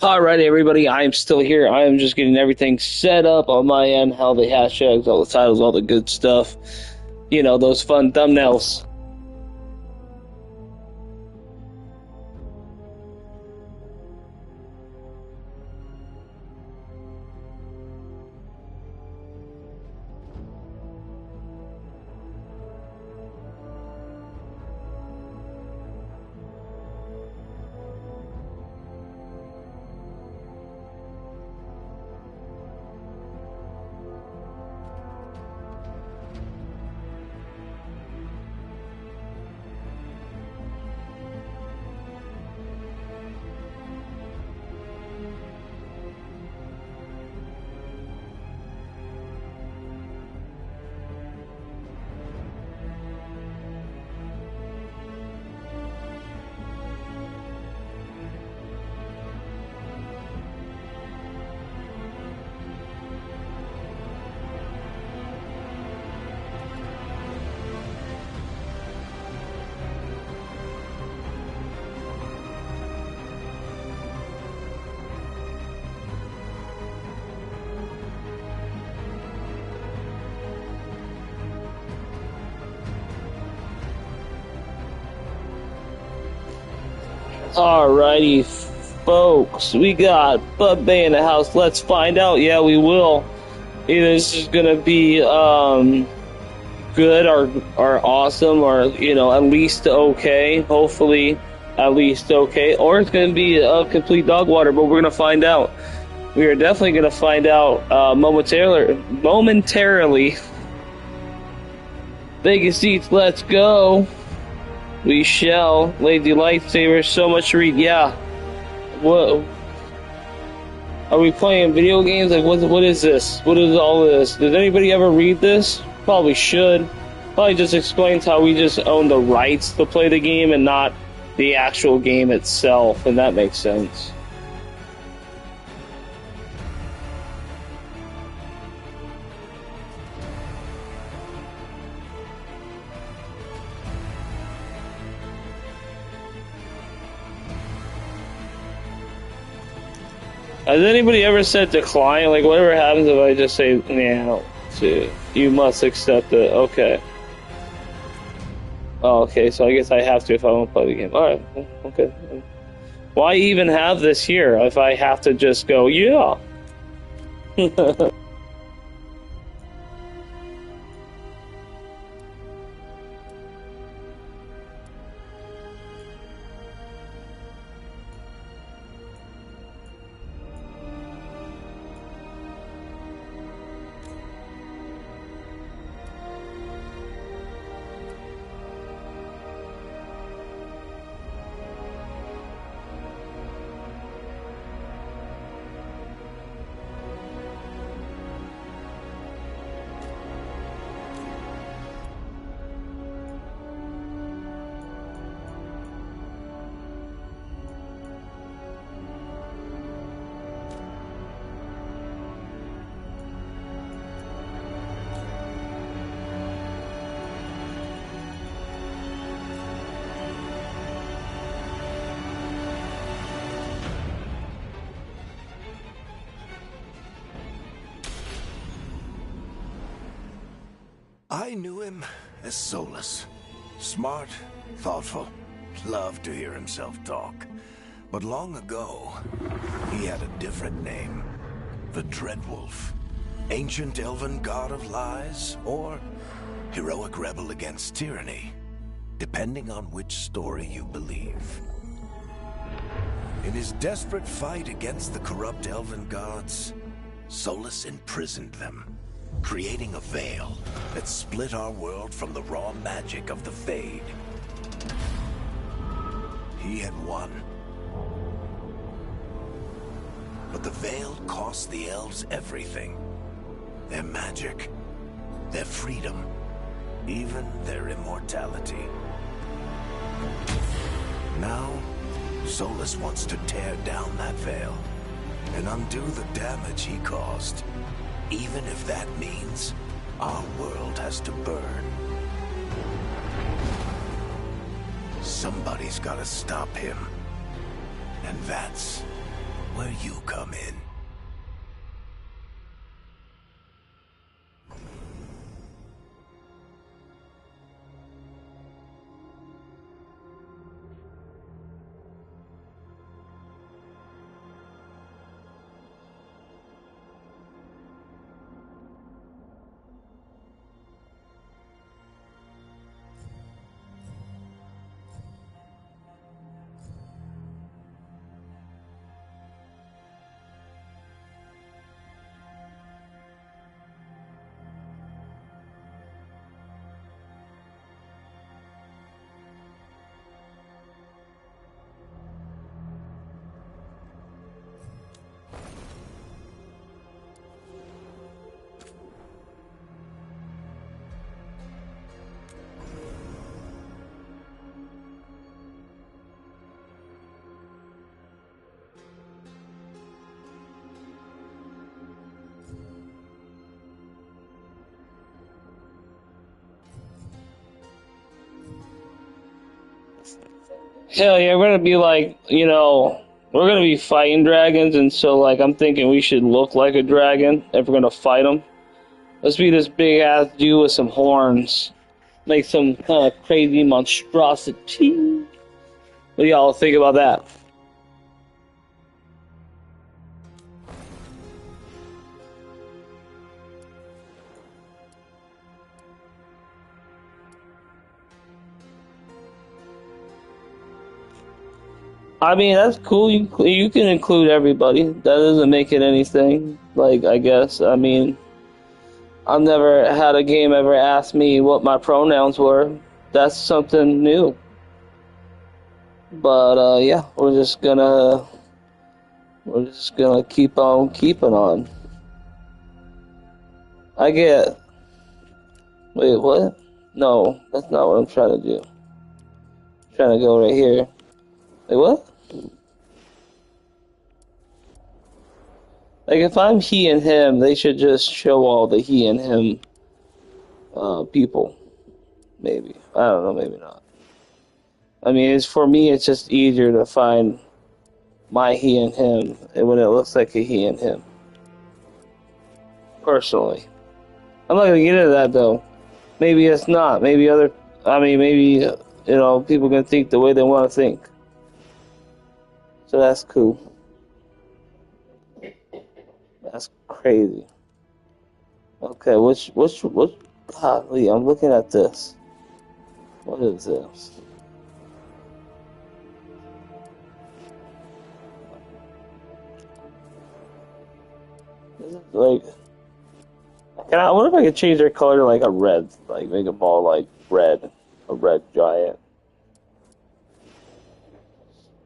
Alright, everybody, I am still here. I am just getting everything set up on my end, how the hashtags, all the titles, all the good stuff. You know, those fun thumbnails. Alrighty, folks, we got Bud Bay in the house. Let's find out. Yeah, we will. Either this is gonna be good or awesome, or at least okay. Hopefully, at least okay, or it's gonna be a complete dog water. But we're gonna find out. We are definitely gonna find out momentarily. Vegas seats, let's go. We shall. Lady Lightsaber, so much to read. Yeah. What? Are we playing video games? Like, what is this? What is all this? Does anybody ever read this? Probably should. Probably just explains how we just own the rights to play the game and not the actual game itself, and that makes sense. Has anybody ever said decline? Like, whatever happens if I just say, yeah, you must accept it. Okay. Oh, okay, so I guess I have to if I want to play the game. Alright, okay. Why even have this here if I have to just go, yeah? I knew him as Solus. Smart, thoughtful, loved to hear himself talk. But long ago, he had a different name. The Dreadwolf. Ancient elven god of lies, or heroic rebel against tyranny, depending on which story you believe. In his desperate fight against the corrupt elven gods, Solus imprisoned them, creating a veil that split our world from the raw magic of the Fade. He had won. But the veil cost the elves everything. Their magic, their freedom, even their immortality. Now, Solus wants to tear down that veil and undo the damage he caused. Even if that means our world has to burn. Somebody's gotta stop him. And that's where you come in. Hell yeah, we're gonna be like, we're gonna be fighting dragons, and so like I'm thinking we should look like a dragon if we're gonna fight them. Let's be this big ass dude with some horns, make some kind of crazy monstrosity. What do y'all think about that? I mean, that's cool. You can include everybody. That doesn't make it anything. Like, I guess. I mean, I've never had a game ever ask me what my pronouns were. That's something new. But yeah, we're just gonna keep on keeping on. I get. Wait, what? No, that's not what I'm trying to do. I'm trying to go right here. Wait, what? Like, if I'm he and him, they should just show all the he and him people. Maybe. I don't know, maybe not. I mean, for me, it's just easier to find my he and him when it looks like a he and him. Personally. I'm not gonna get into that, though. Maybe it's not. Maybe, people can think the way they want to think. So that's cool. That's crazy. Okay, golly, I'm looking at this. What is this? This is like, I wonder if I could change their color to like a red, like make them all like red, a red giant.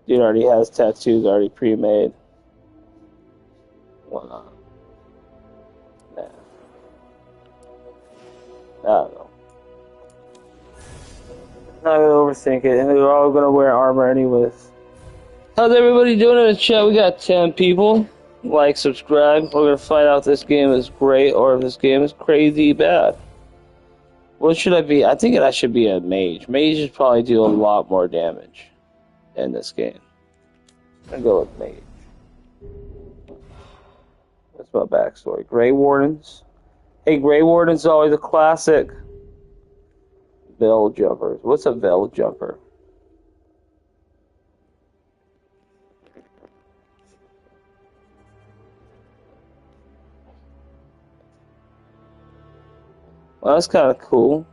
Dude already has tattoos already pre-made. Why not? Nah. I don't know. Not gonna overthink it, and we're all gonna wear armor anyways. How's everybody doing in the chat? We got 10 people. Like, subscribe. We're gonna find out if this game is great or if this game is crazy bad. What should I be? I think I should be a mage. Mages probably do a lot more damage in this game. I'm gonna go with mage. That's my backstory. Grey Wardens. Hey, Grey Warden's always a classic. Veil jumpers. What's a veil jumper? Well, that's kind of cool.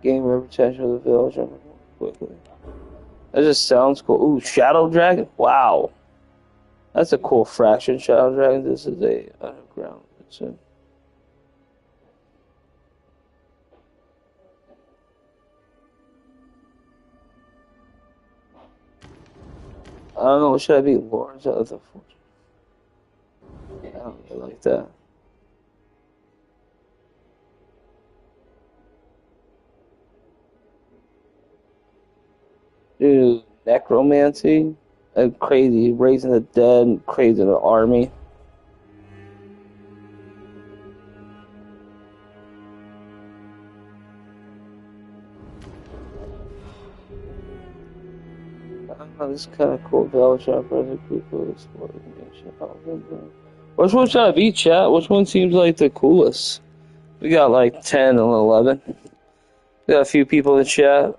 Gain more potential of the veil jumper quickly. That just sounds cool. Ooh, Shadow Dragon. Wow. That's a cool fraction, Shadow Dragon. This is a underground. I don't know. What should I be? Lords of the Fortune. I don't really like that. Dude, necromancy. Crazy. Raising the dead. Crazy the army. Oh, this is kind of cool. Bell shop, present people, exploring. Which one should I be, chat? Which one seems like the coolest? We got like 10 and 11. We got a few people in chat.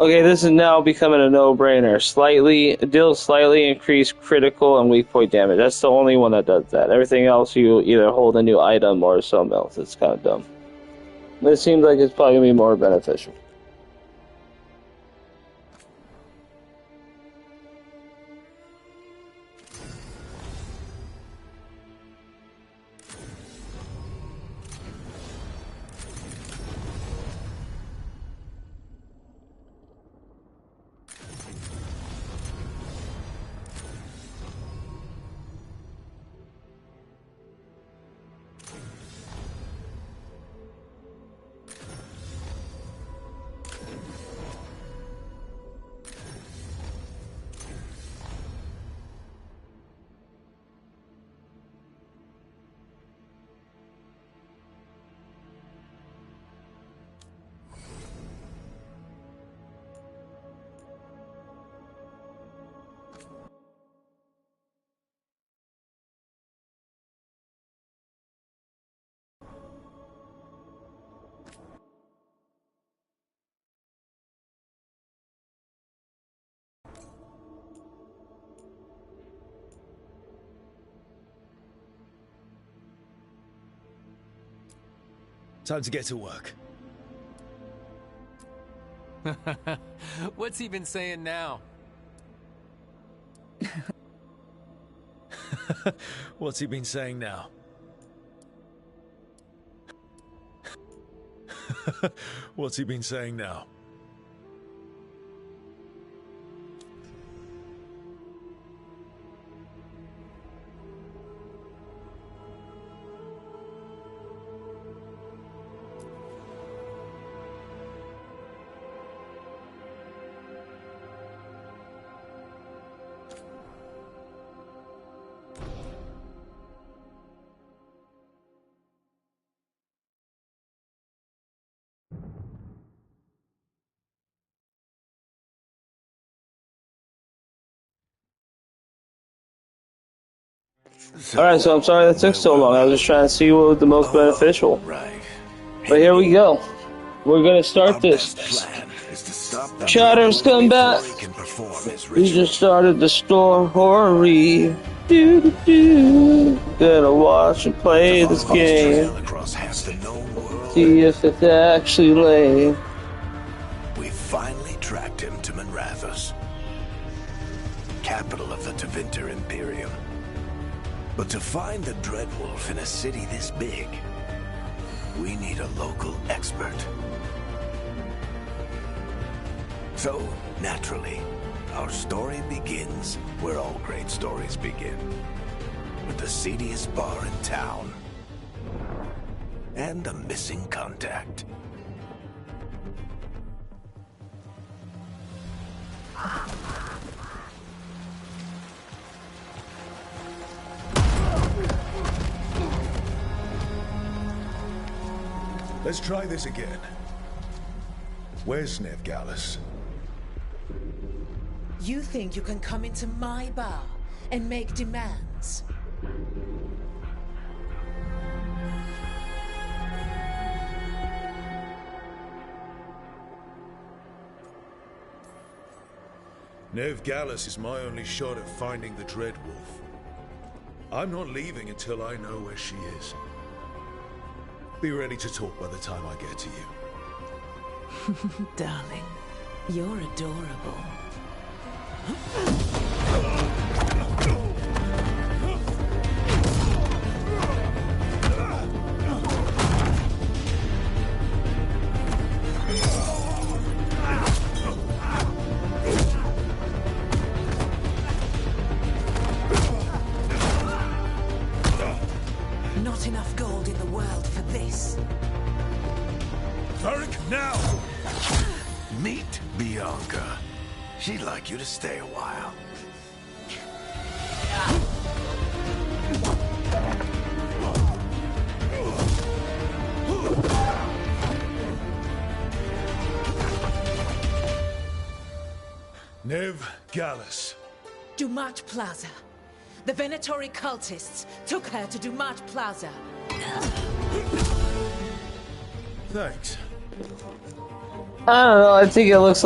Okay, this is now becoming a no-brainer. Deals slightly increased critical and weak point damage. That's the only one that does that. Everything else, you either hold a new item or something else. It's kind of dumb. But it seems like it's probably going to be more beneficial. Time to get to work. What's he been saying now? What's he been saying now? What's he been saying now? Alright, so I'm sorry that took so long. I was just trying to see what was the most beneficial. Right. But here we go. We're gonna start this. Chatter's come back. We just started the story. Gonna watch and play this game. See if it's actually lame. We finally tracked him to Manrathus, capital of the Tevinter Imperium. But to find the Dreadwolf in a city this big, we need a local expert. So, naturally, our story begins where all great stories begin. With the seediest bar in town. And a missing contact. Let's try this again. Where's Nev Gallus? You think you can come into my bar and make demands? Nev Gallus is my only shot at finding the Dreadwolf. I'm not leaving until I know where she is. Be ready to talk by the time I get to you. Darling, you're adorable. Not enough gold in the world for this. Varric, now! Meet Bianca. She'd like you to stay a while. Nev Gallus. Dumat Plaza. The Venatori cultists took her to Dumat Plaza. Thanks. I don't know, I think it looks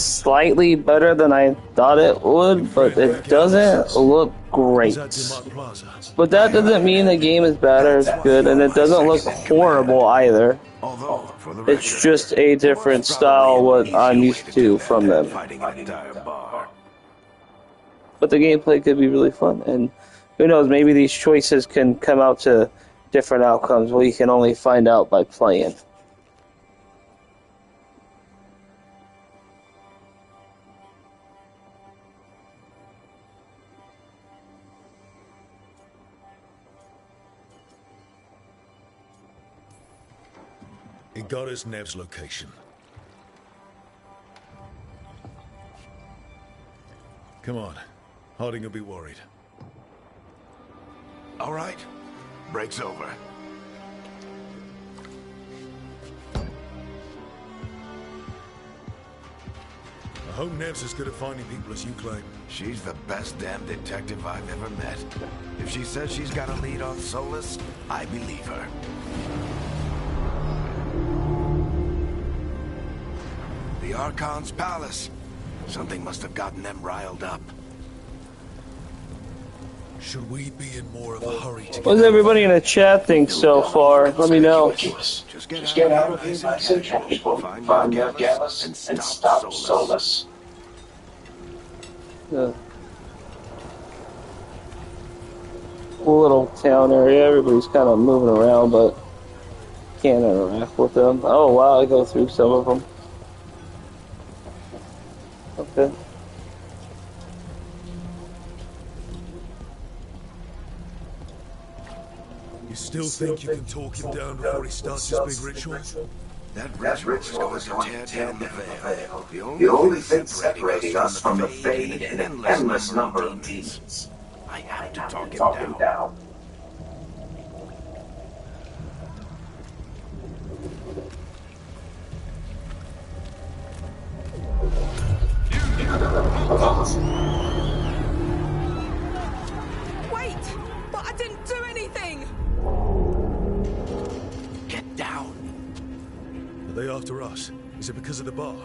slightly better than I thought it would, but it doesn't look great. But that doesn't mean the game is bad or it's good, and it doesn't look horrible either. It's just a different style what I'm used to from them. But the gameplay could be really fun, and who knows, maybe these choices can come out to different outcomes we can only find out by playing. It got us Nev's location. Come on. Harding will be worried. All right. Break's over. I hope Nev's as good at finding people as you claim. She's the best damn detective I've ever met. If she says she's got a lead on Solus, I believe her. The Archon's palace. Something must have gotten them riled up. Should we be in more of a hurry to What does everybody in the chat think so far? Let me know. Just get out of his message, find Nev Gallus, and stop Solus. The little town area, everybody's kind of moving around, but Can't interact with them. Oh wow, I go through some of them. Okay. You still think you can talk him down before he starts his big ritual? That ritual is going to tear down the veil. The only thing separating us from the Fade in an endless number of demons. I have to talk him down. Wait! But I didn't do anything! Get down. Are they after us? Is it because of the bar?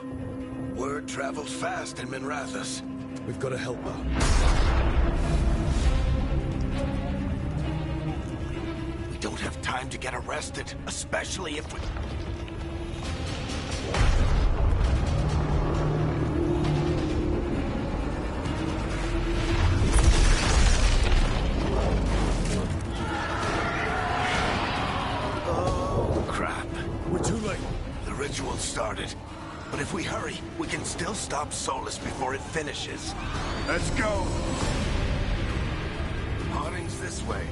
Word travels fast in Minrathous. We've got to help her. We don't have time to get arrested, especially if we... Oh, crap. We're too late. The ritual started. But if we hurry, we can still stop Solus before it finishes. Let's go! Harding's this way.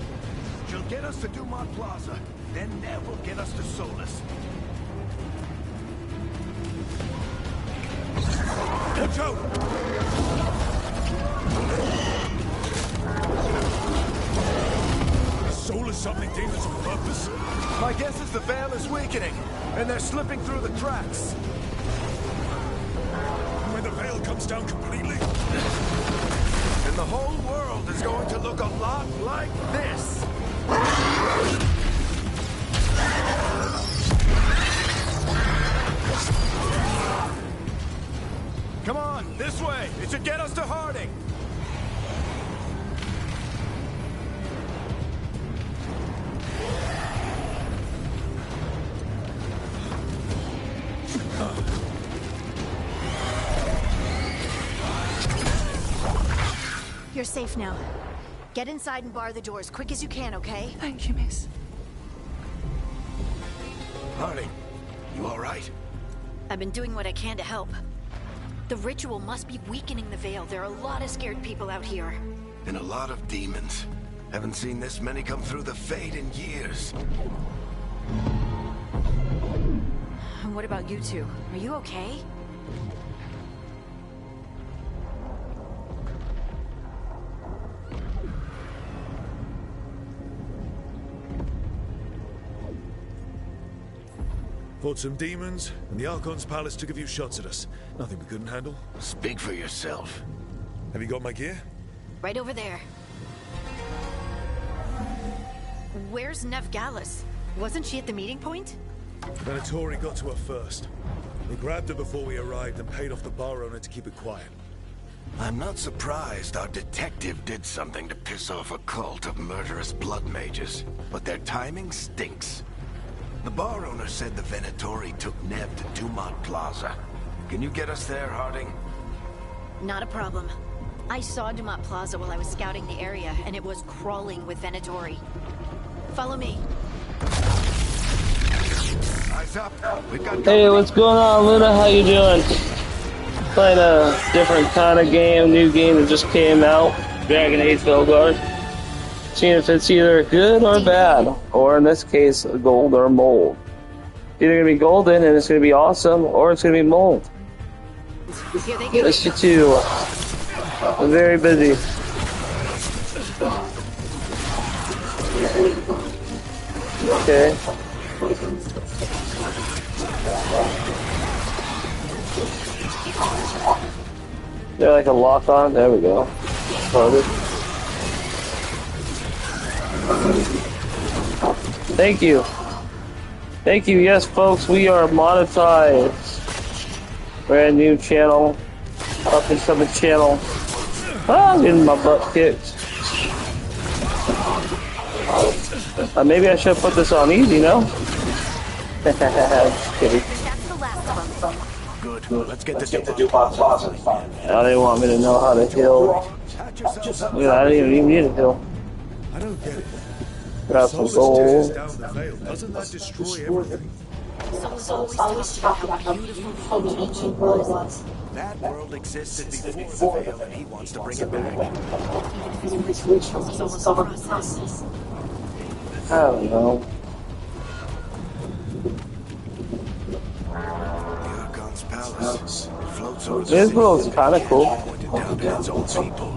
She'll get us to Dumont Plaza. Then Nev will get us to Solus. Watch out! Is Solus summoning demons on purpose? My guess is the veil is weakening, and they're slipping through the cracks. When the veil comes down completely? And the whole world is going to look a lot like this. Come on, this way. It should get us to Harding. You're safe now. Get inside and bar the doors quick as you can, okay? Thank you, miss. Harding, you all right? I've been doing what I can to help. The ritual must be weakening the veil. There are a lot of scared people out here. And a lot of demons. Haven't seen this many come through the Fade in years. And what about you two? Are you okay? Fought some demons, and the Archon's palace took a few shots at us. Nothing we couldn't handle. Speak for yourself. Have you got my gear? Right over there. Where's Nev Gallus? Wasn't she at the meeting point? Venatori got to her first. They grabbed her before we arrived and paid off the bar owner to keep it quiet. I'm not surprised our detective did something to piss off a cult of murderous blood mages, but their timing stinks. The bar owner said the Venatori took Nev to Dumont Plaza. Can you get us there, Harding? Not a problem. I saw Dumont Plaza while I was scouting the area, and it was crawling with Venatori. Follow me. Eyes up. We've got Hey, what's going on, Luna? How you doing? Playing a different kind of game, new game that just came out, Dragon Age Veilguard. Seeing if it's either good or bad, or in this case, gold or mold. Either gonna be golden and it's gonna be awesome, or it's gonna be mold. Here they go. Let's get to. I'm very busy. Okay. There like a lock on? There we go. Started. Thank you. Thank you. Yes, folks, we are monetized. Brand new channel. Up and coming channel. Ah, I'm getting my butt kicked. Maybe I should put this on easy, no? Just kidding. That's the last of them. Good. Let's get this. Dumont Plaza. Now they want me to know how to heal. Patch yourself up. I don't even need to heal. I don't get it. Got some Solus gold. tears down the veil. Doesn't that destroy everything? Someone's always talked about how beautiful the ancient world was. That world existed before the Veil, and he wants to bring it back. Even if his ritual is also a process. I don't know. Yurgon's palace. It floats over the This sea. world's kind of cool. Pointed down to its own people.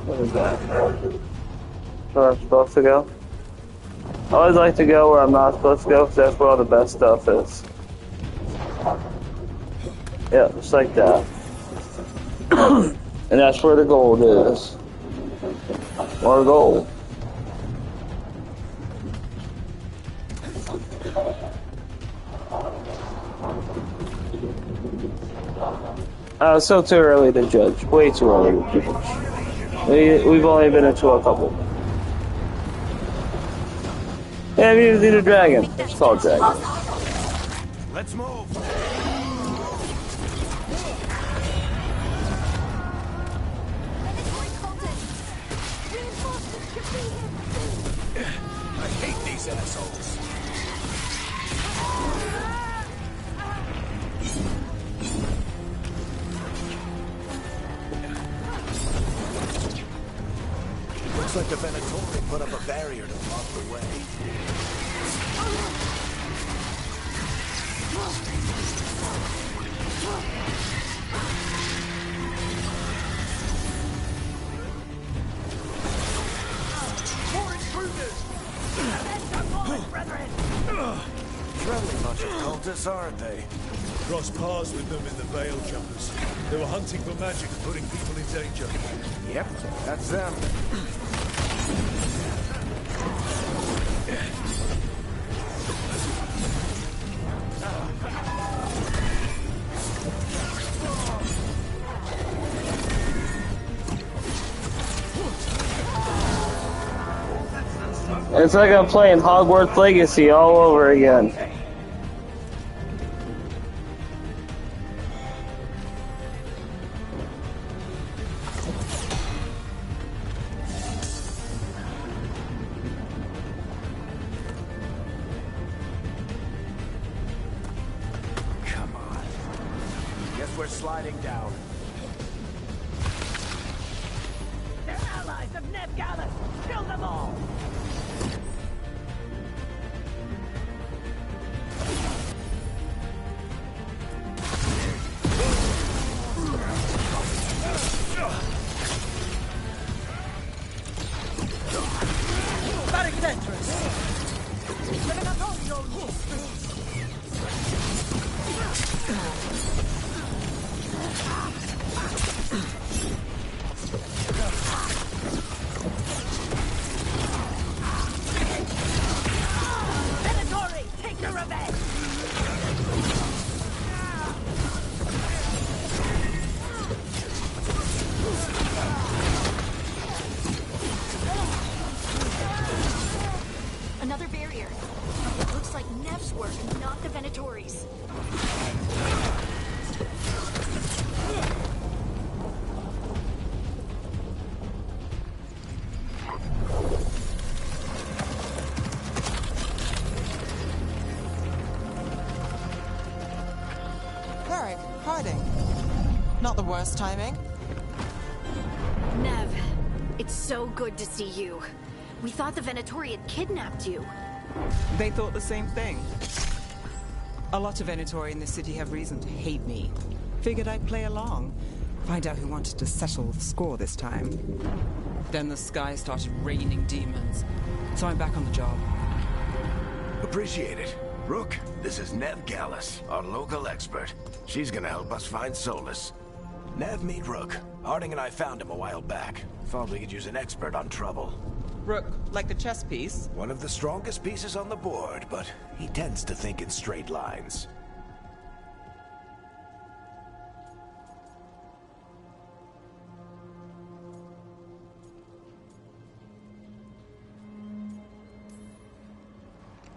What is that? Where I'm supposed to go? I always like to go where I'm not supposed to go because that's where all the best stuff is. Yeah, just like that. And that's where the gold is. More gold. It's still too early to judge. Way too early to judge. We've only been into a couple. Yeah, I've even seen a dragon. It's called Dragon. Let's move. I hate these assholes. Looks like the Venatori put up a barrier to block the way. Friendly bunch of cultists, aren't they? Crossed paths with them in the Veil Jumpers. They were hunting for magic and putting people in danger. Yep, that's them. It's like I'm playing Hogwarts Legacy all over again. Come on. Guess we're sliding down. They're allies of Ned Gallus! Kill them all! Venatori, take your revenge! Another barrier. Looks like Nev's work, not the Venatori's. Cleric, hiding. Not the worst timing. Nev, it's so good to see you. We thought the Venatori had kidnapped you. They thought the same thing. A lot of Venatori in this city have reason to hate me. Figured I'd play along. Find out who wanted to settle the score this time. Then the sky started raining demons. So I'm back on the job. Appreciate it. Rook, this is Nev Gallus, our local expert. She's gonna help us find Solus. Nev, meet Rook. Harding and I found him a while back. Thought we could use an expert on trouble. Rook, like the chess piece? One of the strongest pieces on the board, but he tends to think in straight lines.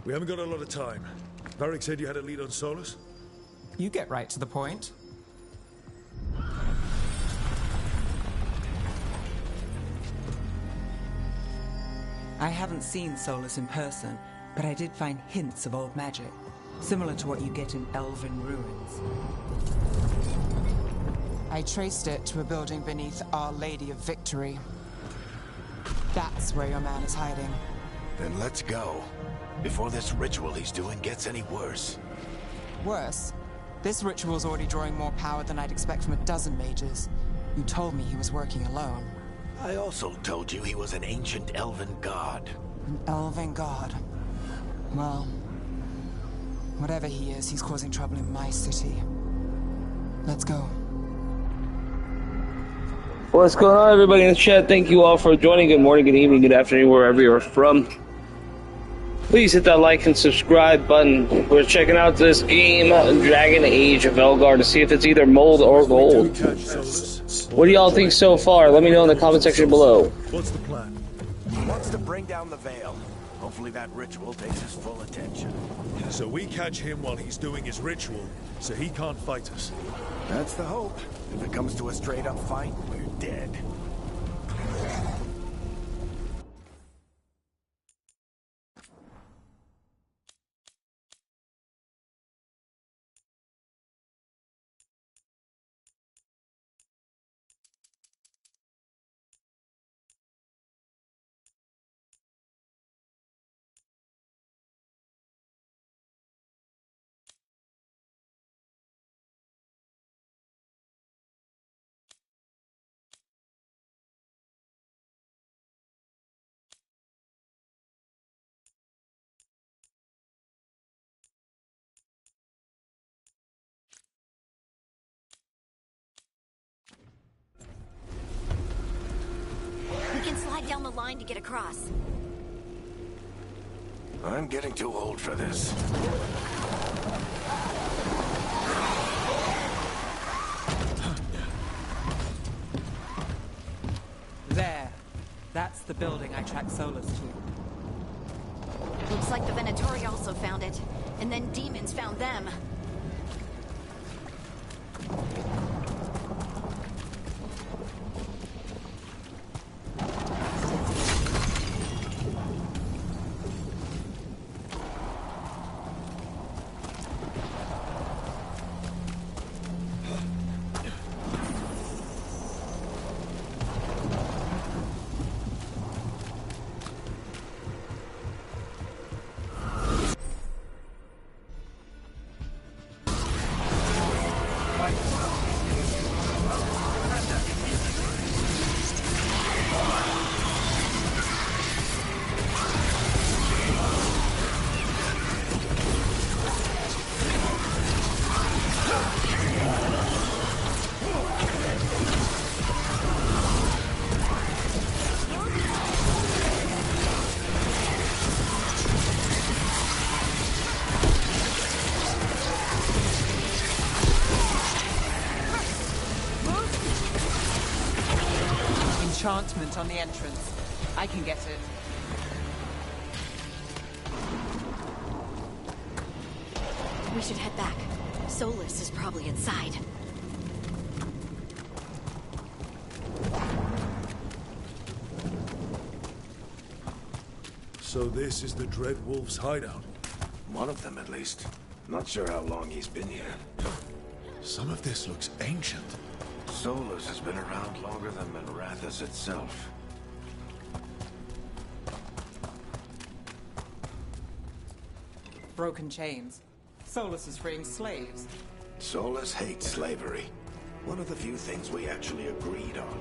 We haven't got a lot of time. Varric said you had a lead on Solus? You get right to the point. I haven't seen Solus in person, but I did find hints of old magic, similar to what you get in Elven ruins. I traced it to a building beneath Our Lady of Victory. That's where your man is hiding. Then let's go, before this ritual he's doing gets any worse. Worse, this ritual's already drawing more power than I'd expect from a dozen mages. You told me he was working alone. I also told you he was an ancient elven god. An elven god. Well, whatever he is, he's causing trouble in my city. Let's go. What's going on, everybody in the chat? Thank you all for joining. Good morning, good evening, good afternoon, wherever you're from. Please hit that like and subscribe button. We're checking out this game, Dragon Age Veilguard, to see if it's either mold or gold. What do y'all think so far? Let me know in the comment section below. What's the plan? He wants to bring down the veil. Hopefully that ritual takes his full attention. So we catch him while he's doing his ritual, so he can't fight us. That's the hope. If it comes to a straight-up fight, we're dead. We can slide down the line to get across. I'm getting too old for this. There. That's the building I tracked Solus to. Looks like the Venatori also found it, and then demons found them. Enchantment on the entrance. I can get it. We should head back. Solus is probably inside. So this is the Dread Wolf's hideout. One of them, at least. Not sure how long he's been here. Some of this looks ancient. Solus has been around longer than Minrathous itself. Broken chains. Solus is freeing slaves. Solus hates slavery. One of the few things we actually agreed on.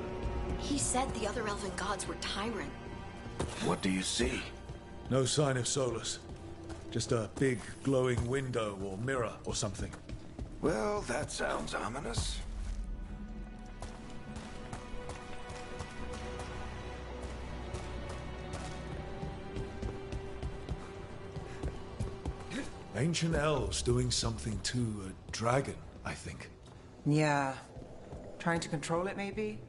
He said the other elven gods were tyrant. What do you see? No sign of Solus. Just a big glowing window or mirror or something. Well, that sounds ominous. Ancient elves doing something to a dragon, I think. Yeah. Trying to control it, maybe?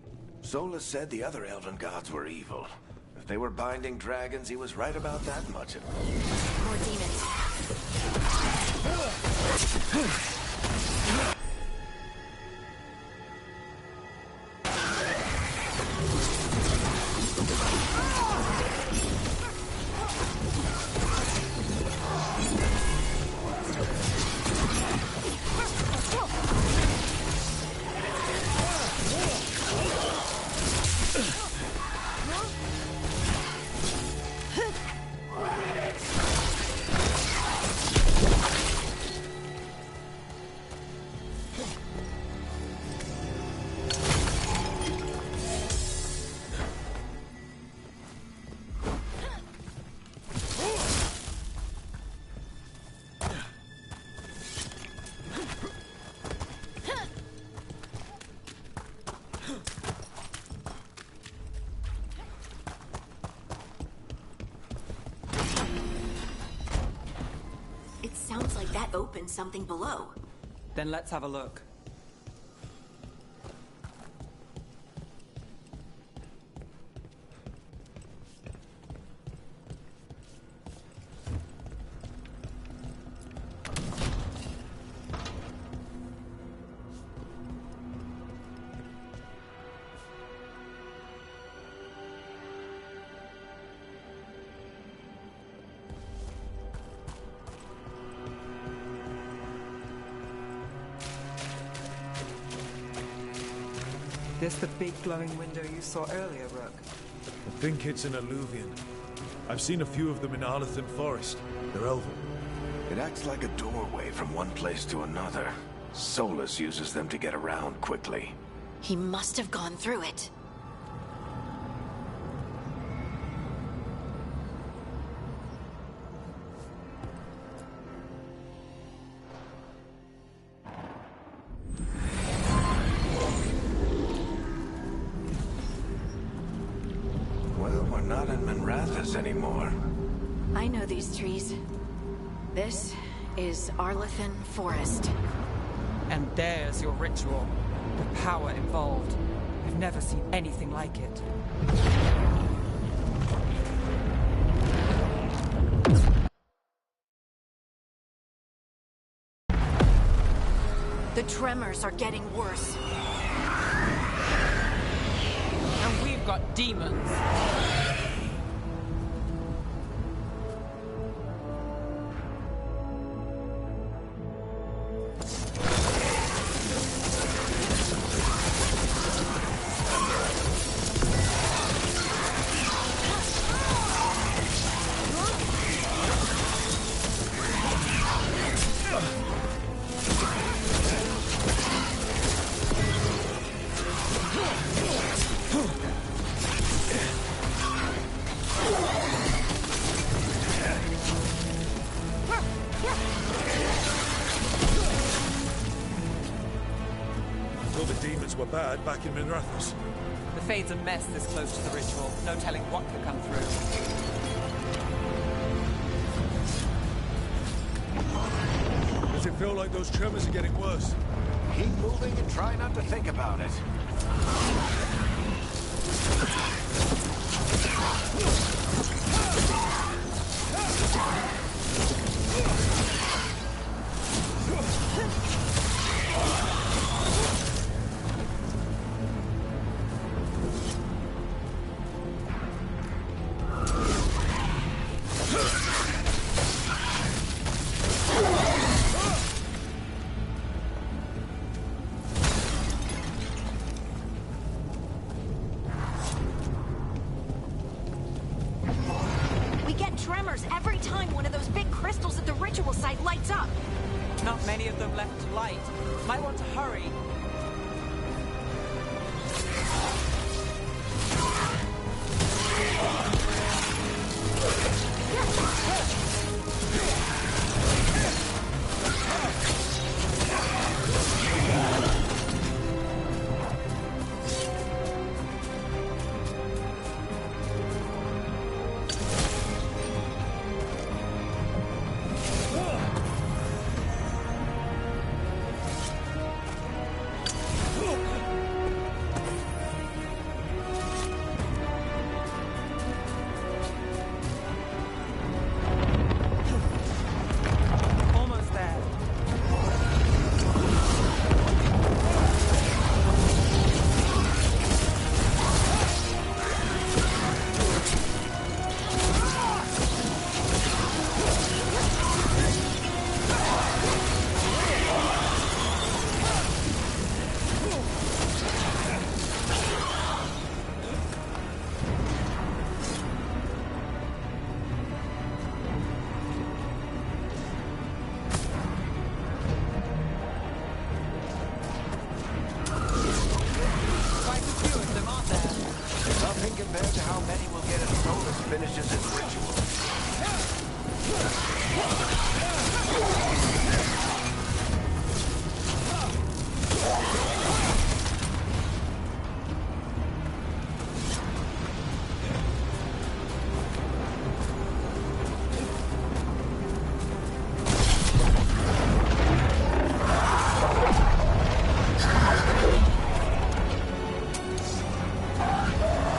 Solus said the other elven gods were evil. If they were binding dragons, he was right about that much. More demons. Sounds like that opened something below. Then let's have a look. This the big glowing window you saw earlier, Rook? I think it's an alluvian. I've seen a few of them in Arlethan Forest. They're elven. It acts like a doorway from one place to another. Solus uses them to get around quickly. He must have gone through it. Anymore. I know these trees. This is Arlethan Forest. And there's your ritual. The power involved. I've never seen anything like it. The tremors are getting worse. And we've got demons. Were bad back in Minrathous. The Fade's a mess this close to the ritual. No telling what could come through. Does it feel like those tremors are getting worse? Keep moving and try not to think about it. Every time one of those big crystals at the ritual site lights up. Not many of them left to light. Might want to hurry. finishes his ritual.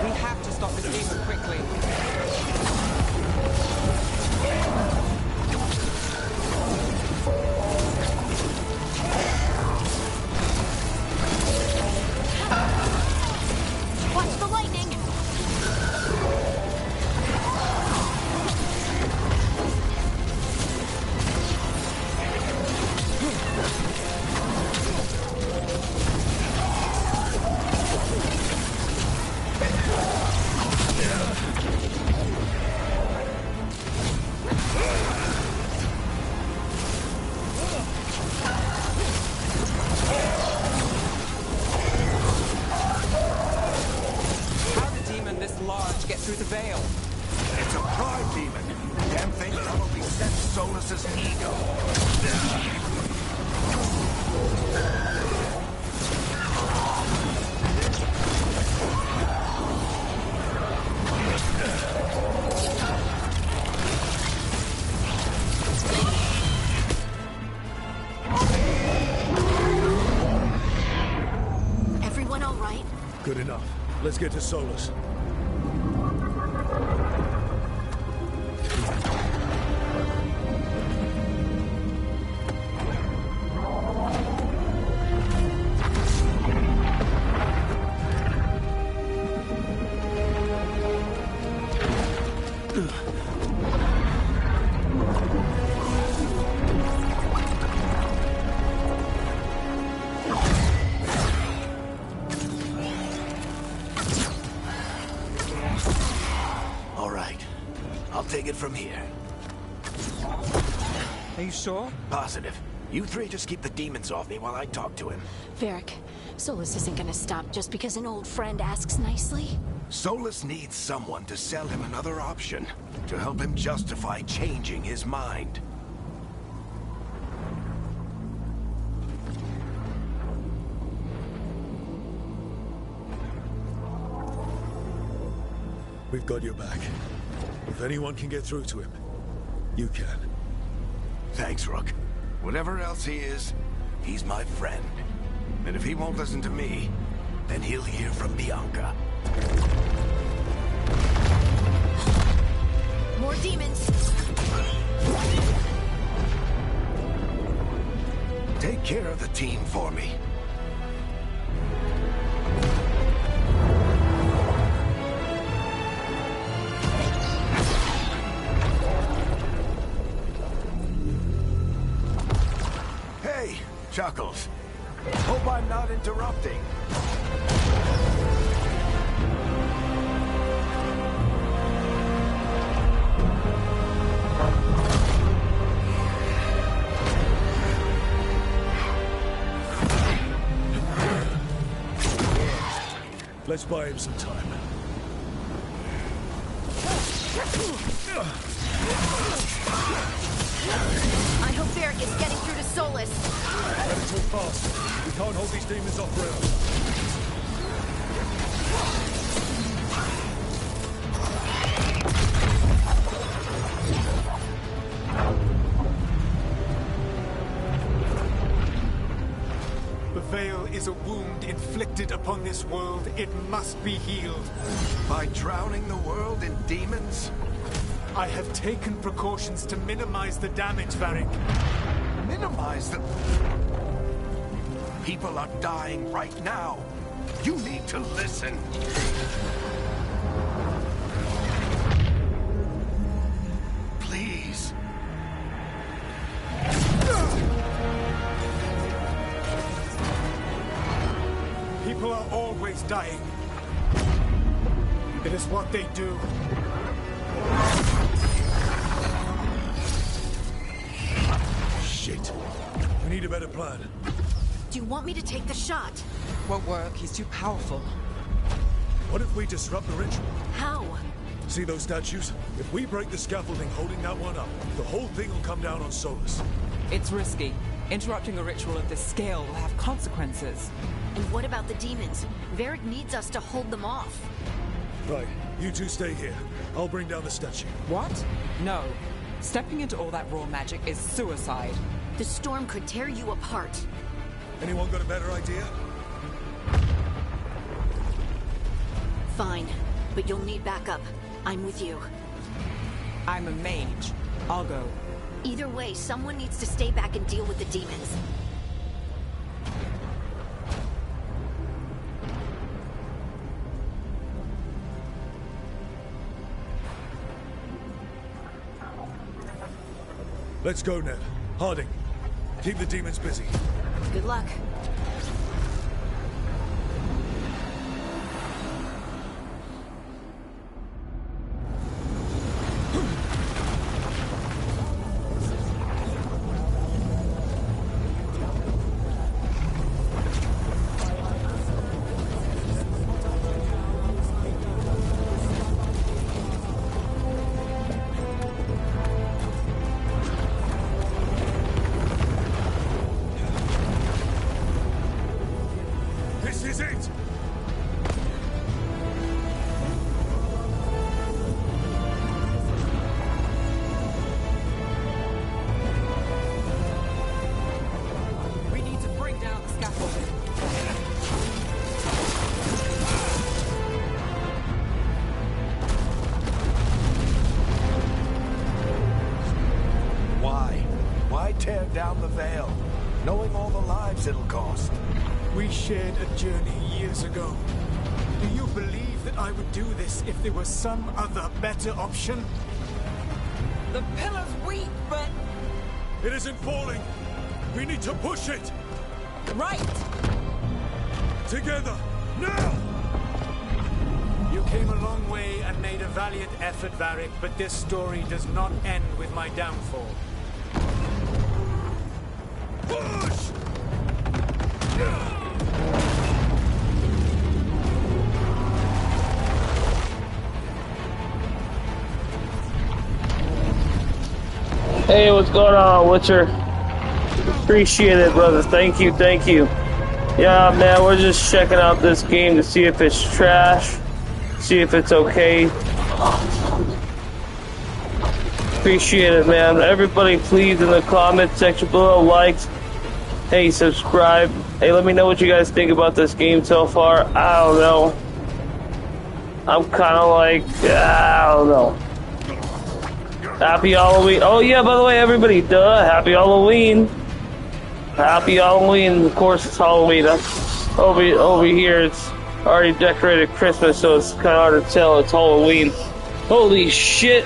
We have to stop this demon quickly. Watch the lightning! How did a demon this large get through the veil? It's a pride demon. Damn thing probably set Solus's ego. Everyone all right? Good enough. Let's get to Solus. All right. I'll take it from here. Are you sure? Positive. You three just keep the demons off me while I talk to him. Varric, Solus isn't gonna stop just because an old friend asks nicely. Solus needs someone to sell him another option, to help him justify changing his mind. We've got your back. If anyone can get through to him, you can. Thanks, Rook. Whatever else he is, he's my friend. And if he won't listen to me, then he'll hear from Bianca. More demons! Take care of the team for me. Hey, Chuckles. Hope I'm not interrupting. Let's buy him some time. I hope Varric is getting through to Solus. Better talk fast. We can't hold these demons off forever. The veil is a wound inflicted upon this world. It must be healed. By drowning the world in demons? I have taken precautions to minimize the damage, Varric. Minimize the... People are dying right now. You need to listen. Please. People are always dying. It is what they do. Shit. We need a better plan. Do you want me to take the shot? Won't work. He's too powerful. What if we disrupt the ritual? How? See those statues? If we break the scaffolding holding that one up, the whole thing will come down on Solus. It's risky. Interrupting a ritual of this scale will have consequences. And what about the demons? Varric needs us to hold them off. Right, you two stay here. I'll bring down the statue. What? No. Stepping into all that raw magic is suicide. The storm could tear you apart. Anyone got a better idea? Fine, but you'll need backup. I'm with you. I'm a mage. I'll go. Either way, someone needs to stay back and deal with the demons. Let's go, Ned. Harding, keep the demons busy. Good luck. This is it! We need to bring down the scaffolding. Why? Why tear down the veil? Knowing all the lives it'll cost. We shared a journey years ago. Do you believe that I would do this if there was some other better option? The pillar's weak, but... It isn't falling! We need to push it! Right! Together! Now! You came a long way and made a valiant effort, Varric, but this story does not end with my downfall. Push! Hey, what's going on, Witcher? Appreciate it, brother. Thank you, thank you. Yeah, man, we're just checking out this game to see if it's trash, see if it's okay. Appreciate it, man. Everybody, please, in the comment section below, likes. Hey, subscribe. Hey, let me know what you guys think about this game so far. I don't know. I'm kind of like, I don't know. Happy Halloween. Oh, yeah, by the way, everybody, duh. Happy Halloween. Happy Halloween. Of course, it's Halloween. Over here, it's already decorated Christmas, so it's kind of hard to tell it's Halloween. Holy shit.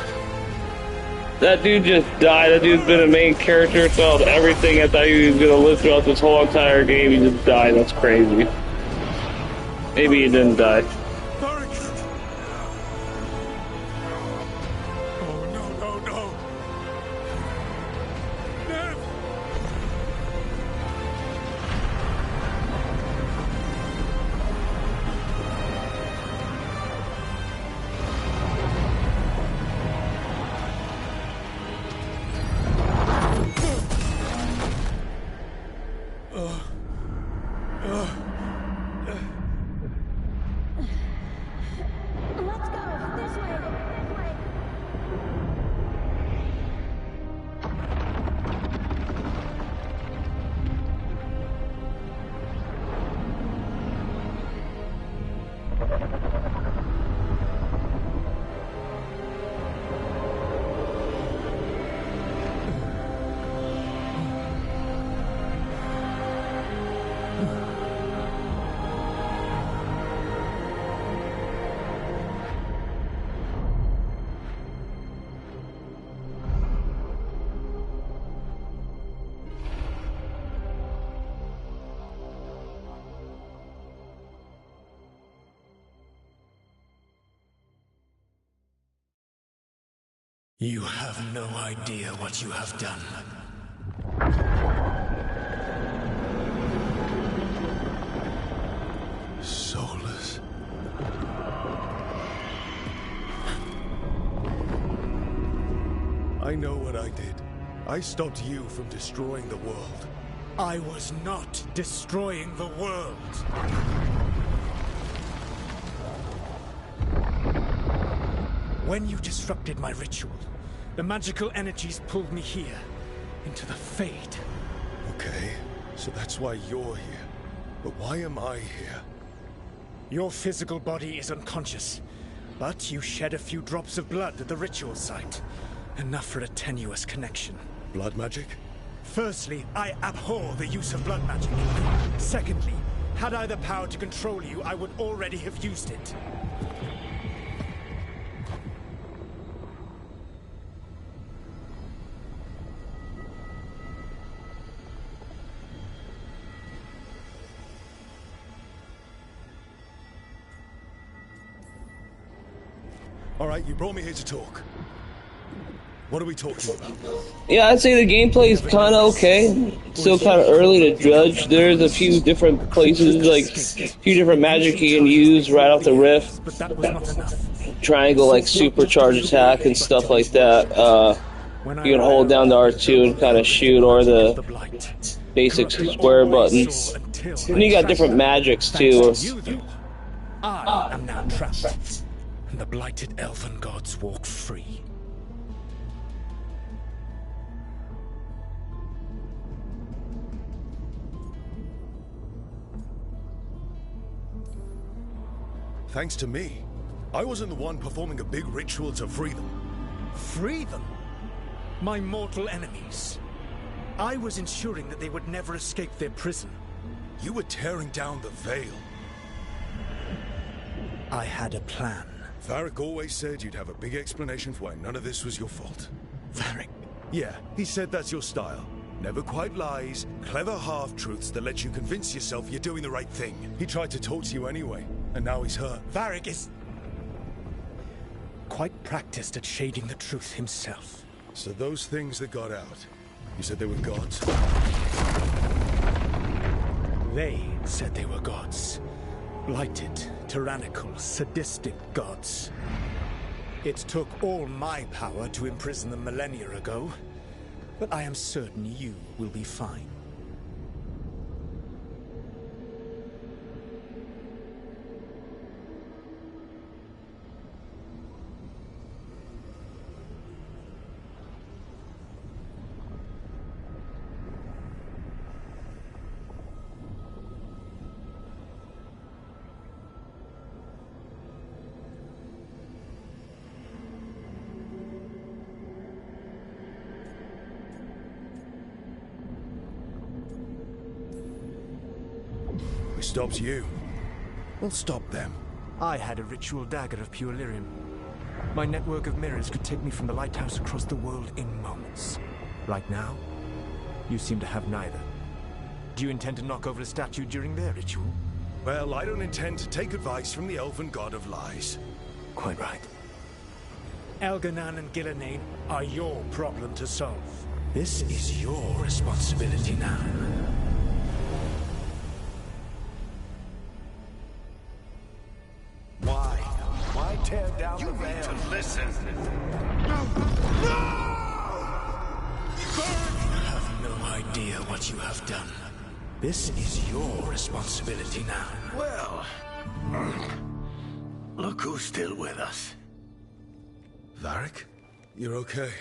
That dude just died. That dude's been a main character throughout everything. I thought he was going to live throughout this whole entire game. He just died. That's crazy. Maybe he didn't die. You have no idea what you have done. Solus. I know what I did. I stopped you from destroying the world. I was not destroying the world. When you disrupted my ritual, the magical energies pulled me here, into the Fade. Okay, so that's why you're here. But why am I here? Your physical body is unconscious, but you shed a few drops of blood at the ritual site. Enough for a tenuous connection. Blood magic? Firstly, I abhor the use of blood magic. Secondly, had I the power to control you, I would already have used it. All right, you brought me here to talk. What are we talking about? Yeah, I'd say the gameplay is kind of okay. Still kind of early to judge. There's a few different places, like a few different magic you can use right off the riff. But that was not enough. Triangle, like supercharge attack and stuff like that. You can hold down the R2 and kind of shoot, or the basic square button. And you got different magics too. I am now trapped, and the blighted elven gods walk free. Thanks to me. I wasn't the one performing a big ritual to free them. Free them? My mortal enemies. I was ensuring that they would never escape their prison. You were tearing down the veil. I had a plan. Varric always said you'd have a big explanation for why none of this was your fault. Varric? Yeah, he said that's your style. Never quite lies, clever half-truths that let you convince yourself you're doing the right thing. He tried to talk to you anyway, and now he's hurt. Varric is quite practiced at shading the truth himself. So those things that got out, you said they were gods? They said they were gods. Blighted, tyrannical, sadistic gods. It took all my power to imprison them millennia ago, but I am certain you will be fine. We stopped you. We'll stop them. I had a ritual dagger of pure lyrium. My network of mirrors could take me from the lighthouse across the world in moments. Right now, you seem to have neither. Do you intend to knock over a statue during their ritual? Well, I don't intend to take advice from the elven god of lies. Quite right. Elganan and Gillenane are your problem to solve. This is your responsibility now. Why tear down the veil? You need to listen. You have no idea what you have done. This is your responsibility now. Well, look who's still with us. Varric? You're okay.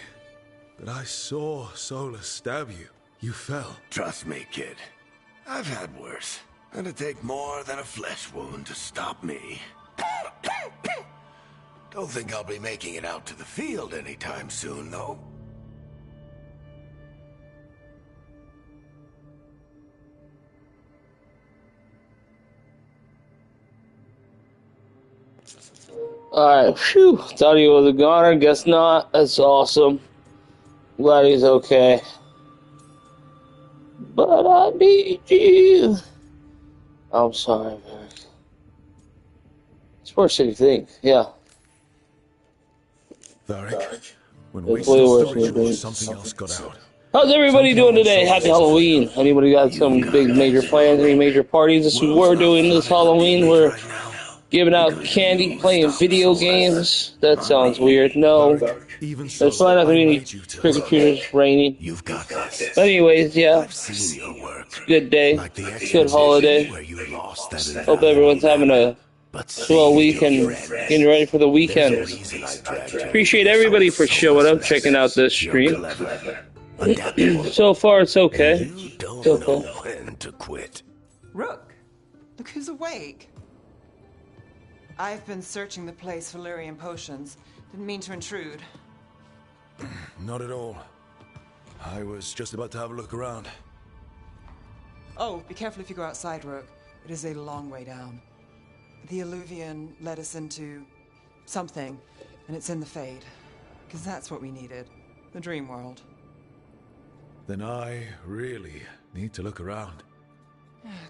But I saw Solus stab you. You fell. Trust me, kid. I've had worse. It'd take more than a flesh wound to stop me. Don't think I'll be making it out to the field anytime soon, though. Alright, phew. Thought he was a goner, guess not. That's awesome. Glad he's okay. But I need you. I'm sorry, man. It's worse than you think, yeah. Varric, when we It's way worse stopped than the you ritual, think. something else got out. How's everybody doing today? Happy Halloween. Anybody got some big major plans, any major parties? This is what we're doing this Halloween. We're giving out candy, playing video games. That sounds weird. No. Even so, There's probably not gonna I be any need you to. trick-or-treaters raining. You've got this. But anyways, yeah, I've seen your work. good day, Like the good expedition holiday. where you lost that Hope invaluable everyone's having map, a but swell saved week your and friends. getting ready for the There's a weekend. reason I dragged you Appreciate into this everybody whole for showing up, soulless checking out this You're stream. clever, adaptable, So far, it's okay. and you don't It's okay. know when to quit. Rook, look who's awake. I've been searching the place for Lyrian potions. Didn't mean to intrude. Not at all. I was just about to have a look around. Oh, be careful if you go outside, Rook. It is a long way down. The Illuvian led us into something, and it's in the Fade. Because that's what we needed. The dream world. Then I really need to look around.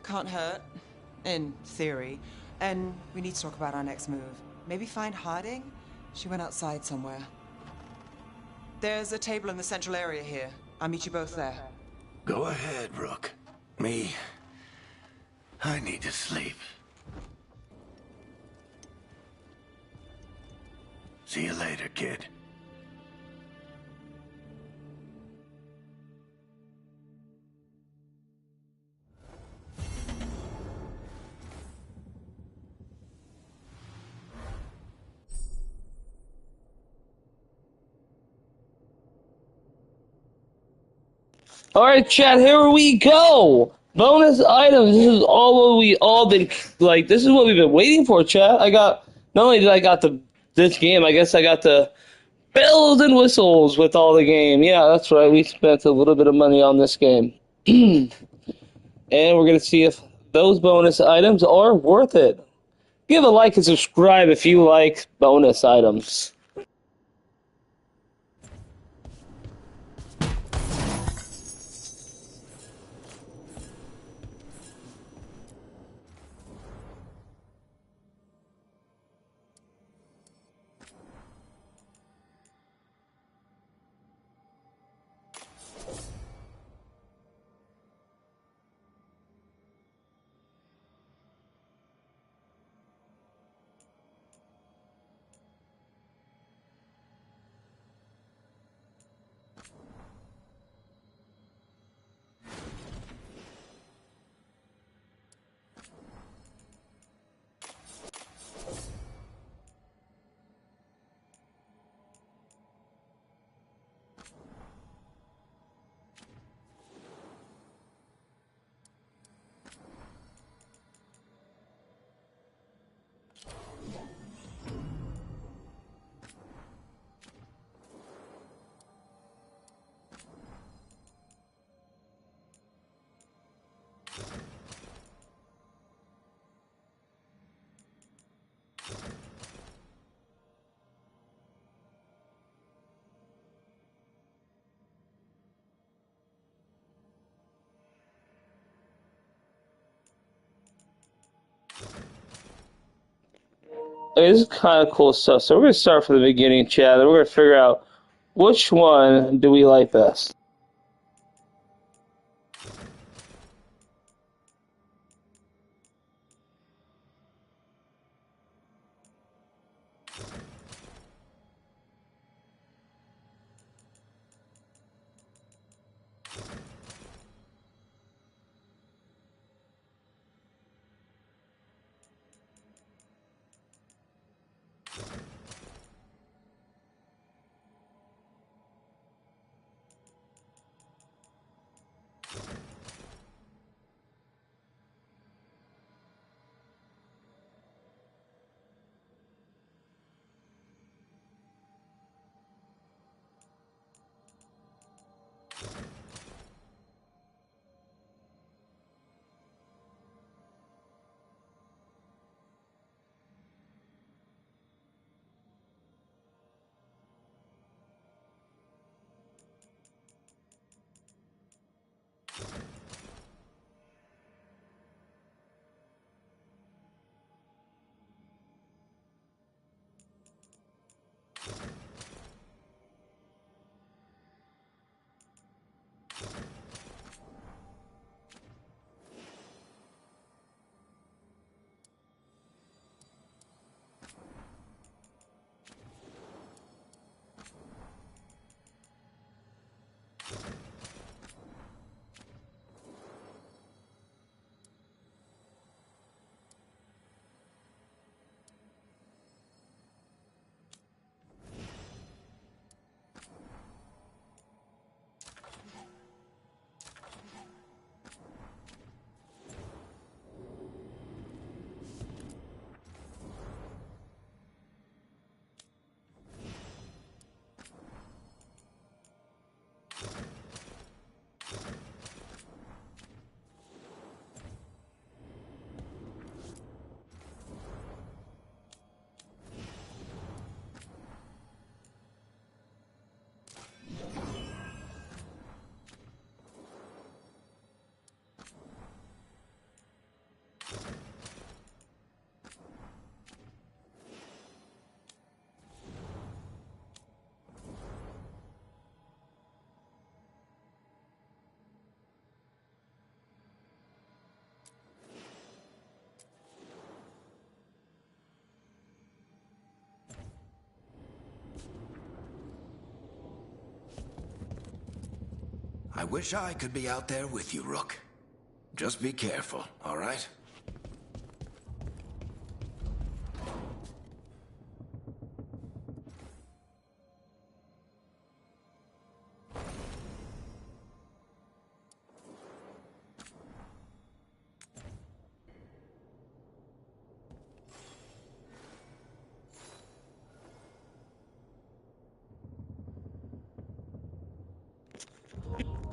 Can't hurt. In theory. And we need to talk about our next move. Maybe find Harding? She went outside somewhere. There's a table in the central area here. I'll meet you both there. Go ahead, Rook. Me, I need to sleep. See you later, kid. Alright, chat, here we go! Bonus items. This is all what we all been, like, this is what we've been waiting for, chat. Not only did I got this game, I guess I got the bells and whistles with all the game. Yeah, that's right, we spent a little bit of money on this game. And we're gonna see if those bonus items are worth it. Give a like and subscribe if you like bonus items. Okay, this is kind of cool stuff. So we're going to start from the beginning, chat, and we're going to figure out which one do we like best. I wish I could be out there with you, Rook. Just be careful, all right?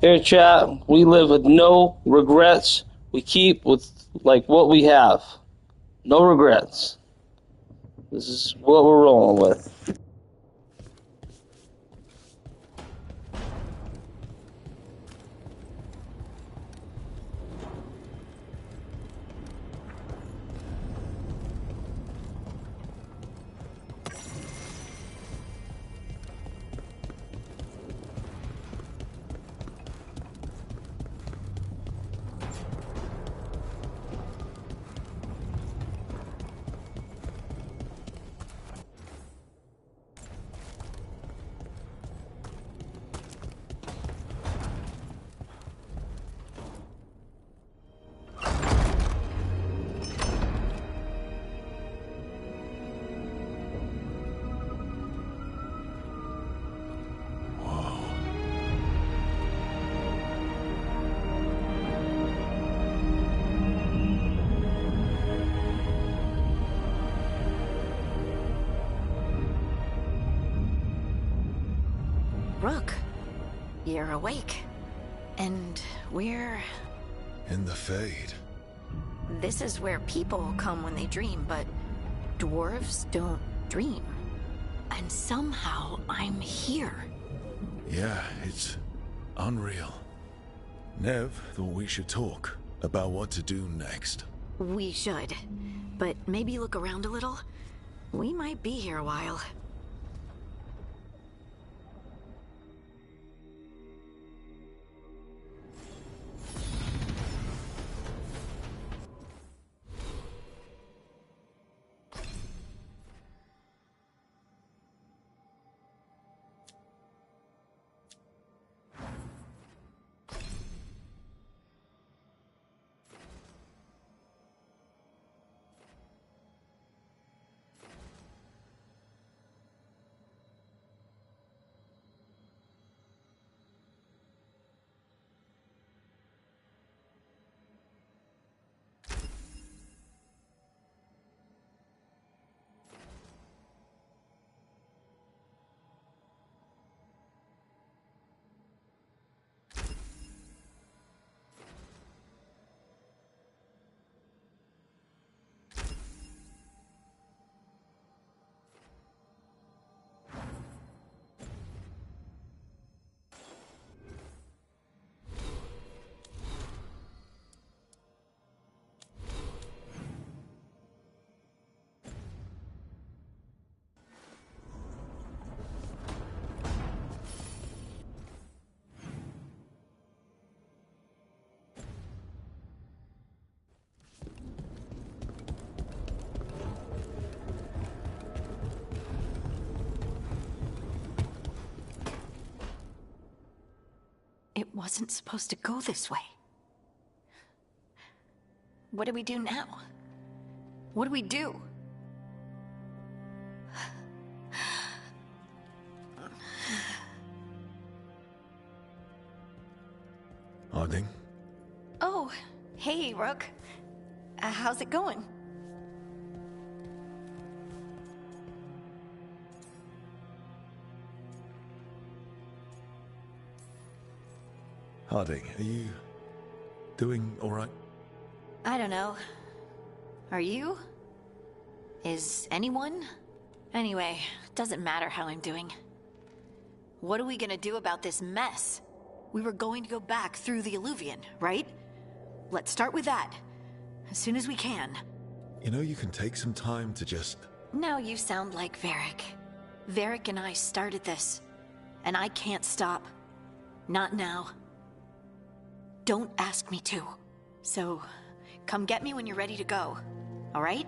Here, chat, we live with no regrets. We keep with, like, what we have. No regrets. This is what we're rolling with. Rook, you're awake. And we're... In the Fade. This is where people come when they dream, but dwarves don't dream. And somehow I'm here. Yeah, it's unreal. Nev thought we should talk about what to do next. We should. But maybe look around a little. We might be here a while. It wasn't supposed to go this way. What do we do now? What do we do? Harding? Oh, hey, Rook. How's it going? Harding, are you doing all right? I don't know. Are you? Is anyone? Anyway, doesn't matter how I'm doing. What are we gonna do about this mess? We were going to go back through the Illuvian, right? Let's start with that. As soon as we can. You know, you can take some time to just... Now you sound like Varric. Varric and I started this. And I can't stop. Not now. Don't ask me to. So, come get me when you're ready to go. All right?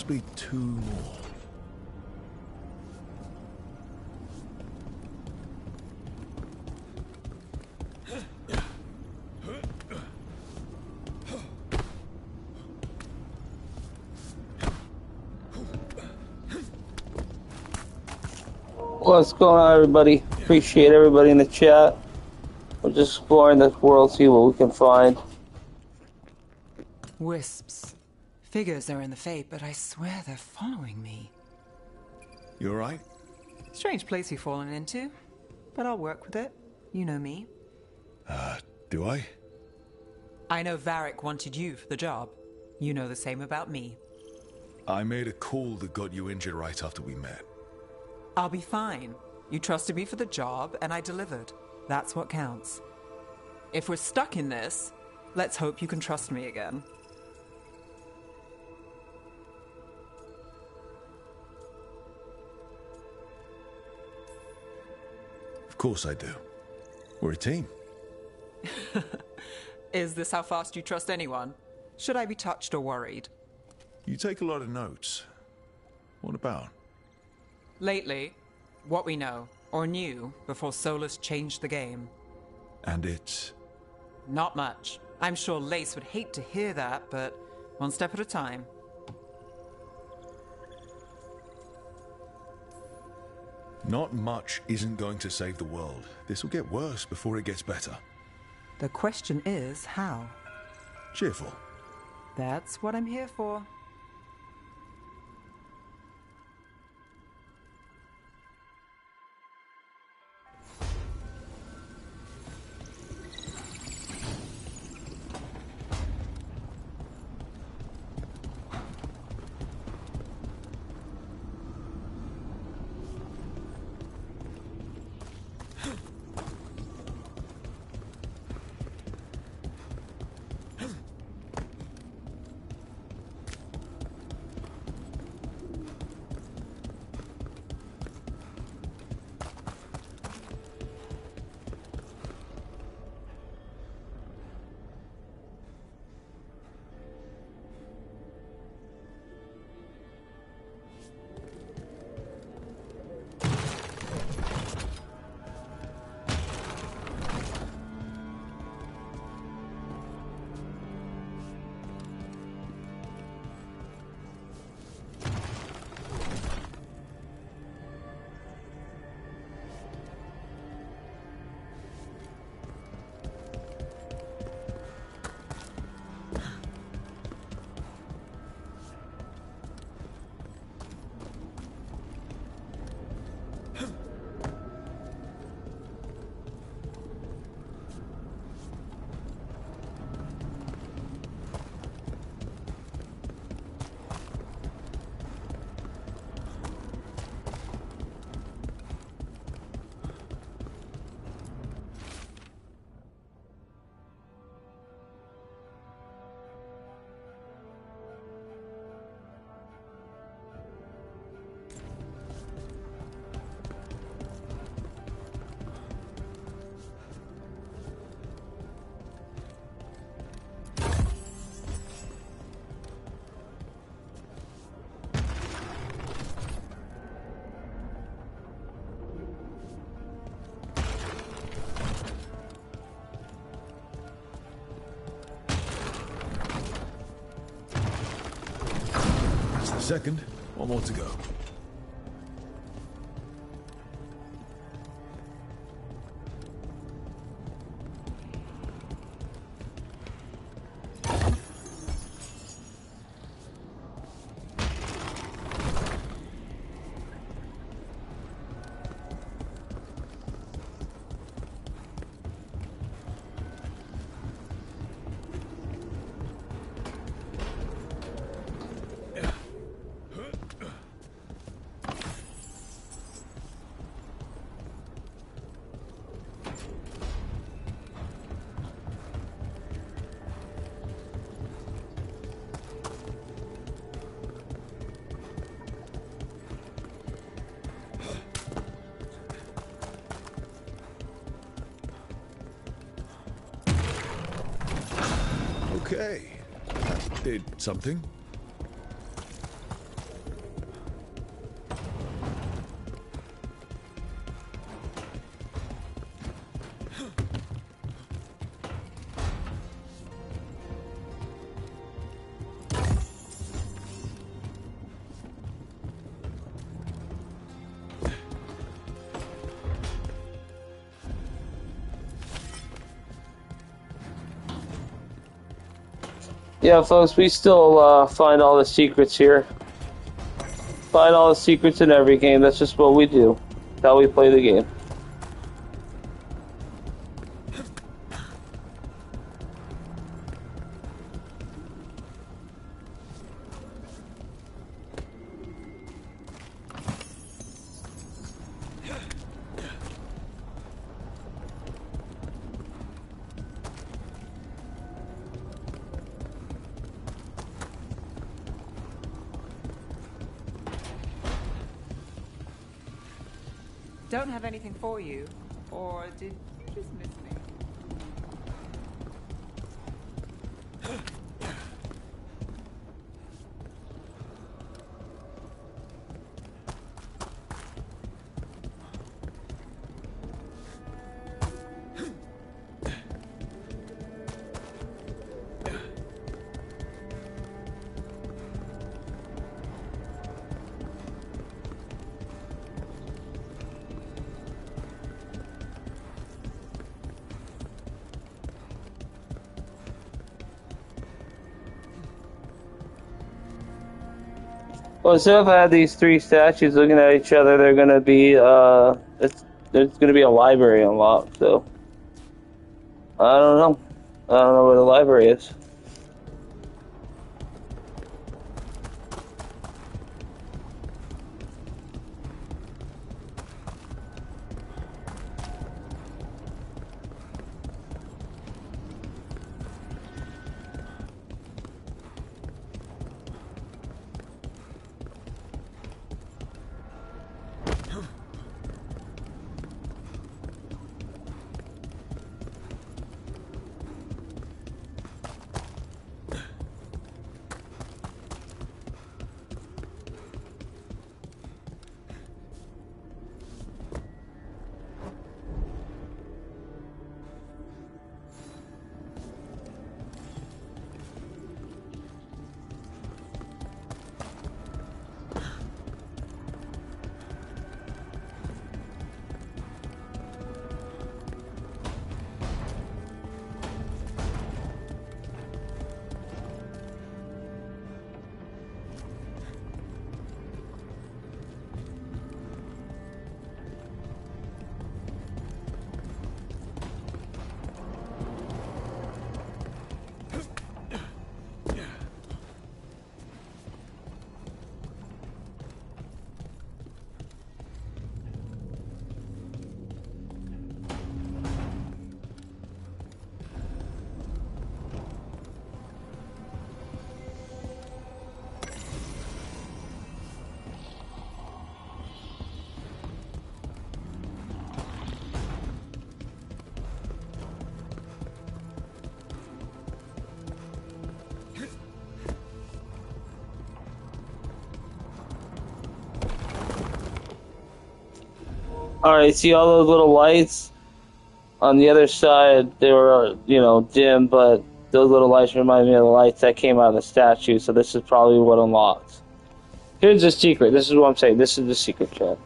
must be 2 more. What's going on, everybody? Appreciate everybody in the chat. We're just exploring this world, see what we can find. Wisps. Figures are in the fate, but I swear they're following me. You alright? Strange place you've fallen into, but I'll work with it. You know me. Do I? I know Varric wanted you for the job. You know the same about me. I made a call that got you injured right after we met. I'll be fine. You trusted me for the job, and I delivered. That's what counts. If we're stuck in this, let's hope you can trust me again. Of course I do. We're a team. Is this how fast you trust anyone? Should I be touched or worried? You take a lot of notes. What about? Lately, what we know, or knew, before Solus changed the game. And it's... Not much. I'm sure Lace would hate to hear that, but one step at a time. Not much isn't going to save the world. This will get worse before it gets better. The question is, how? Cheerful. That's what I'm here for. Second, one more to go. Okay, that did something. Yeah, folks, we still find all the secrets here. Find all the secrets in every game. That's just what we do. That's how we play the game. Don't have anything for you, or did you just miss me? Well, so if I had these three statues looking at each other, they're gonna be there's gonna be a library unlocked. So I don't know. I don't know where the library is. Alright, see all those little lights? On the other side, they were, you know, dim, but those little lights remind me of the lights that came out of the statue, so this is probably what unlocks. Here's the secret. This is what I'm saying. This is the secret, chat.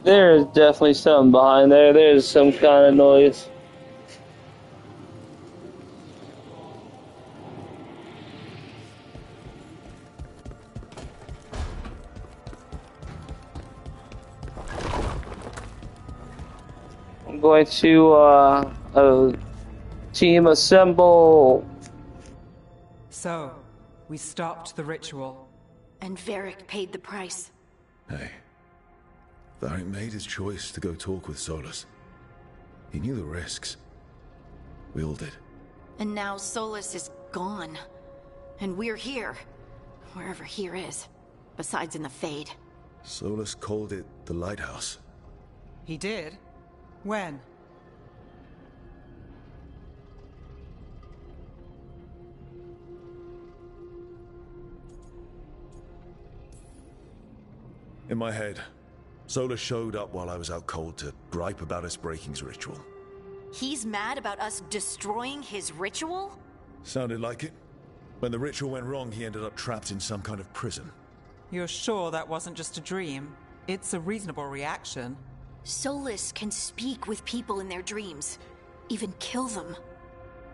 There's definitely something behind there. There's some kind of noise. I'm going to Team assemble! So, we stopped the ritual. And Varric paid the price. Hey. Varric made his choice to go talk with Solus. He knew the risks. We all did. And now Solus is gone. And we're here. Wherever here is. Besides in the Fade. Solus called it the Lighthouse. He did? When? In my head, Solus showed up while I was out cold to gripe about us breaking his ritual. He's mad about us destroying his ritual? Sounded like it. When the ritual went wrong, he ended up trapped in some kind of prison. You're sure that wasn't just a dream? It's a reasonable reaction. Solus can speak with people in their dreams. Even kill them.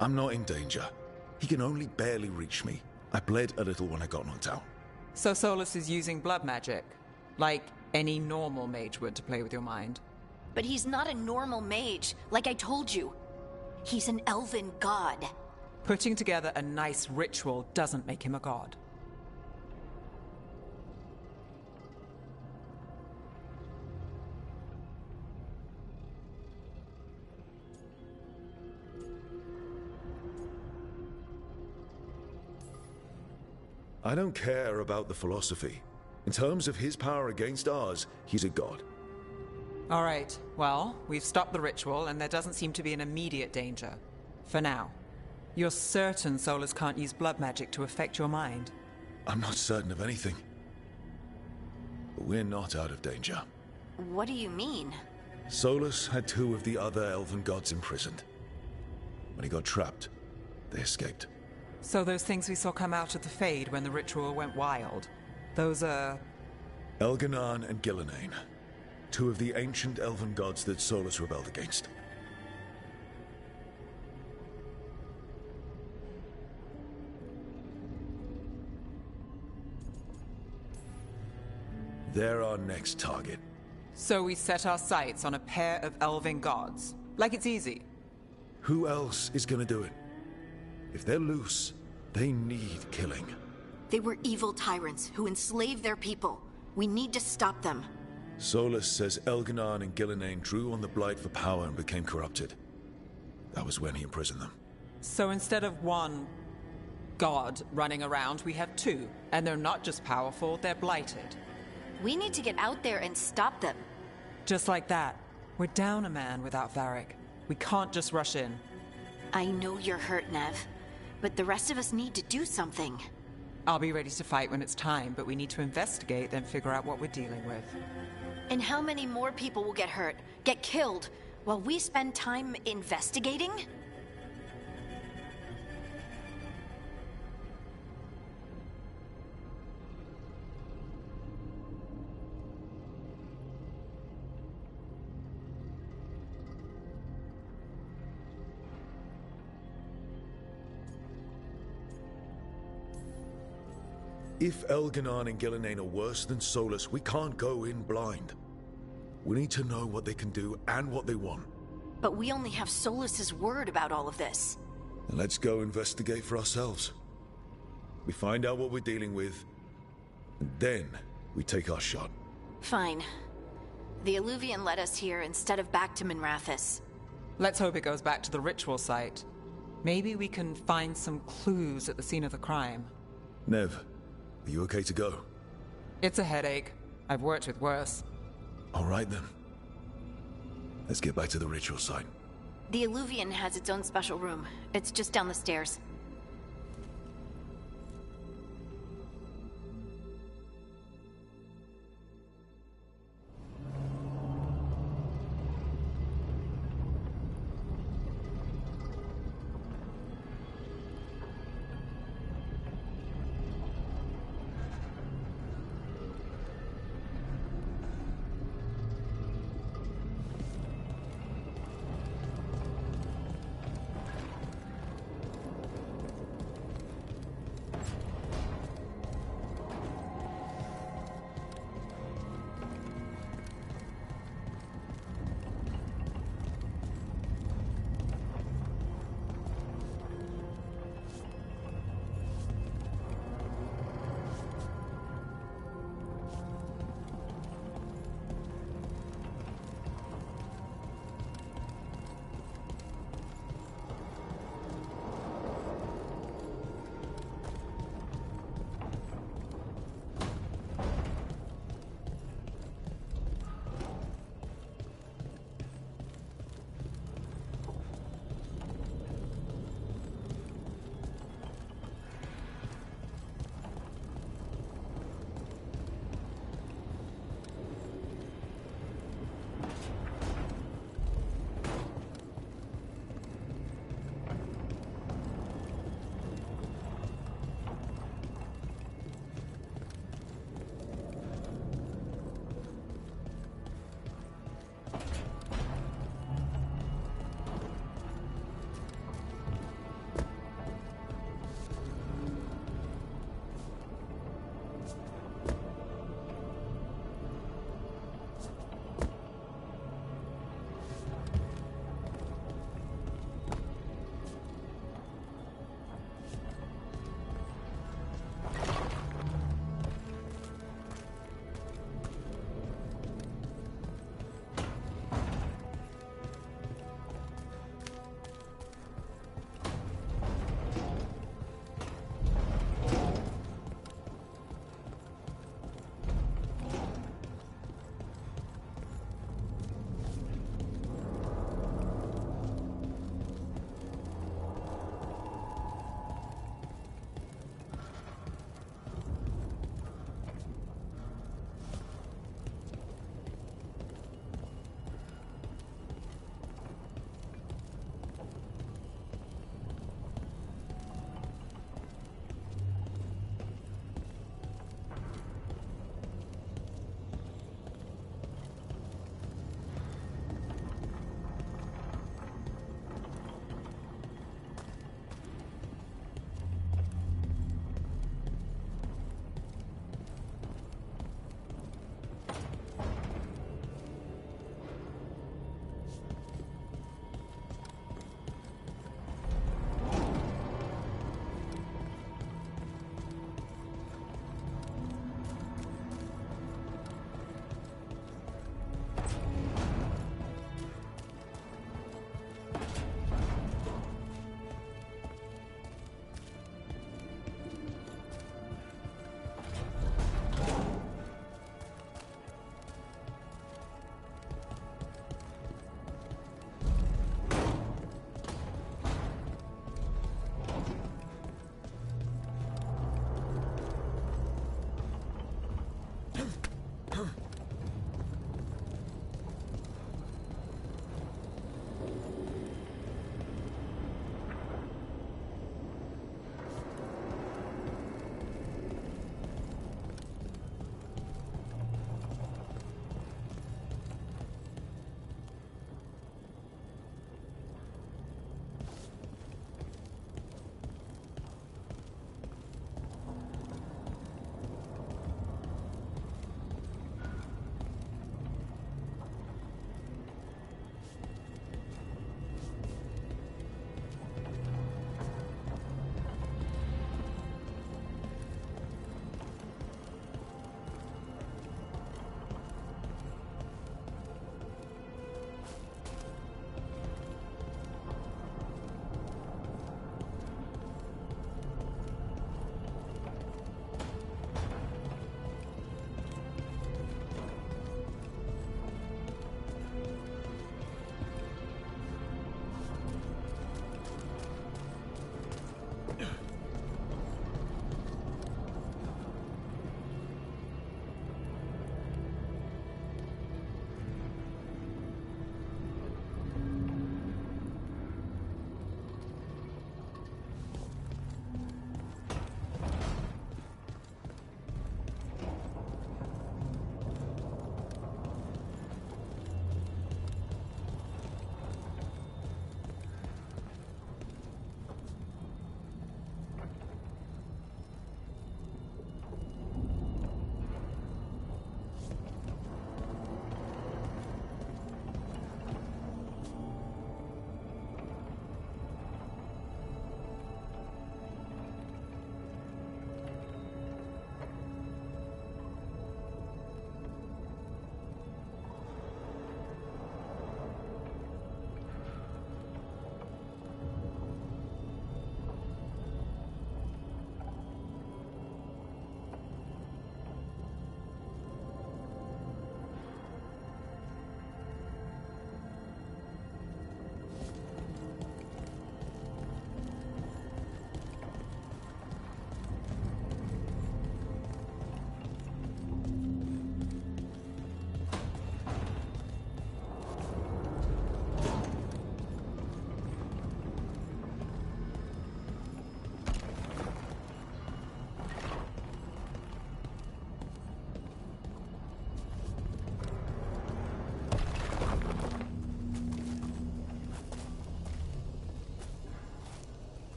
I'm not in danger. He can only barely reach me. I bled a little when I got knocked out. So Solus is using blood magic? Like any normal mage would to play with your mind? But he's not a normal mage, like I told you. He's an elven god. Putting together a nice ritual doesn't make him a god. I don't care about the philosophy. In terms of his power against ours, he's a god. All right, well, we've stopped the ritual and there doesn't seem to be an immediate danger. For now. You're certain Solus can't use blood magic to affect your mind? I'm not certain of anything. But we're not out of danger. What do you mean? Solus had 2 of the other elven gods imprisoned. When he got trapped, they escaped. So those things we saw come out of the Fade when the ritual went wild, those are... Elganan and Gillenane. 2 of the ancient elven gods that Solus rebelled against. They're our next target. So we set our sights on a pair of elven gods. Like it's easy. Who else is gonna do it? If they're loose, they need killing. They were evil tyrants who enslaved their people. We need to stop them. Solus says Elganan and Gillenane drew on the Blight for power and became corrupted. That was when he imprisoned them. So instead of one god running around, we have 2. And they're not just powerful, they're blighted. We need to get out there and stop them. Just like that. We're down a man without Varric. We can't just rush in. I know you're hurt, Nev. But the rest of us need to do something. I'll be ready to fight when it's time, but we need to investigate, then figure out what we're dealing with. And how many more people will get hurt, get killed, while we spend time investigating? If Elganan and Gillenane are worse than Solus, we can't go in blind. We need to know what they can do and what they want. But we only have Solus's word about all of this. And let's go investigate for ourselves. We find out what we're dealing with, and then we take our shot. Fine. The Illuvian led us here instead of back to Minrathous. Let's hope it goes back to the ritual site. Maybe we can find some clues at the scene of the crime. Nev, are you okay to go? It's a headache. I've worked with worse. All right then. Let's get back to the ritual site. The Illuvian has its own special room. It's just down the stairs.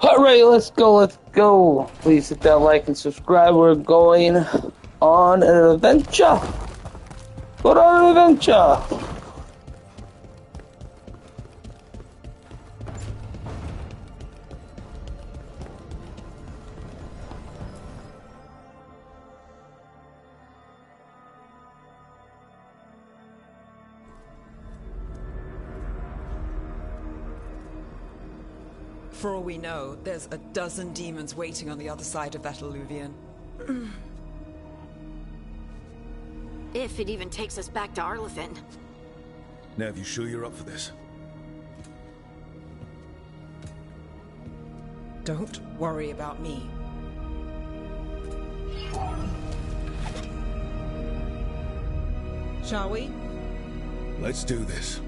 Alright, let's go, let's go. Please hit that like and subscribe. We're going on an adventure. Go on an adventure. For all we know, there's a dozen demons waiting on the other side of that alluvion. If it even takes us back to Arlathan. Nev, you sure you're up for this? Don't worry about me. Shall we? Let's do this.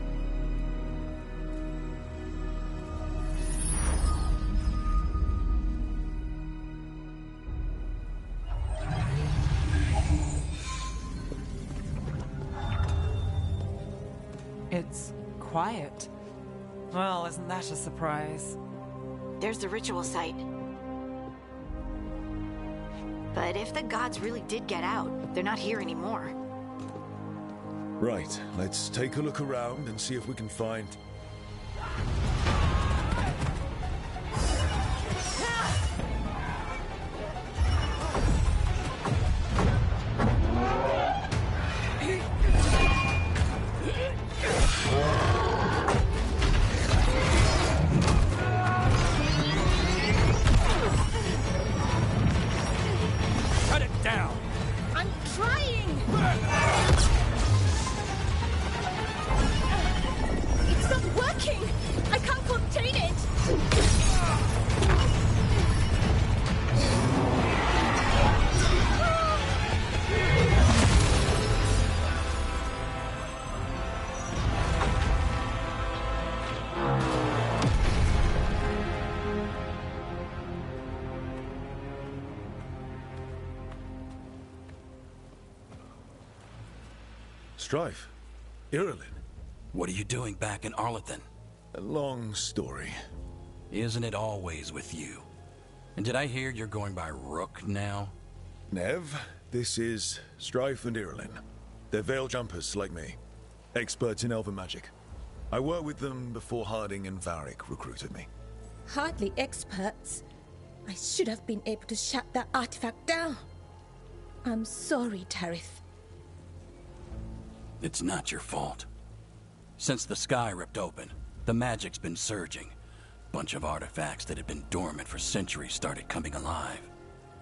It's quiet. Well, isn't that a surprise? There's the ritual site. But if the gods really did get out, they're not here anymore. Right, let's take a look around and see if we can find... Cut it down! I'm trying! It's not working! I can't contain it! Strife? Irulan? What are you doing back in Arlathan? A long story. Isn't it always with you? And did I hear you're going by Rook now? Nev, this is Strife and Irulan. They're veil jumpers like me. Experts in elven magic. I worked with them before Harding and Varric recruited me. Hardly experts. I should have been able to shut that artifact down. I'm sorry, Tarith. It's not your fault. Since the sky ripped open, the magic's been surging. Bunch of artifacts that had been dormant for centuries started coming alive.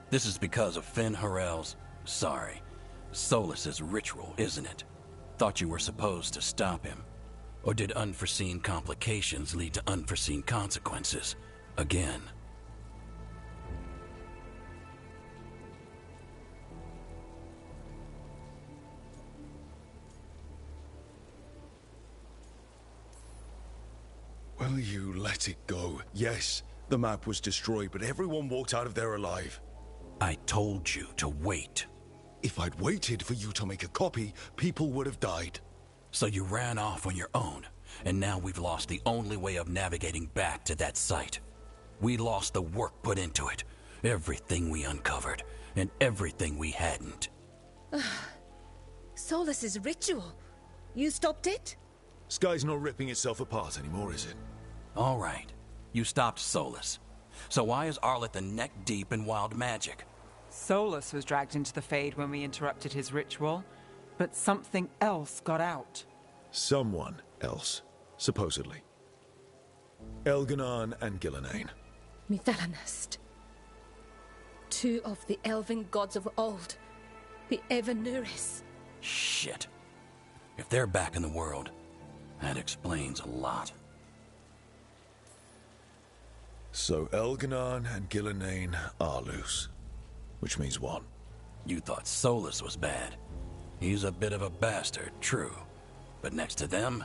This is because of Finn Harel's... Solas's ritual, isn't it? Thought you were supposed to stop him. Or did unforeseen complications lead to unforeseen consequences? Again. Will you let it go? Yes, the map was destroyed, but everyone walked out of there alive. I told you to wait. If I'd waited for you to make a copy, people would have died. So you ran off on your own, and now we've lost the only way of navigating back to that site. We lost the work put into it, everything we uncovered, and everything we hadn't. Solas's ritual. You stopped it? Sky's not ripping itself apart anymore, is it? All right. You stopped Solas. So why is Arlathan neck deep in wild magic? Solas was dragged into the Fade when we interrupted his ritual, but something else got out. Someone else, supposedly. Elganon and Gillenane. Mithalanast. Two of the elven gods of old. The Evanuris. Shit. If they're back in the world, that explains a lot. So Elganon and Gillenane are loose. Which means what? You thought Solas was bad. He's a bit of a bastard, true. But next to them,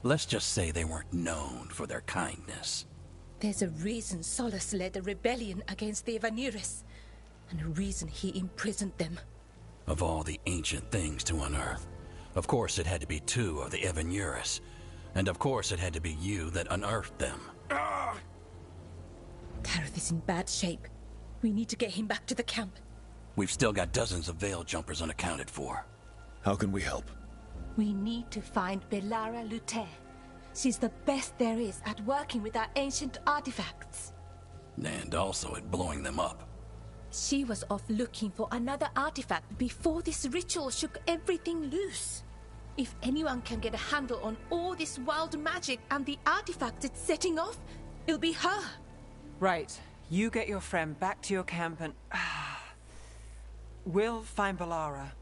let's just say they weren't known for their kindness. There's a reason Solas led a rebellion against the Evanuris, and a reason he imprisoned them. Of all the ancient things to unearth, of course it had to be two of the Evanuris. And of course it had to be you that unearthed them. Tareth is in bad shape. We need to get him back to the camp. We've still got dozens of veil jumpers unaccounted for. How can we help? We need to find Belara Luther. She's the best there is at working with our ancient artifacts. And also at blowing them up. She was off looking for another artifact before this ritual shook everything loose. If anyone can get a handle on all this wild magic and the artifacts it's setting off, it'll be her. Right. You get your friend back to your camp and... we'll find Belara.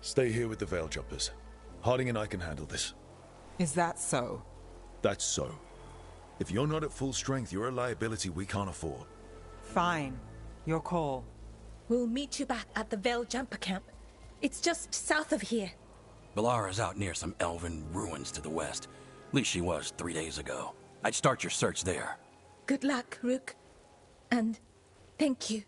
Stay here with the Veil Jumpers. Harding and I can handle this. Is that so? That's so. If you're not at full strength, you're a liability we can't afford. Fine. Your call. We'll meet you back at the Veil Jumper camp. It's just south of here. Belara's out near some elven ruins to the west. At least she was 3 days ago. I'd start your search there. Good luck, Rook. And thank you.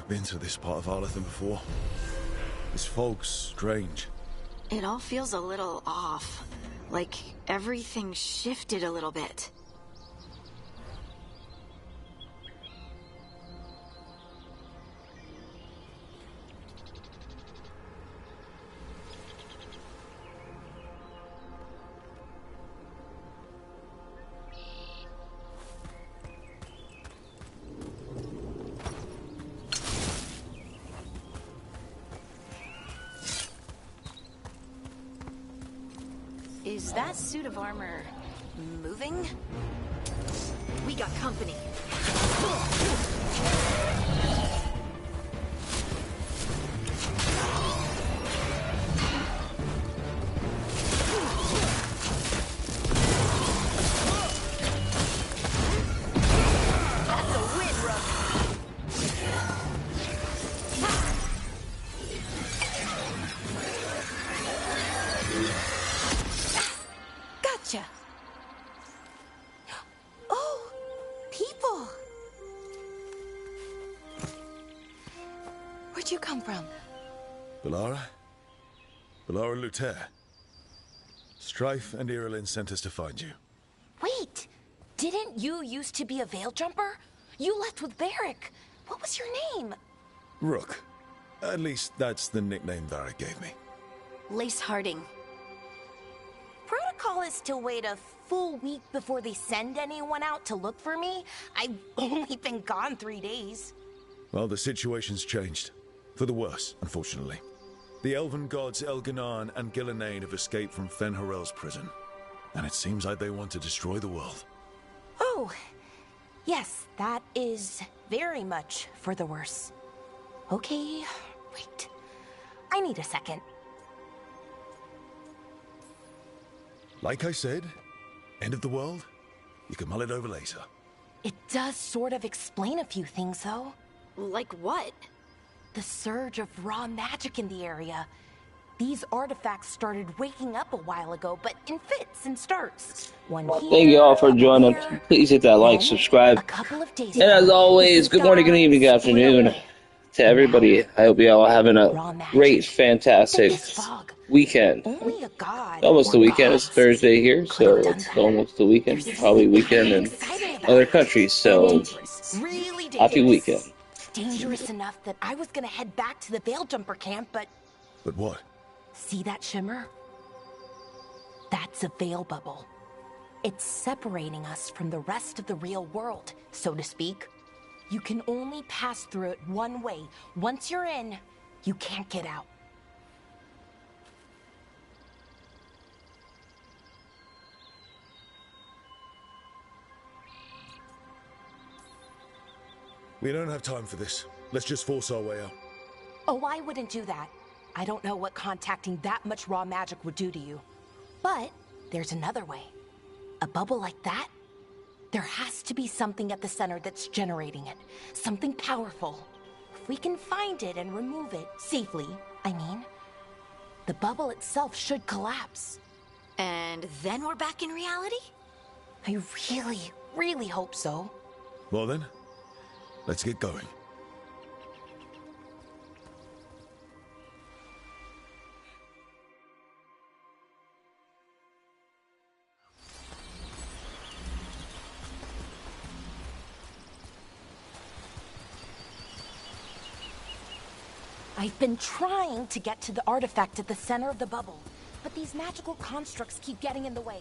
Been to this part of Arlathan before. This fog's strange. It all feels a little off. Like everything shifted a little bit. Is that suit of armor moving? We got company. That's a win, Rook. Gotcha. Oh, people. Where'd you come from? Belara? Belara Luther. Strife and Irilyn sent us to find you. Wait! Didn't you used to be a veil jumper? You left with Barrick. What was your name? Rook. At least that's the nickname Varric gave me. Lace Harding. Protocol is to wait a full week before they send anyone out to look for me. I've only been gone 3 days. Well, the situation's changed. For the worse, unfortunately. The elven gods Elganan and Gillenane have escaped from Fen'Harel's prison. And it seems like they want to destroy the world. Oh, yes, that is very much for the worse. Okay, wait. I need a second. Like I said, end of the world? You can mull it over later. It does sort of explain a few things, though. Like what? The surge of raw magic in the area. These artifacts started waking up a while ago, but in fits and starts. Thank you all for joining. Please hit that like, subscribe. And as always, good morning, good evening, good afternoon to everybody. I hope you all are having a great, fantastic weekend. Almost the weekend. It's Thursday here, so it's almost the weekend. Probably weekend in other countries, so happy weekend. Dangerous enough that I was gonna head back to the Veil Jumper camp, but... But what? See that shimmer? That's a veil bubble. It's separating us from the rest of the real world, so to speak. You can only pass through it one way. Once you're in, you can't get out. We don't have time for this. Let's just force our way out. Oh, I wouldn't do that. I don't know what contacting that much raw magic would do to you. But there's another way. A bubble like that? There has to be something at the center that's generating it. Something powerful. If we can find it and remove it safely, I mean, the bubble itself should collapse. And then we're back in reality? I really, really hope so. Well then, let's get going. I've been trying to get to the artifact at the center of the bubble, but these magical constructs keep getting in the way.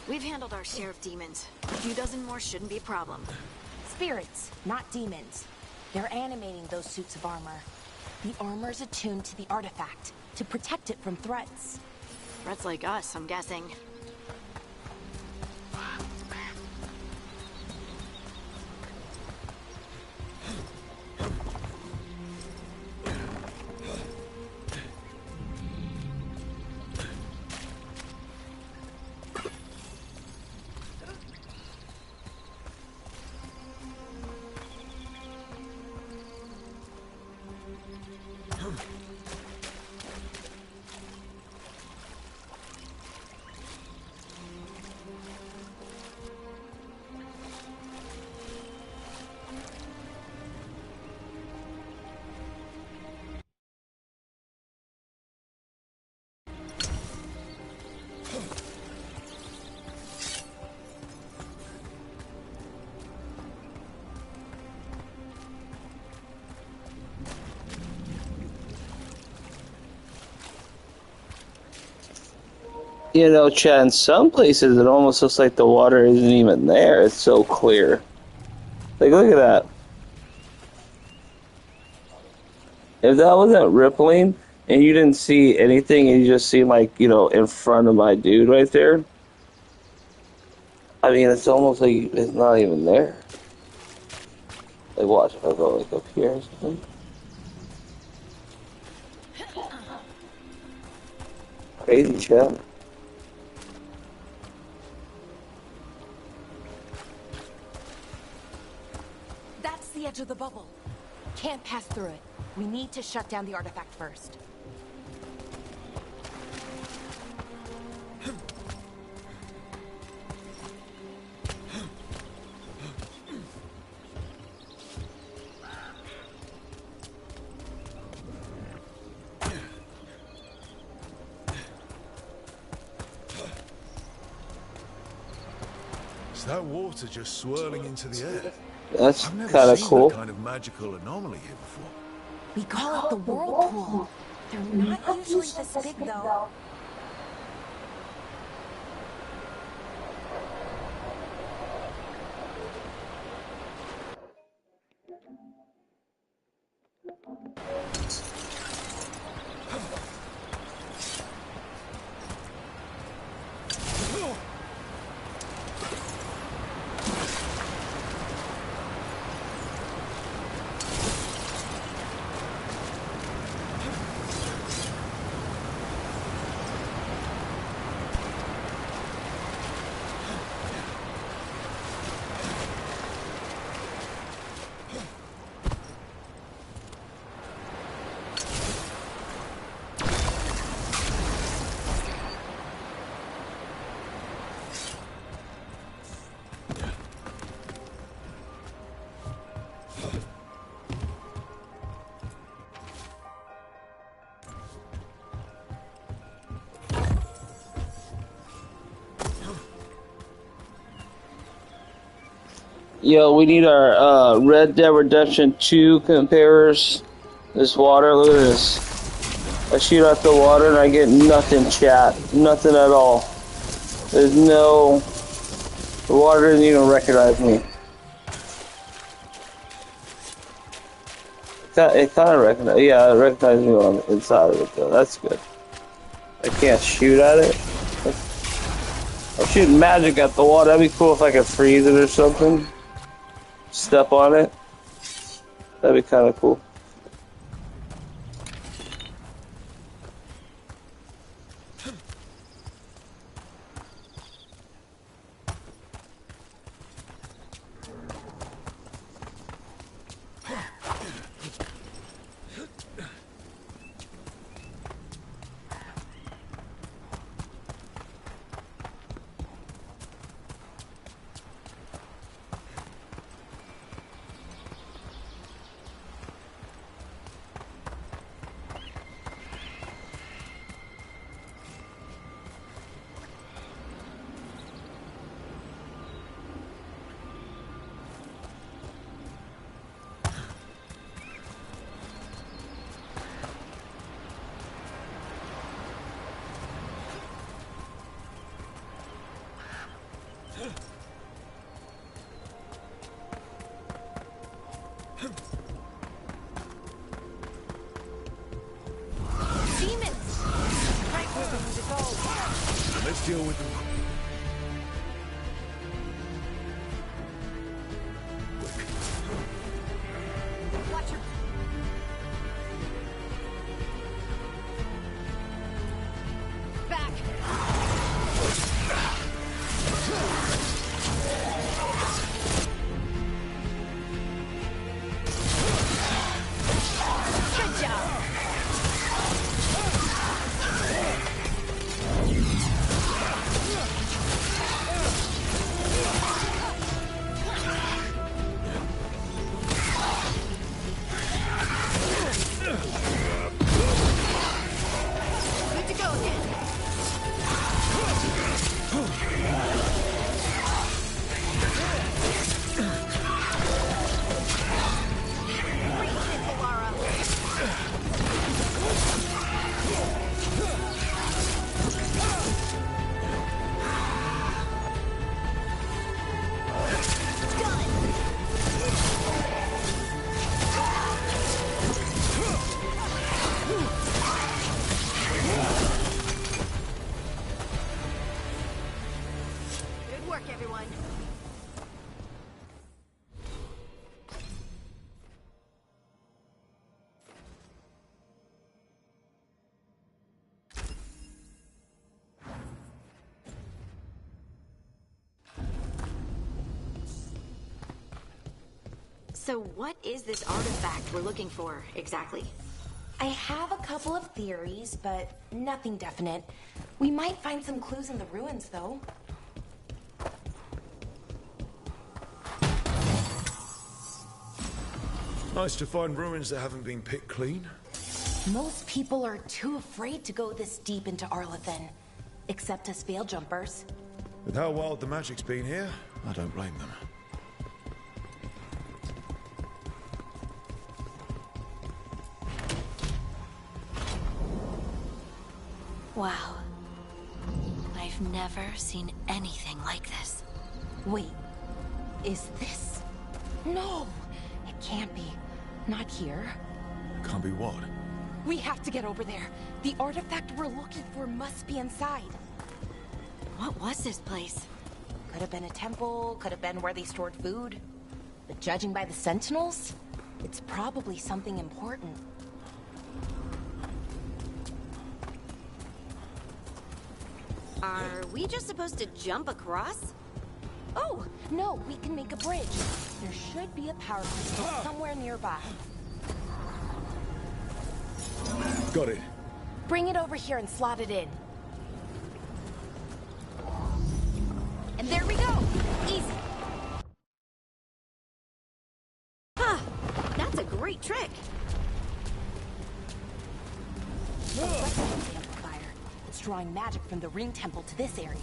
We've handled our share of demons. A few dozen more shouldn't be a problem. Spirits, not demons. They're animating those suits of armor. The armor's attuned to the artifact, to protect it from threats. Threats like us, I'm guessing. You know, Chad, in some places it almost looks like the water isn't even there. It's so clear. Like, look at that. If that wasn't rippling and you didn't see anything and you just see, like, you know, in front of my dude right there, I mean, it's almost like it's not even there. Like, watch if I go, like, up here or something. Crazy, Chad. The edge of the bubble. Can't pass through it. We need to shut down the artifact first. Is that water just swirling into the air? That's kind of cool. That kind of magical anomaly here before. We call it the whirlpool. They're not usually this big, though. Yo, we need our Red Dead Redemption 2 comparers. This water, look at this. I shoot out the water and I get nothing, chat. Nothing at all. There's no... The water doesn't even recognize me. It kind of recognizes... Yeah, it recognizes me on the inside of it, though. That's good. I can't shoot at it. I'm shooting magic at the water. That'd be cool if I could freeze it or something. Step on it. That'd be kind of cool. Let's deal with them. Watch your... Back. Good job. Good to go again. Reach it, Alara. Good work, everyone. So what is this artifact we're looking for, exactly? I have a couple of theories, but nothing definite. We might find some clues in the ruins, though. Nice to find ruins that haven't been picked clean. Most people are too afraid to go this deep into Arlathan. Except us veil jumpers. With how wild the magic's been here, I don't blame them. Wow. I've never seen anything like this. Wait, is this? No, it can't be. Not here. Can't be what? We have to get over there. The artifact we're looking for must be inside. What was this place? Could have been a temple, could have been where they stored food. But judging by the sentinels, it's probably something important. Are we just supposed to jump across? Oh, no, we can make a bridge. There should be a power crystal somewhere nearby. Got it. Bring it over here and slot it in. And there we go! Easy! Huh! That's a great trick! Amplifier. It's drawing magic from the ring temple to this area.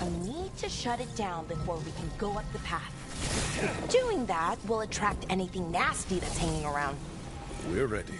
We need to shut it down before we can go up the path. Doing that will attract anything nasty that's hanging around. We're ready.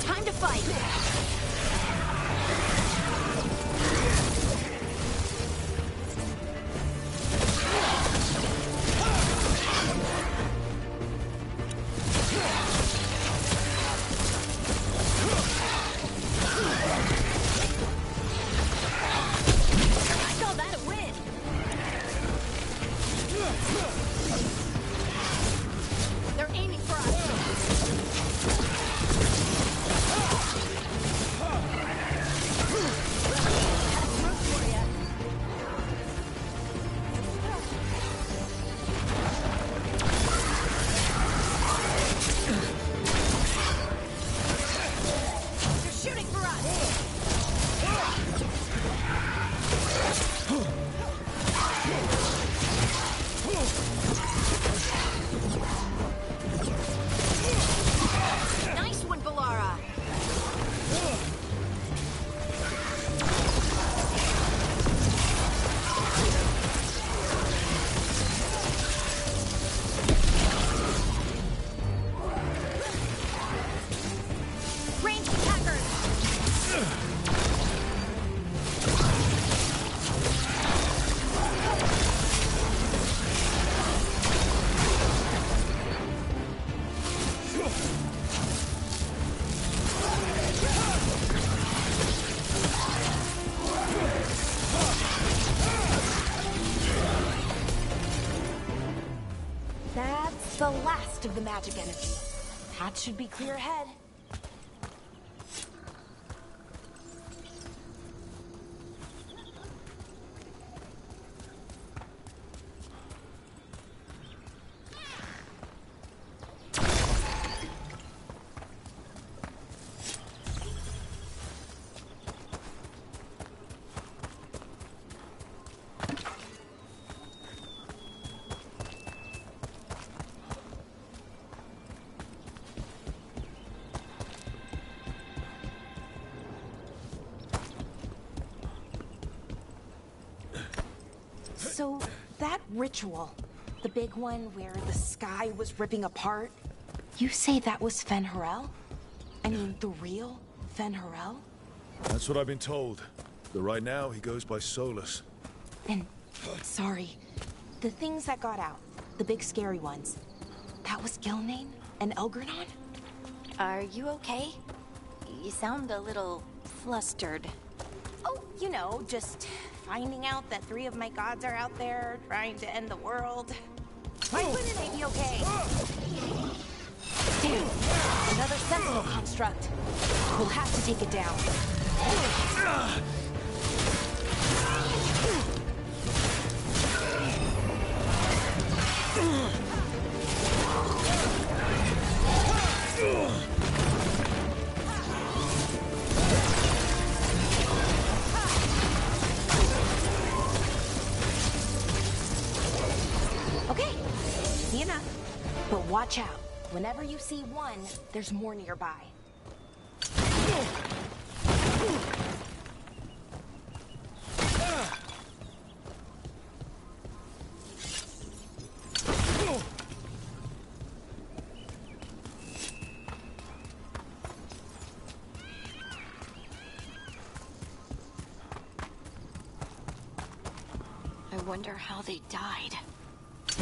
Time to fight! the last of the magic energy. That should be clear ahead. So, that ritual, the big one where the sky was ripping apart, you say that was Fen'Harel? I mean, the real Fen'Harel? That's what I've been told. But right now, he goes by Solus. And, sorry, the things that got out, the big scary ones, that was Gilnane and Elgranon? Are you okay? You sound a little flustered. Oh, you know, just finding out that 3 of my gods are out there trying to end the world. Why wouldn't I be okay? Damn, another sentinel construct. We'll have to take it down. Okay, easy enough. But watch out. Whenever you see one, there's more nearby. I wonder how they died.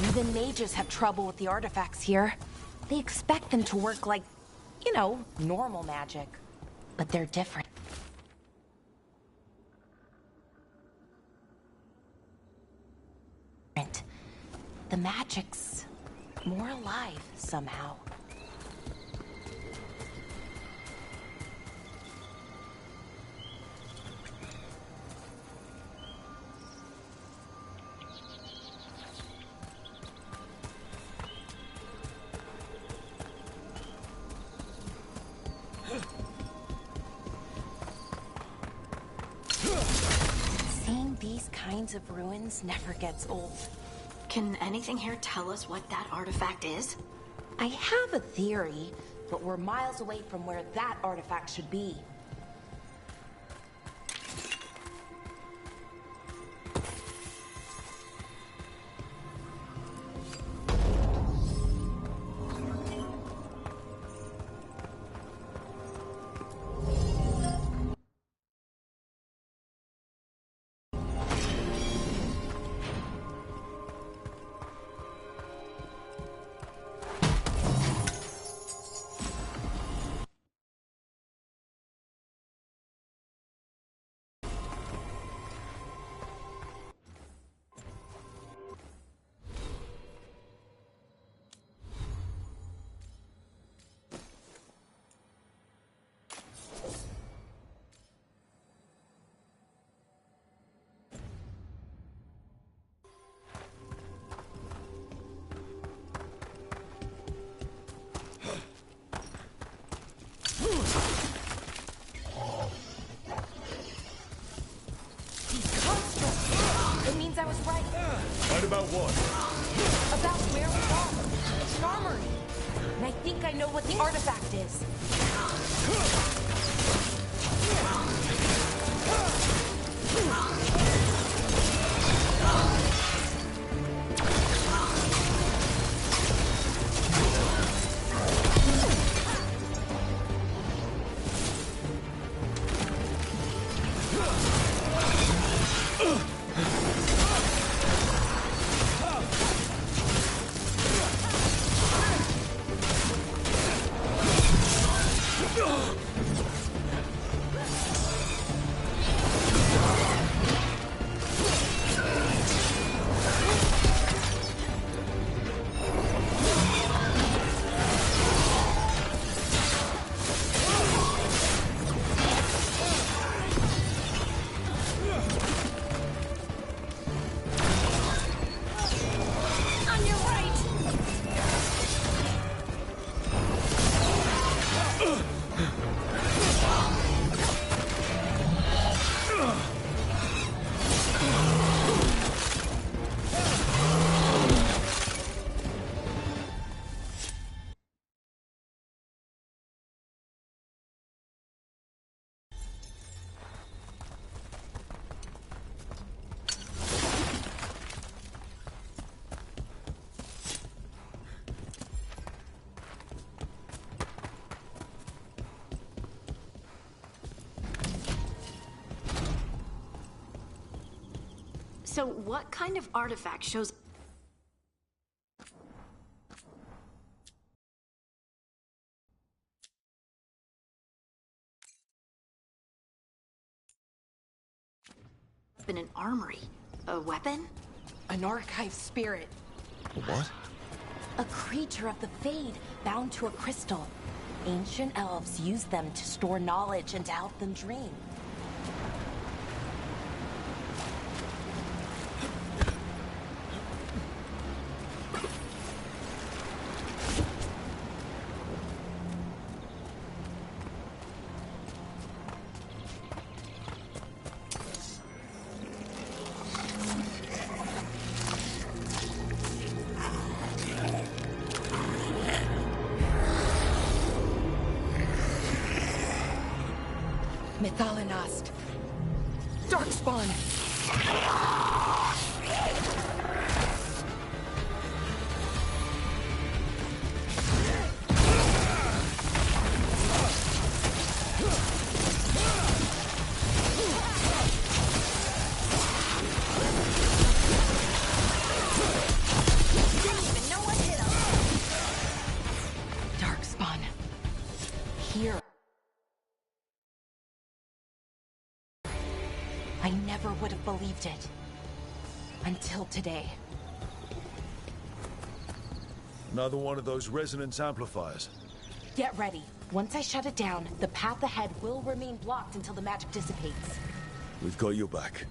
Even mages have trouble with the artifacts here. They expect them to work like, you know, normal magic. But they're different. The magic's more alive somehow. Seeing these kinds of ruins never gets old. Can anything here tell us what that artifact is? I have a theory, but we're miles away from where that artifact should be. I was right. Right about what? About where we are. It's an armory. And I think I know what the artifact is. So what kind of artifact shows... in an armory? A weapon? An archive spirit. What? A creature of the Fade, bound to a crystal. Ancient elves used them to store knowledge and to help them dream. Mythalinast. Darkspawn. Didn't even know what hit him. Darkspawn. Here. I never would have believed it. Until today. Another one of those resonance amplifiers. Get ready. Once I shut it down, the path ahead will remain blocked until the magic dissipates. We've got your back.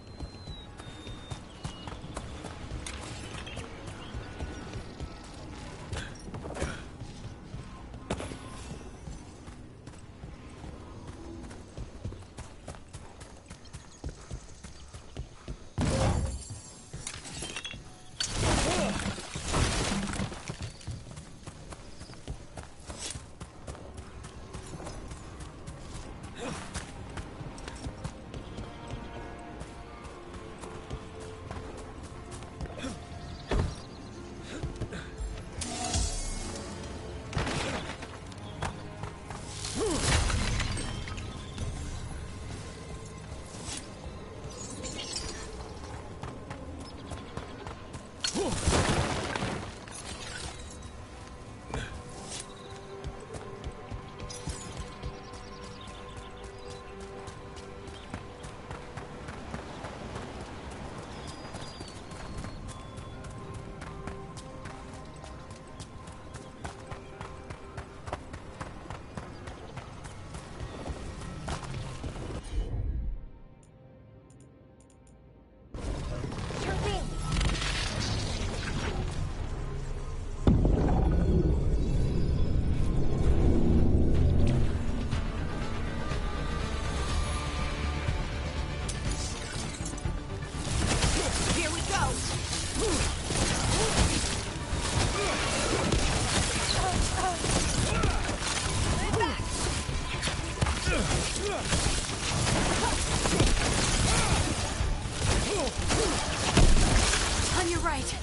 On your right.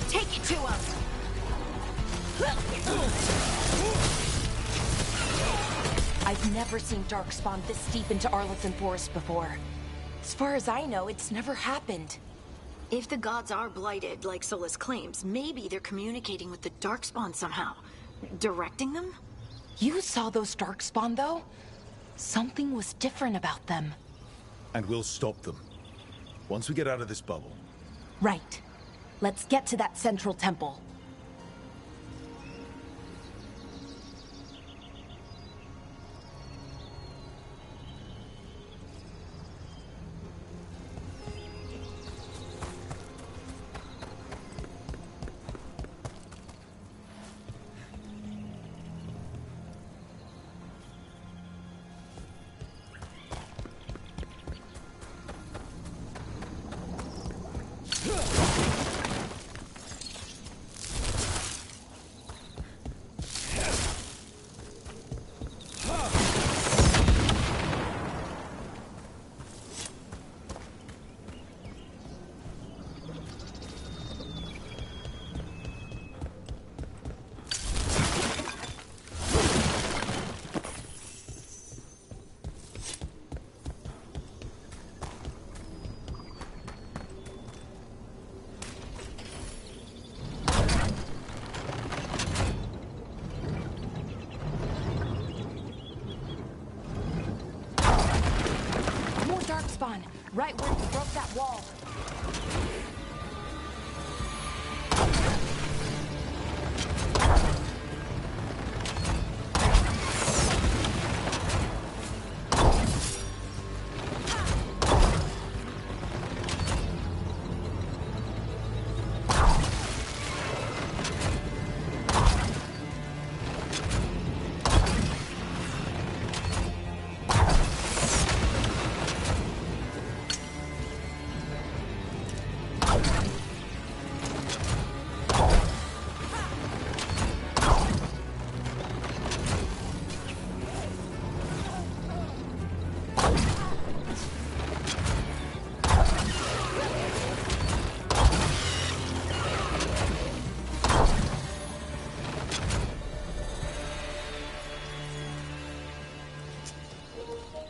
Take it to him. I've never seen Darkspawn this deep into Arlington Forest before. As far as I know, it's never happened. If the gods are blighted, like Solus claims, maybe they're communicating with the Darkspawn somehow. Directing them? You saw those Darkspawn, though? Something was different about them. And we'll stop them. Once we get out of this bubble. Right. Let's get to that central temple.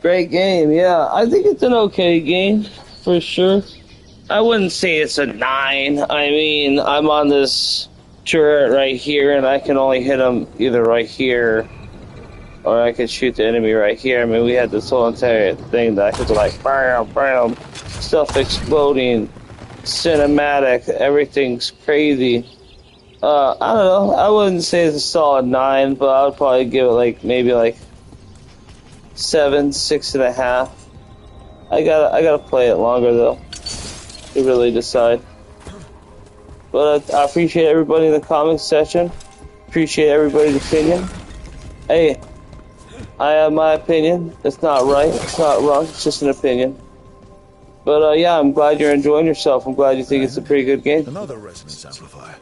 Great game, yeah. I think it's an okay game, for sure. I wouldn't say it's a 9. I mean, I'm on this turret right here, and I can only hit him either right here, or I could shoot the enemy right here. I mean, we had this whole entire thing that I could go like, bam, bam, stuff exploding, cinematic, everything's crazy. I don't know. I wouldn't say it's a solid 9, but I would probably give it like maybe like 7, 6.5. I gotta play it longer though to really decide. But I appreciate everybody in the comments section. Appreciate everybody's opinion. Hey, I have my opinion. It's not right. It's not wrong. It's just an opinion. But yeah, I'm glad you're enjoying yourself. I'm glad you think it's a pretty good game. Another resonance amplifier.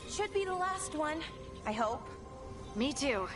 Should be the last one, I hope. Me too.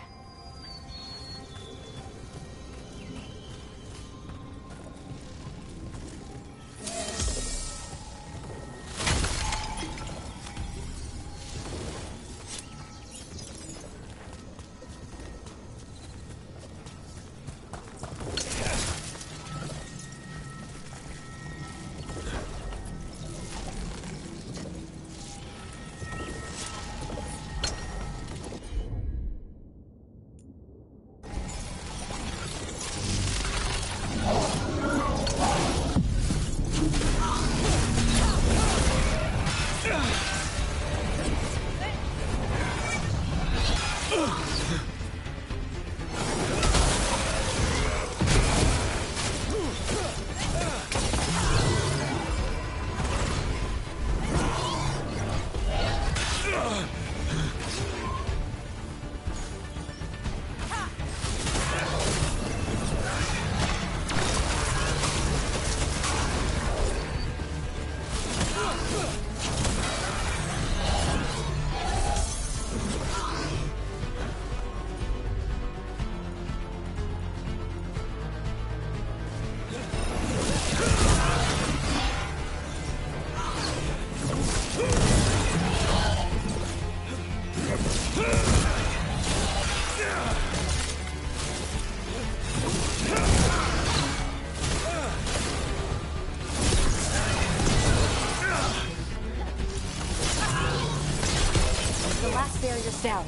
Down.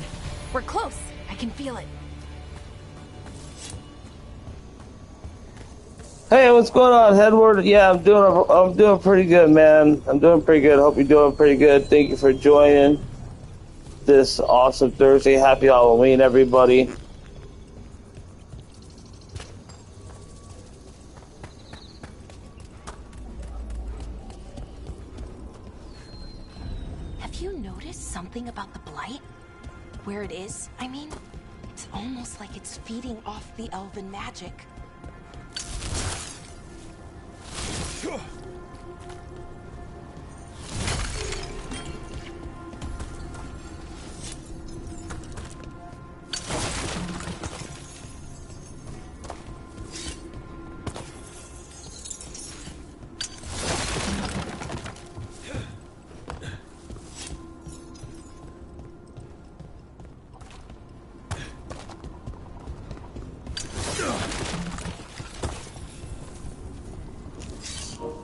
We're close. I can feel it. Hey, what's going on, Edward? Yeah, I'm doing pretty good, man. I'm doing pretty good. Hope you're doing pretty good. Thank you for joining this awesome Thursday. Happy Halloween, everybody. Have you noticed something about the Blight? Where it is, I mean, it's almost like it's feeding off the elven magic.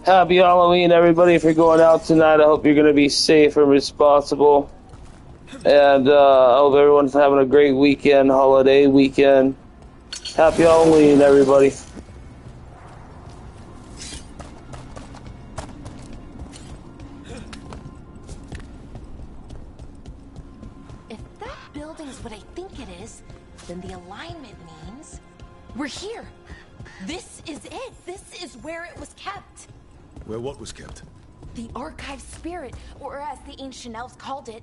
Happy Halloween, everybody. If you're going out tonight, I hope you're going to be safe and responsible. And I hope everyone's having a great weekend, holiday weekend. Happy Halloween, everybody. If that building's what I think it is, then the alignment means we're here. This is it. This is where it was kept. Where what was kept? The archive spirit, or as the ancient elves called it,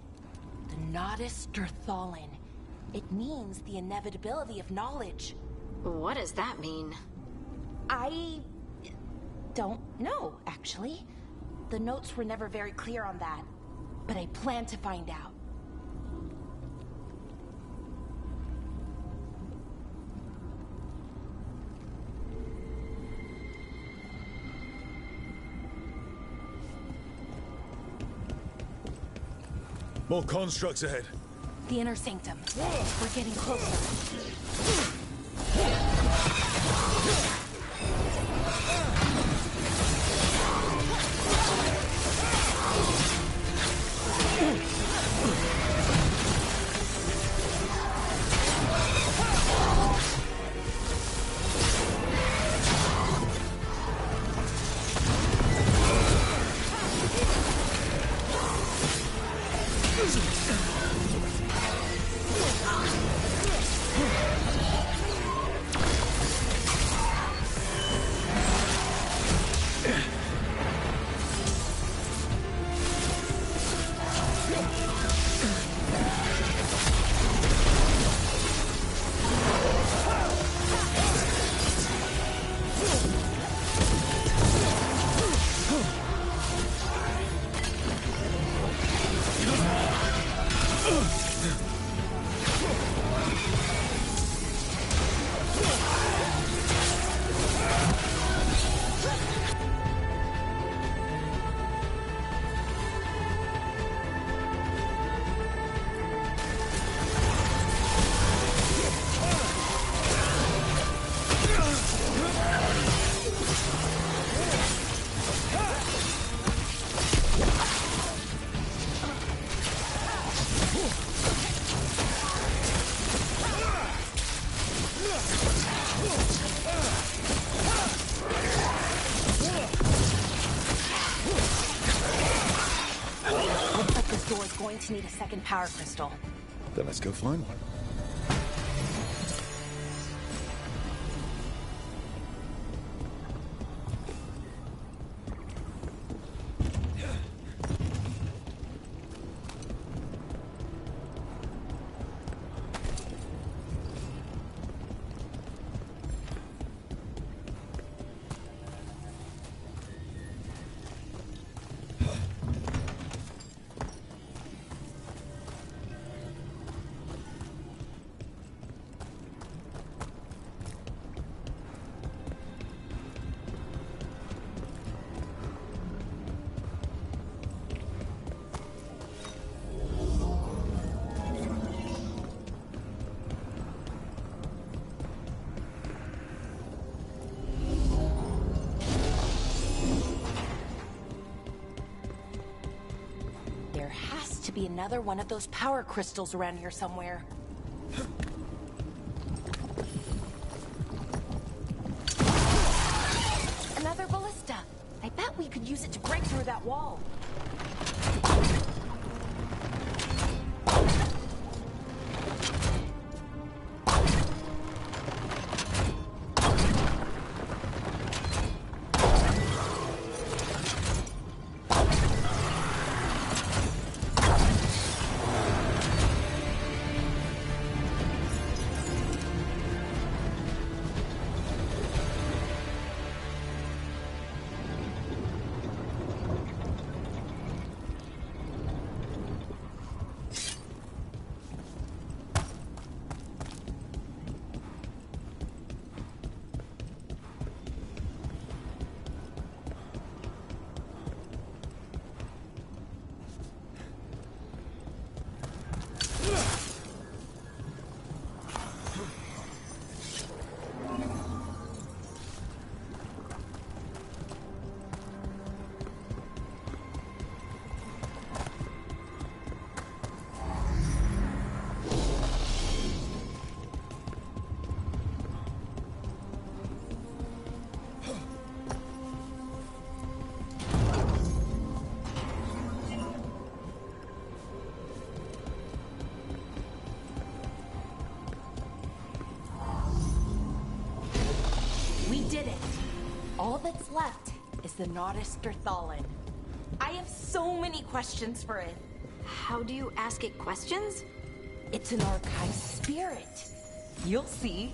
the Nodus Derthalin. It means the inevitability of knowledge. What does that mean? I don't know, actually. The notes were never very clear on that, but I plan to find out. More constructs ahead. The inner sanctum. We're getting closer. Going to need a second power crystal. Then let's go find one. To be another one of those power crystals around here somewhere. Another ballista. I bet we could use it to break through that wall. All that's left is the Nodus Derthalin. I have so many questions for it. How do you ask it questions? It's an archive spirit. You'll see.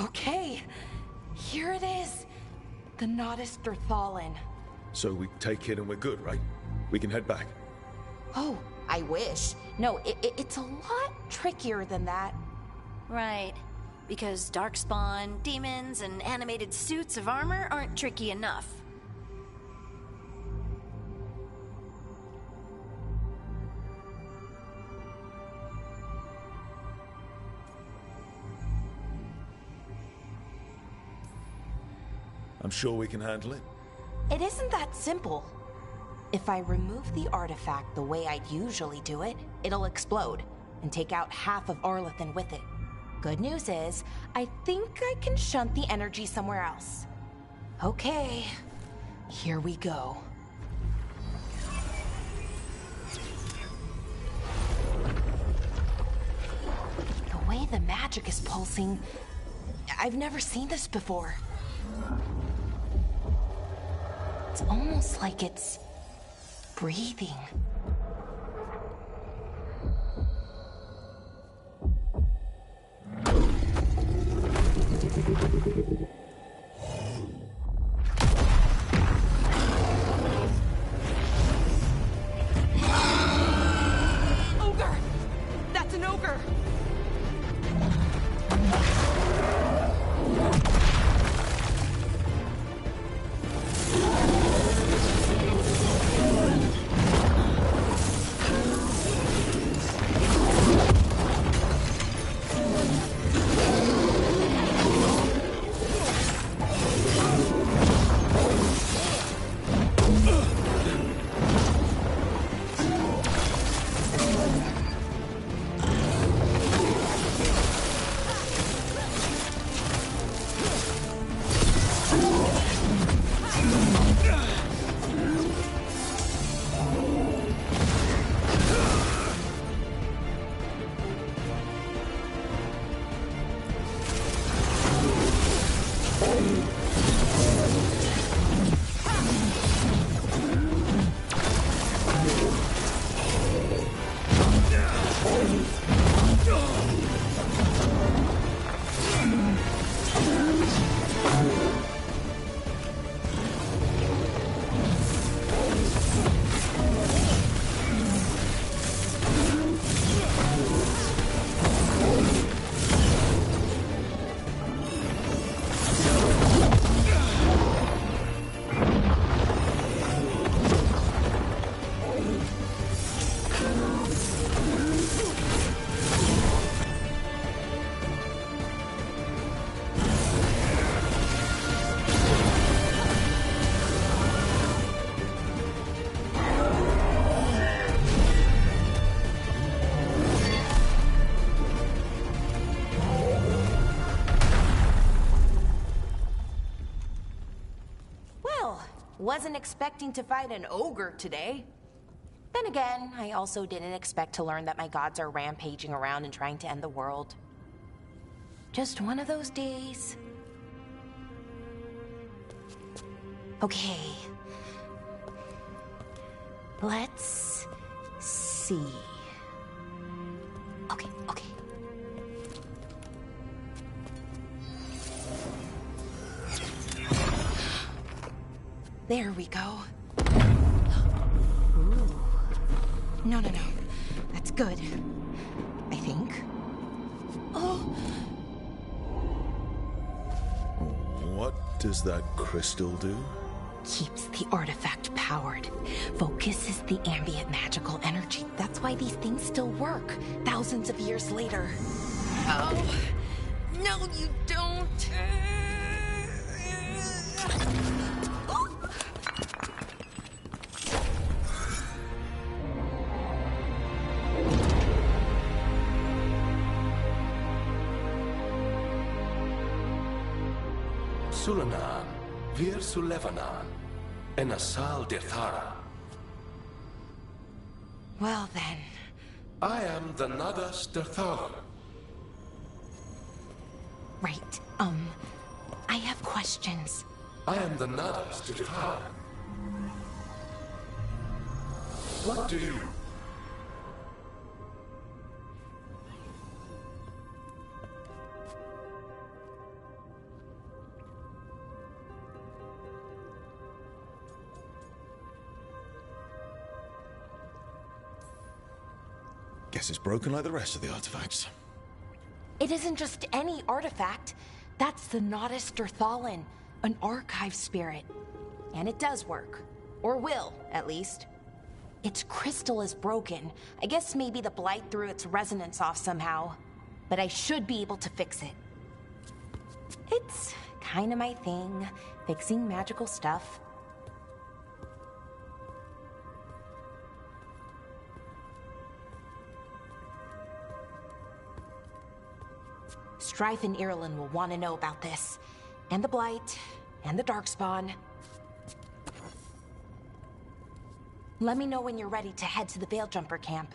Okay, here it is. The Nodus Derthalin. So we take it and we're good, right? We can head back. Oh, I wish. No, it's a lot trickier than that. Right. Because darkspawn, demons, and animated suits of armor aren't tricky enough. I'm sure we can handle it. It isn't that simple. If I remove the artifact the way I'd usually do it, it'll explode and take out half of Arlathan with it. Good news is, I think I can shunt the energy somewhere else. Okay, here we go. The way the magic is pulsing, I've never seen this before. It's almost like it's breathing. Ogre! That's an ogre! Wasn't expecting to fight an ogre today. Then again, I also didn't expect to learn that my gods are rampaging around and trying to end the world. Just one of those days. Okay. Let's see. Okay. There we go. Ooh. No. That's good. I think. Oh! What does that crystal do? Keeps the artifact powered. Focuses the ambient magical energy. That's why these things still work, thousands of years later. Oh! No, you don't! Sulanan, Vir Sulevanan, and Asal Dirthara. Well then. I am the Nadas Dirthara. Right, I have questions. I am the Nadas Dirthara. What do you... Guess it's broken like the rest of the artifacts. It isn't just any artifact. That's the Nodus Derthalin, an archive spirit. And it does work. Or will, at least. Its crystal is broken. I guess maybe the blight threw its resonance off somehow. But I should be able to fix it. It's kinda my thing, fixing magical stuff. Strife and Irulan will want to know about this. And the Blight, and the Darkspawn. Let me know when you're ready to head to the Veil-Jumper camp.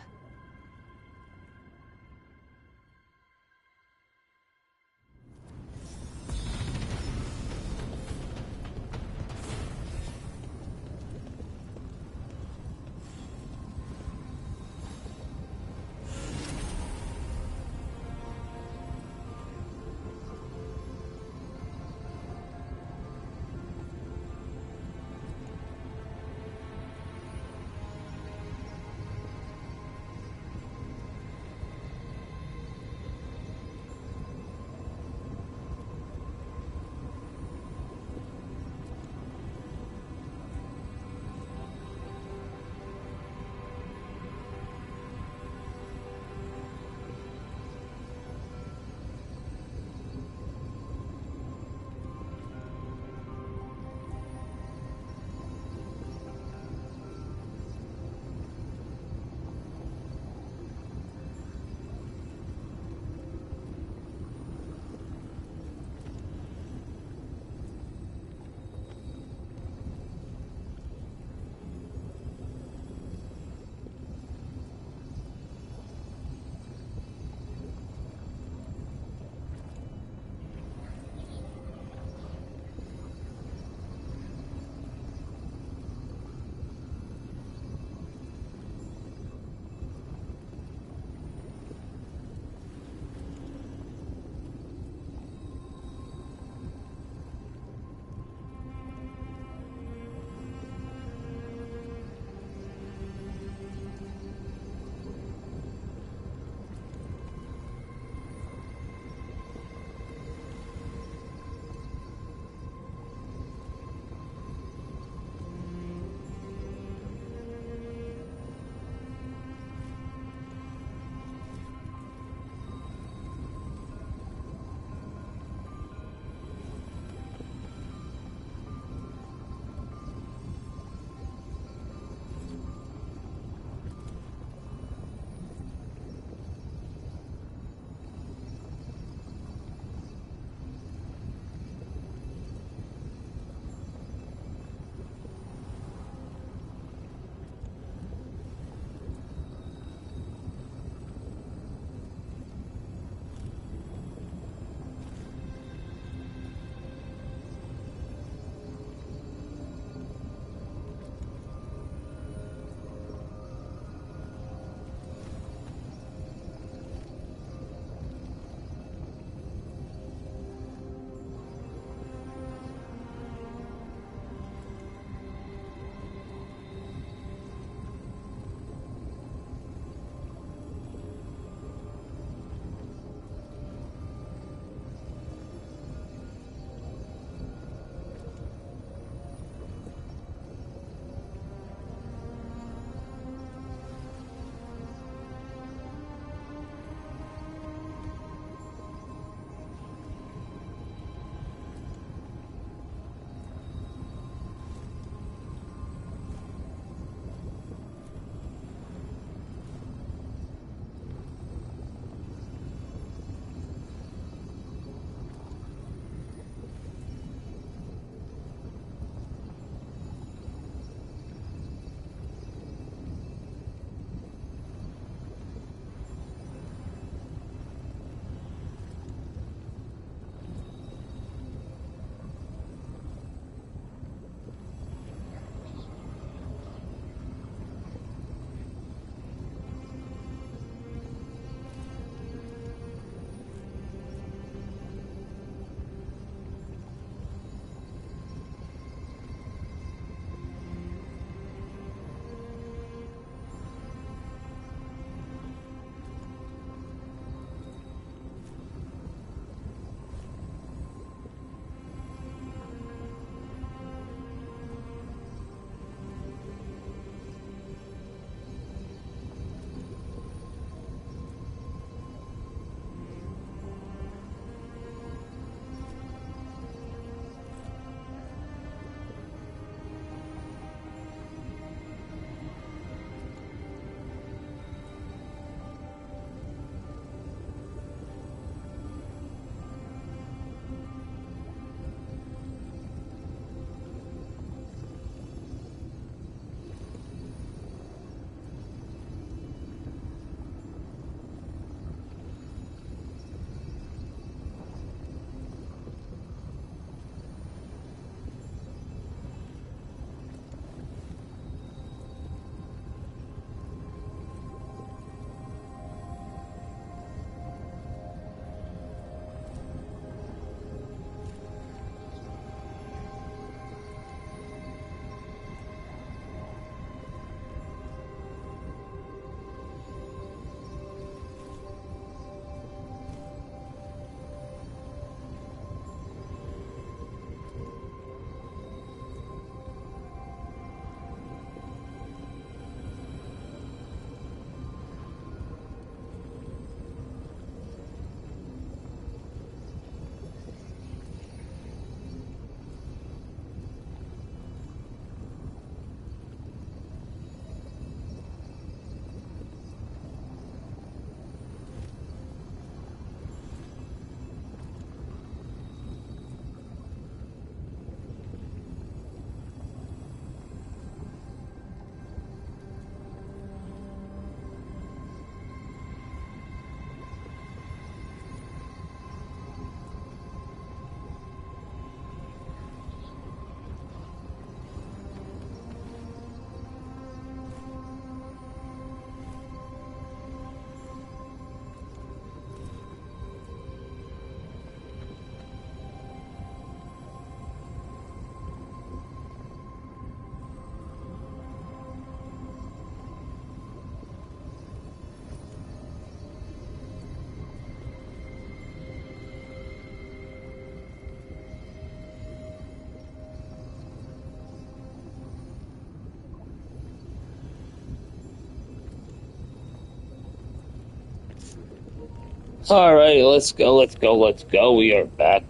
Alright, let's go, let's go, let's go. We are back.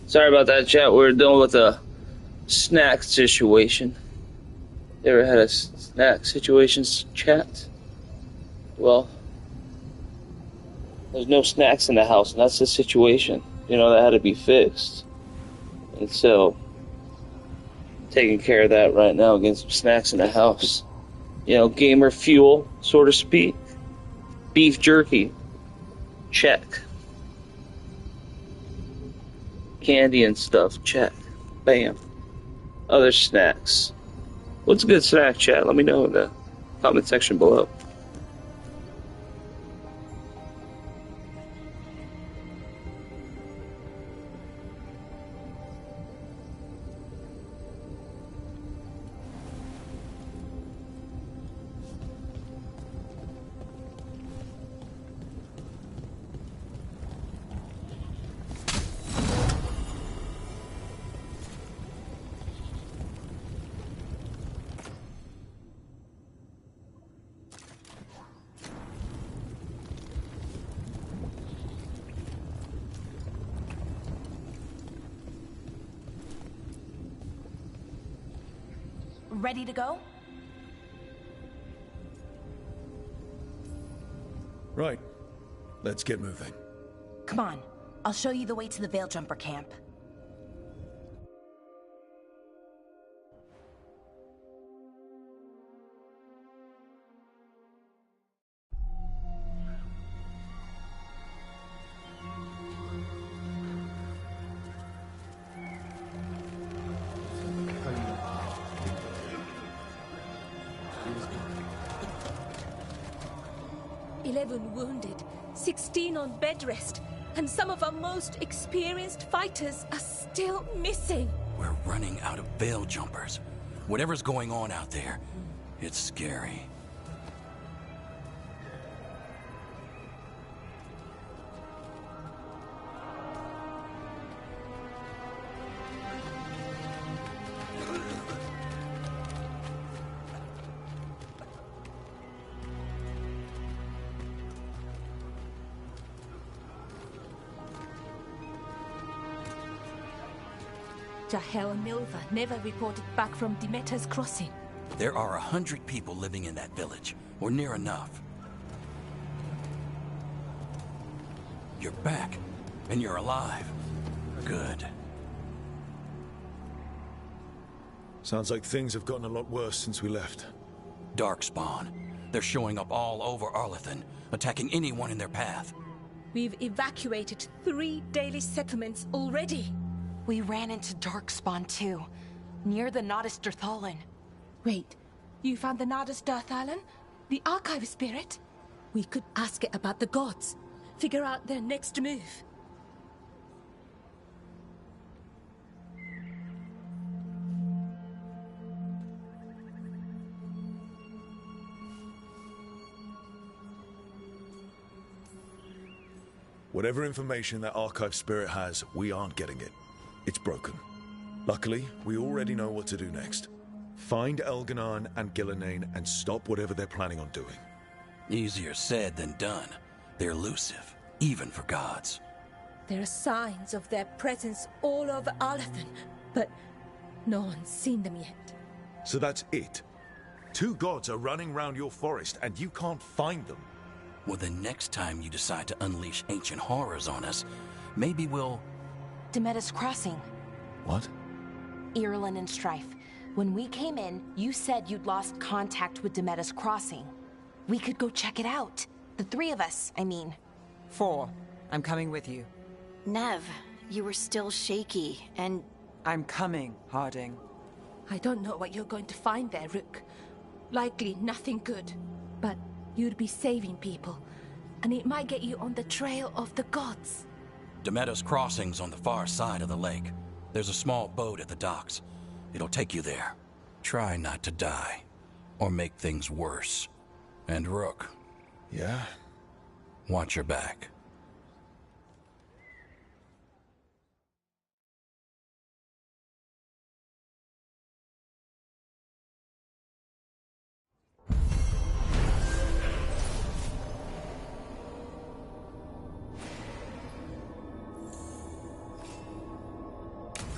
Sorry about that, chat. We're dealing with a snack situation. You ever had a snack situation, chat? Well, there's no snacks in the house, and that's the situation. You know, that had to be fixed. And so, taking care of that right now, getting some snacks in the house. You know, gamer fuel, so to speak. Beef jerky. Check. Candy and stuff, check. Bam. Other snacks. What's a good snack, chat? Let me know in the comment section below. Ready to go? Right. Let's get moving. Come on. I'll show you the way to the Veil Jumper camp. Wounded, 16 on bed rest, and some of our most experienced fighters are still missing. We're running out of Veil Jumpers. Whatever's going on out there, it's scary. Jahel and Milva never reported back from Demeter's crossing. There are 100 people living in that village, or near enough. You're back, and you're alive. Good. Sounds like things have gotten a lot worse since we left. Darkspawn. They're showing up all over Arlathan, attacking anyone in their path. We've evacuated 3 daily settlements already. We ran into Darkspawn too, near the Nodus Dirthalan. Wait, you found the Nodus Dirthalan? The archive spirit? We could ask it about the gods. Figure out their next move. Whatever information that archive spirit has, we aren't getting it. It's broken. Luckily, we already know what to do next. Find Elganon and Gillenane and stop whatever they're planning on doing. Easier said than done. They're elusive, even for gods. There are signs of their presence all over Arlathan, but no one's seen them yet. So that's it? 2 gods are running round your forest and you can't find them? Well, the next time you decide to unleash ancient horrors on us, maybe we'll... Demeter's crossing. What? Irulan and Strife. When we came in, you said you'd lost contact with Demeter's crossing. We could go check it out. The 3 of us, I mean. 4. I'm coming with you. Nev, you were still shaky, and... I'm coming, Harding. I don't know what you're going to find there, Rook. Likely nothing good. But you'd be saving people, and it might get you on the trail of the gods. Demeter's Crossing's on the far side of the lake. There's a small boat at the docks. It'll take you there. Try not to die, or make things worse. And Rook. Yeah? Watch your back.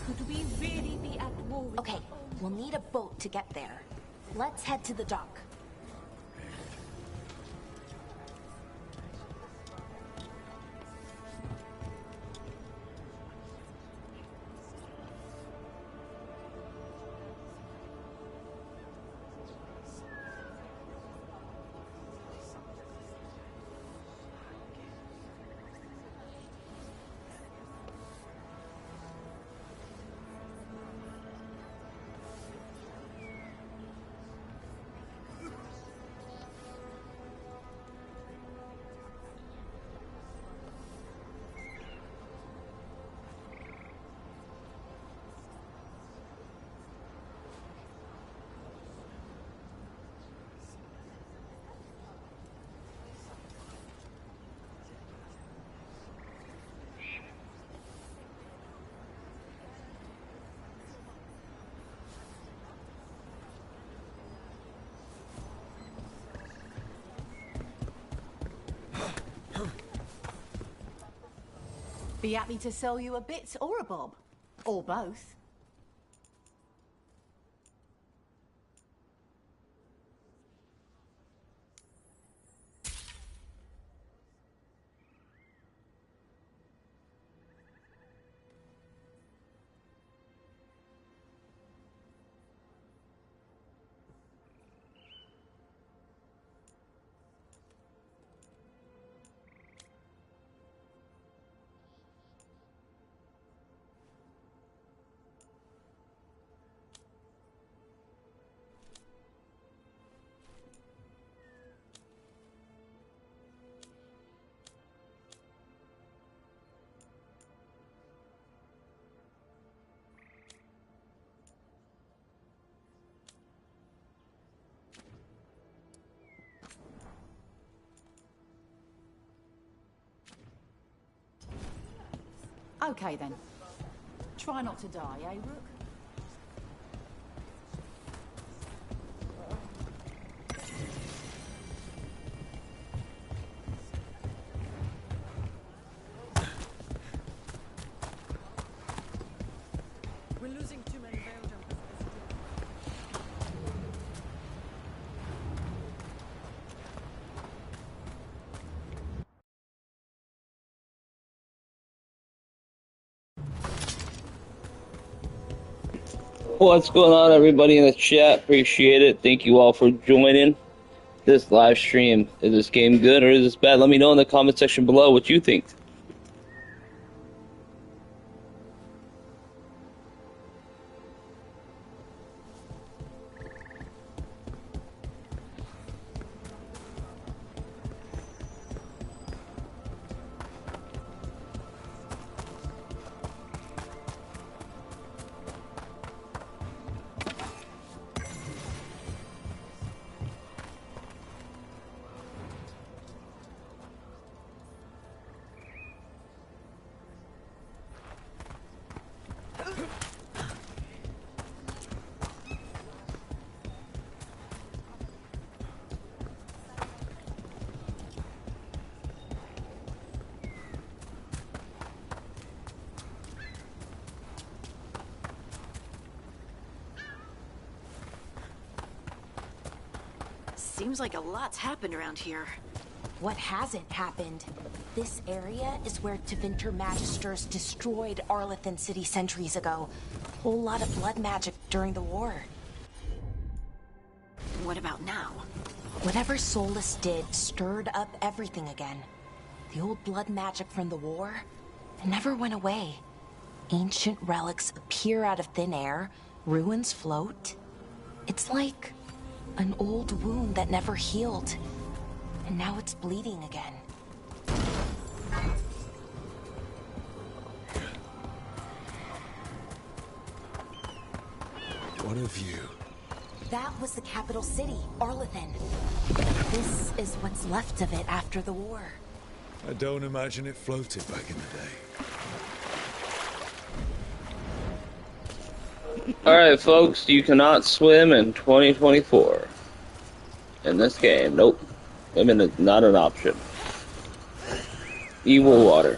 Could we really be at war with... Okay, we'll need a boat to get there. Let's head to the dock. Be happy to sell you a bit or a bob. Or both. Okay then. Try not to die, eh, Rook? We're losing too many veil jumpers. What's going on, everybody in the chat? Appreciate it. Thank you all for joining this live stream. Is this game good or is this bad? Let me know in the comment section below what you think. Seems like a lot's happened around here. What hasn't happened? This area is where Tevinter Magisters destroyed Arlethan City centuries ago. Whole lot of blood magic during the war. What about now? Whatever Solus did stirred up everything again. The old blood magic from the war, it never went away. Ancient relics appear out of thin air, ruins float. It's like An old wound that never healed. And now it's bleeding again. What a view. That was the capital city, Arlethan. This is what's left of it after the war. I don't imagine it floated back in the day. Alright, folks, you cannot swim in 2024. In this game, nope. Swimming is not an option. Evil water.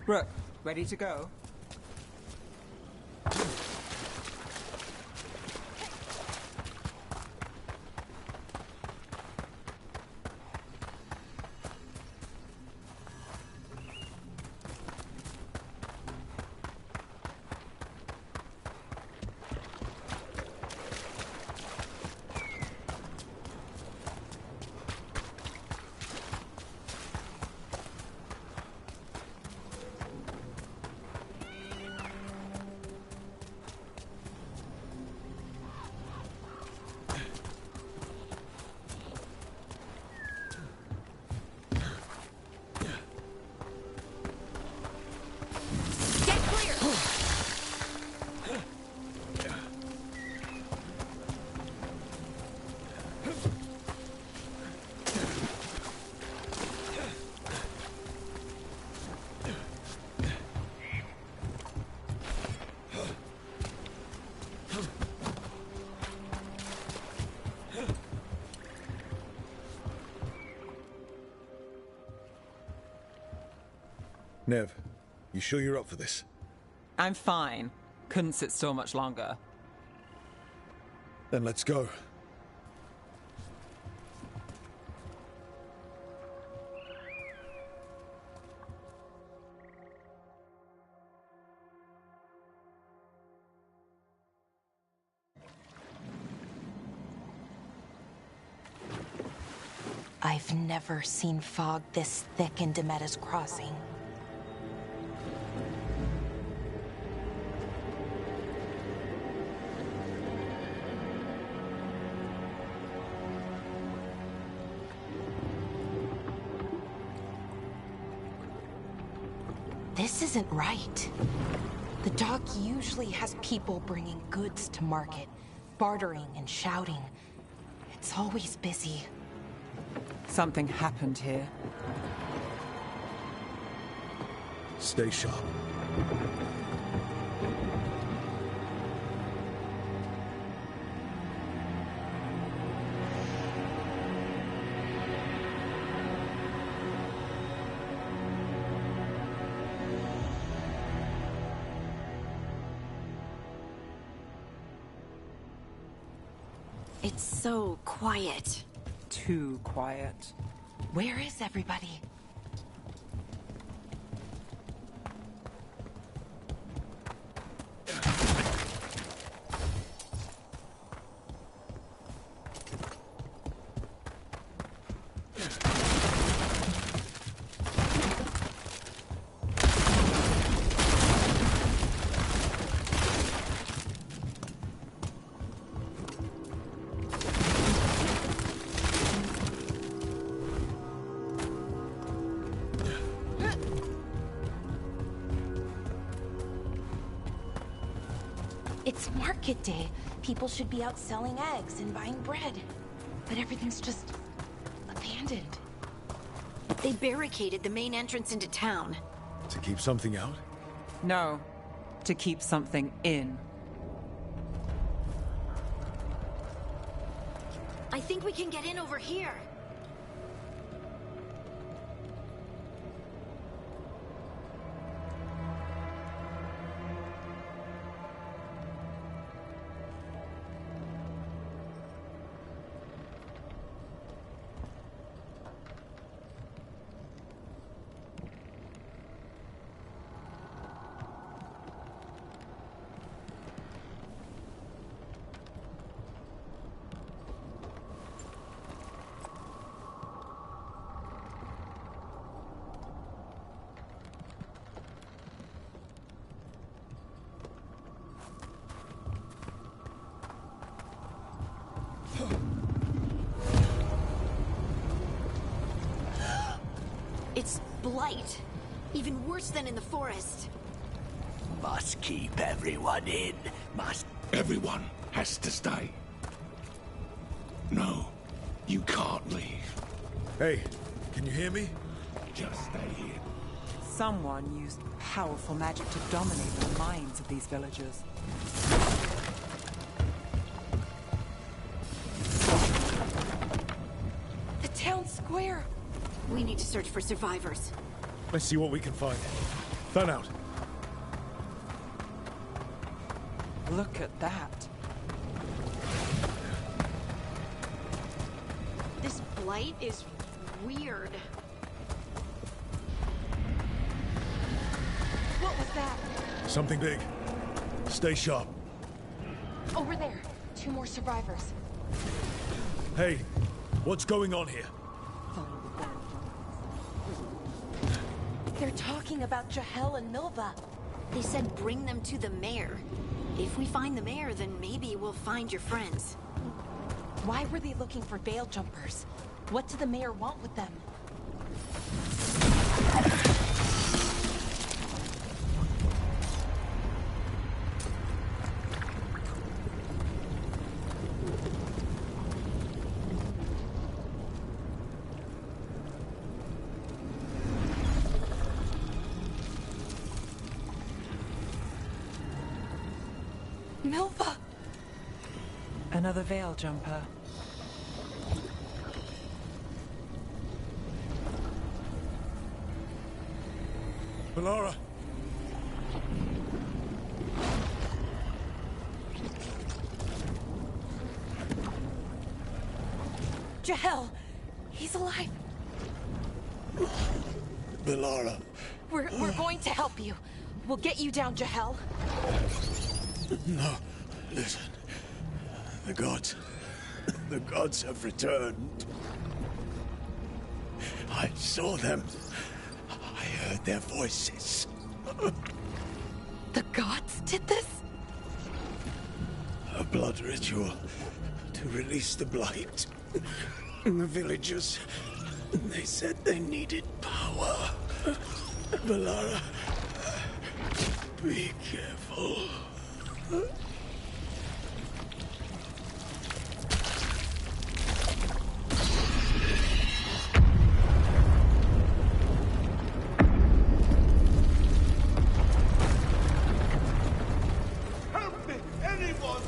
Rook, ready to go? Nev, you sure you're up for this? I'm fine. Couldn't sit still much longer. Then let's go. I've never seen fog this thick in Demetta's Crossing. This isn't right. The dock usually has people bringing goods to market, bartering and shouting. It's always busy. Something happened here. Stay sharp. It's so quiet. Too quiet. Where is everybody? It's market day. People should be out selling eggs and buying bread. But everything's just abandoned. They barricaded the main entrance into town. To keep something out? No, to keep something in. I think we can get in over here. It's blight. Even worse than in the forest. Must keep everyone in. Must. Everyone has to stay. No, you can't leave. Hey, can you hear me? Just stay here. Someone used powerful magic to dominate the minds of these villagers. The town square! We need to search for survivors. Let's see what we can find. Fan out. Look at that. This blight is weird. What was that? Something big. Stay sharp. Over there. 2 more survivors. Hey, what's going on here? They're talking about Jahel and Milva. They said bring them to the mayor. If we find the mayor, then maybe we'll find your friends. Why were they looking for veil jumpers? What did the mayor want with them? Milva! Another veil jumper. Melara! Jahel! He's alive! Melara. We're going to help you. We'll get you down, Jahel. No, listen. The gods have returned. I saw them. I heard their voices. The gods did this? A blood ritual to release the blight. The villagers, they said they needed power. Melara, be careful. Help me, anyone!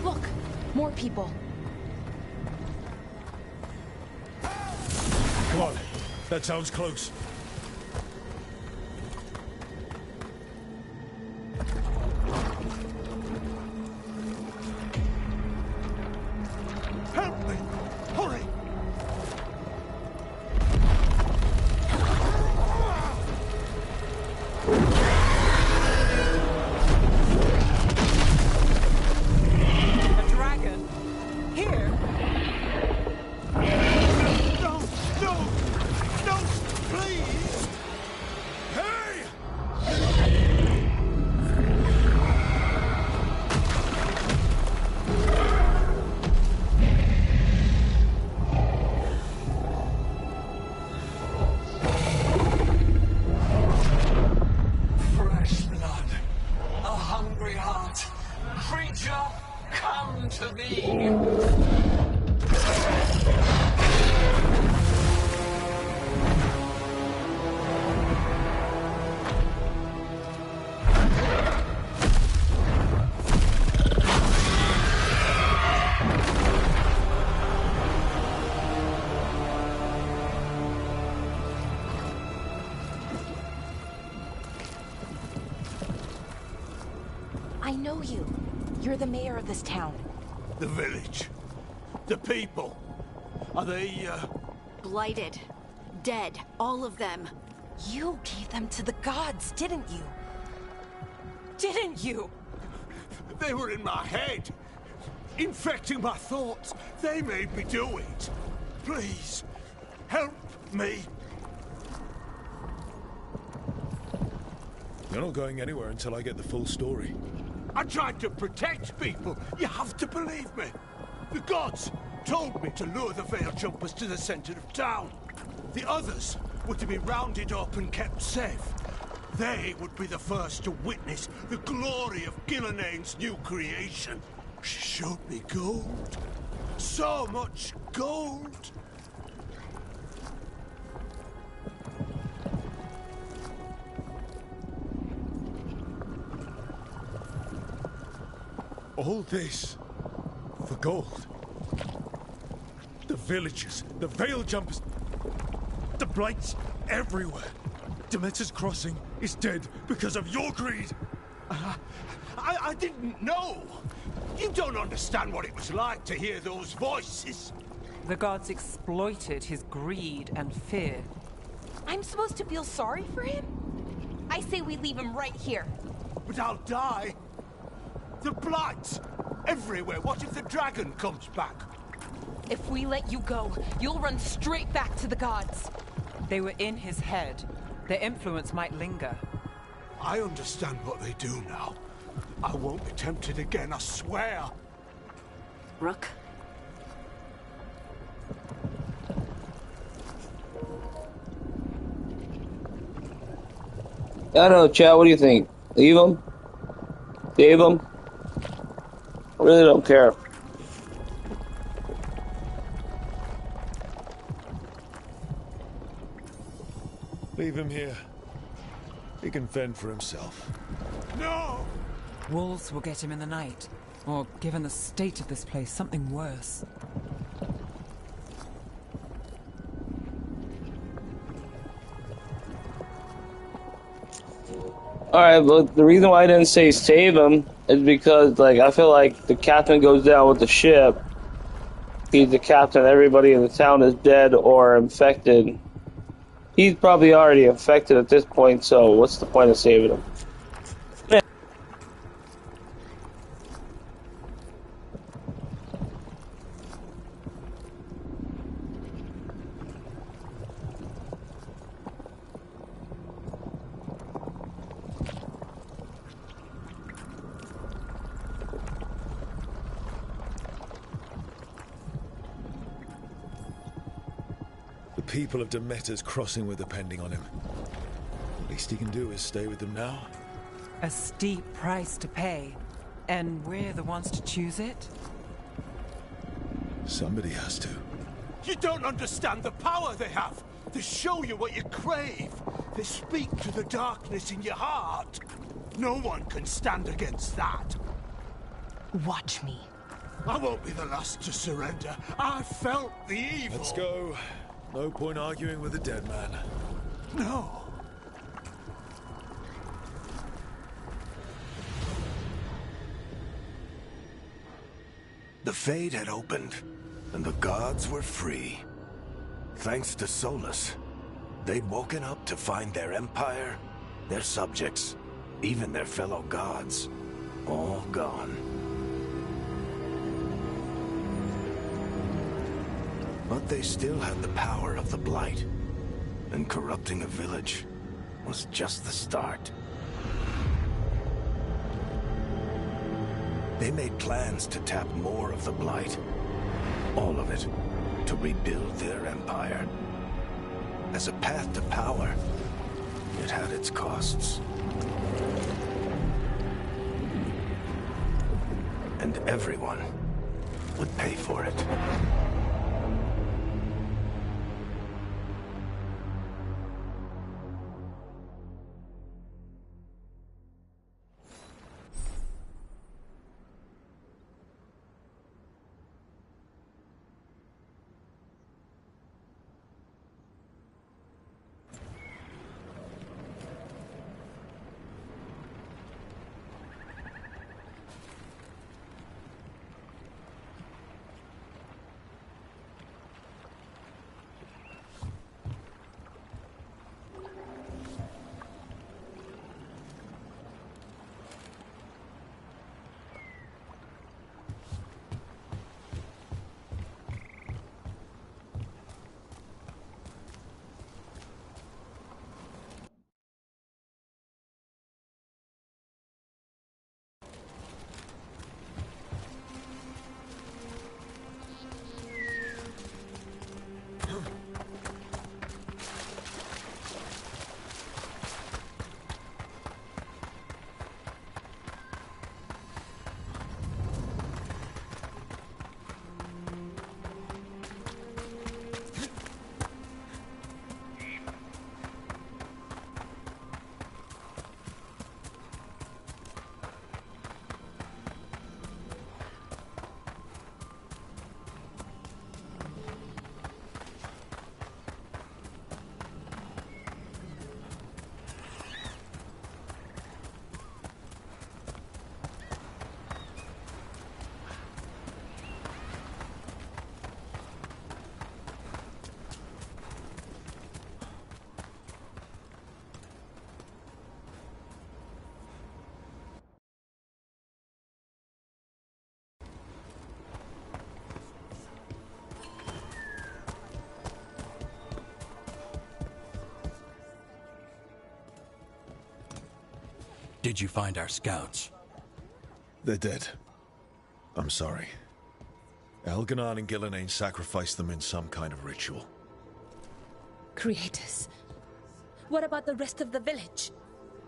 Look, more people. Come on, that sounds close. Help me! Hurry! A dragon? Here? No! No! No! Please! know you. You're the mayor of this town. The village. The people. Are they, Blighted. Dead. All of them. You gave them to the gods, didn't you? Didn't you? They were in my head. Infecting my thoughts. They made me do it. Please, help me. You're not going anywhere until I get the full story. I tried to protect people. You have to believe me. The gods told me to lure the Veil Jumpers to the center of town. The others were to be rounded up and kept safe. They would be the first to witness the glory of Gillenane's new creation. She showed me gold. So much gold. All this for gold. The villagers, the Veil Jumpers, the Blights everywhere. Demeter's Crossing is dead because of your greed. I didn't know. You don't understand what it was like to hear those voices. The gods exploited his greed and fear. I'm supposed to feel sorry for him? I say we leave him right here. But I'll die. The Blights everywhere. What if the dragon comes back? If we let you go, you'll run straight back to the gods. They were in his head. Their influence might linger. I understand what they do now. I won't be tempted again, I swear. Rook? I don't know, Chad, what do you think? Leave him? Save him? I really don't care. Leave him here. He can fend for himself. No! Wolves will get him in the night. Or, given the state of this place, something worse. Alright, but the reason why I didn't say save him is because, like, I feel like the captain goes down with the ship. He's the captain, everybody in the town is dead or infected. He's probably already infected at this point, so what's the point of saving him? The people of Demeter's Crossing were depending on him. The least he can do is stay with them now. A steep price to pay. And we're the ones to choose it? Somebody has to. You don't understand the power they have. They show you what you crave. They speak to the darkness in your heart. No one can stand against that. Watch me. I won't be the last to surrender. I felt the evil. Let's go. No point arguing with a dead man. No. The Fade had opened, and the gods were free. Thanks to Solus, they'd woken up to find their empire, their subjects, even their fellow gods, all gone. But they still had the power of the Blight, and corrupting a village was just the start. They made plans to tap more of the Blight, all of it, to rebuild their empire. As a path to power, it had its costs. And everyone would pay for it. Did you find our scouts? They're dead. I'm sorry. Elganon and Gillenane sacrificed them in some kind of ritual. Creators. What about the rest of the village?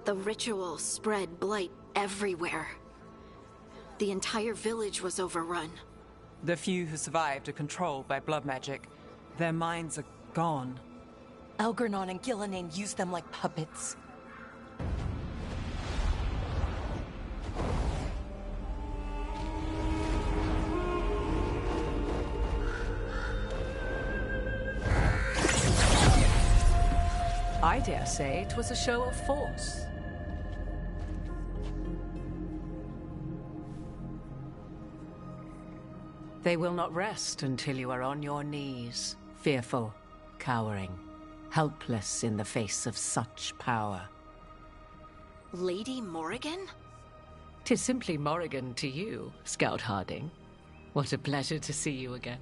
The ritual spread blight everywhere. The entire village was overrun. The few who survived are controlled by blood magic. Their minds are gone. Elgarnon and Gillenane used them like puppets. I dare say it was a show of force. They will not rest until you are on your knees, fearful, cowering, helpless in the face of such power. Lady Morrigan? 'Tis simply Morrigan to you, Scout Harding. What a pleasure to see you again.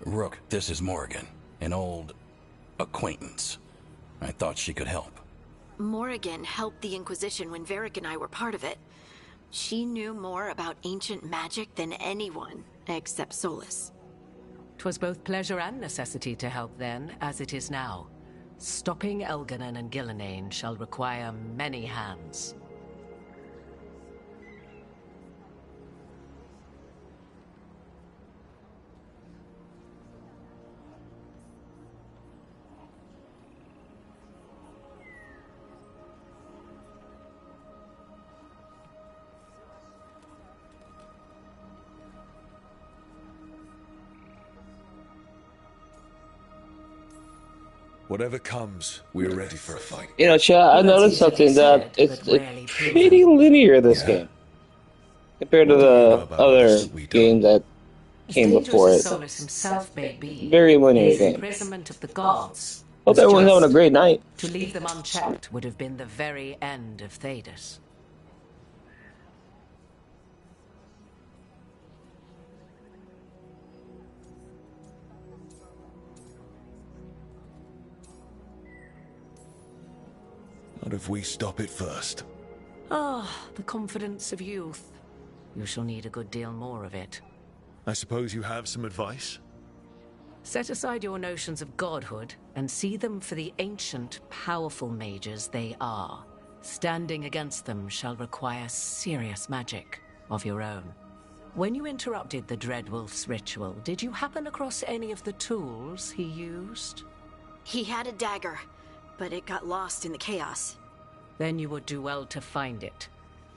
Rook, this is Morrigan, an old acquaintance. I thought she could help. Morrigan helped the Inquisition when Varric and I were part of it. She knew more about ancient magic than anyone, except Solus. 'Twas both pleasure and necessity to help then, as it is now. Stopping Elganon and Gillenane shall require many hands. Whatever comes, we're ready for a fight. You know, Chad, I noticed something that it's pretty linear, this game. Compared to the other game that came before it. Solus himself may be, Very linear his game. imprisonment of the gods. Hope everyone's having a great night. To leave them unchecked would have been the very end of Thedas. Not if we stop it first. Ah, the confidence of youth. You shall need a good deal more of it. I suppose you have some advice? Set aside your notions of godhood and see them for the ancient, powerful mages they are. Standing against them shall require serious magic of your own. When you interrupted the Dreadwolf's ritual, did you happen across any of the tools he used? He had a dagger, but it got lost in the chaos. Then you would do well to find it.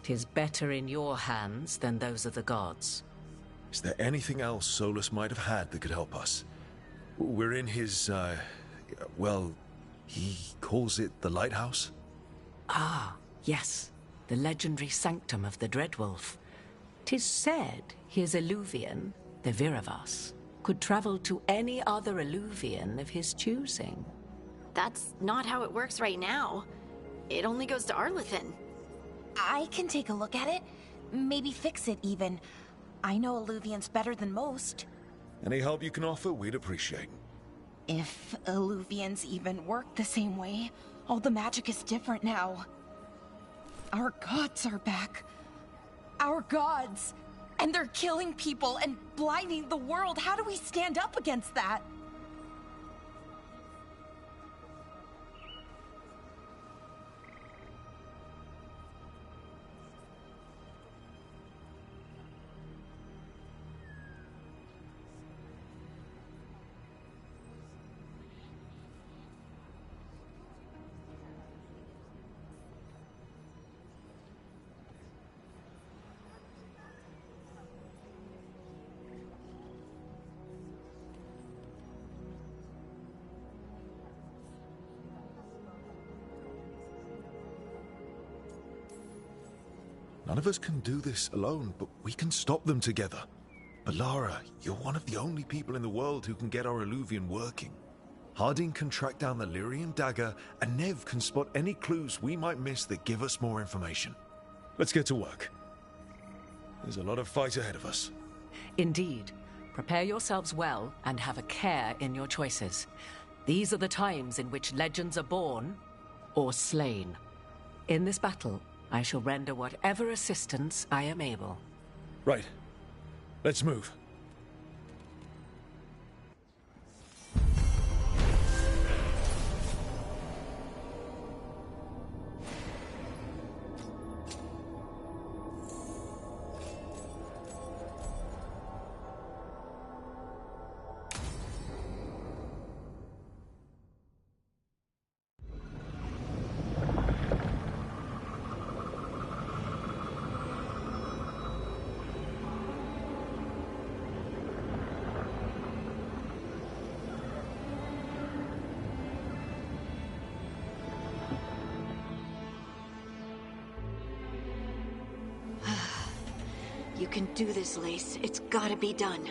'Tis better in your hands than those of the gods. Is there anything else Solus might have had that could help us? We're in his, well, he calls it the lighthouse? Ah, yes. The legendary sanctum of the Dreadwolf. 'Tis said his Illuvian, the Viravas, could travel to any other Illuvian of his choosing. That's not how it works right now. It only goes to Arlethan. I can take a look at it. Maybe fix it, even. I know Illuvians better than most. Any help you can offer, we'd appreciate. If Illuvians even work the same way, all the magic is different now. Our gods are back. Our gods! And they're killing people and blinding the world. How do we stand up against that? None of us can do this alone, but we can stop them together. Alara, you're one of the only people in the world who can get our Illuvian working. Harding can track down the Lyrian dagger, and Nev can spot any clues we might miss that give us more information. Let's get to work. There's a lot of fight ahead of us. Indeed. Prepare yourselves well and have a care in your choices. These are the times in which legends are born or slain. In this battle, I shall render whatever assistance I am able. Right. Let's move. You can do this, Lace. It's gotta be done.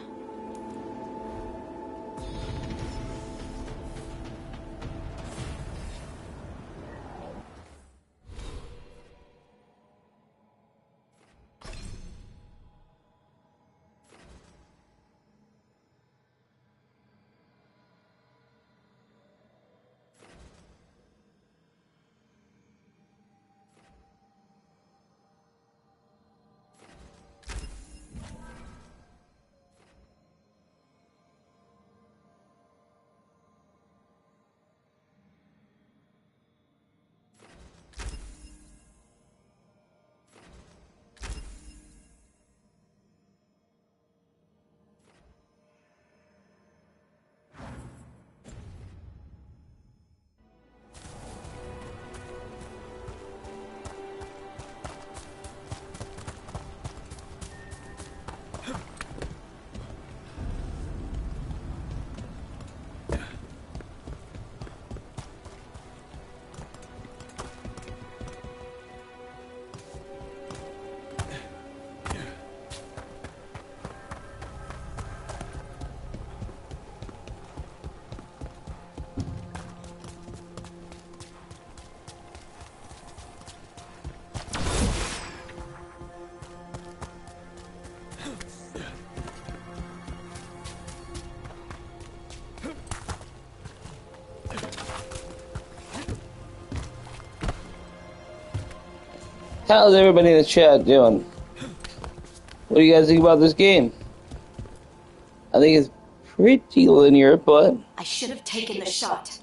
How's everybody in the chat doing? What do you guys think about this game? I think it's pretty linear, but I should have taken the shot.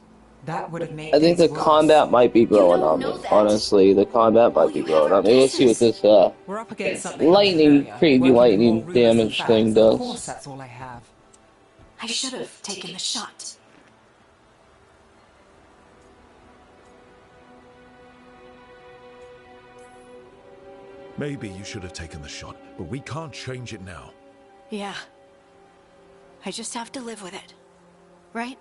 That would have made I think the combat might be growing on me. Honestly, the combat might be growing on me. Let's see what this We're up against something lightning, crazy lightning damage thing Of does. course, that's all I have. I should have taken the shot. Maybe you should have taken the shot, but we can't change it now. Yeah. I just have to live with it. Right?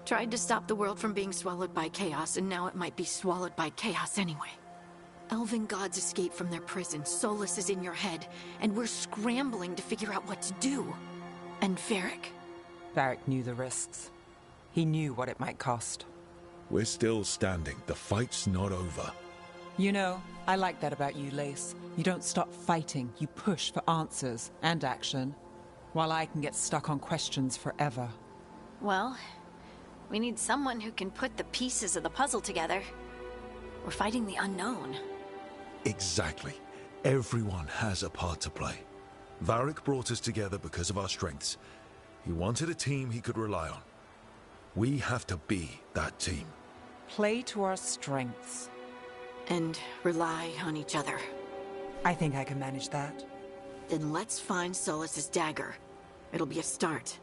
Tried to stop the world from being swallowed by chaos, and now it might be swallowed by chaos anyway. Elven gods escaped from their prison, Solus is in your head, and we're scrambling to figure out what to do. And Varric. Varric knew the risks. He knew what it might cost. We're still standing. The fight's not over. You know, I like that about you, Lace. You don't stop fighting, you push for answers and action, while I can get stuck on questions forever. Well, we need someone who can put the pieces of the puzzle together. We're fighting the unknown. Exactly. Everyone has a part to play. Varric brought us together because of our strengths. He wanted a team he could rely on. We have to be that team. Play to our strengths. And rely on each other. I think I can manage that. Then let's find Solus's dagger. It'll be a start.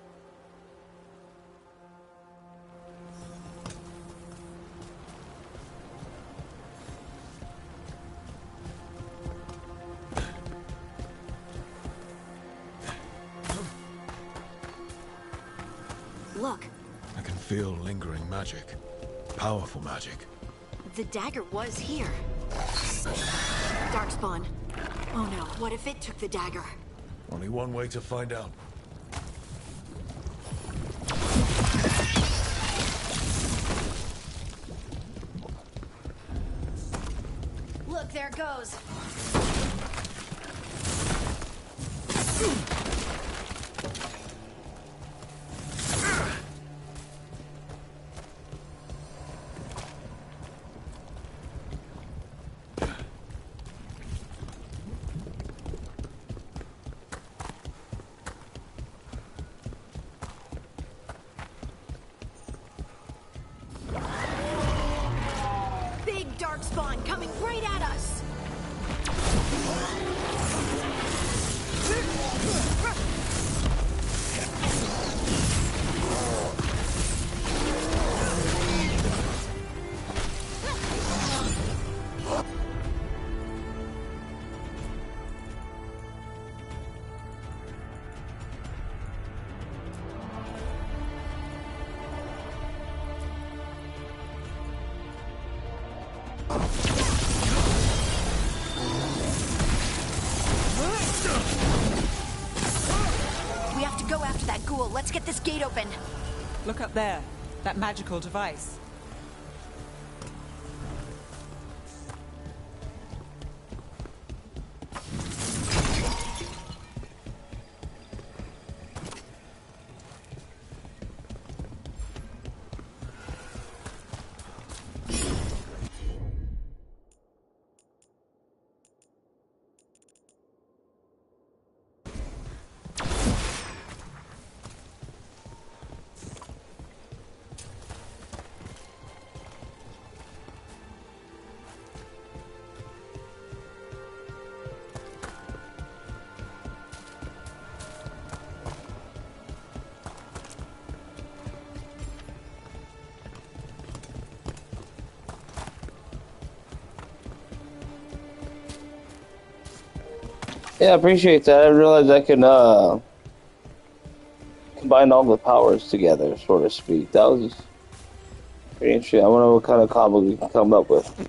Look. I can feel lingering magic. Powerful magic. The dagger was here. Darkspawn. Oh no, what if it took the dagger? Only one way to find out. Look, there it goes. We have to go after that ghoul. Let's get this gate open. Look up there. That magical device. Yeah, I appreciate that. I didn't realize I can combine all the powers together, so to speak. That was pretty interesting. I wonder what kind of combo we can come up with.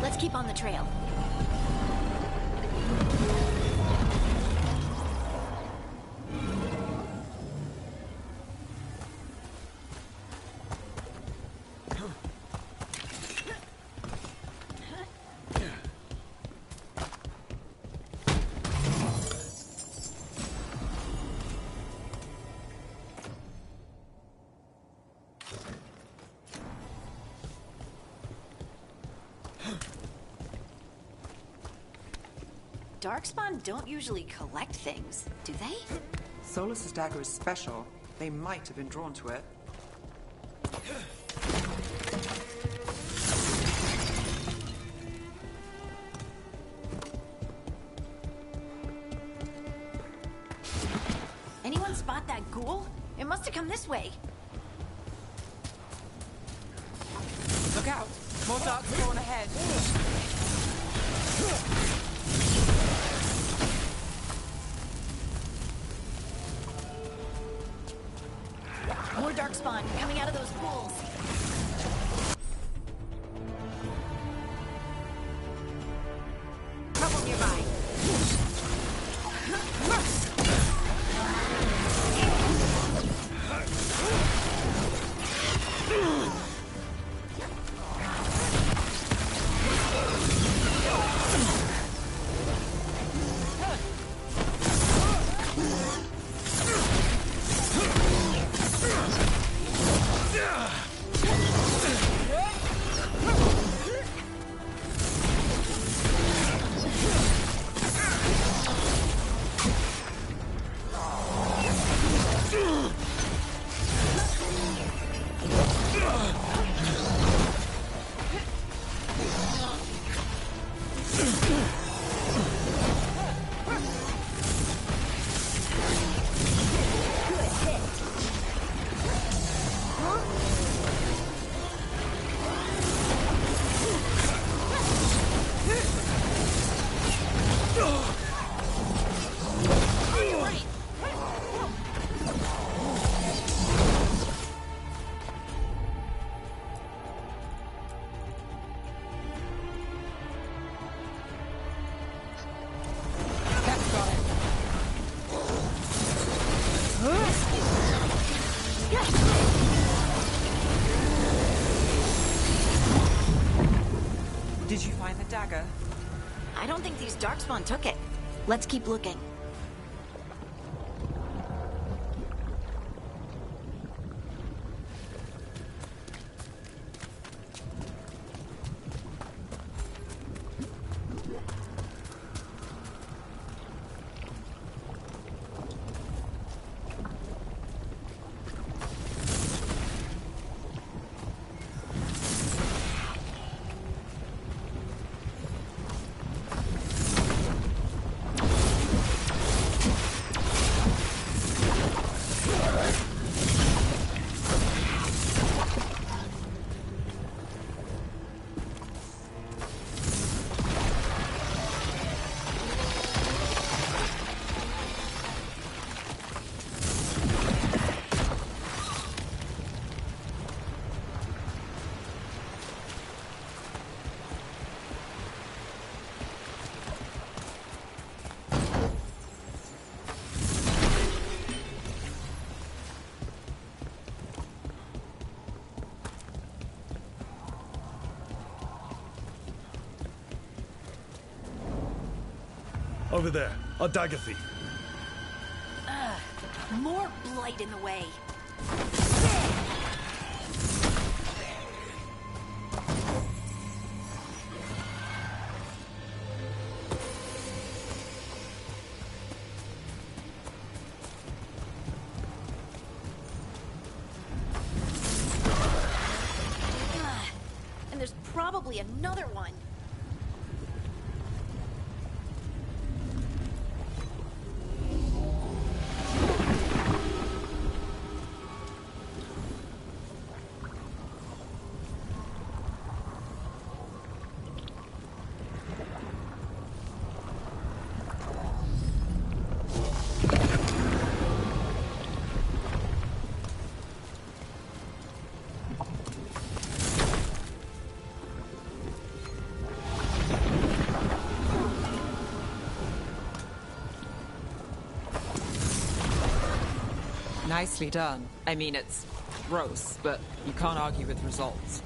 Let's keep on the trail. Darkspawn don't usually collect things, do they? Solus's dagger is special. They might have been drawn to it. Anyone spot that ghoul? It must have come this way. Look out! More darkspawn ahead. More darkspawn coming out of those pools. Trouble nearby. I don't think these Darkspawn took it. Let's keep looking. Over there, a dagger thief. More blight in the way. And there's probably another one. Nicely done. I mean, it's gross, but you can't argue with results.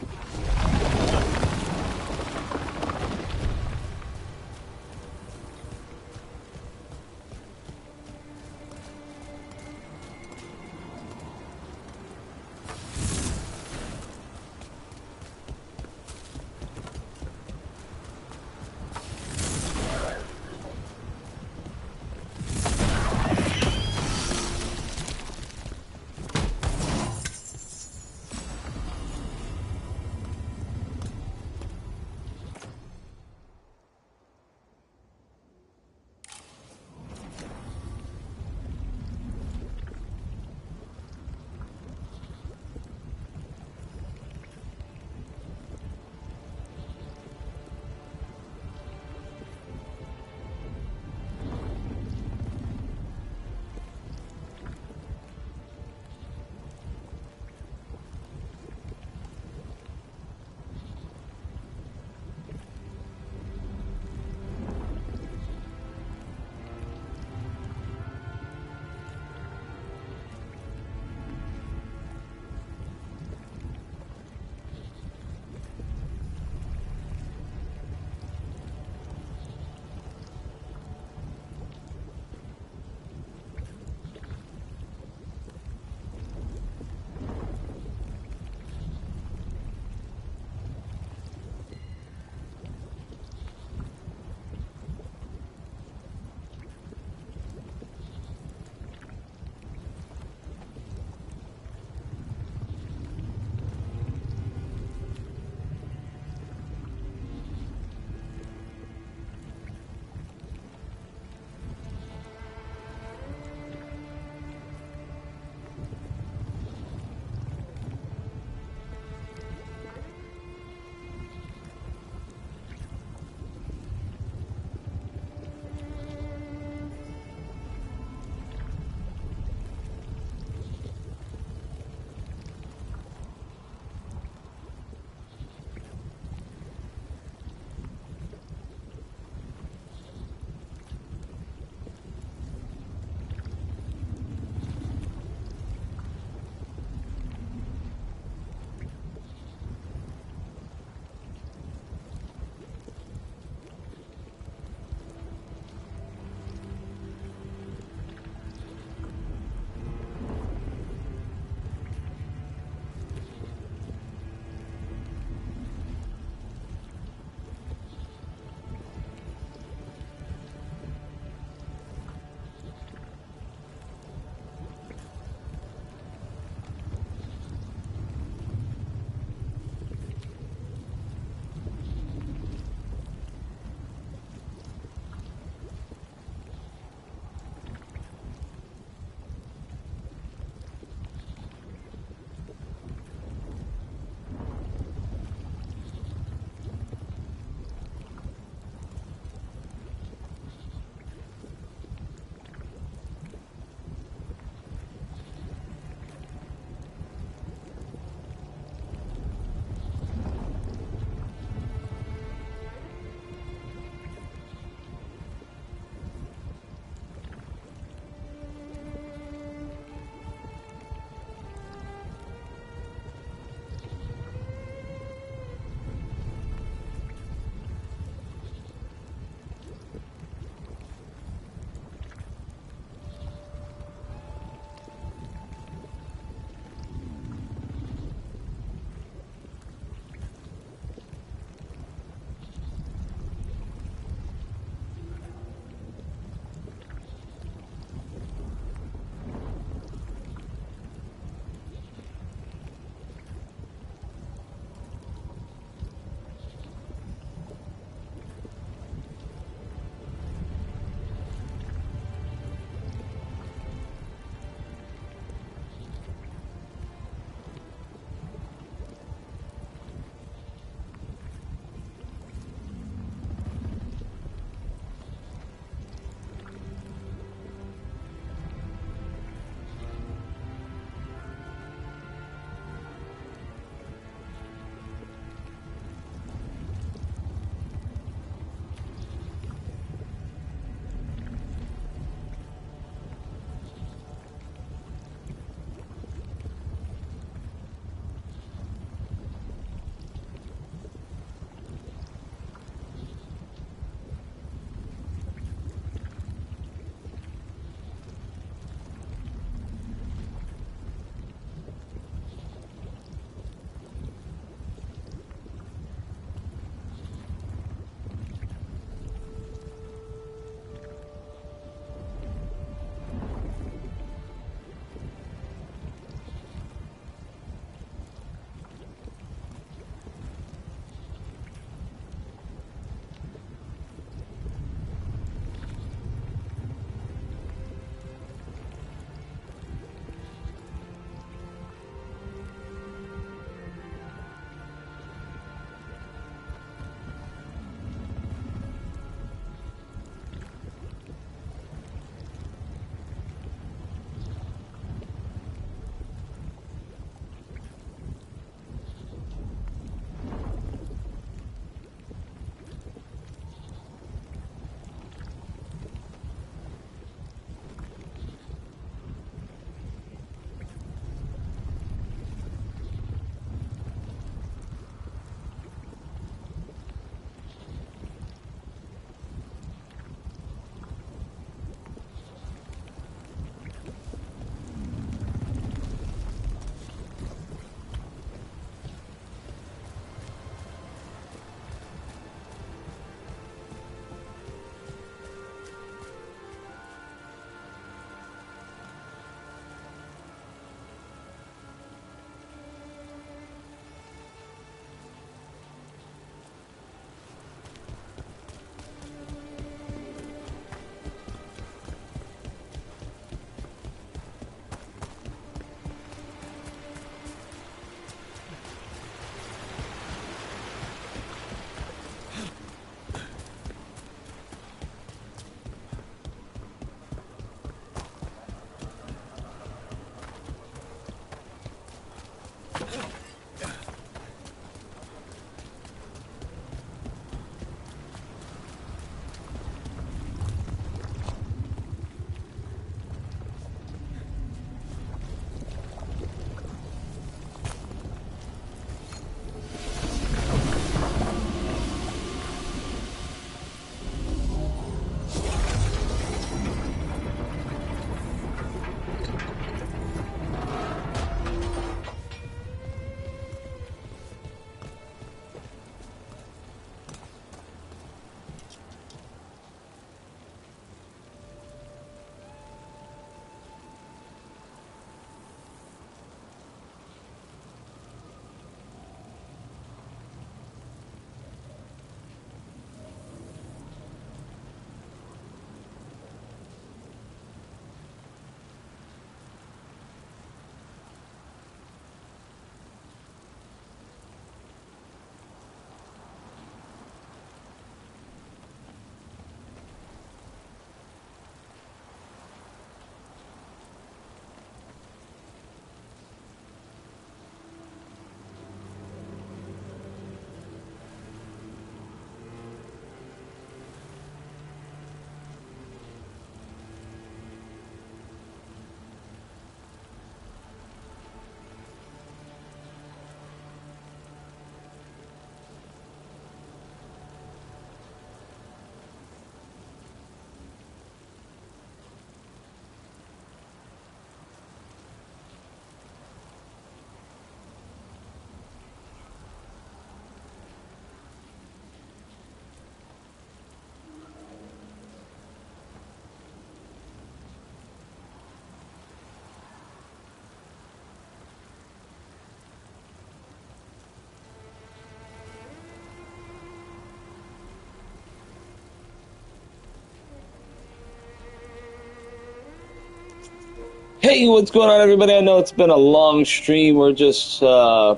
Hey, what's going on, everybody? I know it's been a long stream. We're just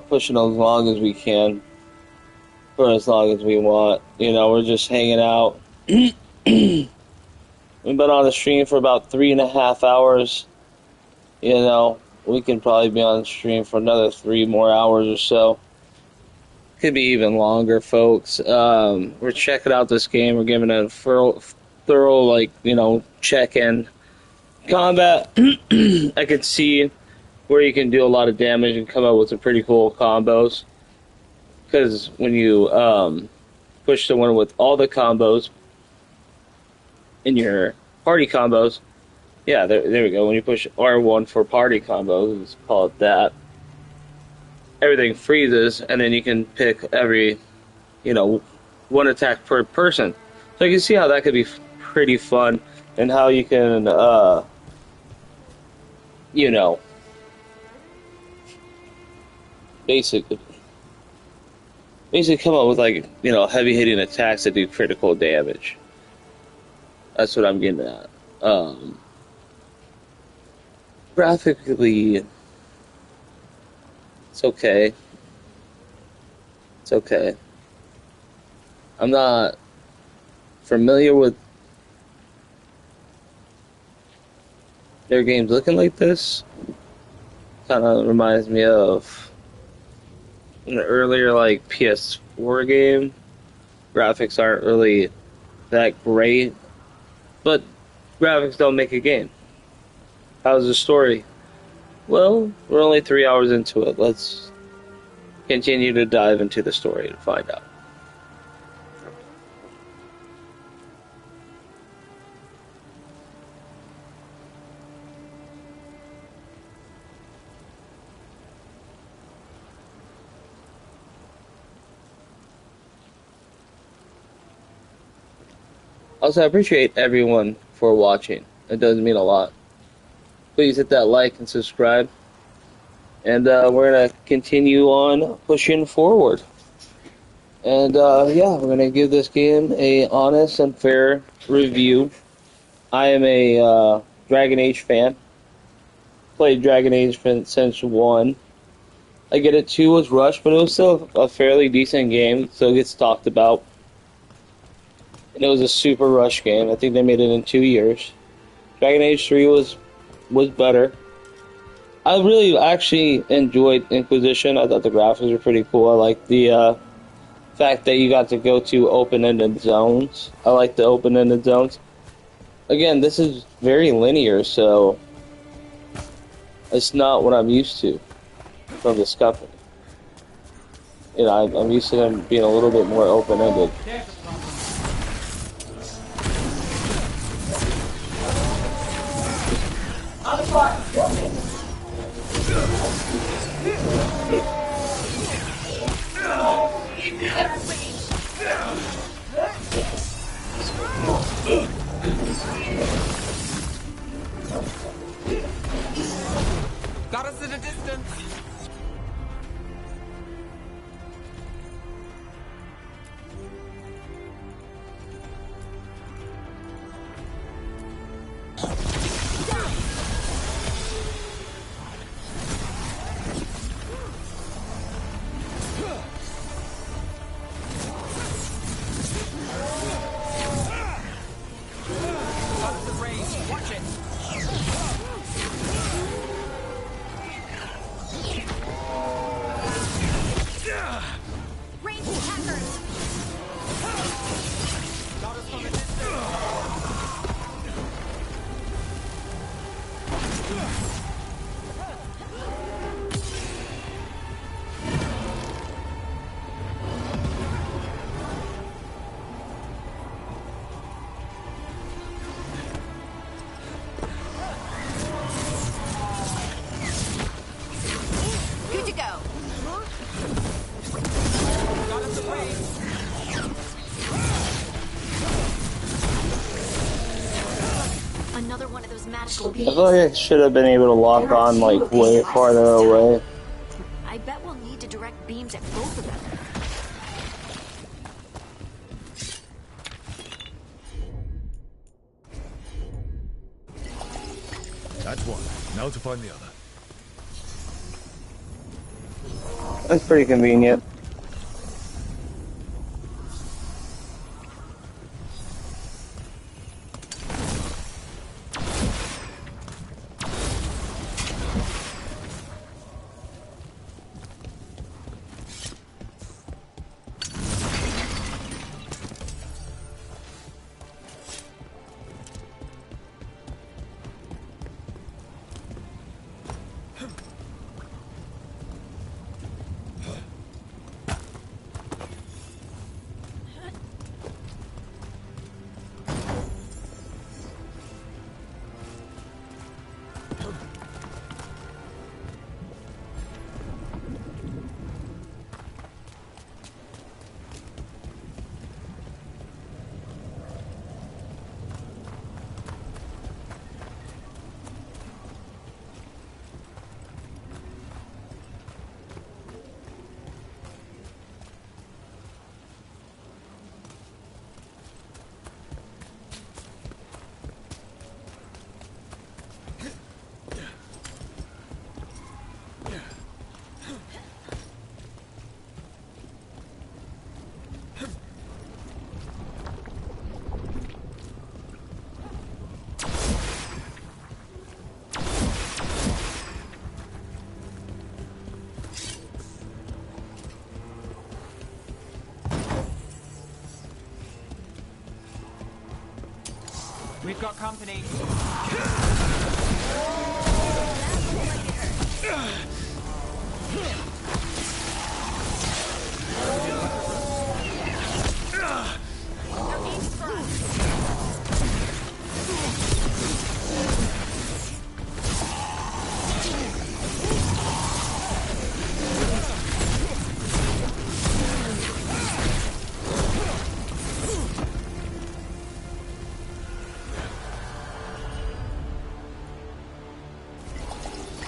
pushing as long as we can for as long as we want. You know, we're just hanging out. We've been on the stream for about 3.5 hours. You know, we can probably be on the stream for another 3 more hours or so. Could be even longer, folks. We're checking out this game. We're giving it a thorough, like, you know, check-in. Combat, I can see where you can do a lot of damage and come up with some pretty cool combos. Because when you push the one with all the combos in your party combos, yeah, there we go. When you push R1 for party combos, let's call it that, everything freezes, and then you can pick every, you know, one attack per person. So you can see how that could be pretty fun, and how you can, you know, basically come up with, like, you know, heavy-hitting attacks that do critical damage. That's what I'm getting at. Graphically, it's okay. It's okay. I'm not familiar with their games looking like this. Kind of reminds me of an earlier, like, PS4 game. Graphics aren't really that great, but graphics don't make a game. How's the story? Well, we're only 3 hours into it. Let's continue to dive into the story and find out. Also, I appreciate everyone for watching. It does mean a lot. Please hit that like and subscribe. And we're going to continue on pushing forward. And yeah, we're going to give this game a honest and fair review. I am a Dragon Age fan. Played Dragon Age since 1. I get it, 2 was rushed, but it was still a fairly decent game. Still gets talked about. And it was a super rush game. I think they made it in 2 years. Dragon Age 3 was better. I really actually enjoyed Inquisition. I thought the graphics were pretty cool. I like the fact that you got to go to open-ended zones. I like the open-ended zones. Again, this is very linear, so it's not what I'm used to from this company. You know, I'm used to them being a little bit more open-ended. Got us in a distance. I feel like I should have been able to lock on, like, way farther away. I bet we'll need to direct beams at both of them. That's one. Now to find the other. That's pretty convenient. We've got company.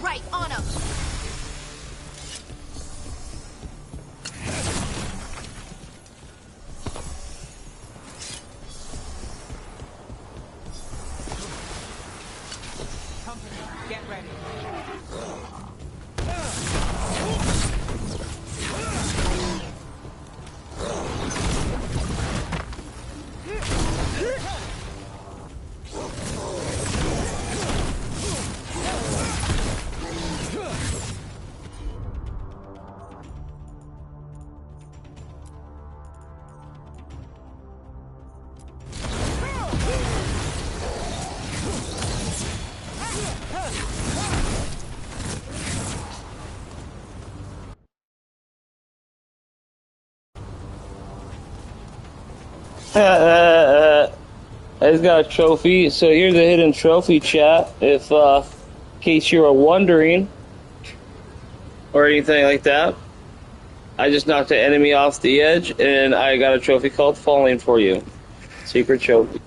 Right, on him! Company, get ready. I just got a trophy. So here's a hidden trophy, chat. If, in case you were wondering, or anything like that, I just knocked an enemy off the edge, and I got a trophy called "Falling for You." Secret trophy.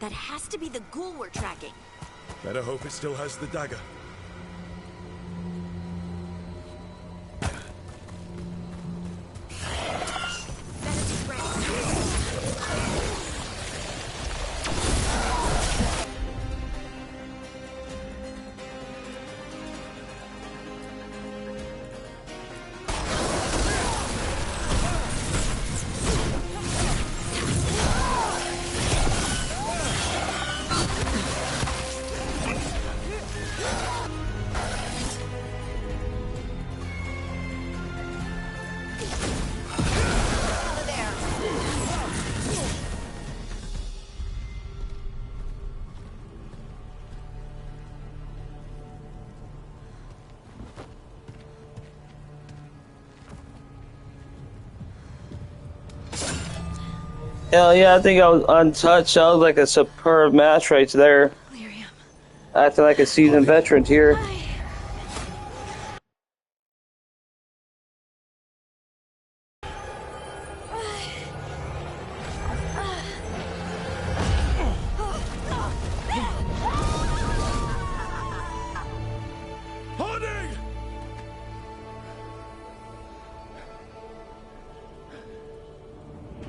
That has to be the ghoul we're tracking. Better hope it still has the dagger. Hell yeah, I think I was untouched. That was like a superb match right there. Acting like a seasoned veteran here.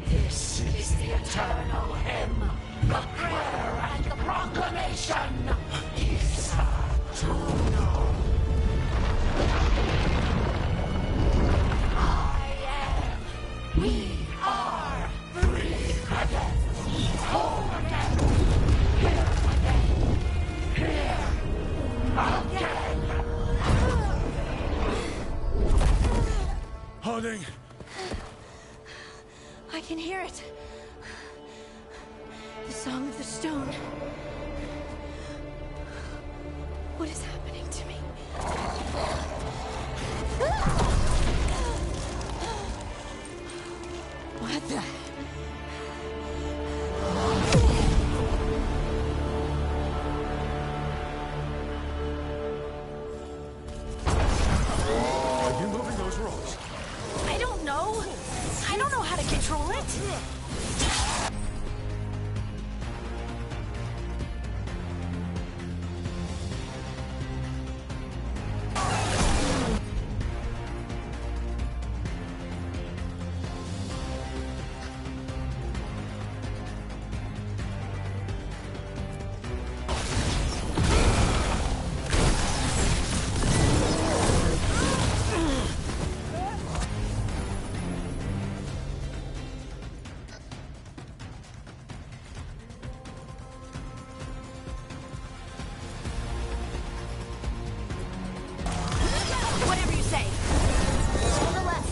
This is the eternal hymn, the prayer and the proclamation. Isa to know. I am. We are three cadets. Home again. Here again. Here again. Harding! I can hear it. The Song of the Stone. What is happening to me? What the? Are you moving those rocks? I don't know. I don't know how to control it. Whatever you say. On the left.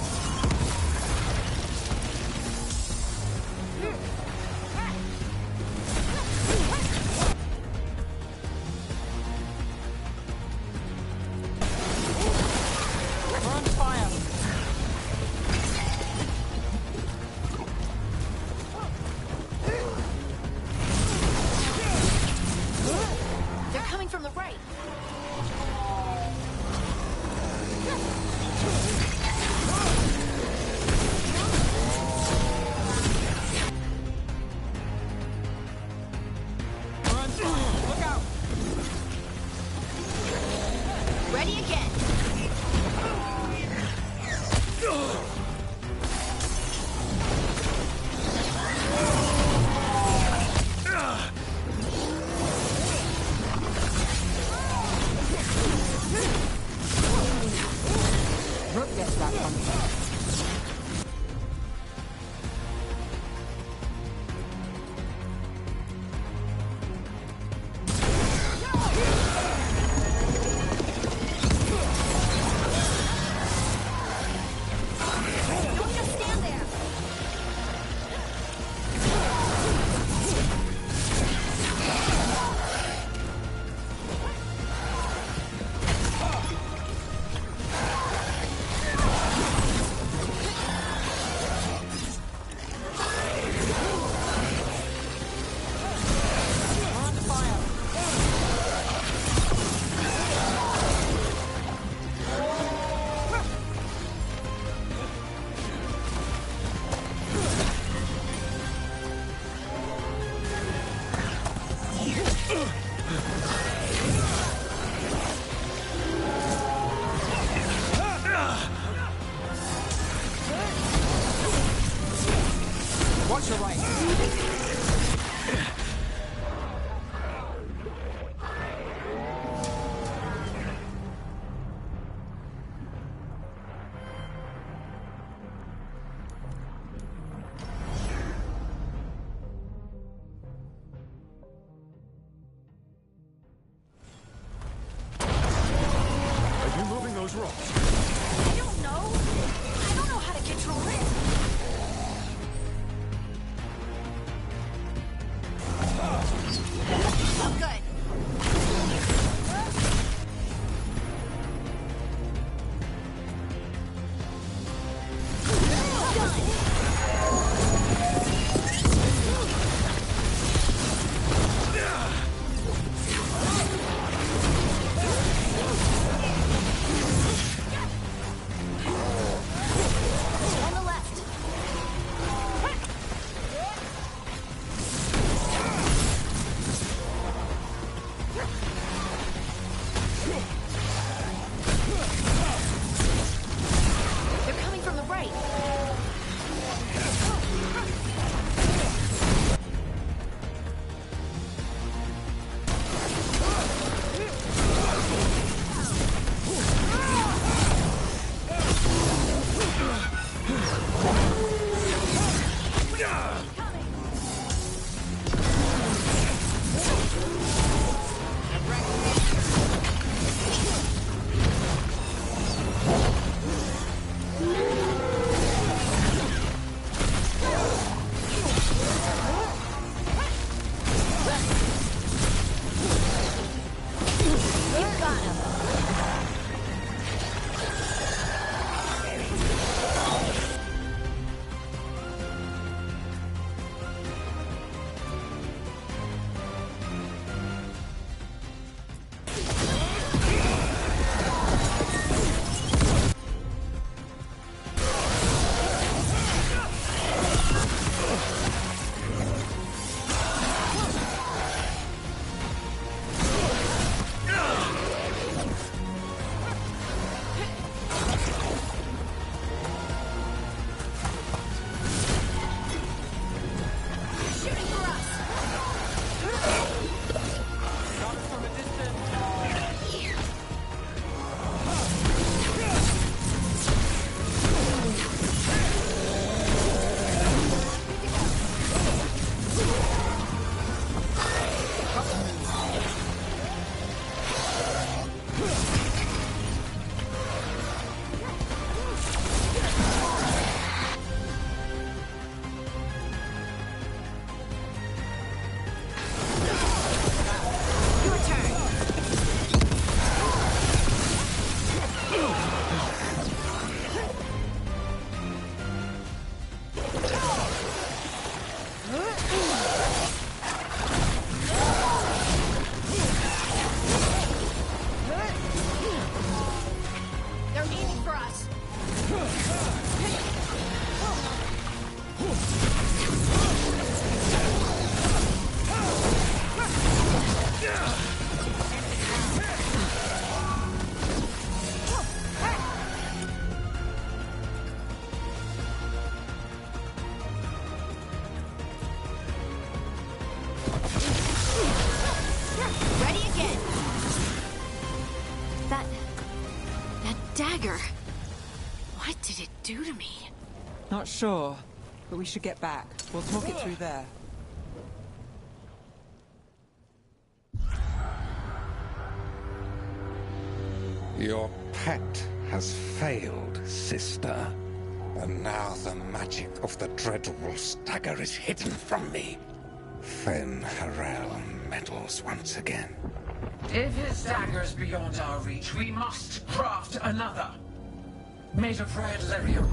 We're on fire. They're coming from the right. Look out! Ready again. Rook gets that one. Watch your right. Are you moving those rocks? I don't know. I don't know how to control it. Oh, good. On the left. They're coming from the right. You got him. Shooting for us. Your turn. They're aiming for us. Ready again. That dagger. What did it do to me? Not sure, but we should get back. We'll talk it through there. Your pet has failed, sister. And now the magic of the Dreadwolf's dagger is hidden from me. Fen Harel meddles once again. If his dagger's beyond our reach, we must craft another. Made of red lyrium.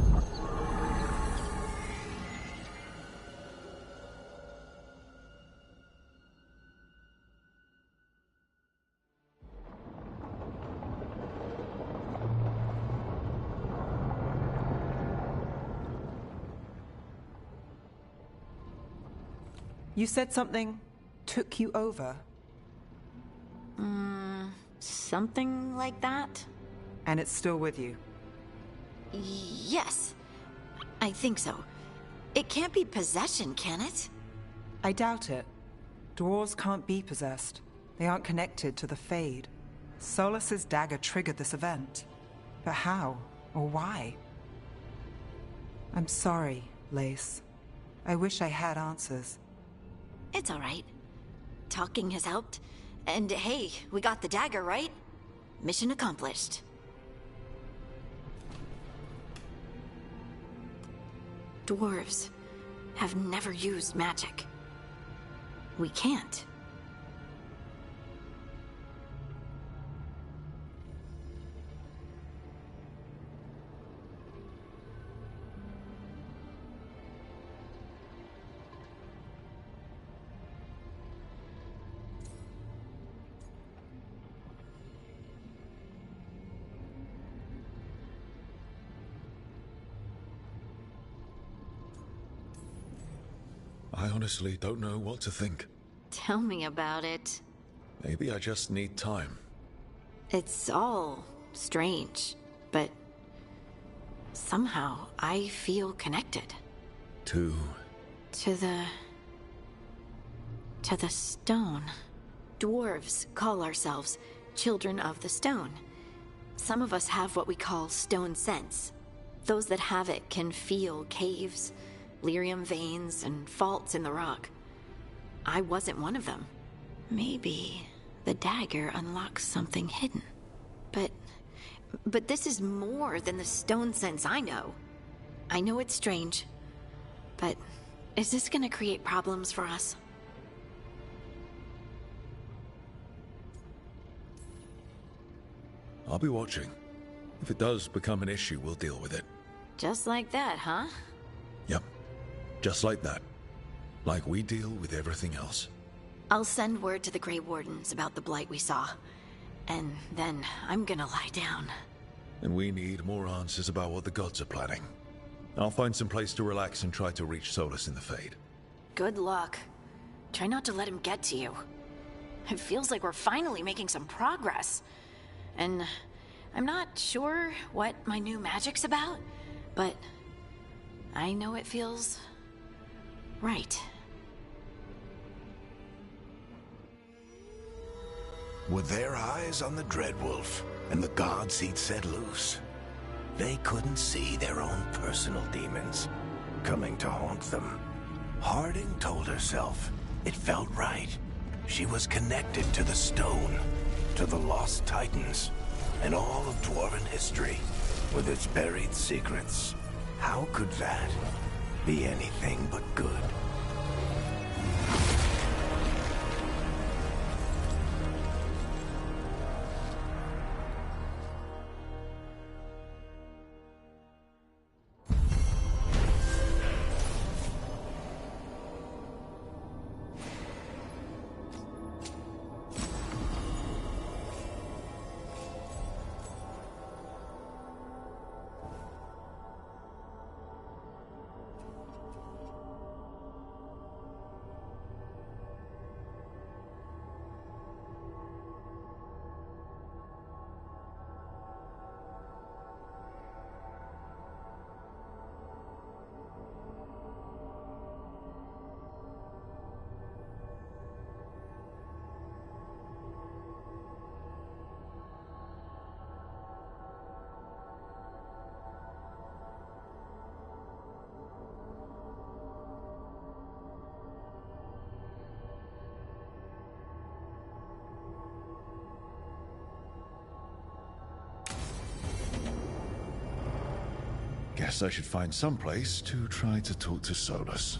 You said something took you over. Something like that? And it's still with you? Yes. I think so. It can't be possession, can it? I doubt it. Dwarves can't be possessed. They aren't connected to the Fade. Solus's dagger triggered this event. But how? Or why? I'm sorry, Lace. I wish I had answers. It's all right. Talking has helped. And hey, we got the dagger, right? Mission accomplished. Dwarves have never used magic. We can't. I honestly don't know what to think. Tell me about it. Maybe I just need time. It's all strange, but somehow I feel connected. To the stone. Dwarves call ourselves children of the stone. Some of us have what we call stone sense. Those that have it can feel caves, lyrium veins, and faults in the rock. I wasn't one of them. Maybe the dagger unlocks something hidden. But this is more than the stone sense I know. I know it's strange, but is this gonna create problems for us? I'll be watching. If it does become an issue, we'll deal with it. Just like that, huh? Yep. Just like that. Like we deal with everything else. I'll send word to the Grey Wardens about the blight we saw. And then I'm gonna lie down. And we need more answers about what the gods are planning. I'll find some place to relax and try to reach Solus in the Fade. Good luck. Try not to let him get to you. It feels like we're finally making some progress. And I'm not sure what my new magic's about, but I know it feels right. With their eyes on the Dreadwolf and the gods he'd set loose, they couldn't see their own personal demons coming to haunt them. Harding told herself it felt right. She was connected to the stone, to the lost titans, and all of Dwarven history with its buried secrets. How could that be anything but good? Guess I should find some place to try to talk to Solus.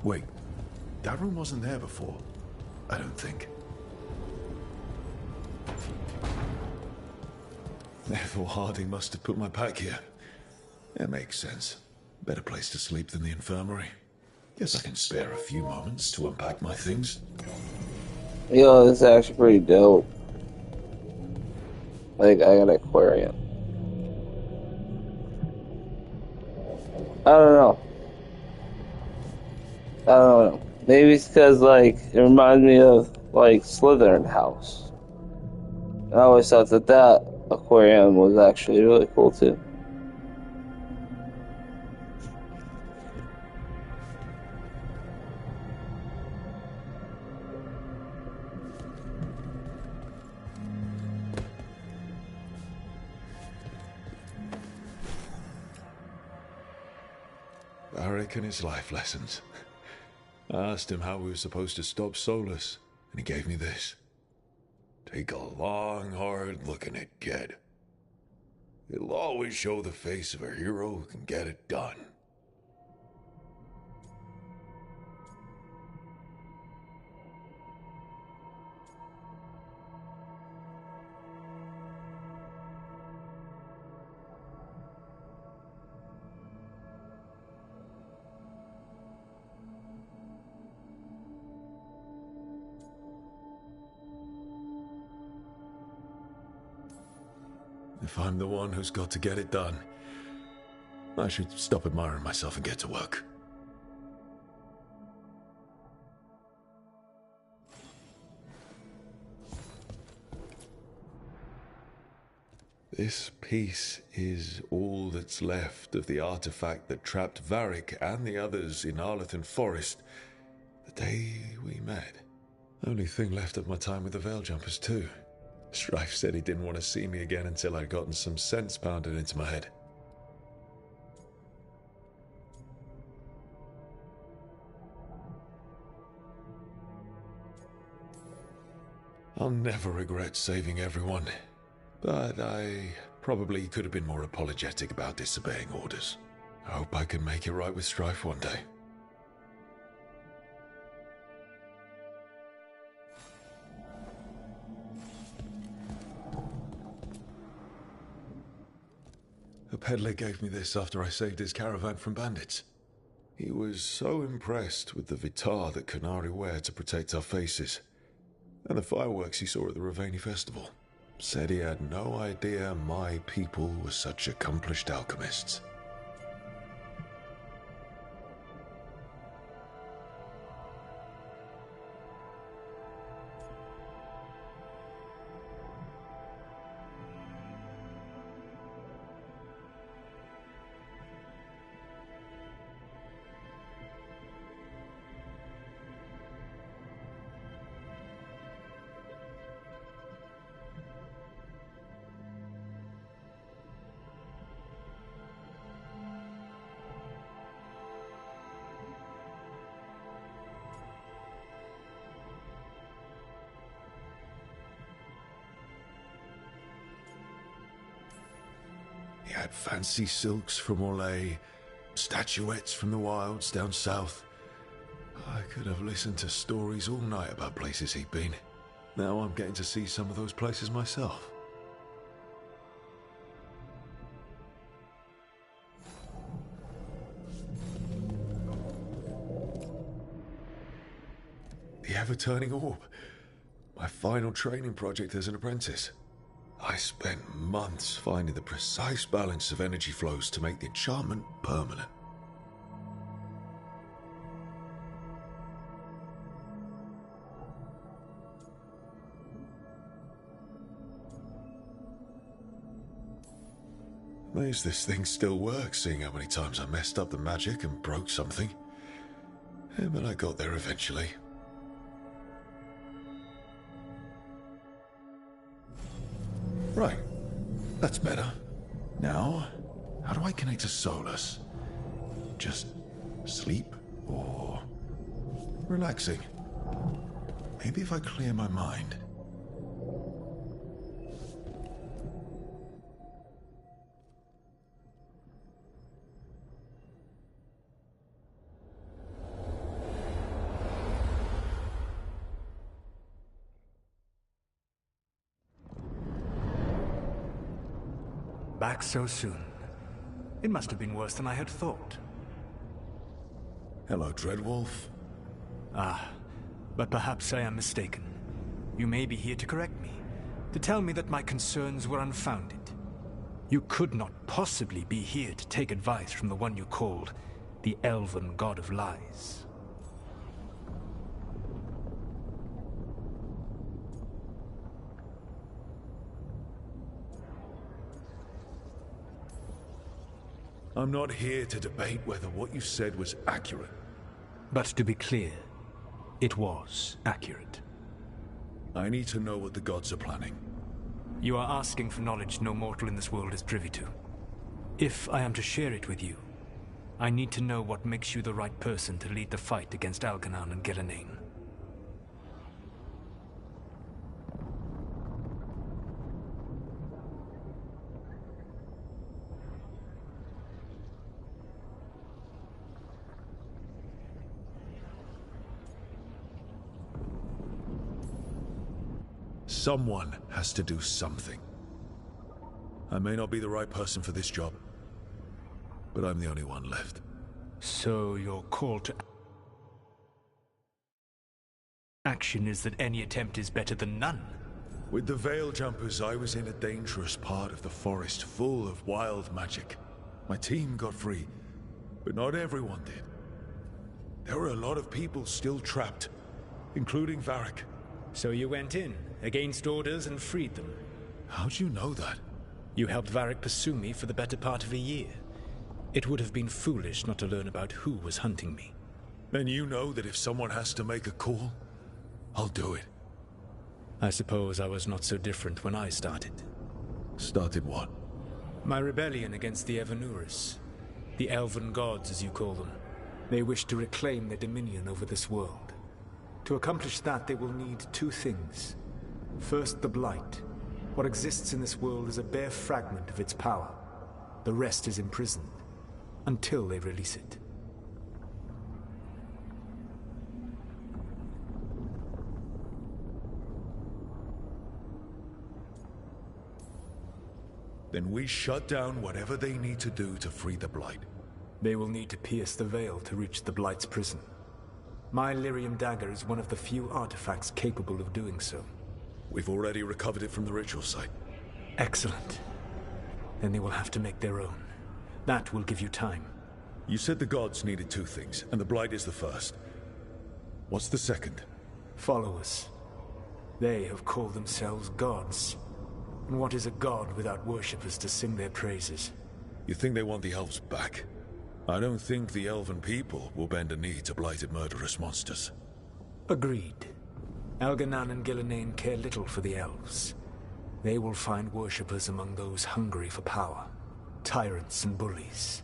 Wait, that room wasn't there before. I don't think. Therefore, Harding must have put my pack here. It makes sense. Better place to sleep than the infirmary. Guess I can spare a few moments to unpack my things. Yo, this is actually pretty dope. Like, I got an aquarium. I don't know. I don't know. Maybe it's because, like, it reminds me of, like, Slytherin House. I always thought that that aquarium was actually really cool, too. Varric and his life lessons. I asked him how we were supposed to stop Solus, and he gave me this. Take a long, hard look at it, kid. It'll always show the face of a hero who can get it done. If I'm the one who's got to get it done, I should stop admiring myself and get to work. This piece is all that's left of the artifact that trapped Varric and the others in Arlethan Forest the day we met. Only thing left of my time with the Veiljumpers, too. Strife said he didn't want to see me again until I'd gotten some sense pounded into my head. I'll never regret saving everyone, but I probably could have been more apologetic about disobeying orders. I hope I can make it right with Strife one day. A peddler gave me this after I saved his caravan from bandits. He was so impressed with the Vitar that Canari wear to protect our faces, and the fireworks he saw at the Ravani festival. Said he had no idea my people were such accomplished alchemists. He had fancy silks from Orlais, statuettes from the wilds down south. I could have listened to stories all night about places he'd been. Now I'm getting to see some of those places myself. The Ever-Turning Orb. My final training project as an apprentice. I spent months finding the precise balance of energy flows to make the enchantment permanent. Amazed this thing still works, seeing how many times I messed up the magic and broke something. Yeah, but I got there eventually. Right. That's better. Now, how do I connect to Solus? Just sleep or relaxing? Maybe if I clear my mind. back so soon. It must have been worse than I had thought. Hello, Dreadwolf. Ah, but perhaps I am mistaken. You may be here to correct me, to tell me that my concerns were unfounded. You could not possibly be here to take advice from the one you called the Elven God of Lies. I'm not here to debate whether what you said was accurate. But to be clear, it was accurate. I need to know what the gods are planning. You are asking for knowledge no mortal in this world is privy to. If I am to share it with you, I need to know what makes you the right person to lead the fight against Algernon and Gillenane. Someone has to do something. I may not be the right person for this job, but I'm the only one left. So your call to action is that any attempt is better than none? With the Veil Jumpers, I was in a dangerous part of the forest full of wild magic. My team got free, but not everyone did. There were a lot of people still trapped, including Varric. So you went in, against orders, and freed them? How'd you know that? You helped Varric pursue me for the better part of a year. It would have been foolish not to learn about who was hunting me. Then you know that if someone has to make a call, I'll do it. I suppose I was not so different when I started. Started what? My rebellion against the Evanuris. The Elven Gods, as you call them. They wish to reclaim their dominion over this world. To accomplish that, they will need two things. First, the Blight. What exists in this world is a bare fragment of its power. The rest is imprisoned, until they release it. Then we shut down whatever they need to do to free the Blight. They will need to pierce the veil to reach the Blight's prison. My Lyrium dagger is one of the few artifacts capable of doing so. We've already recovered it from the ritual site. Excellent. Then they will have to make their own. That will give you time. You said the gods needed two things, and the Blight is the first. What's the second? Followers. They have called themselves gods. And what is a god without worshippers to sing their praises? You think they want the elves back? I don't think the elven people will bend a knee to blighted murderous monsters. Agreed. Algernon and Gillenane care little for the elves. They will find worshippers among those hungry for power. Tyrants and bullies.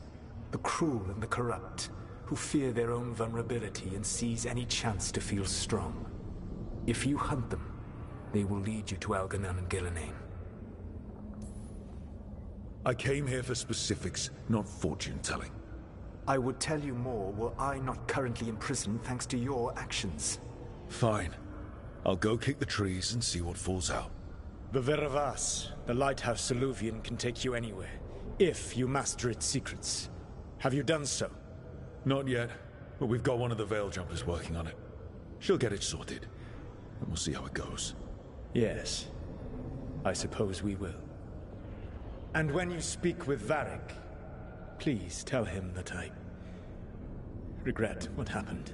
The cruel and the corrupt, who fear their own vulnerability and seize any chance to feel strong. If you hunt them, they will lead you to Algernon and Gillenane. I came here for specifics, not fortune-telling. I would tell you more were I not currently imprisoned thanks to your actions. Fine. I'll go kick the trees and see what falls out. The Veravas, the lighthouse Soluvian, can take you anywhere, if you master its secrets. Have you done so? Not yet, but we've got one of the Veil Jumpers working on it. She'll get it sorted, and we'll see how it goes. Yes, I suppose we will. And when you speak with Varric, please tell him that I regret what happened.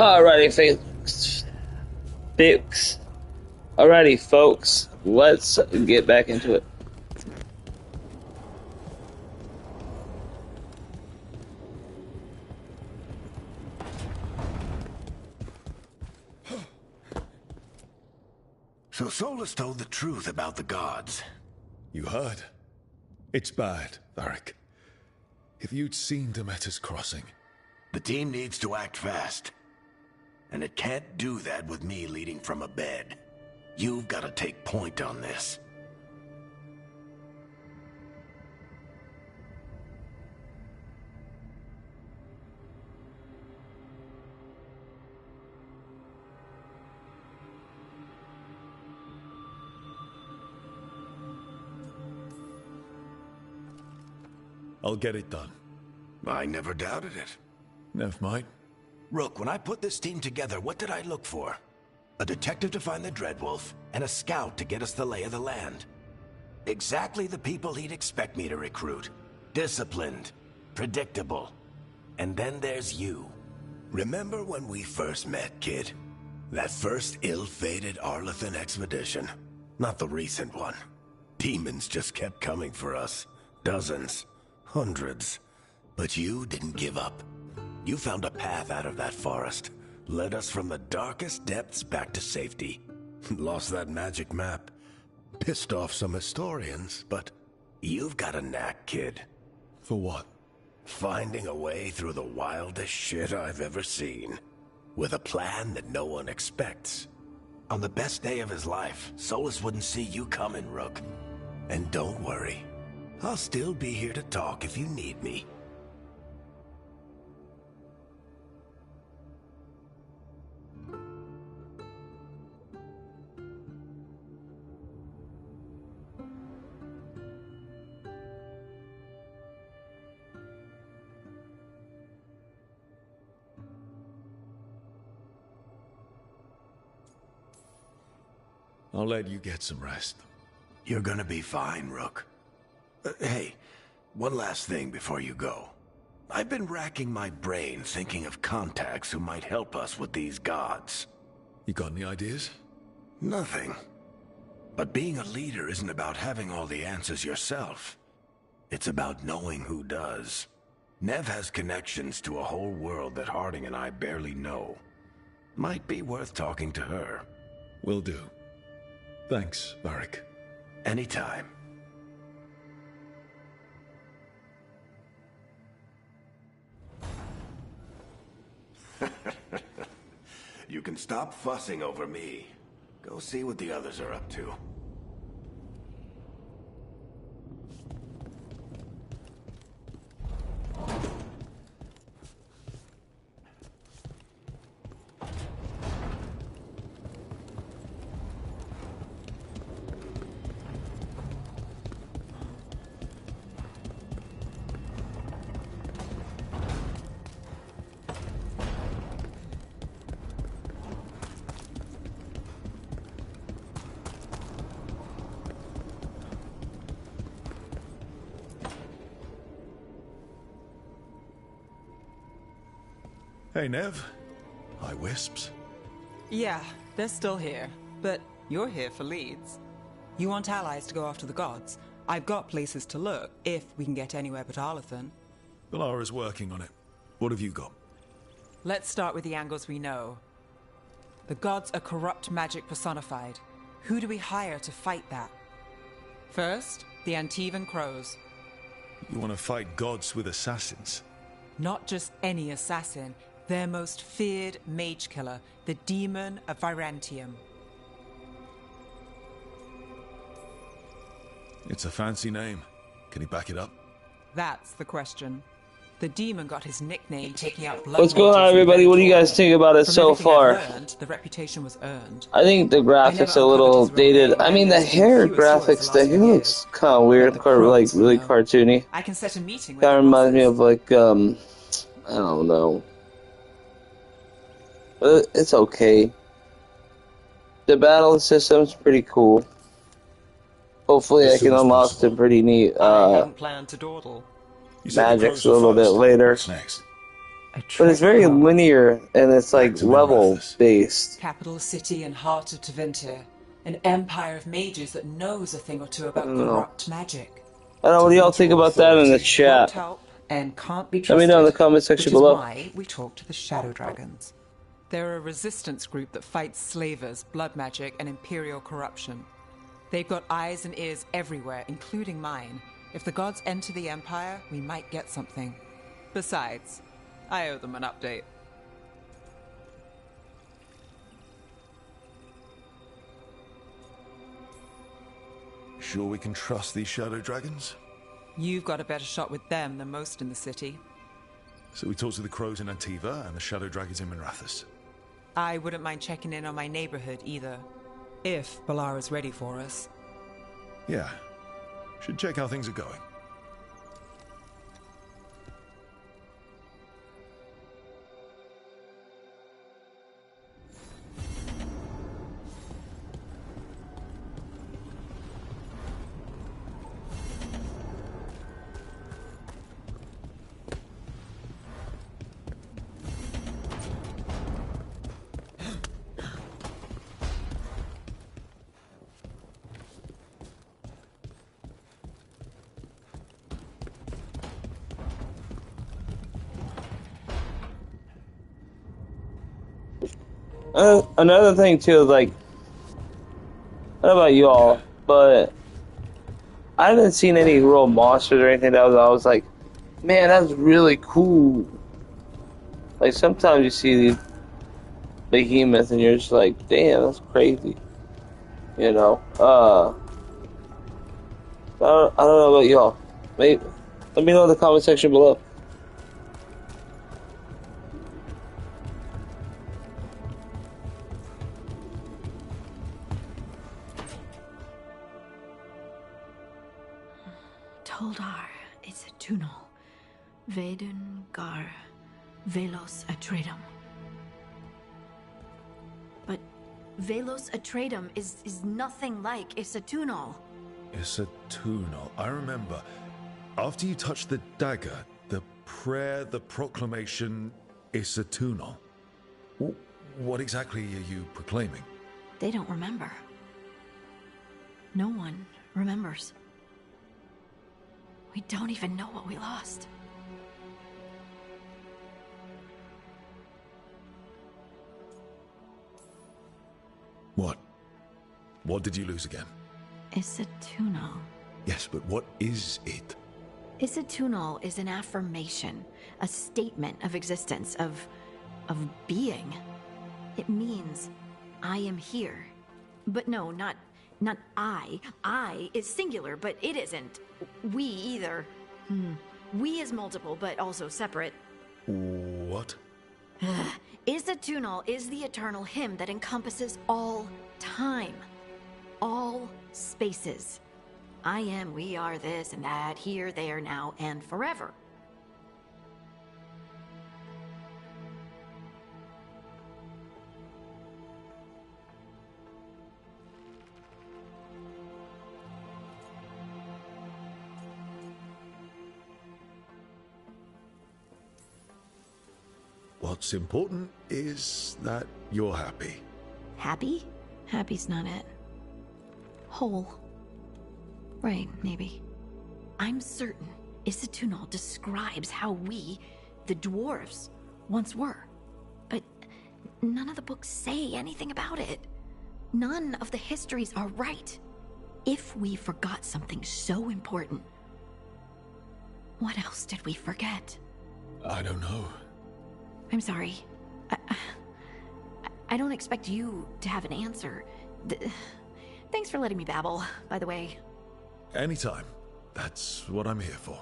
Alrighty, Alrighty, folks. Let's get back into it. So Solus told the truth about the gods. You heard? It's bad, Varric. If you'd seen Demeter's crossing... The team needs to act fast. And it can't do that with me leading from a bed. You've got to take point on this. I'll get it done. I never doubted it. Never mind. Rook, when I put this team together, what did I look for? A detective to find the Dreadwolf, and a scout to get us the lay of the land. Exactly the people he'd expect me to recruit. Disciplined, predictable. And then there's you. Remember when we first met, kid? That first ill-fated Arlathan expedition. Not the recent one. Demons just kept coming for us. Dozens. Hundreds. But you didn't give up. You found a path out of that forest. Led us from the darkest depths back to safety. Lost that magic map. Pissed off some historians, but you've got a knack, kid. For what? Finding a way through the wildest shit I've ever seen. With a plan that no one expects. On the best day of his life, Solus wouldn't see you coming, Rook. And don't worry. I'll still be here to talk if you need me. I'll let you get some rest. You're gonna be fine, Rook. Hey, one last thing before you go. I've been racking my brain thinking of contacts who might help us with these gods. You got any ideas? Nothing. But being a leader isn't about having all the answers yourself. It's about knowing who does. Nev has connections to a whole world that Harding and I barely know. Might be worth talking to her. Will do. Thanks, Varric. Anytime. You can stop fussing over me. Go see what the others are up to. Hey, Nev. Hi, Wisps. Yeah, they're still here. But you're here for leads. You want allies to go after the gods? I've got places to look, if we can get anywhere but Arlathan. Valara's working on it. What have you got? Let's start with the angles we know. The gods are corrupt magic personified. Who do we hire to fight that? First, the Antivan Crows. You want to fight gods with assassins? Not just any assassin. Their most feared mage killer, the Demon of Virantium. It's a fancy name. Can he back it up? That's the question. The demon got his nickname taking out blood. What's going on, everybody? What do you guys think about it so far? The reputation was earned. I think the graphics are a little dated. I mean, the hair graphics, the hair looks kind of weird, like really cartoony. I can set a meeting. That reminds me of like I don't know. But it's okay. The battle system's pretty cool. Hopefully, I can unlock some pretty neat I hadn't planned to dawdle. magics a little bit later. Next. But it's very linear and it's like level based. Capital city and heart of Tevinter. An empire of mages that knows a thing or two about I don't know. corrupt magic. I don't know, what do y'all think about that in the Won't chat? help and can't be Let trusted. me know in the comment section below. Which is why we talk to the Shadow Dragons. They're a resistance group that fights slavers, blood magic, and imperial corruption. They've got eyes and ears everywhere, including mine. If the gods enter the Empire, we might get something. Besides, I owe them an update. Sure we can trust these Shadow Dragons? You've got a better shot with them than most in the city. So we talk to the Crows in Antiva and the Shadow Dragons in Minrathous. I wouldn't mind checking in on my neighborhood either. If Balara's ready for us. Yeah. Should check how things are going. Another thing too is like, I don't know about y'all, but I haven't seen any real monsters or anything that I was like, man, that's really cool. Like sometimes you see these behemoths and you're just like, damn, that's crazy. You know, I don't know about y'all. Maybe let me know in the comment section below. Toldar is a tunnel. Vedun gar velos atredum. But velos atredum is nothing like Isatunal. Isatunal. I remember. After you touched the dagger, the prayer, the proclamation, Isatunal. What exactly are you proclaiming? They don't remember. No one remembers. We don't even know what we lost. What? What did you lose again? Isatunal. Yes, but what is it? Isatunal is an affirmation, a statement of existence, of being. It means, I am here. But no, not I. I is singular, but it isn't. We either. We is multiple, but also separate. What? Isatunal is the eternal hymn that encompasses all time. All spaces. I am, we are, this and that, here, there, now, and forever. What's important is that you're happy. Happy? Happy's not it. Whole. Right, maybe. I'm certain Isatunal describes how we, the dwarves, once were. But none of the books say anything about it. None of the histories are right. If we forgot something so important, what else did we forget? I don't know. I'm sorry. I don't expect you to have an answer. Thanks for letting me babble, by the way. Anytime. That's what I'm here for.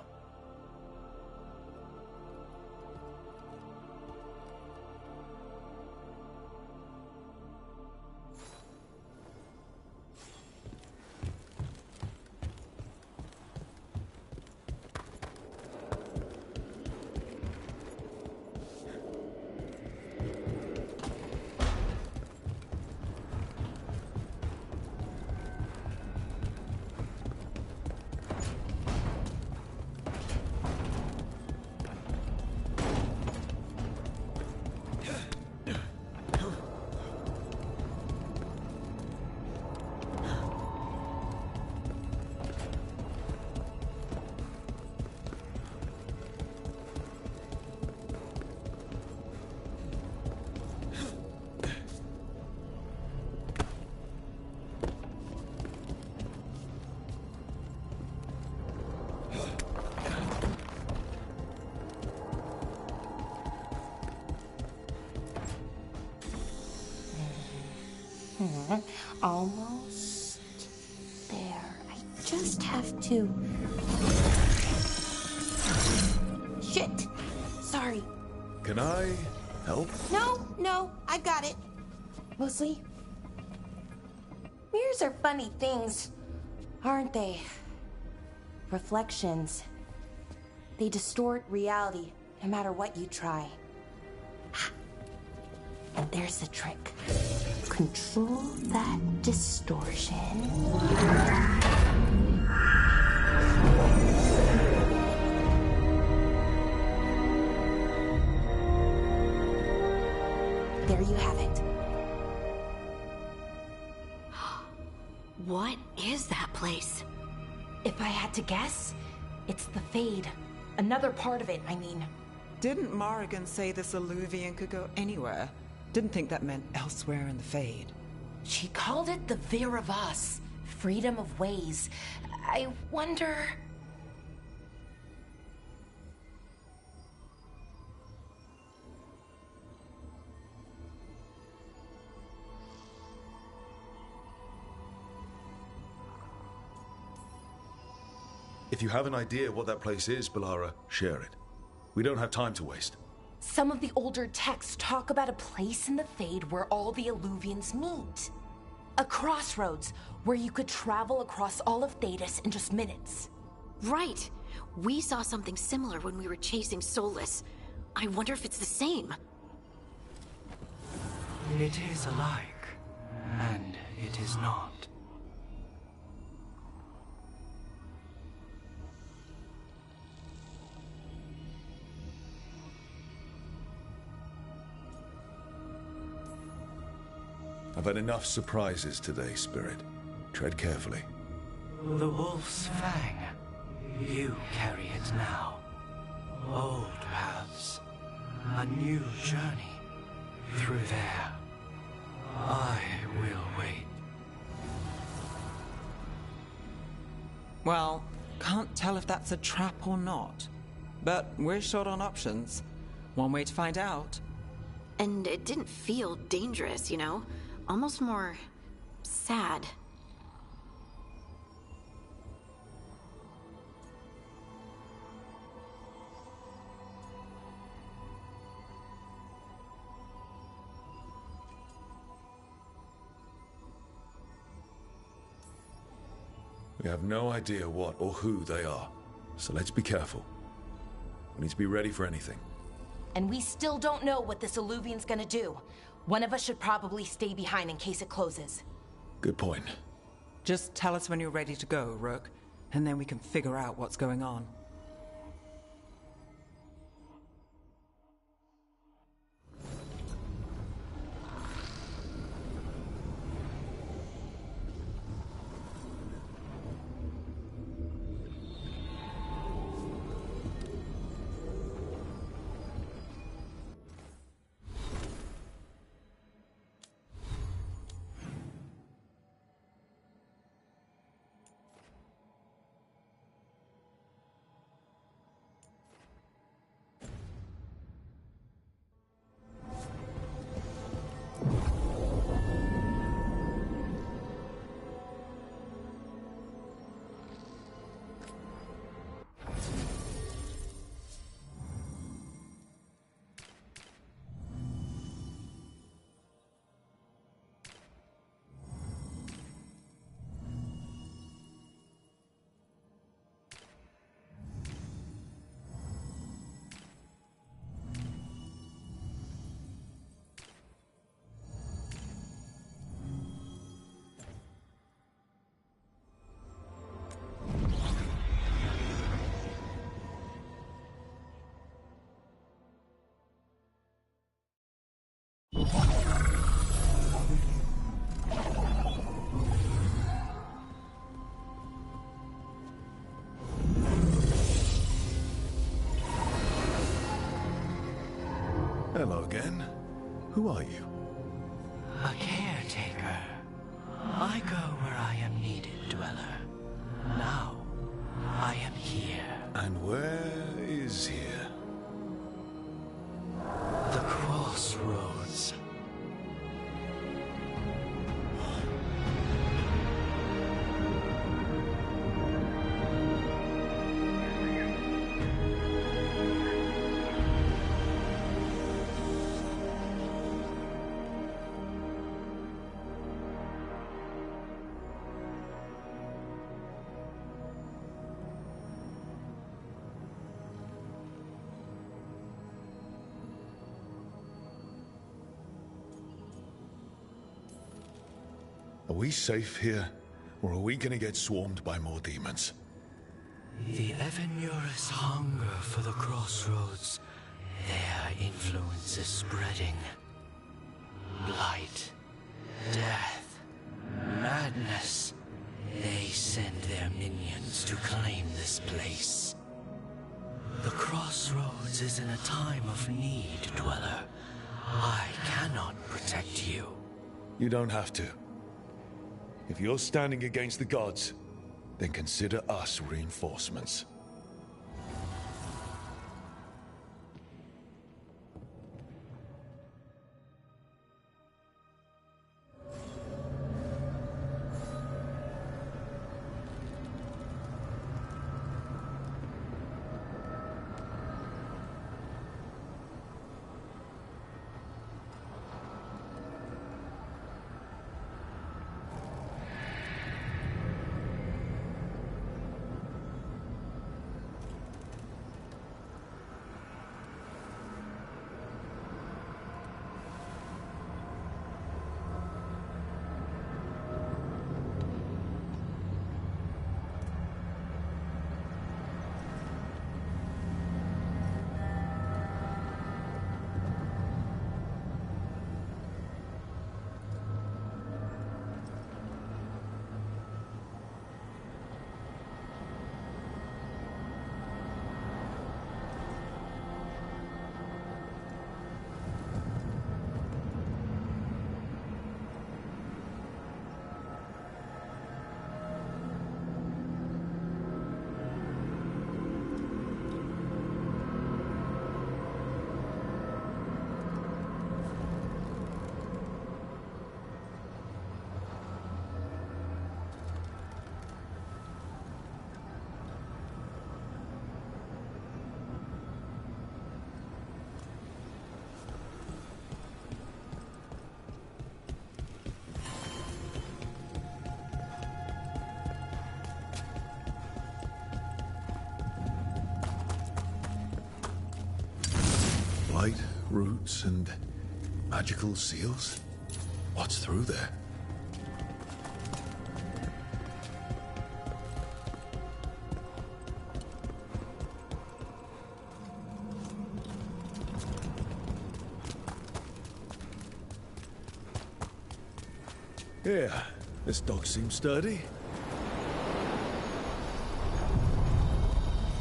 Almost there. I just have to... Shit! Sorry. Can I help? No, I got it. Mostly, mirrors are funny things, aren't they? Reflections. They distort reality, no matter what you try. And there's the trick. Control that distortion. There you have it. What is that place? If I had to guess, it's the Fade. Another part of it, I mean. Didn't Morrigan say this Illuvian could go anywhere? Didn't think that meant elsewhere in the Fade. She called it the Vir of Us, freedom of ways. I wonder... If you have an idea what that place is, Balara, share it. We don't have time to waste. Some of the older texts talk about a place in the Fade where all the Illuvians meet. A crossroads where you could travel across all of Thedas in just minutes. Right. We saw something similar when we were chasing Solus. I wonder if it's the same. It is alike, and it is not. I've had enough surprises today, Spirit. Tread carefully. The Wolf's Fang. You carry it now. Old paths. A new journey. Through there. I will wait. Well, can't tell if that's a trap or not. But we're short on options. One way to find out. And it didn't feel dangerous, you know? Almost more... sad. We have no idea what or who they are, so let's be careful. We need to be ready for anything. And we still don't know what this Illuvian's gonna do. One of us should probably stay behind in case it closes. Good point. Just tell us when you're ready to go, Rook, and then we can figure out what's going on. Hello again. Who are you? A caretaker. I go where I am needed, Dweller. Now, I am here. And where is here? The crossroads. we safe here, or are we gonna get swarmed by more demons? The Evanurus hunger for the crossroads. Their influence is spreading. Blight, death, madness. They send their minions to claim this place. The crossroads is in a time of need, Dweller. I cannot protect you. You don't have to. If you're standing against the gods, then consider us reinforcements. Light, roots, and magical seals? What's through there? Yeah, this dog seems sturdy.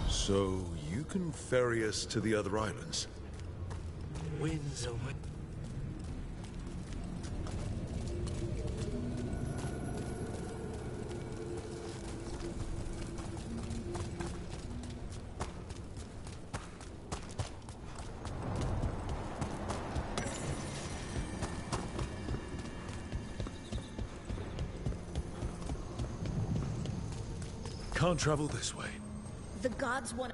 So, you can ferry us to the other islands? Winds away. Can't travel this way. The gods want...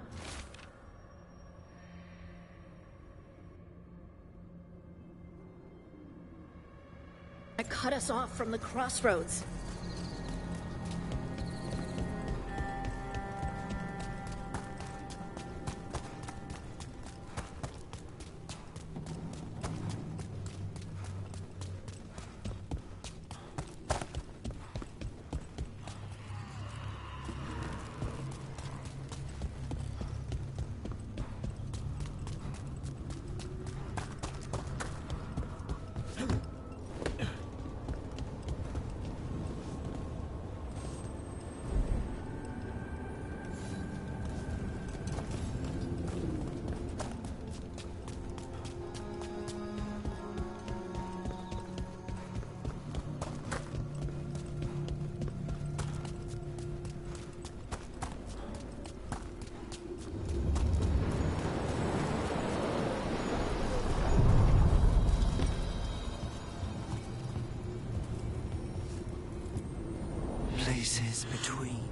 cut us off from the crossroads. Places between.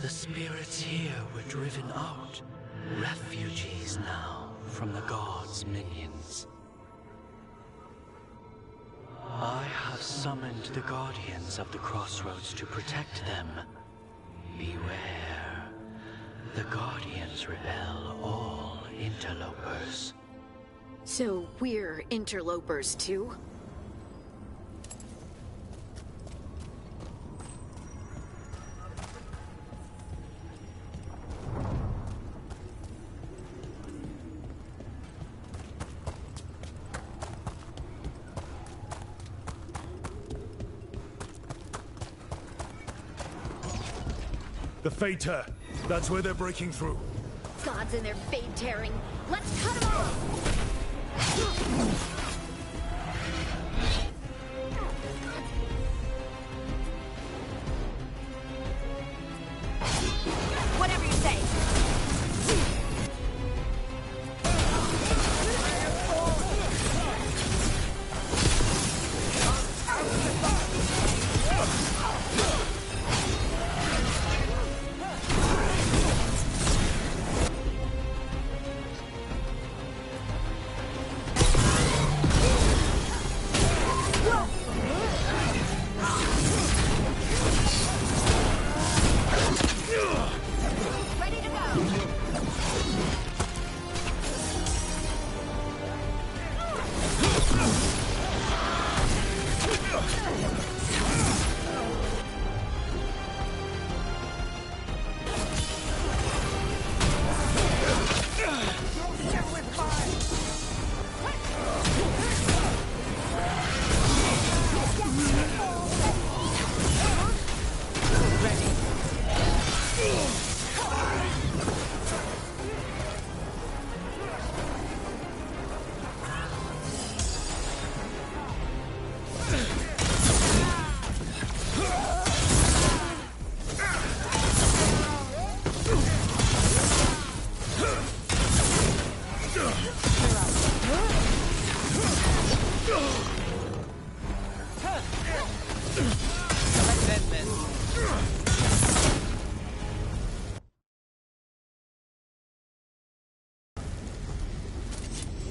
The spirits here were driven out, refugees now from the gods' minions. I have summoned the guardians of the crossroads to protect them. Beware. The Guardians repel all interlopers. So we're interlopers too? The Fater. That's where they're breaking through. Gods and their fade tearing. Let's cut them off! Whatever you say.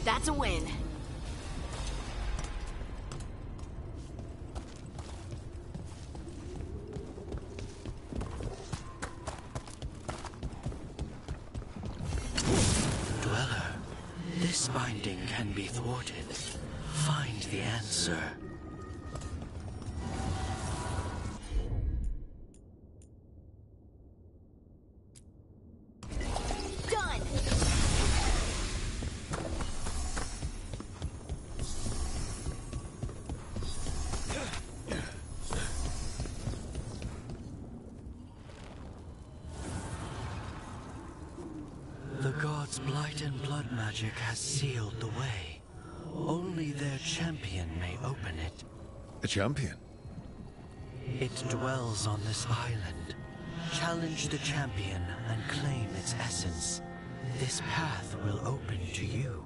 That's a win. Dweller, this binding can be thwarted. Find the answer. Done! The gods' blight and blood magic has sealed the way. Only their champion may open it. A champion? It dwells on this island. Challenge the champion and claim its essence. This path will open to you.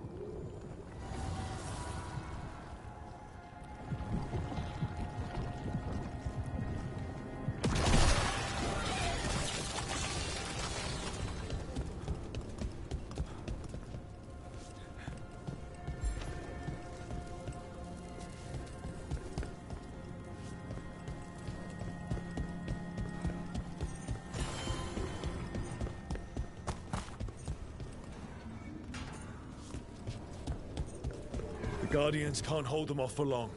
The Guardians can't hold them off for long.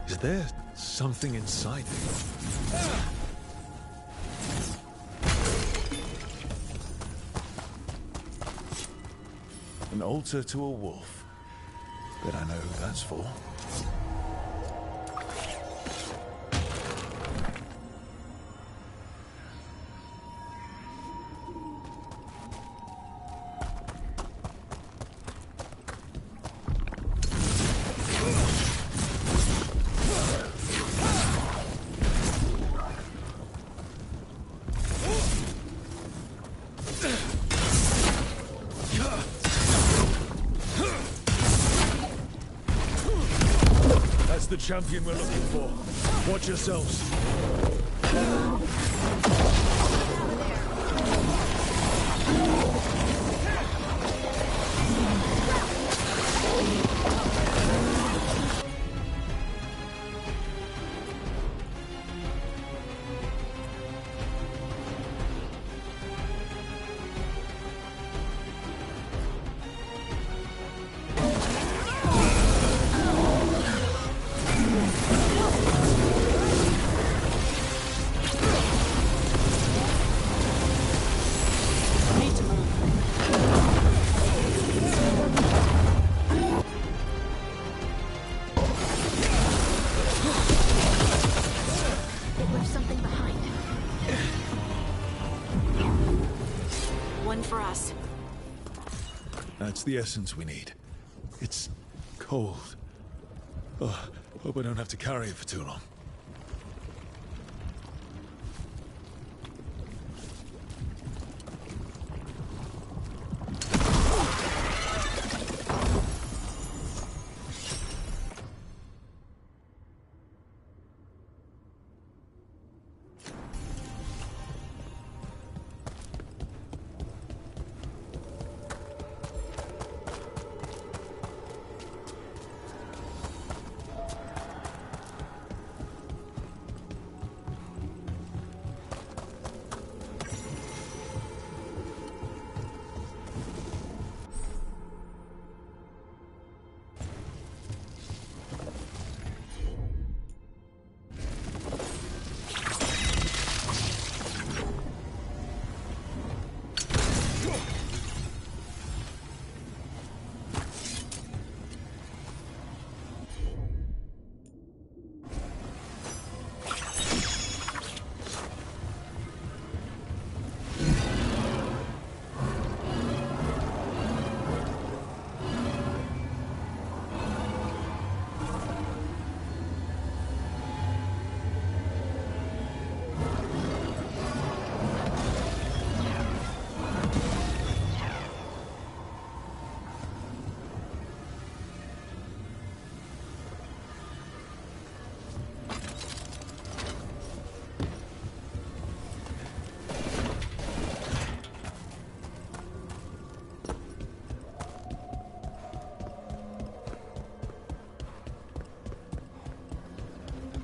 Is there something inside me? An altar to a wolf. Bet I know who that's for. the champion we're looking for. Watch yourselves. That's the essence we need. It's cold. Oh, hope I don't have to carry it for too long.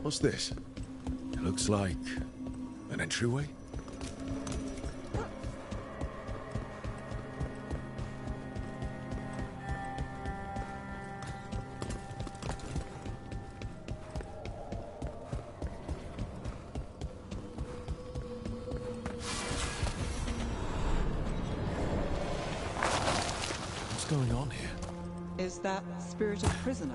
What's this? It looks like an entryway? What's going on here? Is that spirited prisoner?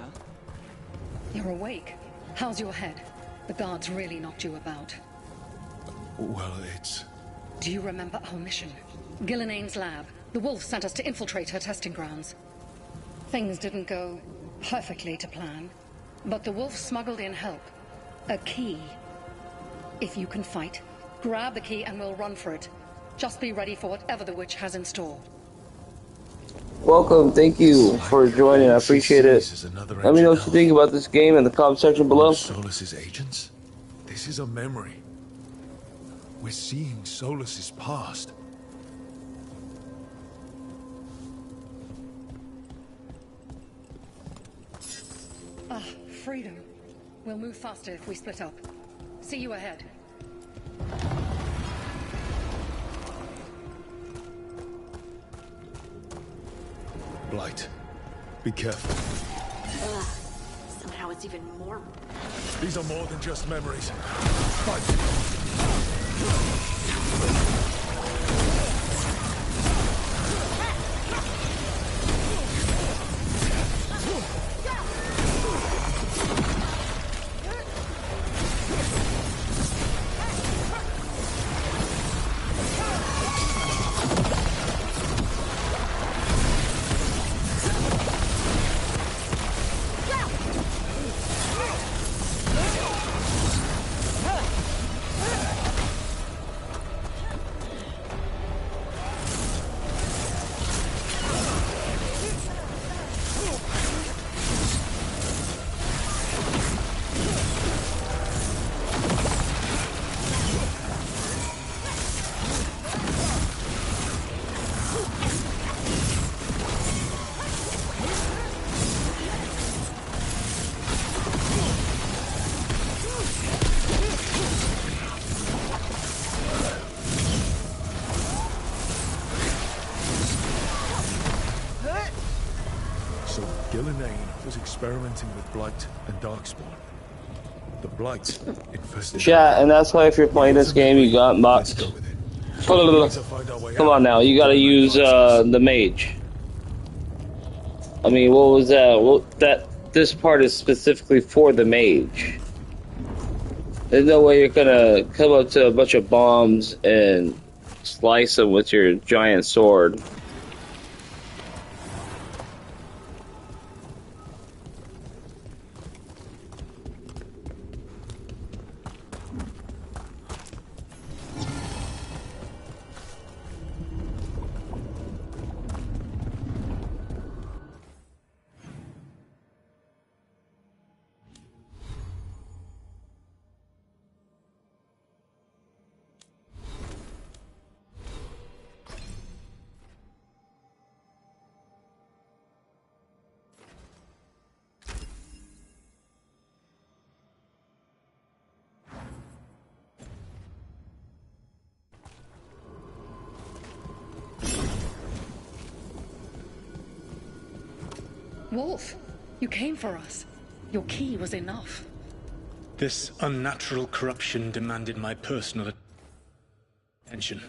You're awake. How's your head? The guards really knocked you about. Well, it's... Do you remember our mission? Gillinane's lab. The wolf sent us to infiltrate her testing grounds. Things didn't go perfectly to plan, but the wolf smuggled in help. A key. If you can fight, grab the key and we'll run for it. Just be ready for whatever the witch has in store. Welcome, thank you for joining, I appreciate it. Let me know what you think about this game in the comment section below. Solus's agents? This is a memory. We're seeing Solus's past. Ah, freedom. We'll move faster if we split up. See you ahead. Blight, be careful. Ugh. Somehow it's even more... These are more than just memories. Fight! Gillenane was experimenting with Blight and Darkspawn. The Blight infested... Chat, and that's why if you're playing this game, you got mods. Come on now, you gotta use the mage. I mean, what was that? Well, this part is specifically for the mage. There's no way you're gonna come up to a bunch of bombs and slice them with your giant sword. Wolf, you came for us. Your key was enough. This unnatural corruption demanded my personal attention.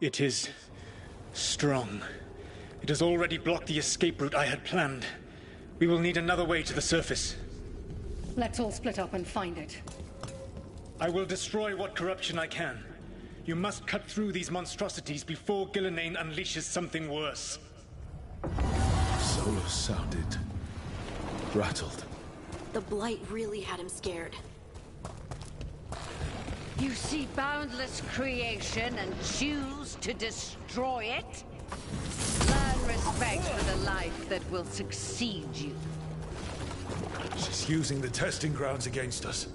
It is strong. It has already blocked the escape route I had planned. We will need another way to the surface. Let's all split up and find it. I will destroy what corruption I can. You must cut through these monstrosities before Gillenane unleashes something worse. Solus sounded rattled. The Blight really had him scared. You see boundless creation and choose to destroy it? Learn respect for the life that will succeed you. She's using the testing grounds against us.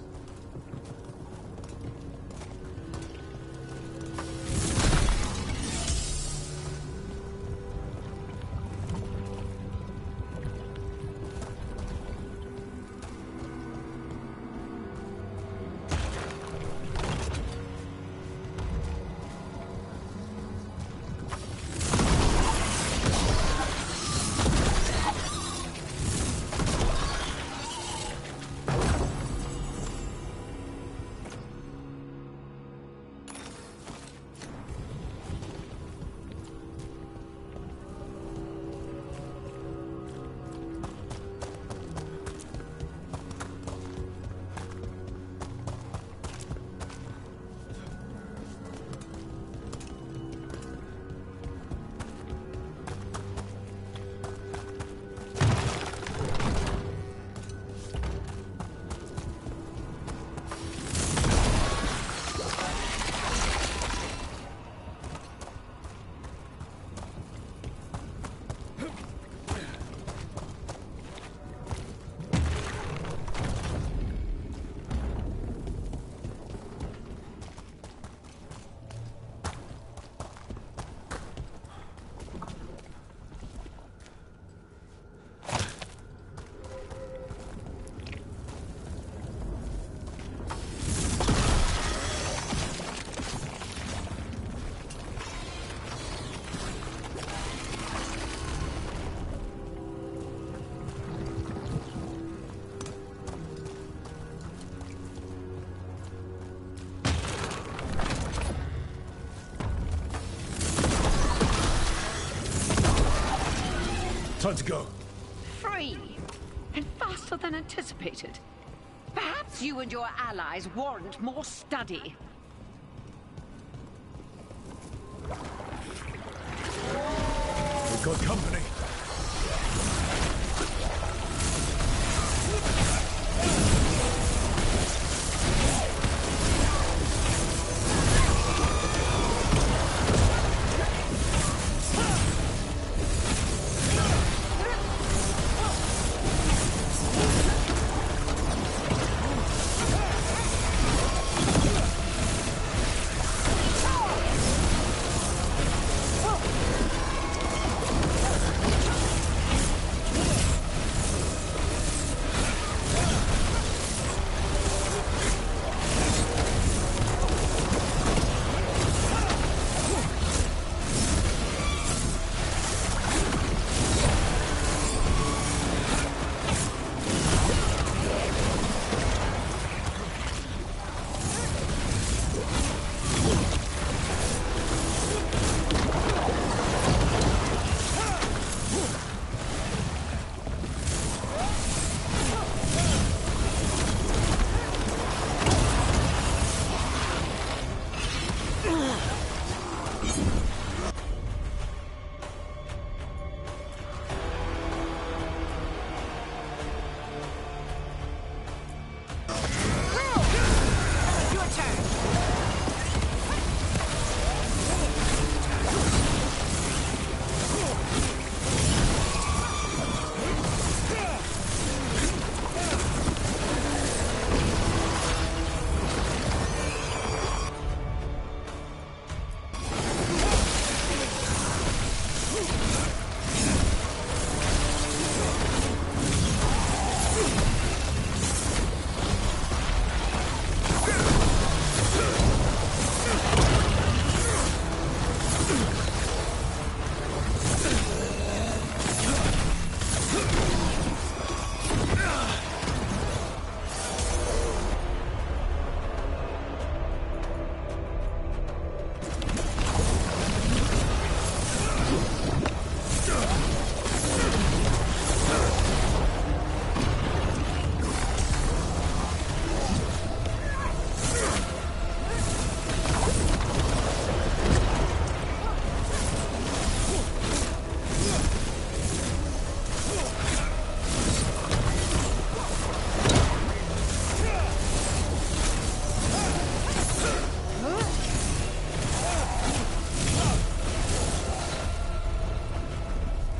Time to go. free. And faster than anticipated. Perhaps you and your allies warrant more study. We've got company.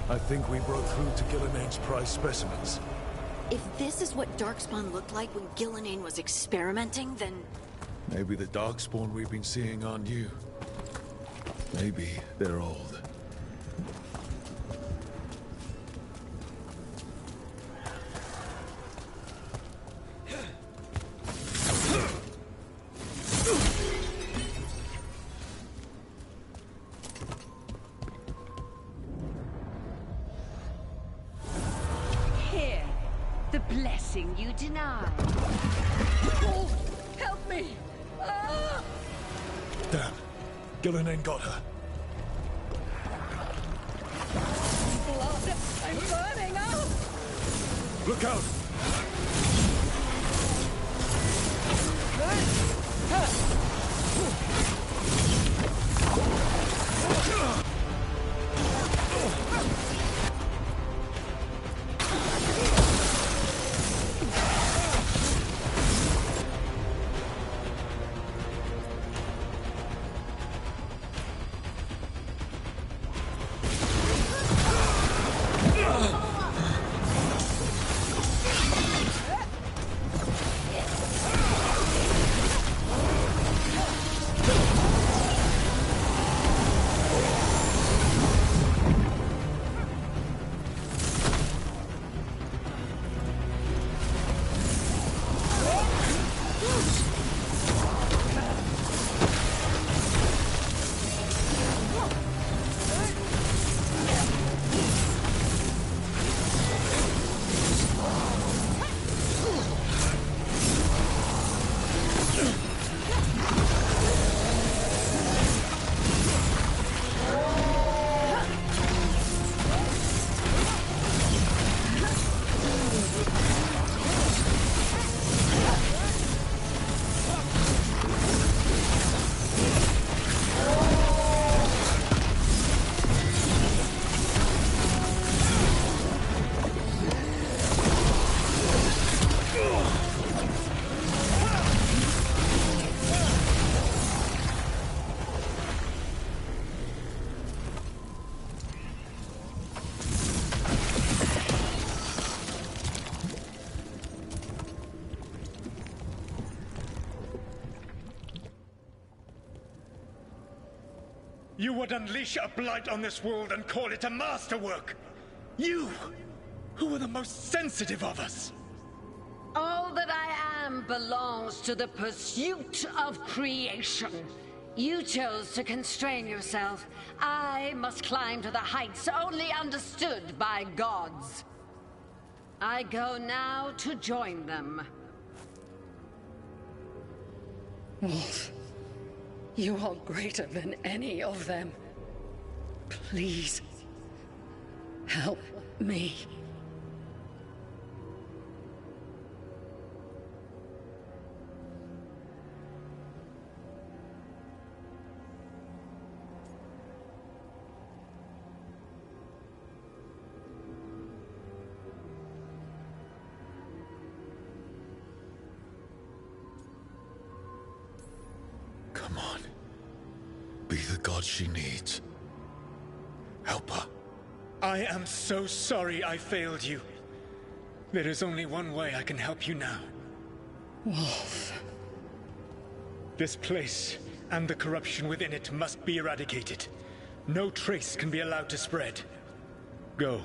I think we broke through to Gillenane's prize specimens. If this is what Darkspawn looked like when Gillenane was experimenting, then... Maybe the Darkspawn we've been seeing are new. Maybe they're old. Here, the blessing you denied. Oh, help me! Ah! Damn. Gillenane got her. Blood! I'm burning up! Look out! You would unleash a blight on this world and call it a masterwork! You, who are the most sensitive of us! All that I am belongs to the pursuit of creation. You chose to constrain yourself. I must climb to the heights only understood by gods. I go now to join them. Wolf, you are greater than any of them. Please, help me. Come on. Be the god she needs. Help her. I am so sorry I failed you. There is only one way I can help you now. Wolf. This place and the corruption within it must be eradicated. No trace can be allowed to spread. Go.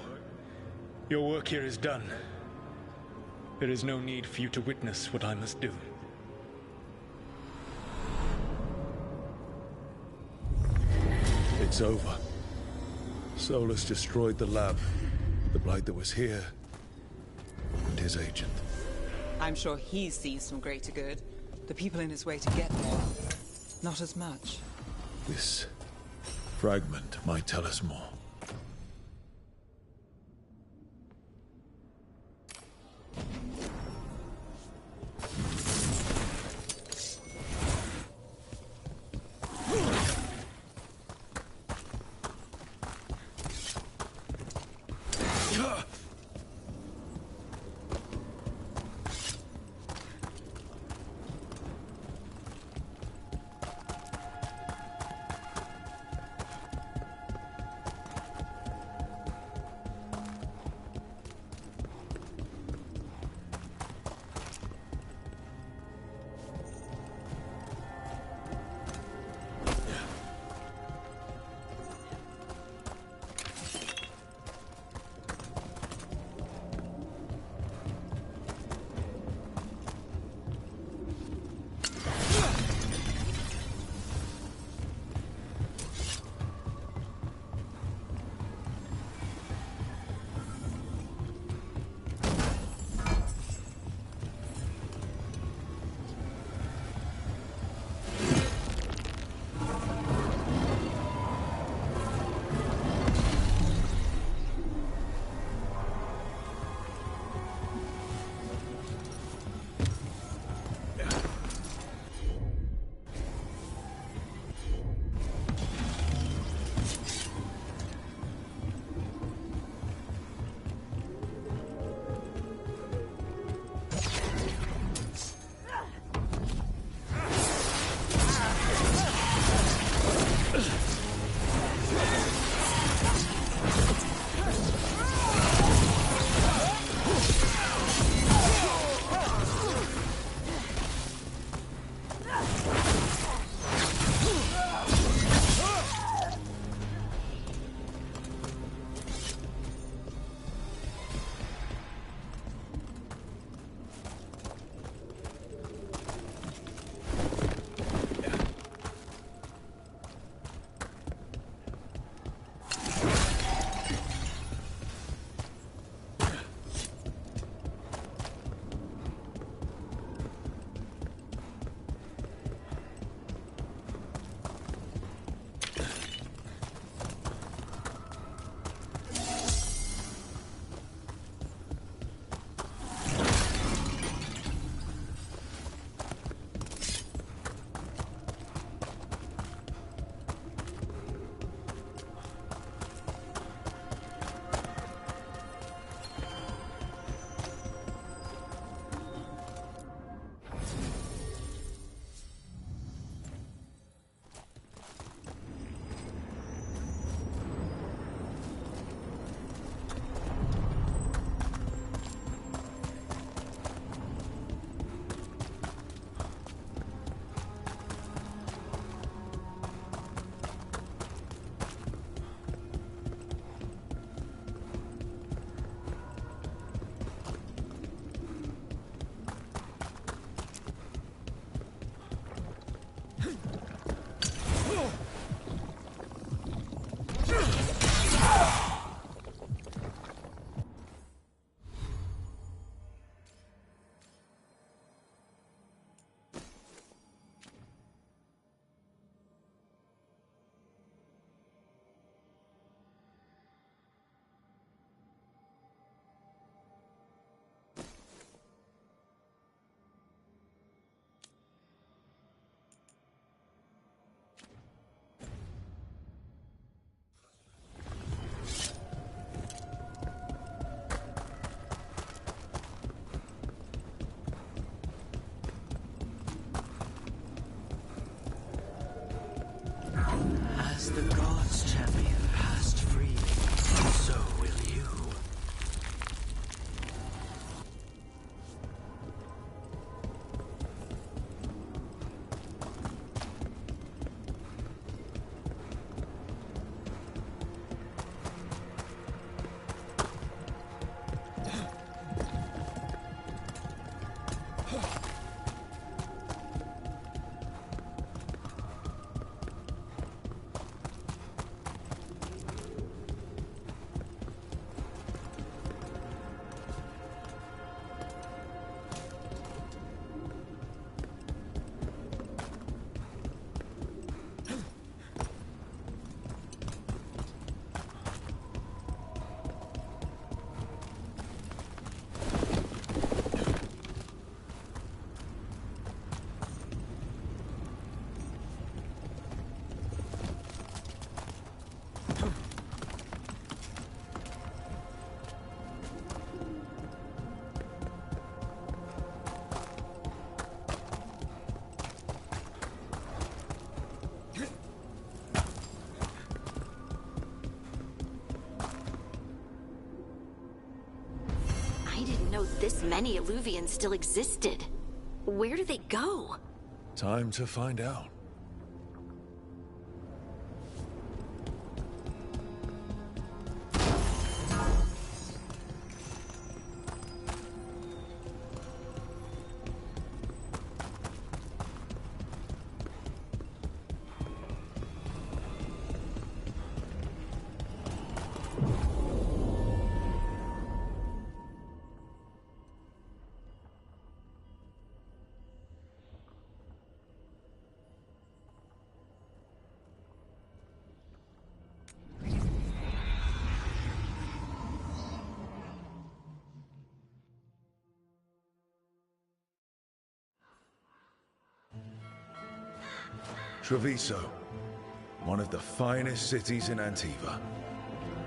Your work here is done. There is no need for you to witness what I must do. It's over. Solus destroyed the lab, the blight that was here, and his agent. I'm sure he sees some greater good. The people in his way to get there, not as much. This fragment might tell us more. know this many Illuvians still existed. Where do they go? Time to find out. Treviso, one of the finest cities in Antiva,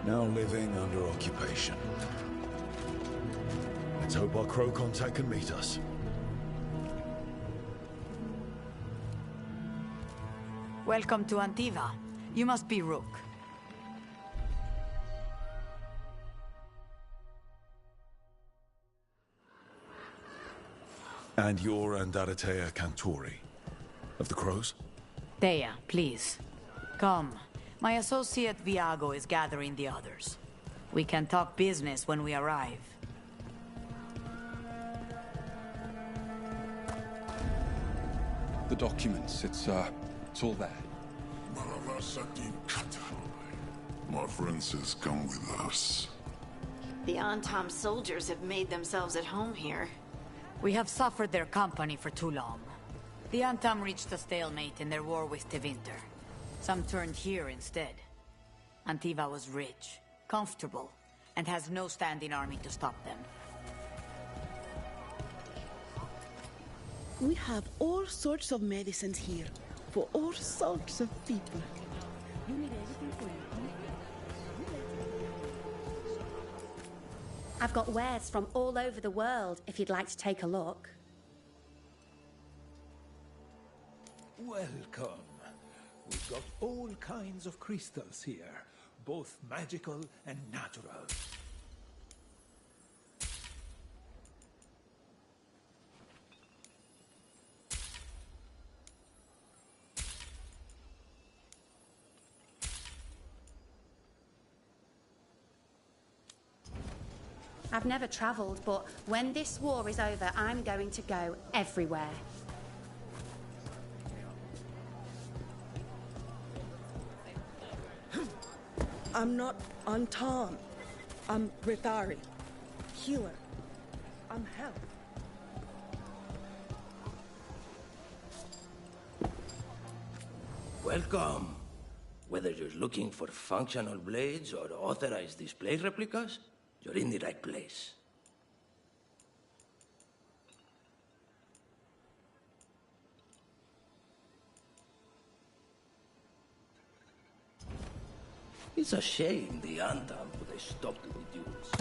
now living under occupation. Let's hope our crow contact can meet us. Welcome to Antiva. You must be Rook. And you're Andaratea Cantori, of the Crows? Thea, please. Come. My associate Viago is gathering the others. We can talk business when we arrive. The documents, it's all there. My friend says come with us. The Antam soldiers have made themselves at home here. We have suffered their company for too long. The Antam reached a stalemate in their war with Tevinter. Some turned here instead. Antiva was rich, comfortable, and has no standing army to stop them. We have all sorts of medicines here, for all sorts of people. You need anything for you? I've got wares from all over the world, if you'd like to take a look. Welcome. We've got all kinds of crystals here, both magical and natural. I've never travelled, but when this war is over, I'm going to go everywhere. I'm not Antam. I'm Rithari. Healer. I'm health. Welcome. Whether you're looking for functional blades or authorized display replicas, you're in the right place. It's a shame the Antam would have stopped the duels.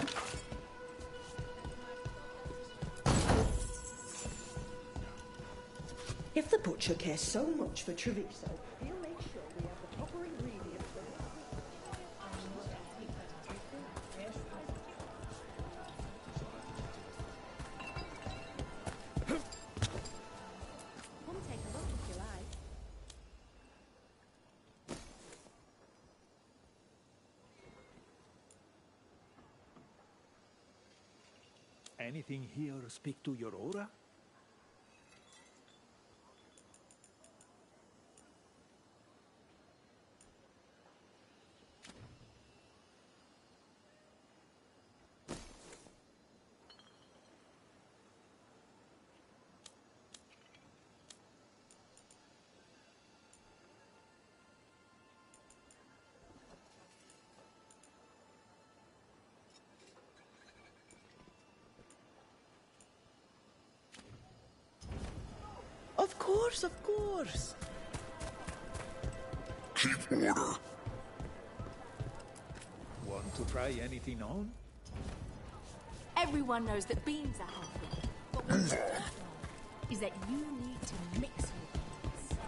If the butcher cares so much for Treviso, he'll make sure we have the proper ingredients. Come take a look if you like. Anything here speak to your aura? Of course, of course. Keep order. Want to try anything on? Everyone knows that beans are healthy, but what's is that you need to mix with beans.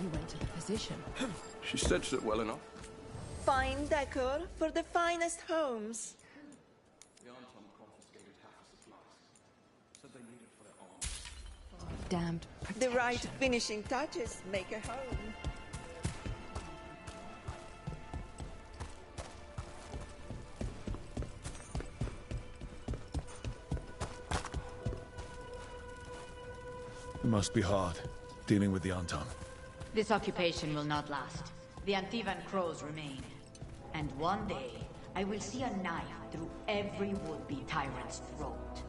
You went to the physician. She stitched it well enough. Fine decor for the finest homes. Damned The right finishing touches make a home. It must be hard, dealing with the Antam. This occupation will not last. The Antivan crows remain. And one day, I will see a knife through every would-be tyrant's throat.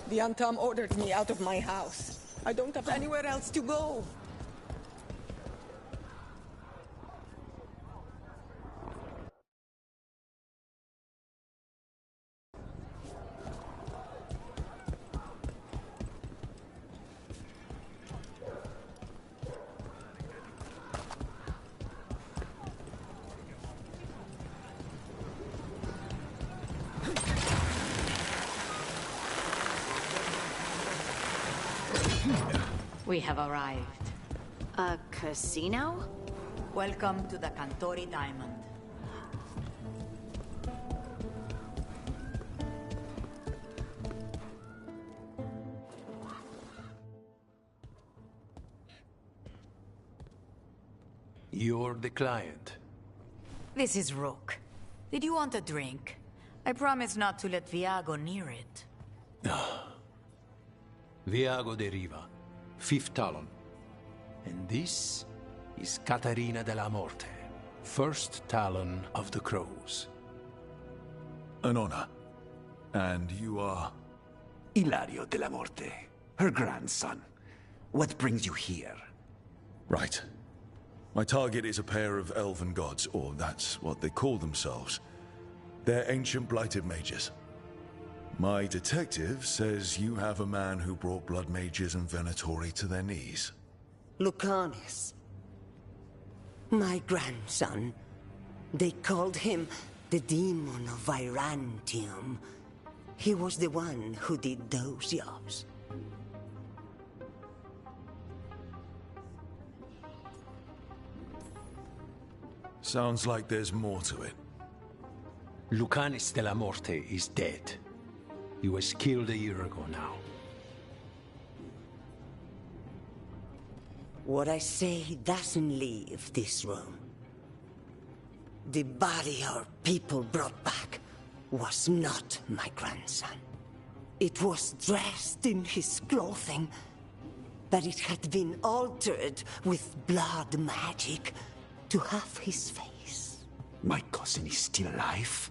The Antam ordered me out of my house. I don't have anywhere else to go. We have arrived. A casino? Welcome to the Cantori Diamond. You're the client. This is Rook. Did you want a drink? I promise not to let Viago near it. Viago de Riva, 5th Talon. And this is Catarina de la Morte, 1st Talon of the Crows. An honor. And you are? Ilario de la Morte, her grandson. What brings you here? Right. My target is a pair of elven gods, or that's what they call themselves. They're ancient blighted mages. My detective says you have a man who brought blood mages and Venatori to their knees. Lucanis. My grandson. They called him the Demon of Virantium. He was the one who did those jobs. Sounds like there's more to it. Lucanis de la Morte is dead. He was killed a year ago now. What I say doesn't leave this room. The body our people brought back was not my grandson. It was dressed in his clothing, but it had been altered with blood magic to have his face. My cousin is still alive?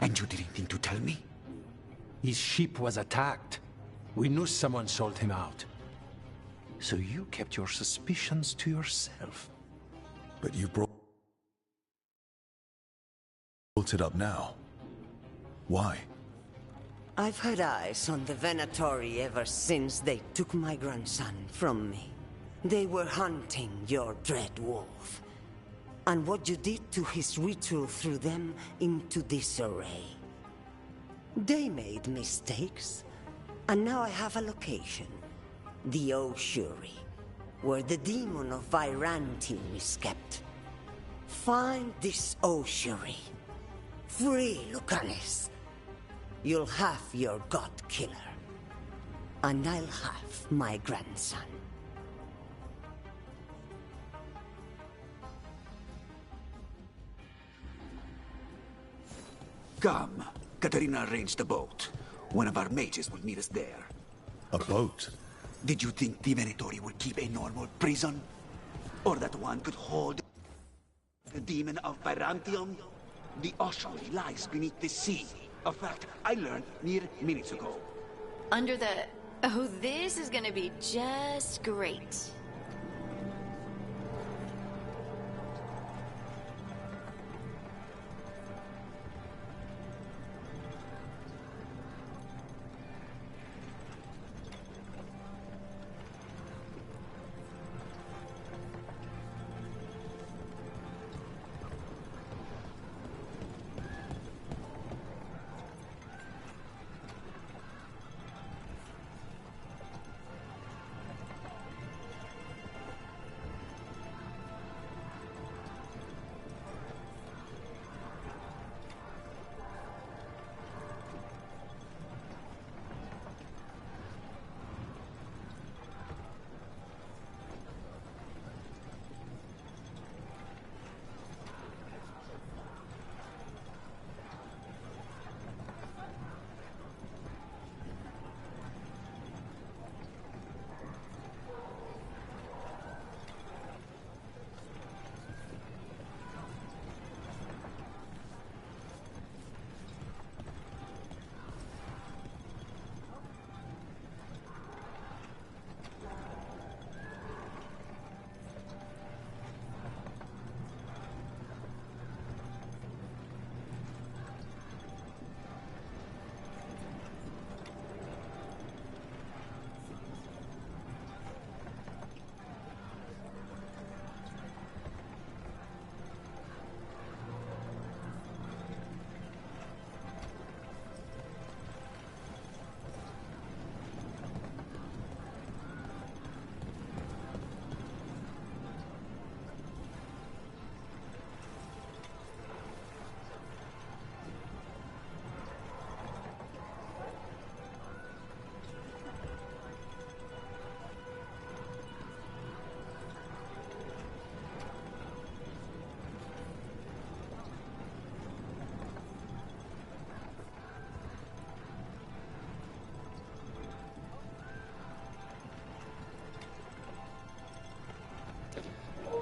And you didn't think to tell me? His ship was attacked. We knew someone sold him out. So you kept your suspicions to yourself. But you brought it up now. Why? I've had eyes on the Venatori ever since they took my grandson from me. They were hunting your dread wolf. And what you did to his ritual threw them into disarray. They made mistakes, and now I have a location. The Ossuary, where the demon of Virantium is kept. Find this Ossuary. Free Lucanis. You'll have your god killer. And I'll have my grandson. Come. Katarina arranged a boat. One of our mages will meet us there. A boat? Did you think the Venatori would keep a normal prison? Or that one could hold the demon of Virantium? The Oshul lies beneath the sea. A fact I learned mere minutes ago. Under the... Oh, this is gonna be just great.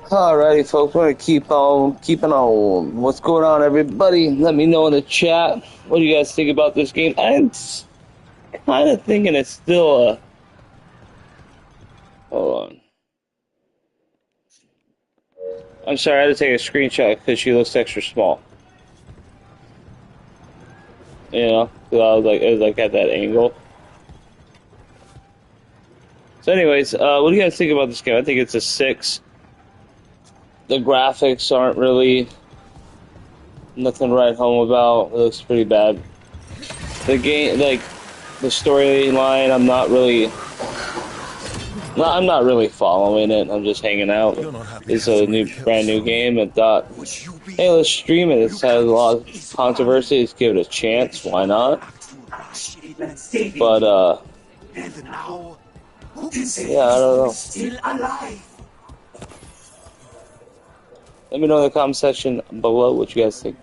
Alrighty, folks, we're gonna keep on keeping on. What's going on, everybody? Let me know in the chat. What do you guys think about this game? I'm kind of thinking it's still a... Hold on. I'm sorry, I had to take a screenshot because she looks extra small. You know, because it was like at that angle. So anyways, what do you guys think about this game? I think it's a 6. The graphics aren't really nothing to write home about. It looks pretty bad. The game, like the storyline, I'm not really following it. I'm just hanging out. It's a brand new game, and thought, hey, let's stream it. It's had a lot of controversy. Let's give it a chance. Why not? But yeah, I don't know. Let me know in the comment section below what you guys think.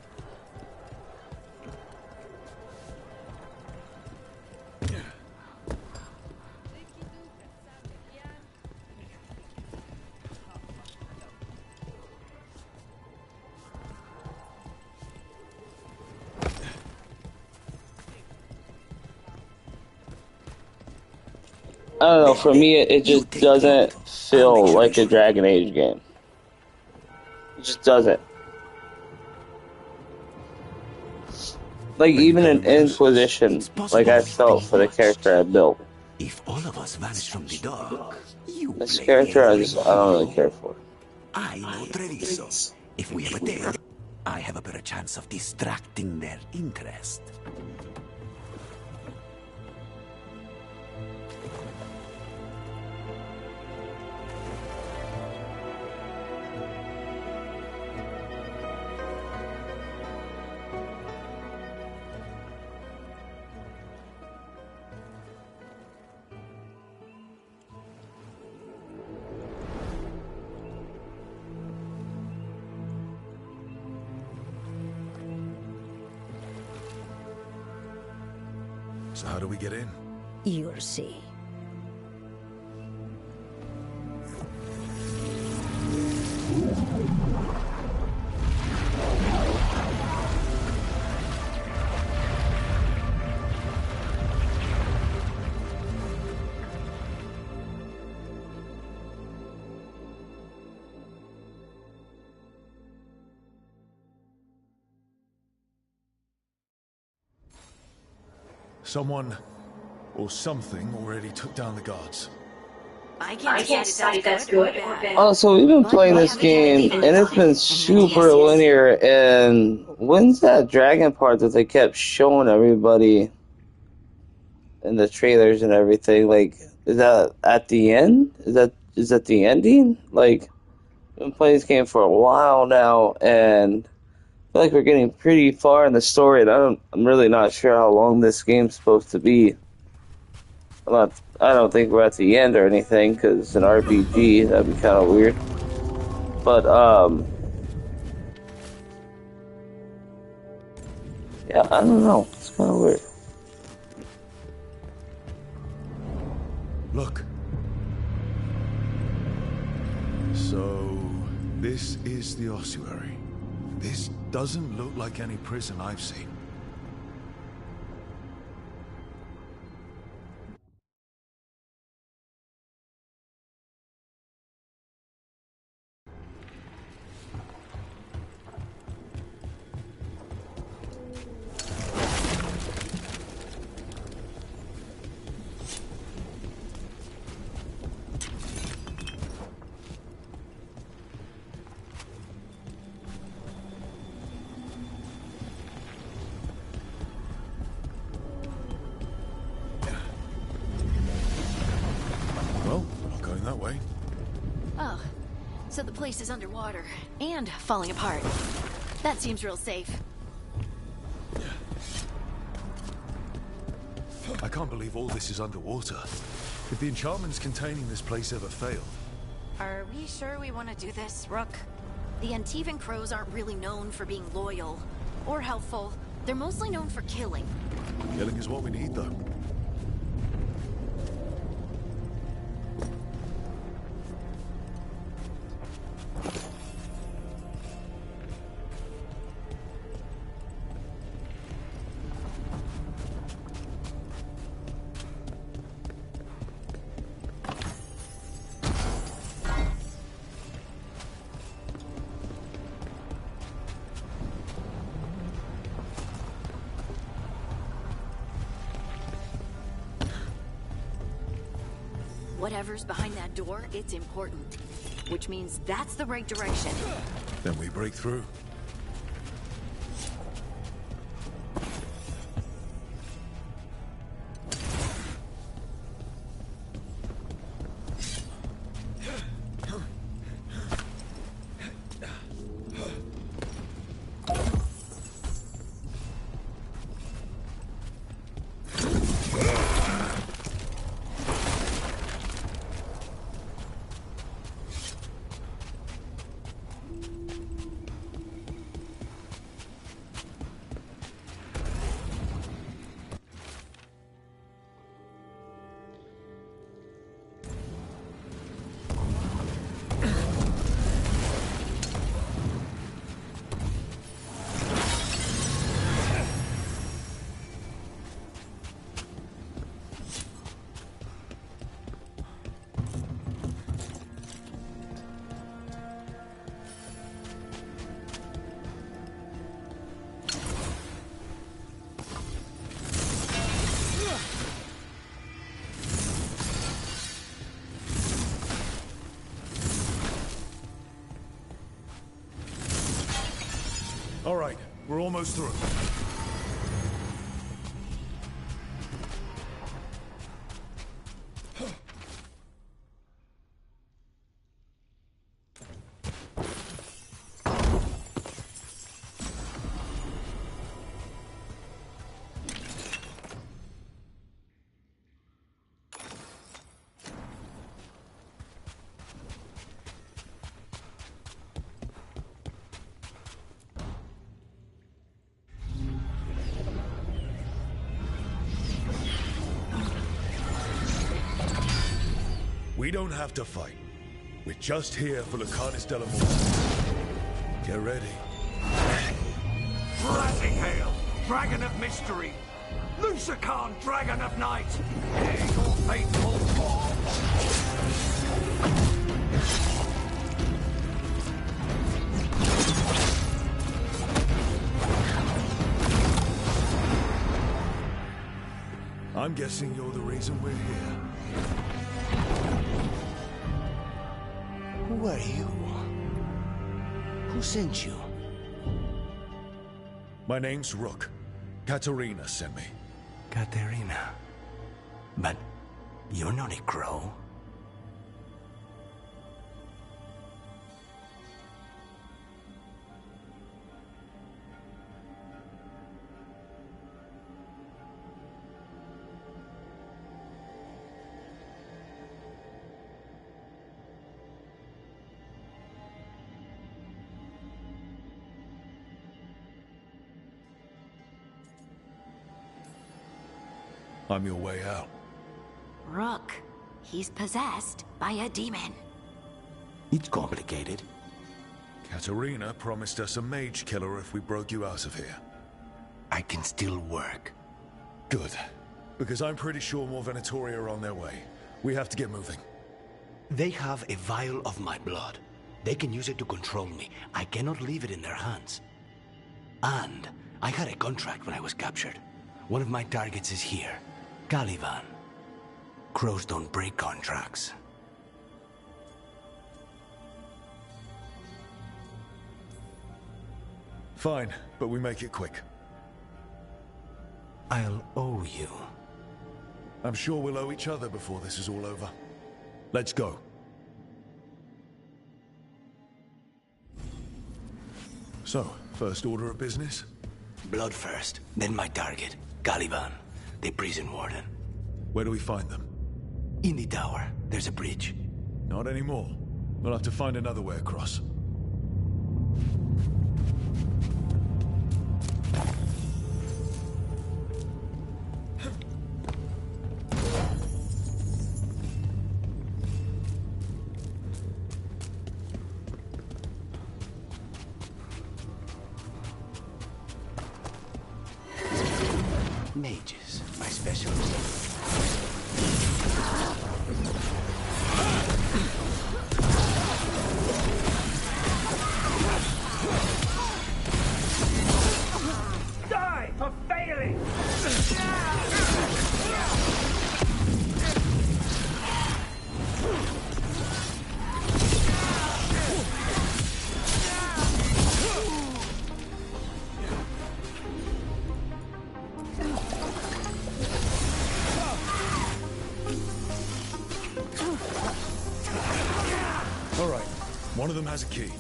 I don't know, for me it just doesn't feel like a Dragon Age game. It just doesn't. Like, even in Inquisition, like I felt for the character I built. If all of us vanish from the dark, This character I don't really care for. I know Treviso. If we have a dare, I have a better chance of distracting their interest. So how do we get in? You'll see. Someone or something already took down the guards. I can't decide if that's good or bad. Oh, so we've been playing this game, and it's been super linear, and when's that dragon part that they kept showing everybody in the trailers and everything? Like, is that at the end? Is that the ending? Like, we've been playing this game for a while now, and I feel like we're getting pretty far in the story, and I'm really not sure how long this game's supposed to be. I don't think we're at the end or anything, because it's an RPG, that'd be kind of weird. But, yeah, I don't know, it's kind of weird. Look. So, this is the ossuary. This doesn't look like any prison I've seen. Oh, so the place is underwater and falling apart. That seems real safe. I can't believe all this is underwater. If the enchantments containing this place ever failed. Are we sure we want to do this, Rook? The Antivan Crows aren't really known for being loyal or helpful. They're mostly known for killing. Killing is what we need, though. Whatever's behind that door, it's important. Which means that's the right direction. Then we break through. All right, we're almost through. We don't have to fight. We're just here for Lucanus Delamorte. Get ready. Blessing hail, Dragon of Mystery! Lucican, Dragon of Night! Hear your fateful call! I'm guessing you're the reason we're here. Who are you? Who sent you? My name's Rook. Katerina sent me. Katerina. But you're not a crow. I'm your way out. Rook. He's possessed by a demon. It's complicated. Katerina promised us a mage killer if we broke you out of here. I can still work. Good. Because I'm pretty sure more Venatori are on their way. We have to get moving. They have a vial of my blood. They can use it to control me. I cannot leave it in their hands. And I had a contract when I was captured. One of my targets is here. Caliban. Crows don't break contracts. Fine, but we make it quick. I'll owe you. I'm sure we'll owe each other before this is all over. Let's go. So, first order of business? Blood first, then my target, Caliban, the prison warden. Where do we find them? In the tower. There's a bridge. Not anymore. We'll have to find another way across. Mages, my specialty. Die for failing! All right, one of them has a key.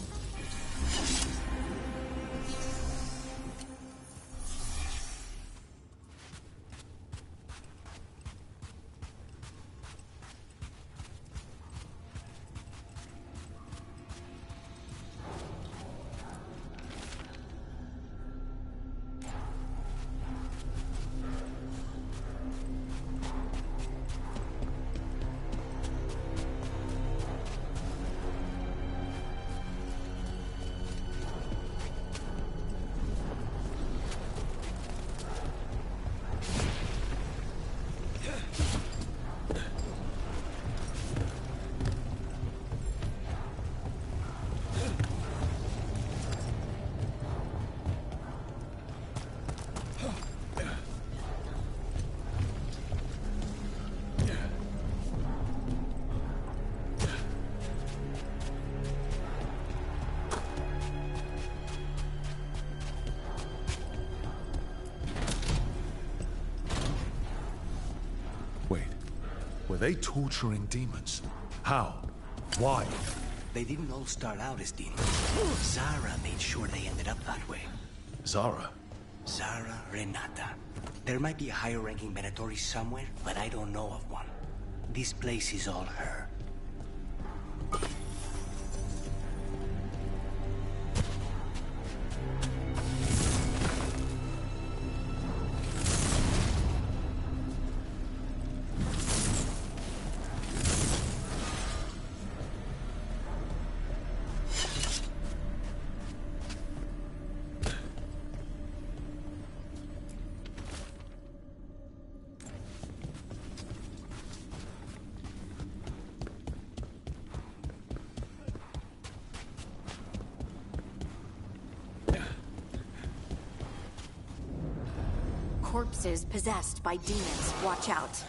Were they torturing demons? How? Why? They didn't all start out as demons. Zara made sure they ended up that way. Zara? Zara Renata. There might be a higher-ranking Venatori somewhere, but I don't know of one. This place is all her. corpses possessed by demons. Watch out.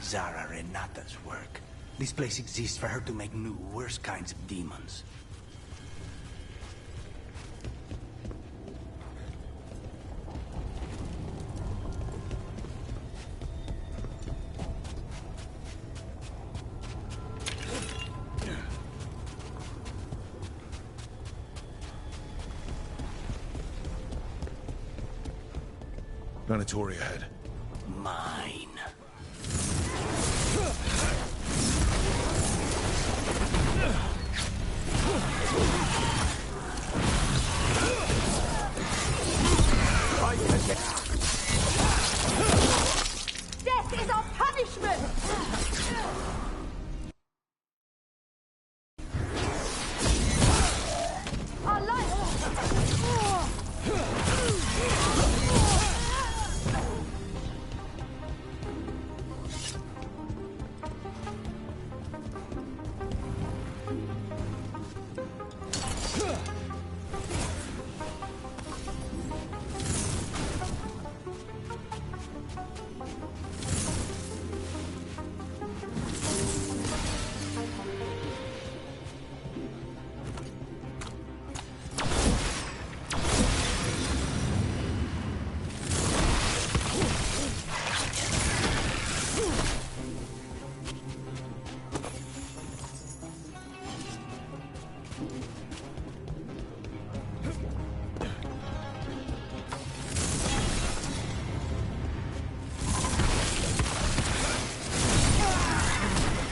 Zara Renata's work. This place exists for her to make new, worse kinds of demons. Planetary ahead. Mine. Death is our punishment! Our life!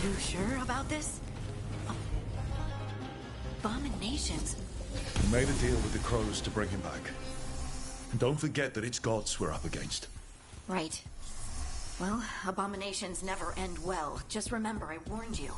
You sure about this? Abominations. We made a deal with the Crows to bring him back. And don't forget that it's gods we're up against. Right. Well, abominations never end well. Just remember, I warned you.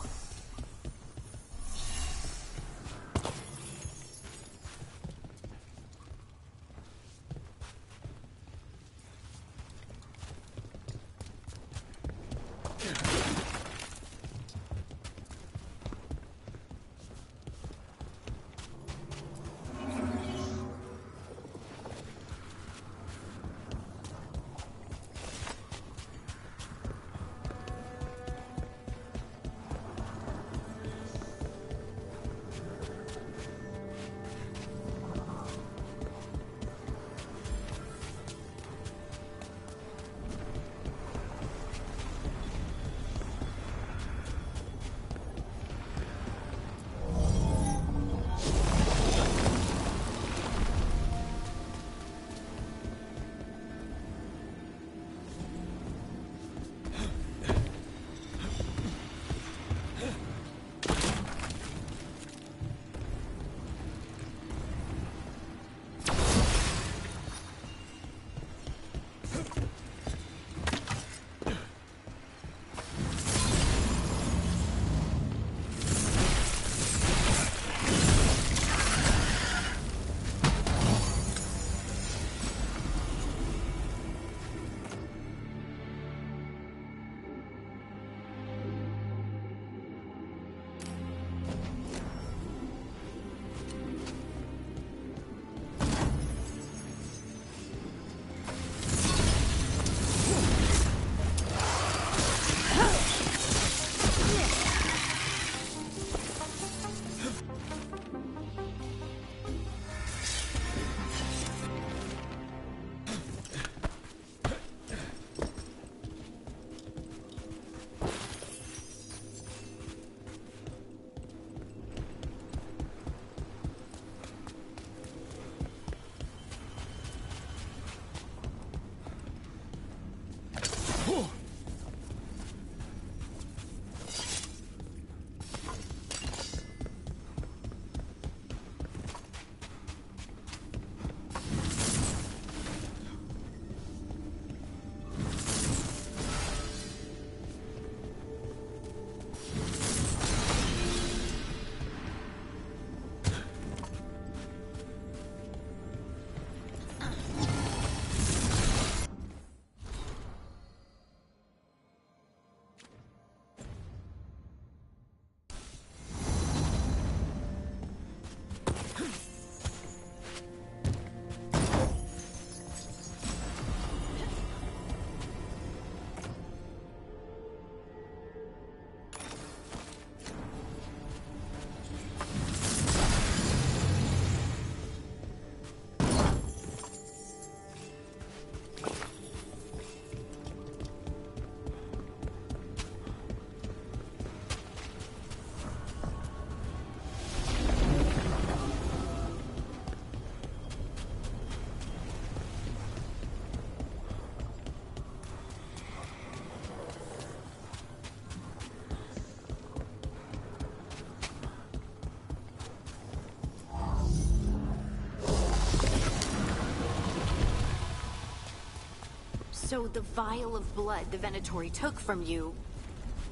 So the vial of blood the Venatori took from you...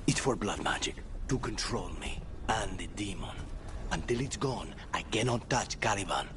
It's for blood magic, to control me, and the demon. Until it's gone, I cannot touch Caliban.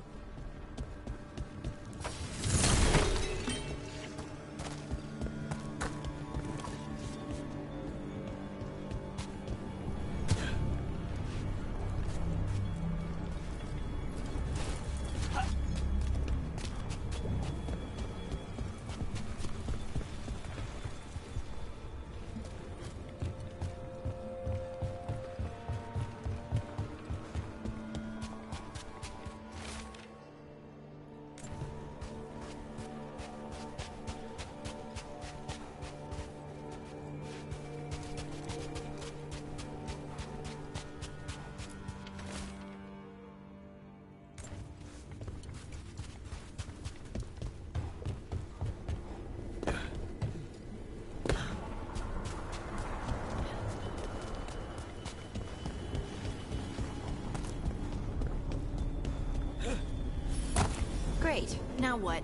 Great. Now what?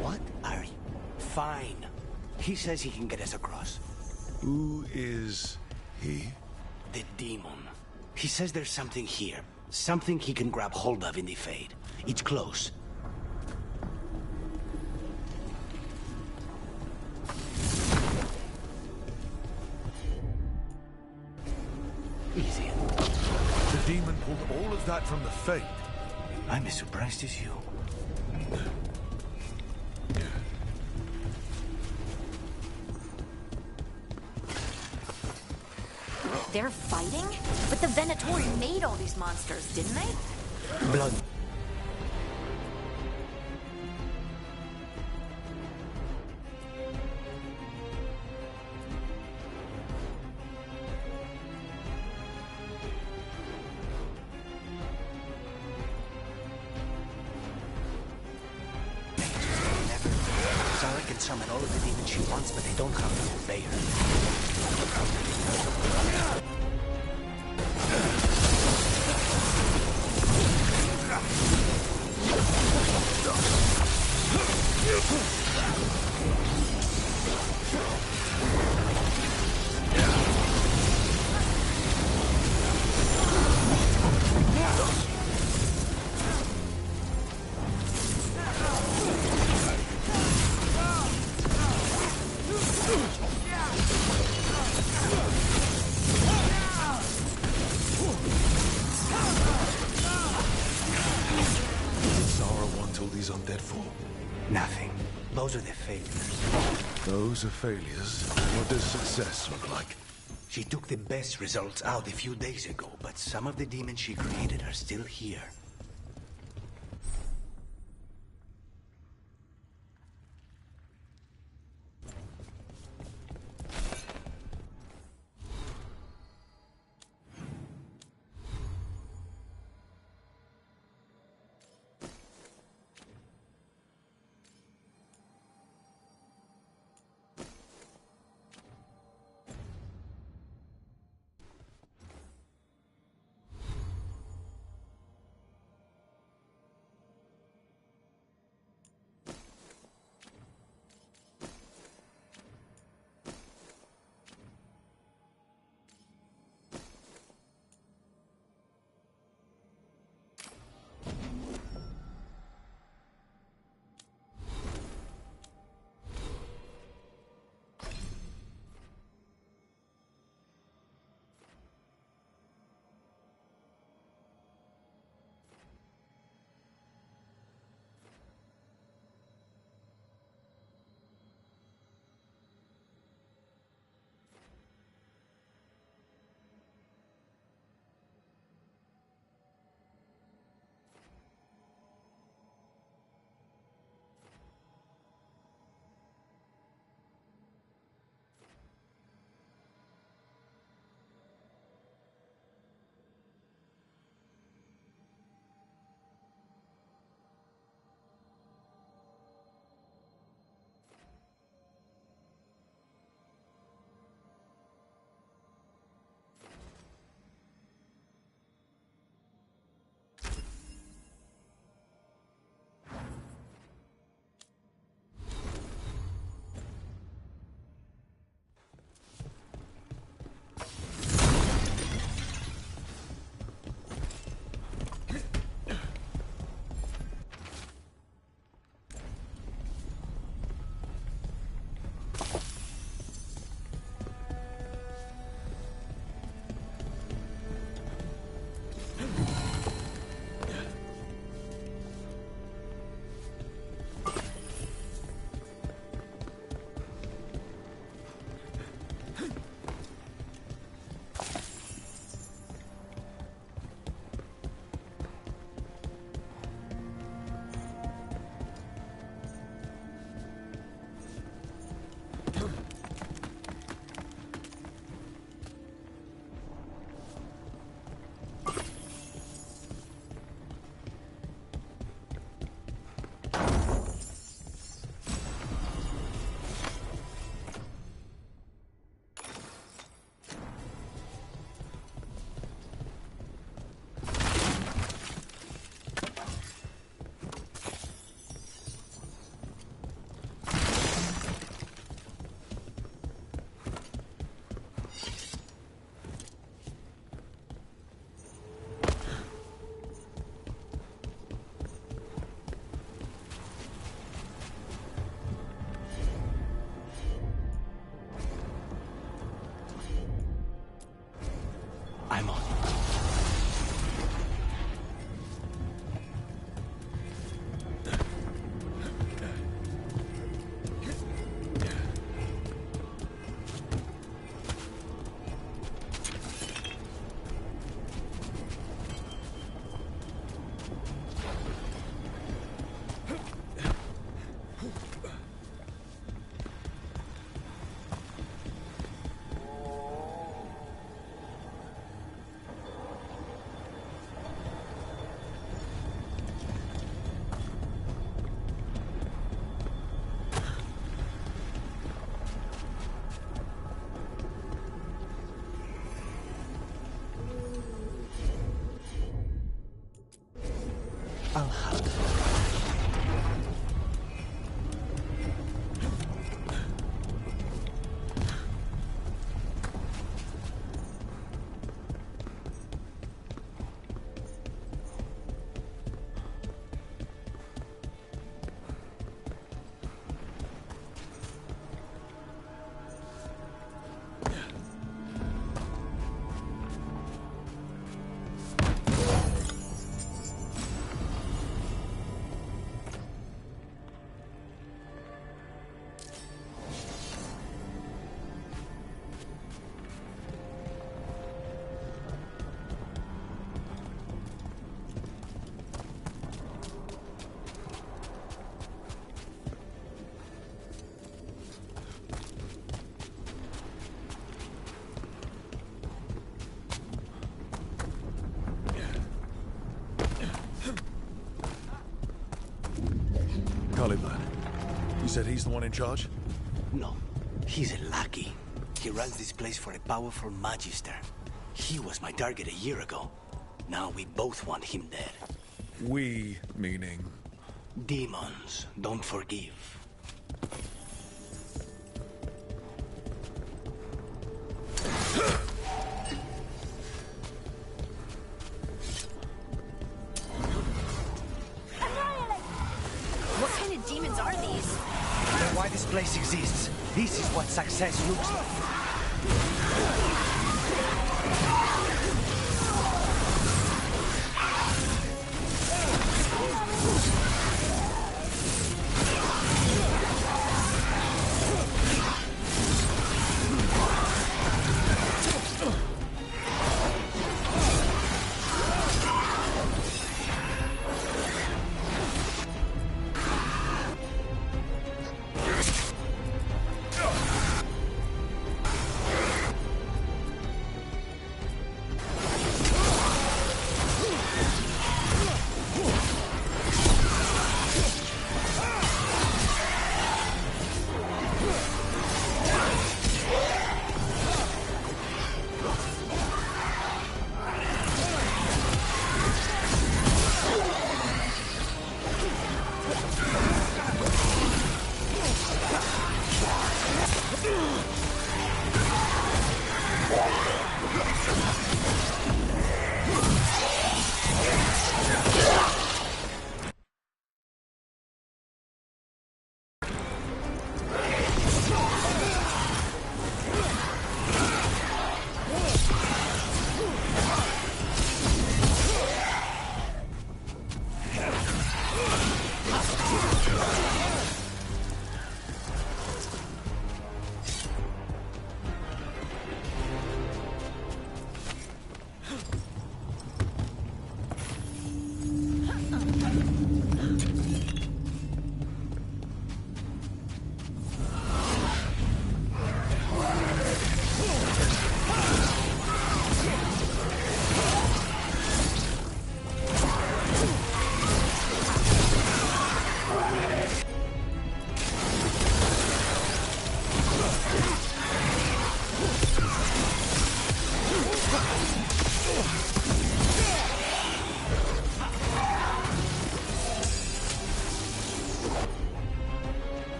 What are you? Fine. He says he can get us across. Who is he? The demon. He says there's something here. Something he can grab hold of in the Fade. It's close. Easy. The demon pulled all of that from the Fade. I'm as surprised as you. They're fighting? But the Venatori made all these monsters, didn't they? Blood. Zara can summon all of the demons she wants, but they don't have to obey her. Undead for? Nothing. Those are the failures. Those are failures? What does success look like? She took the best results out a few days ago, but some of the demons she created are still here. I'll have it. Caliban. You said he's the one in charge? No, he's a lackey. He runs this place for a powerful magister. He was my target a year ago. Now we both want him dead. We, meaning? Demons don't forgive. What kind of demons are these? That's why this place exists. This is what success looks like.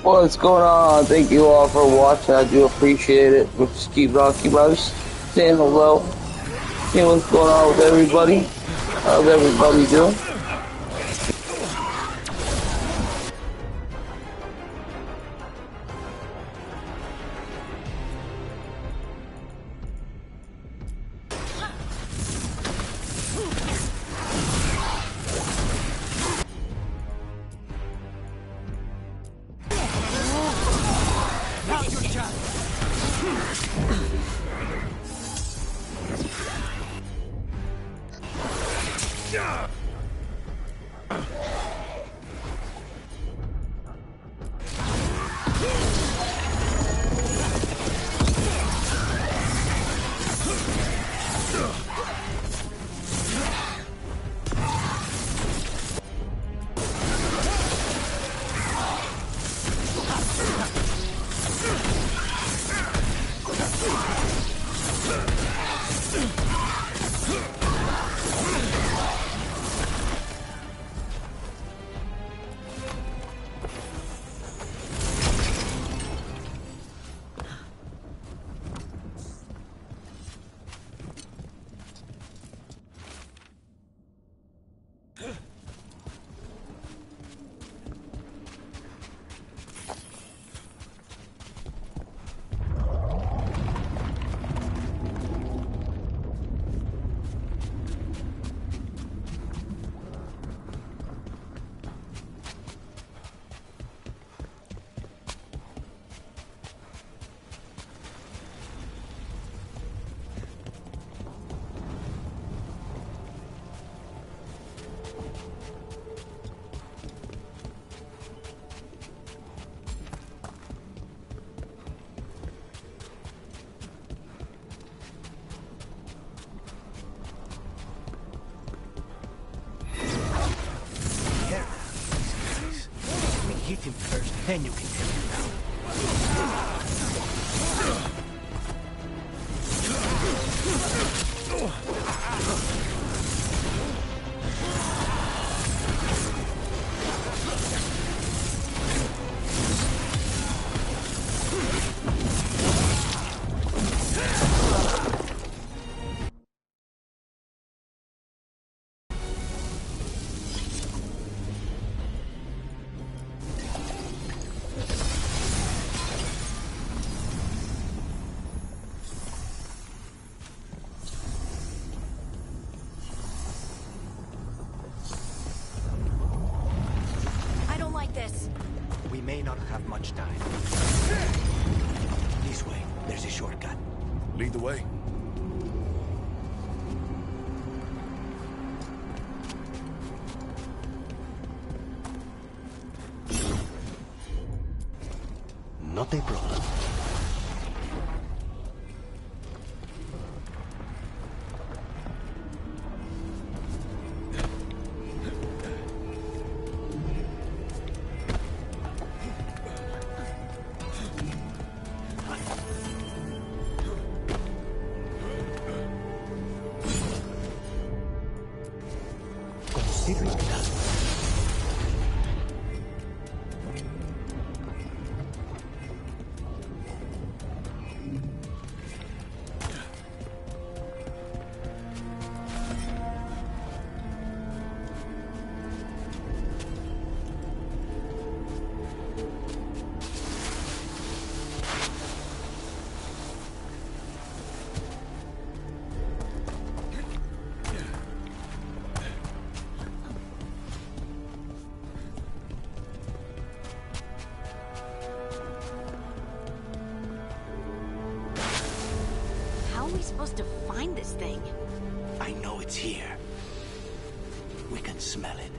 What's going on? Thank you all for watching. I do appreciate it. We'll just keep saying hello. Seeing what's going on with everybody. How's everybody doing? Now's your chance. Hit him first, then you can take him down. We may not have much time. This way. There's a shortcut. Lead the way. Not a problem. Consider it done. How are we supposed to find this thing? I know it's here. We can smell it.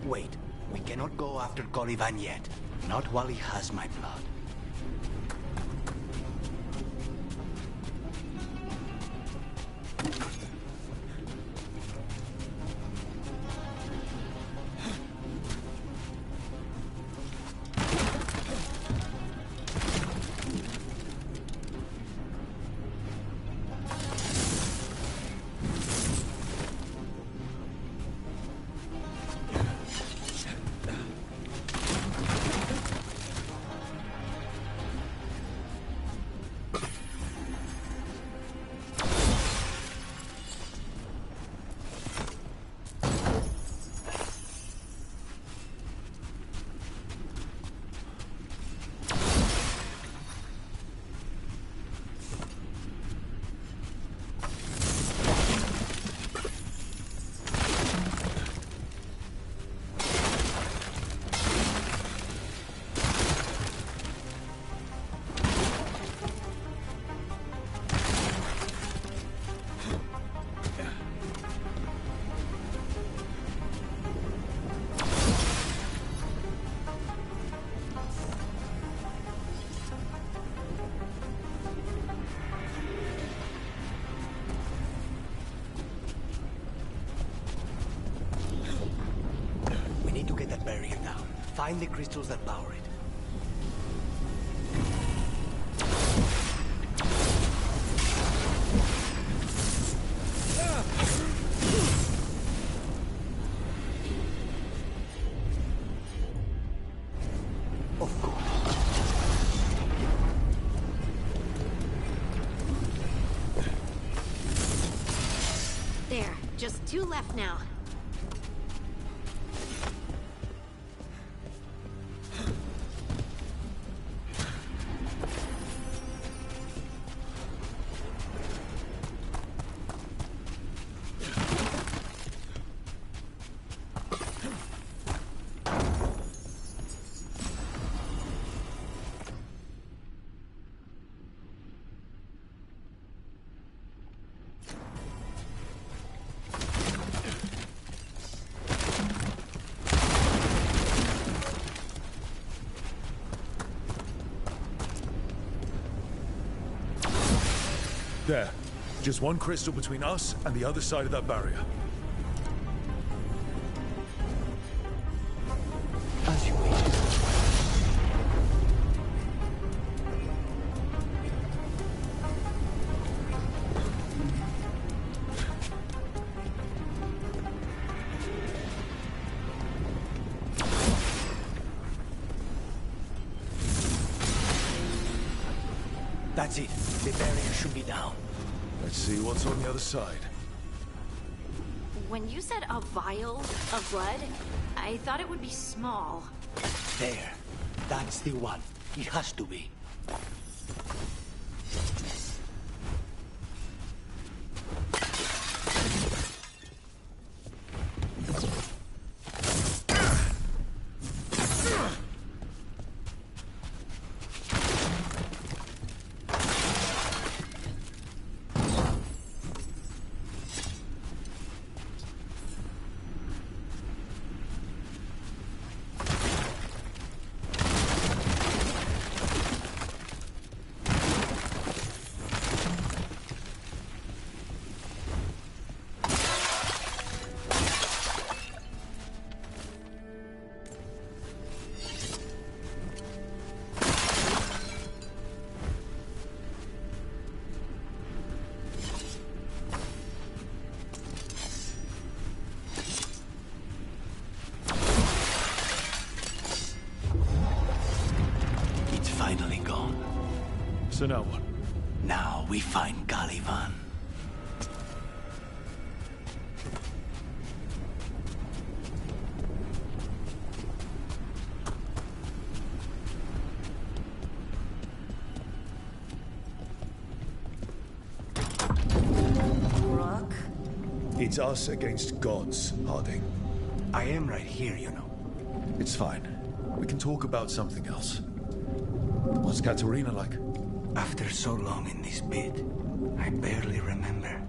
Wait, we cannot go after Colivan yet. Not while he has my blood. Find the crystals that power it. There, just 2 left now. There. Just one crystal between us and the other side of that barrier. As you wish. That's it. The barrier should be down. Let's see what's on the other side. When you said a vial of blood, I thought it would be small. There. That's the one. It has to be. Finally gone. So now what? Now we find Caliban. Rock? It's us against gods, Harding. I am right here, you know. It's fine. We can talk about something else. What's Katerina like? After so long in this pit, I barely remember.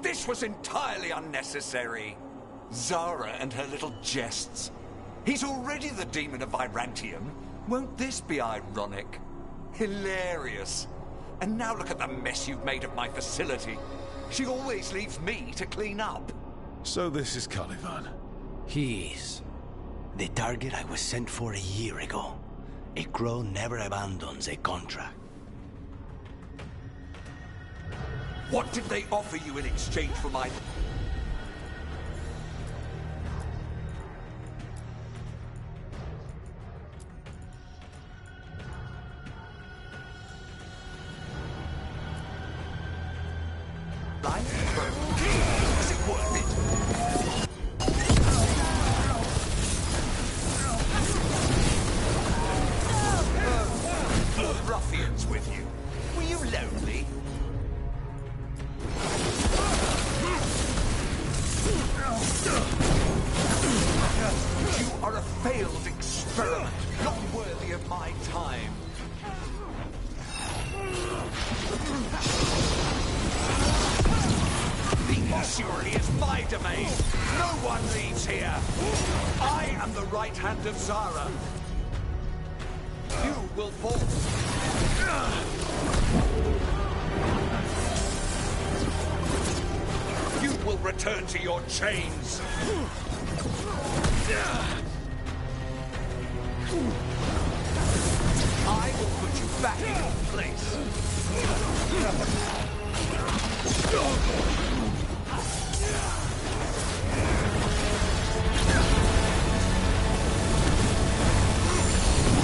This was entirely unnecessary. Zara and her little jests. He's already the demon of Virantium. Won't this be ironic? Hilarious. And now look at the mess you've made of my facility. She always leaves me to clean up. So this is Caliban. He is. The target I was sent for a year ago. A crow never abandons a contract. What did they offer you in exchange for my... life? Is it worth it? Ruffians with you. Were you lonely? You are a failed experiment, not worthy of my time. my domain. No one leaves here. I am the right hand of Zara. You will fall. You will return to your chains. I will put you back in your place.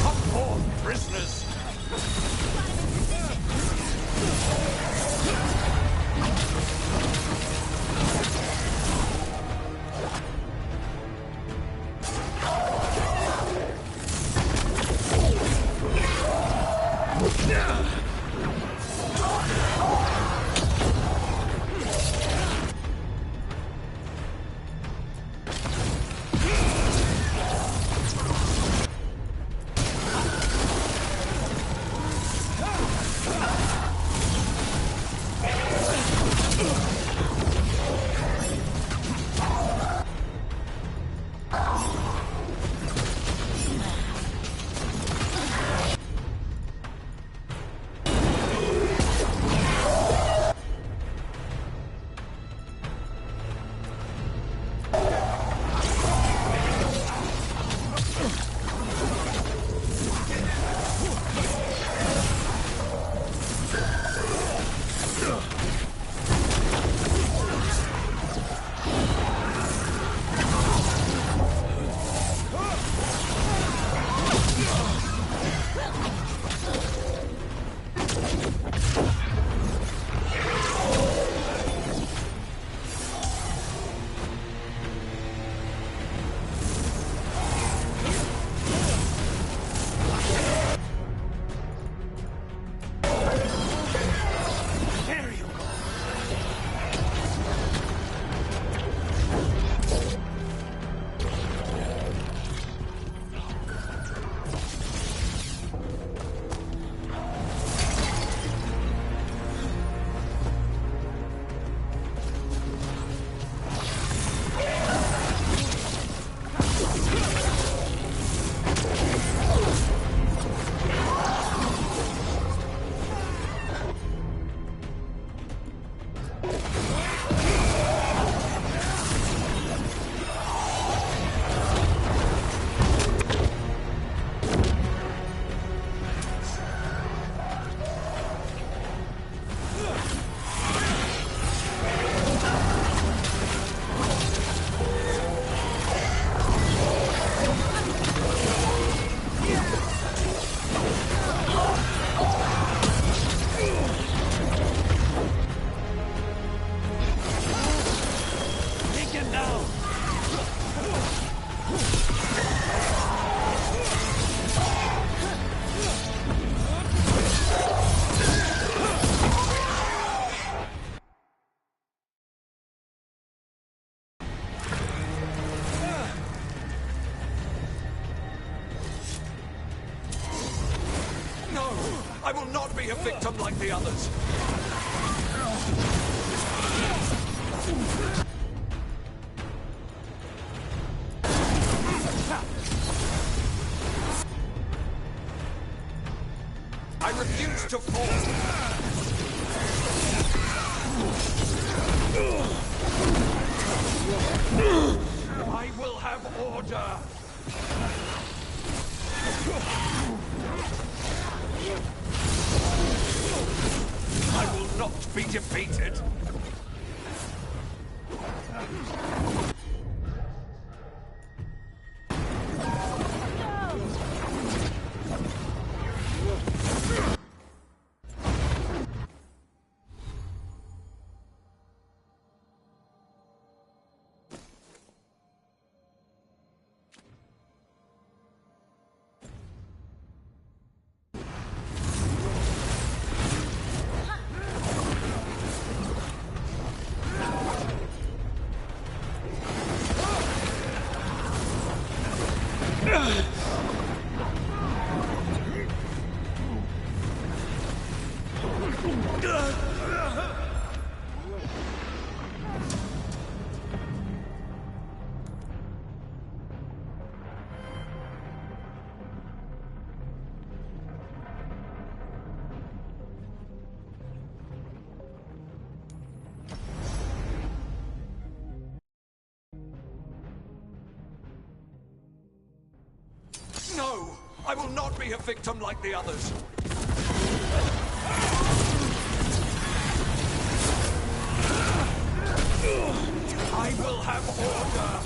Come forth, prisoners. I will not be a victim like the others. I refuse to fall. I will have order. I will not be defeated. I will not be a victim like the others. I will have order.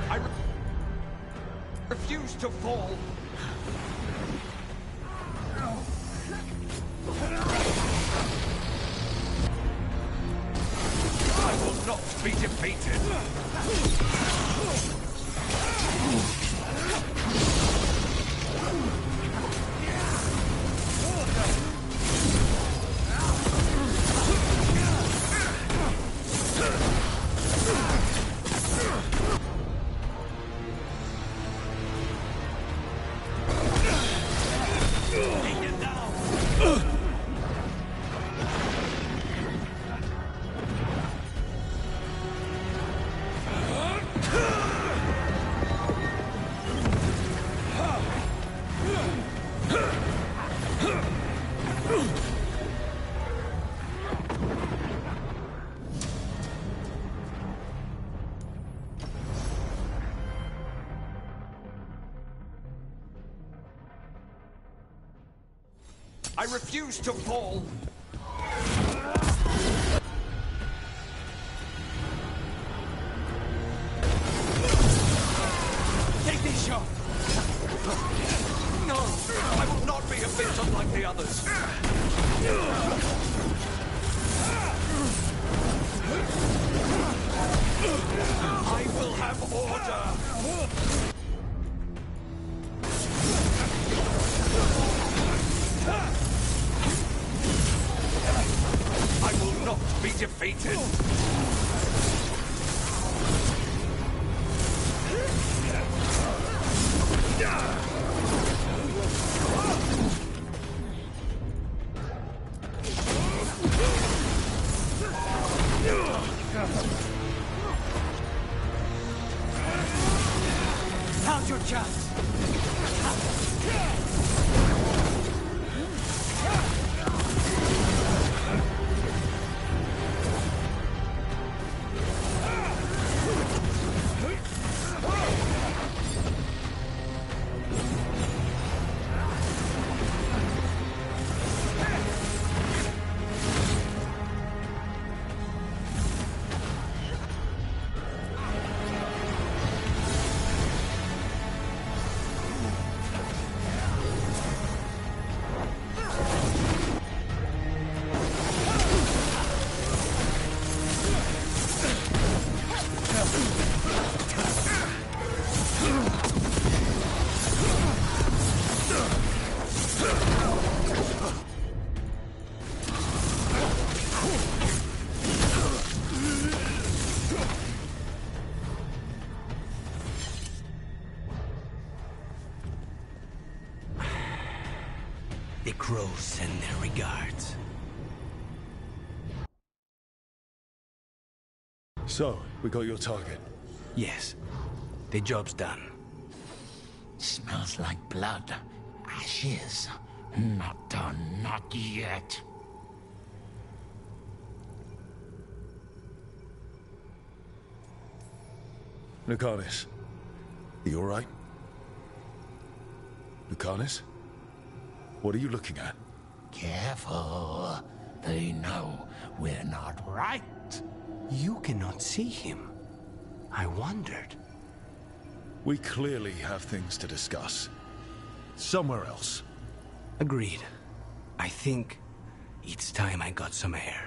I refuse to fall. I will not be defeated. I refuse to fall. Take this shot. No, I will not be a victim like the others. I will have order. I will not be defeated. Now's your chance. The crows send their regards. So, we got your target? Yes. The job's done. Smells like blood. Ashes. Not done, not yet. Lucanus, you alright? Lucanus? What are you looking at? Careful. They know we're not right. You cannot see him. I wondered. We clearly have things to discuss. Somewhere else. Agreed. I think it's time I got some air.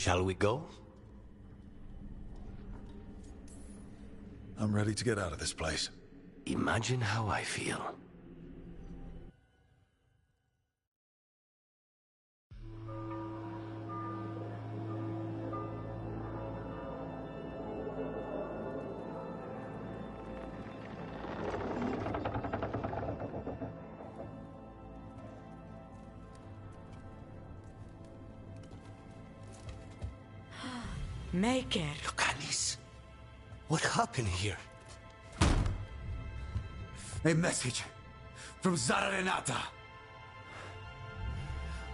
Shall we go? I'm ready to get out of this place. Imagine how I feel. Make it. Look, Alice. What happened here? A message from Zara Renata.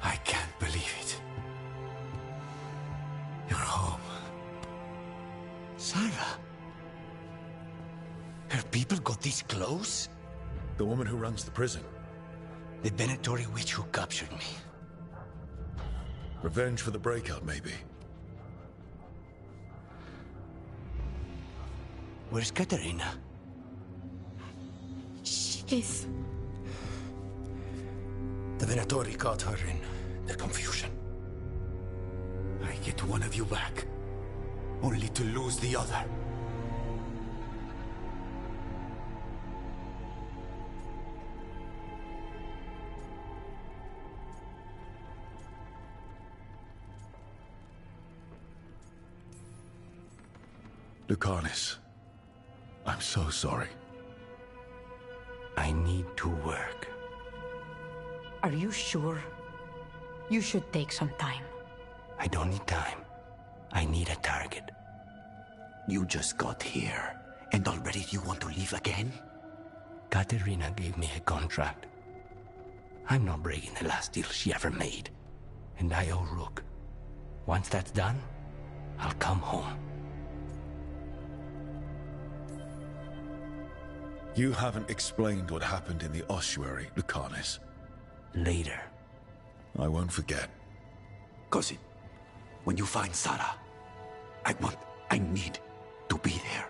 I can't believe it. You're home. Sarah? Her people got this close? The woman who runs the prison. The Venatori witch who captured me. Revenge for the breakup, maybe. Where's Katerina? She's... The Venatori caught her in the confusion. I get one of you back, only to lose the other. Lucanis, I'm so sorry. I need to work. Are you sure? You should take some time. I don't need time. I need a target. You just got here, and already you want to leave again? Katerina gave me a contract. I'm not breaking the last deal she ever made. And I owe Rook. Once that's done, I'll come home. You haven't explained what happened in the ossuary, Lucanis. Later. I won't forget. Cousin, when you find Sarah, I need to be there.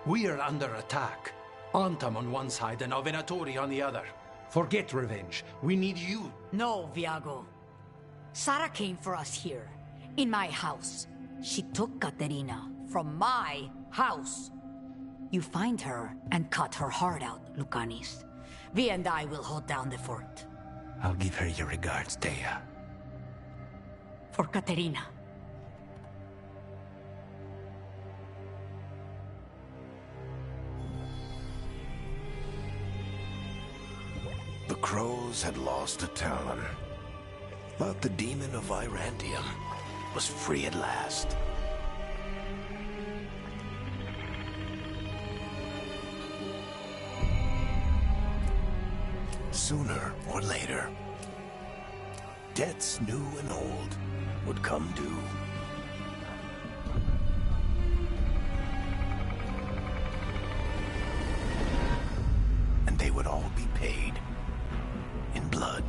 We are under attack. Antam on one side and Venatori on the other. Forget revenge. We need you. No, Viago. Sarah came for us here, in my house. She took Katerina from my house. You find her and cut her heart out, Lucanis. Vi and I will hold down the fort. I'll give her your regards, Thea. For Katerina. The crows had lost a talon, but the demon of Virantium was free at last. Sooner or later, debts new and old would come due. And they would all be paid in blood.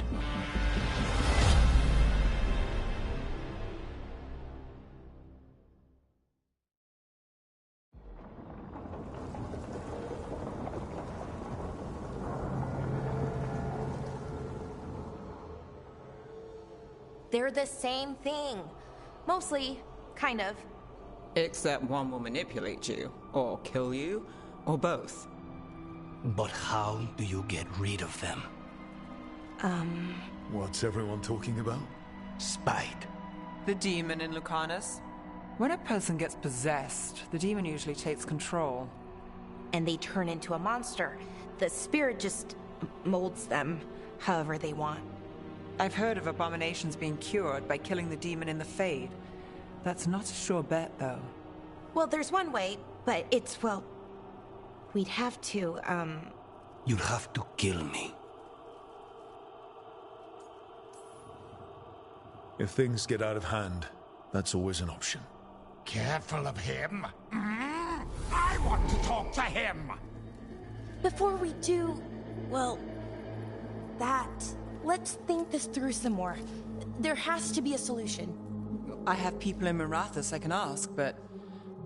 They're the same thing. Mostly, kind of. Except one will manipulate you, or kill you, or both. But how do you get rid of them? What's everyone talking about? Spite. The demon in Lucanis. When a person gets possessed, the demon usually takes control. And they turn into a monster. The spirit just molds them however they want. I've heard of abominations being cured by killing the demon in the Fade. That's not a sure bet, though. Well, there's one way, but it's, well... We'd have to, You'd have to kill me. If things get out of hand, that's always an option. Careful of him. I want to talk to him. Before we do, well, that... Let's think this through some more. There has to be a solution. I have people in Marathas I can ask, but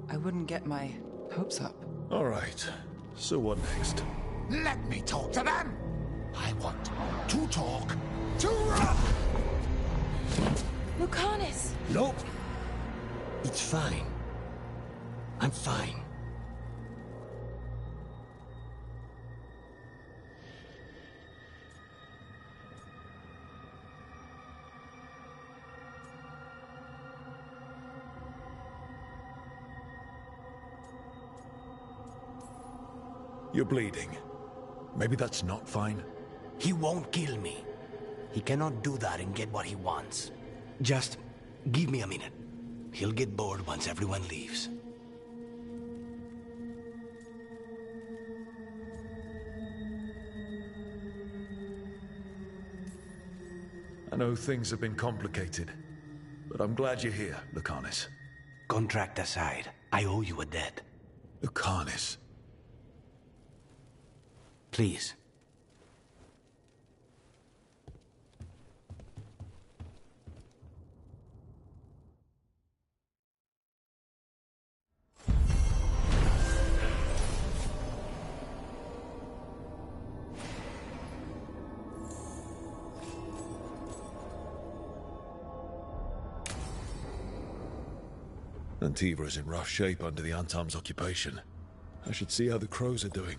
I wouldn't get my hopes up. All right. So what next? Let me talk to them. I want to talk to Lucanis! Nope. It's fine. I'm fine. You're bleeding. Maybe that's not fine. He won't kill me. He cannot do that and get what he wants. Just give me a minute. He'll get bored once everyone leaves. I know things have been complicated, but I'm glad you're here, Lucanus. Contract aside, I owe you a debt. Lucanus? Please. Antiva is in rough shape under the Antam's occupation. I should see how the crows are doing.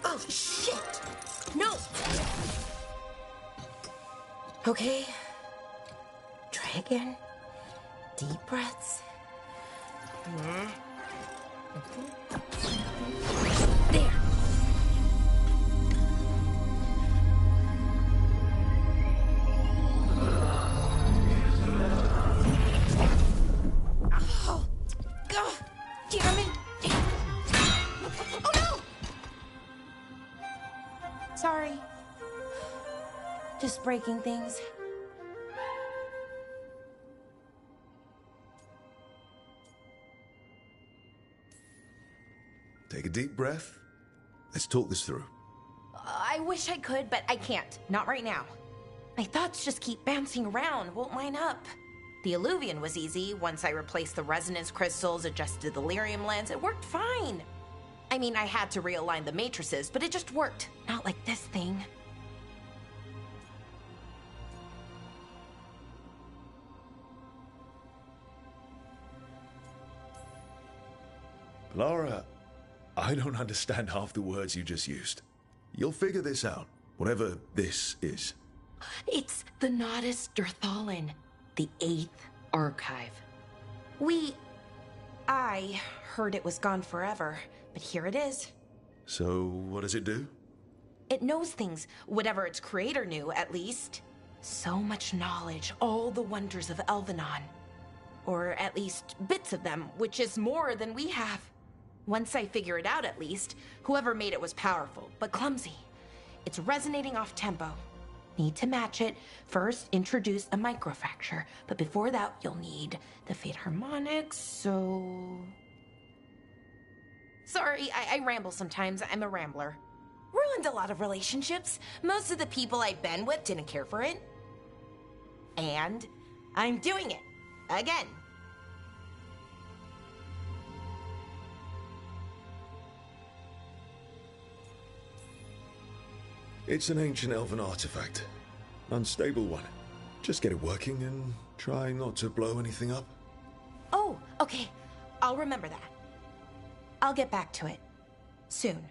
Oh, shit! No! Okay. Try again. Deep breaths. There. Oh, God, damn it! Oh no! Sorry. Just breaking things. Take a deep breath. Let's talk this through. I wish I could, but I can't. Not right now. My thoughts just keep bouncing around, won't line up. The Illuvian was easy. Once I replaced the resonance crystals, adjusted the lyrium lens, it worked fine. I mean, I had to realign the matrices, but it just worked. Not like this thing. Lara, I don't understand half the words you just used. You'll figure this out, whatever this is. It's the Nodus Dirthalin, the 8th archive. I heard it was gone forever, but here it is. So, what does it do? It knows things, whatever its creator knew, at least. So much knowledge, all the wonders of Elvenon. Or at least bits of them, which is more than we have. Once I figure it out, at least, whoever made it was powerful, but clumsy. It's resonating off tempo. Need to match it. First, introduce a microfracture, but before that, you'll need the Fate Harmonics, so... Sorry, I ramble sometimes. I'm a rambler. Ruined a lot of relationships. Most of the people I've been with didn't care for it. And I'm doing it. Again. It's an ancient elven artifact. Unstable one. Just get it working and try not to blow anything up. Oh, okay. I'll remember that. I'll get back to it. Soon.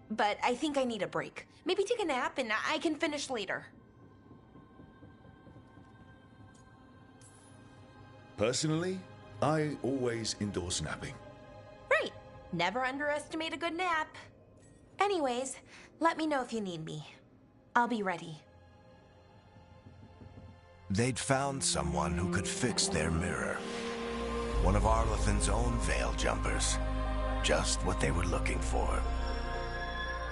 But I think I need a break. Maybe take a nap and I can finish later. Personally, I always endorse napping. Right. Never underestimate a good nap. Anyways, let me know if you need me. I'll be ready. They'd found someone who could fix their mirror. One of Arlathan's own Veil Jumpers. Just what they were looking for.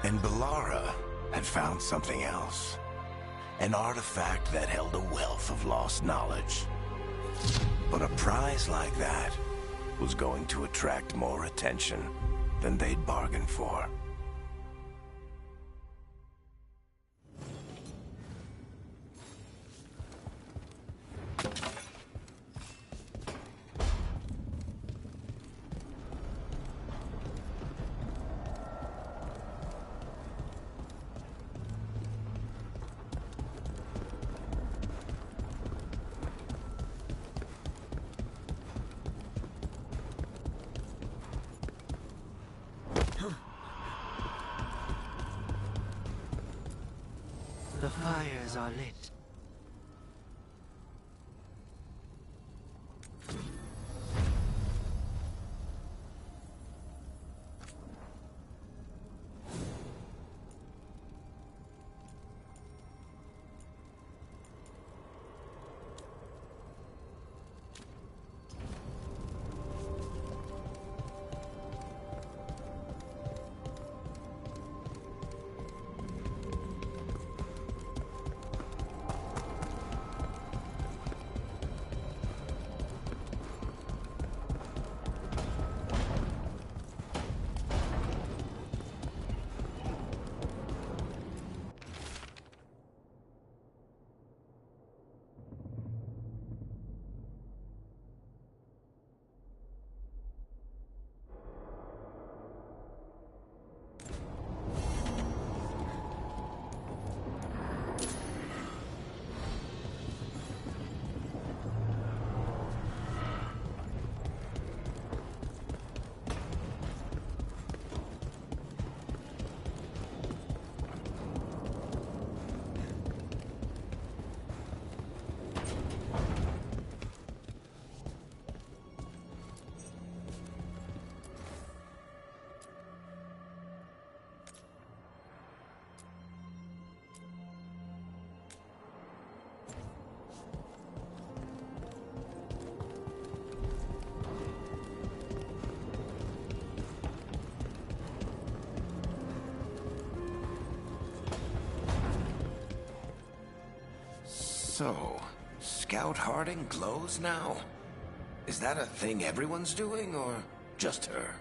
And Balara had found something else. An artifact that held a wealth of lost knowledge. But a prize like that was going to attract more attention than they'd bargained for. The fires are lit. So, Scout Harding glows now? Is that a thing everyone's doing, or just her?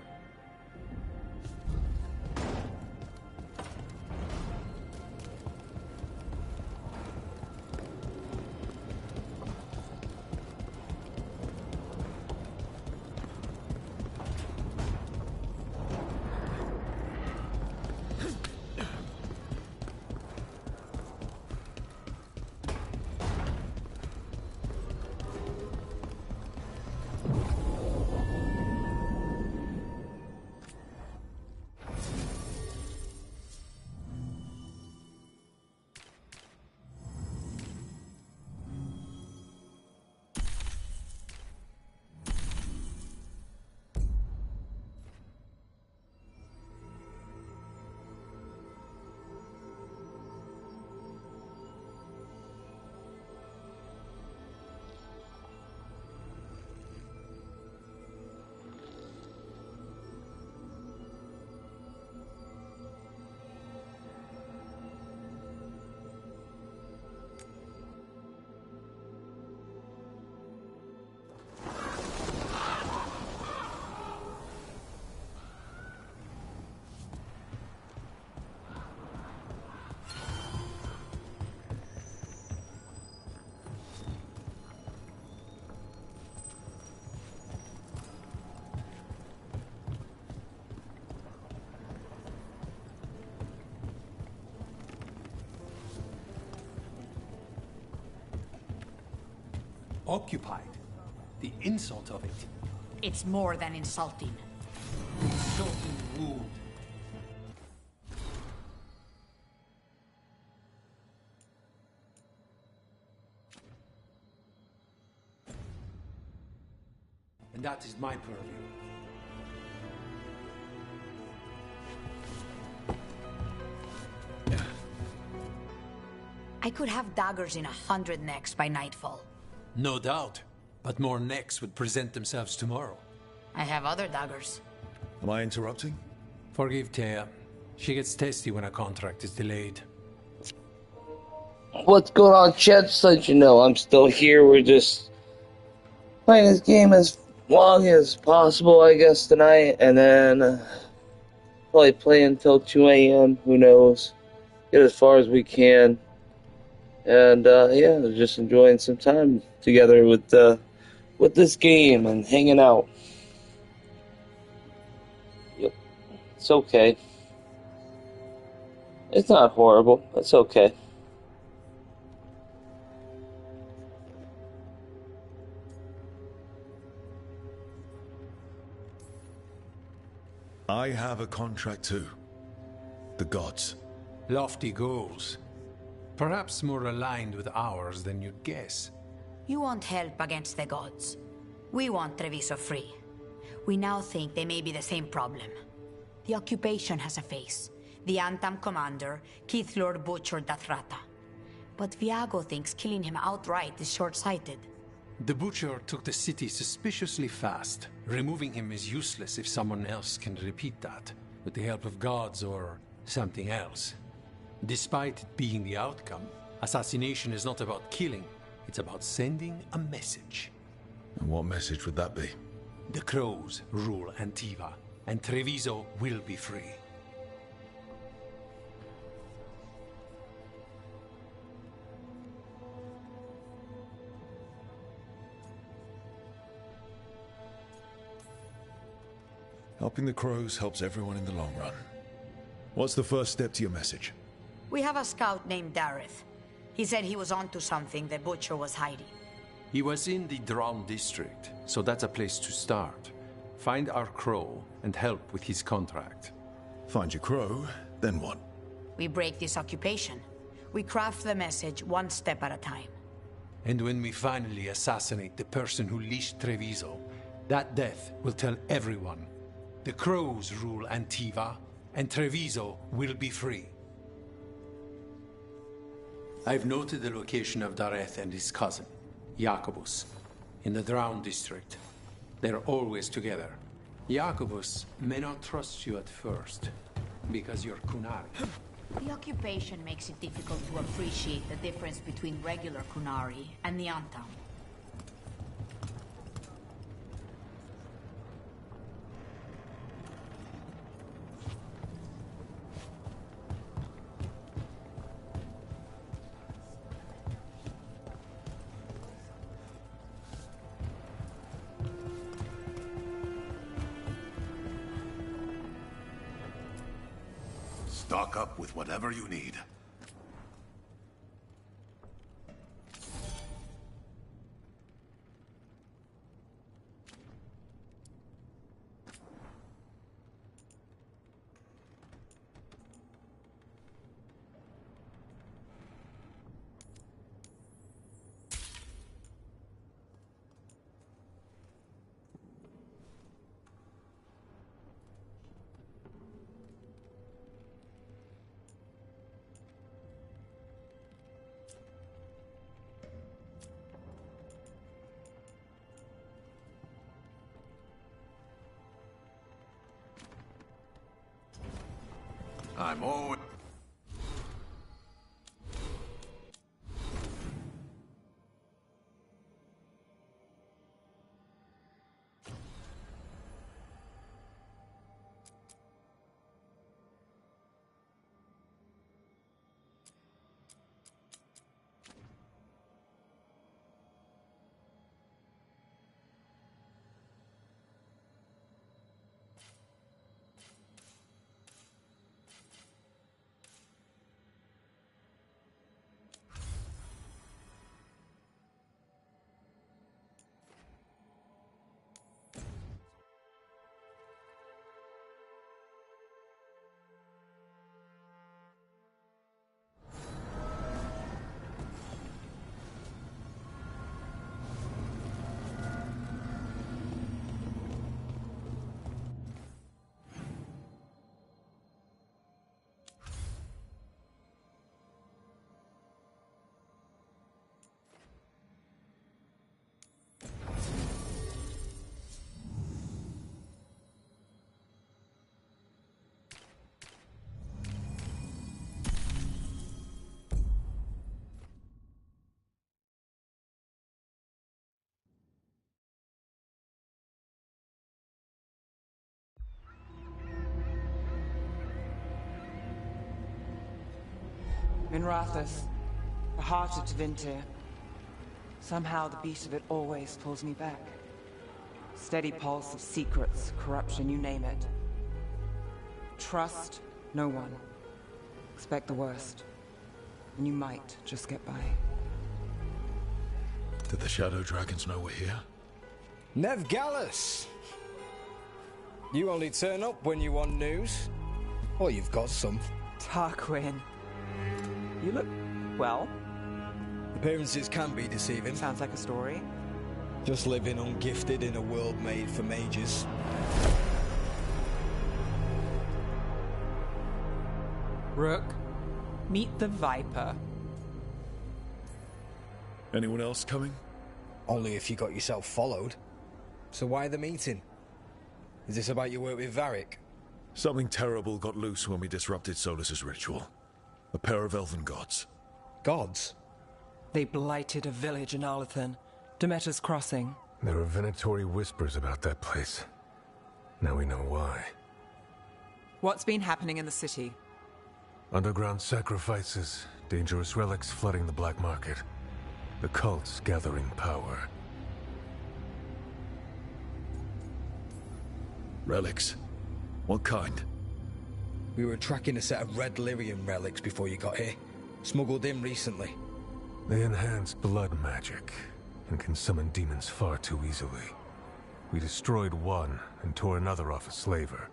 Occupied. The insult of it. It's more than insulting. So rude. And that is my purview. I could have daggers in 100 necks by nightfall. No doubt. But more necks would present themselves tomorrow. I have other daggers. Am I interrupting? Forgive Thea. She gets testy when a contract is delayed. What's going on, chat? So you know, I'm still here. We're just playing this game as long as possible, I guess, tonight, and then probably play until 2 a.m. Who knows? Get as far as we can, and yeah, just enjoying some time together with this game and hanging out. Yep, it's okay. It's not horrible. It's okay. I have a contract too. The gods. Lofty goals. Perhaps more aligned with ours than you'd guess. You want help against the gods. We want Treviso free. We now think they may be the same problem. The occupation has a face. The Antam commander, Keith Lord butchered Dathrata. But Viago thinks killing him outright is short-sighted. The Butcher took the city suspiciously fast. Removing him is useless if someone else can repeat that, with the help of gods or something else. Despite it being the outcome, assassination is not about killing, it's about sending a message. And what message would that be? The Crows rule Antiva, and Treviso will be free. Helping the crows helps everyone in the long run. What's the first step to your message? We have a scout named Dareth. He said he was onto something the Butcher was hiding. He was in the Drown district, so that's a place to start. Find our crow and help with his contract. Find your crow, then what? We break this occupation. We craft the message one step at a time. And when we finally assassinate the person who leashed Treviso, that death will tell everyone. The Crows rule Antiva, and Treviso will be free. I've noted the location of Dareth and his cousin, Jacobus, in the Drown district. They're always together. Jacobus may not trust you at first, because you're Kunari. The occupation makes it difficult to appreciate the difference between regular Kunari and the Antam. Stock up with whatever you need. I'm always... In Rathas, the heart of Tevinter. Somehow the beat of it always pulls me back. Steady pulse of secrets, corruption, you name it. Trust no one. Expect the worst. And you might just get by. Did the Shadow Dragons know we're here? Nev Gallus! You only turn up when you want news. Or you've got some. Tarquin. You look... well? Appearances can be deceiving. Sounds like a story. Just living ungifted in a world made for mages. Rook, meet the Viper. Anyone else coming? Only if you got yourself followed. So why the meeting? Is this about your work with Varric? Something terrible got loose when we disrupted Solus's ritual. A pair of elven gods. Gods? They blighted a village in Arlathan, Demeter's Crossing. There are venatory whispers about that place. Now we know why. What's been happening in the city? Underground sacrifices, dangerous relics flooding the black market. The cults gathering power. Relics? What kind? We were tracking a set of red lyrium relics before you got here. Smuggled in recently. They enhance blood magic and can summon demons far too easily. We destroyed one and tore another off a slaver.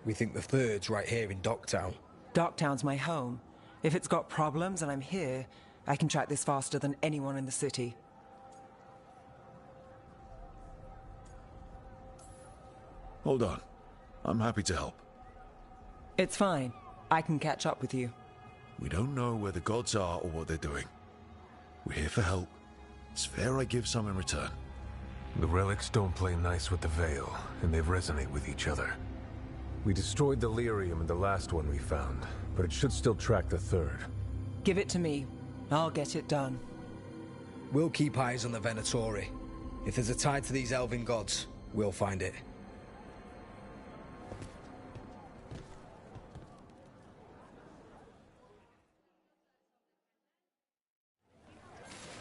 We think the third's right here in Docktown. Docktown's my home. If it's got problems and I'm here, I can track this faster than anyone in the city. Hold on. I'm happy to help. It's fine. I can catch up with you. We don't know where the gods are or what they're doing. We're here for help. It's fair I give some in return. The relics don't play nice with the Veil, and they resonate with each other. We destroyed the lyrium in the last one we found, but it should still track the third. Give it to me. I'll get it done. We'll keep eyes on the Venatori. If there's a tie to these elven gods, we'll find it.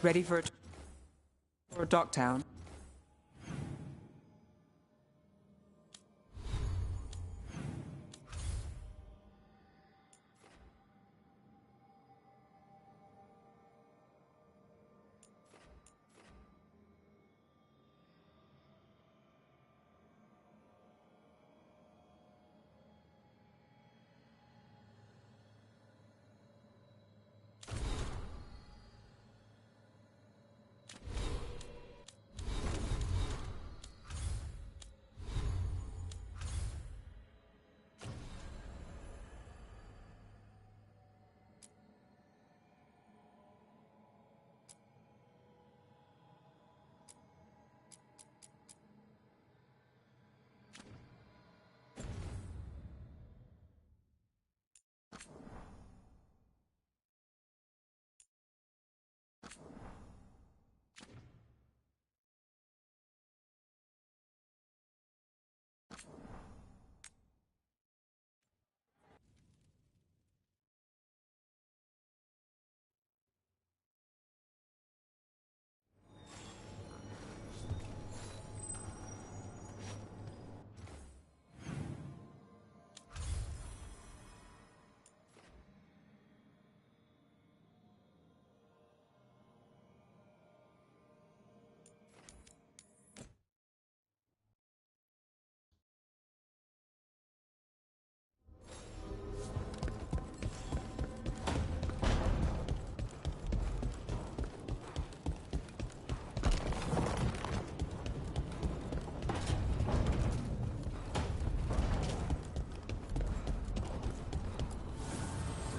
Ready for Docktown?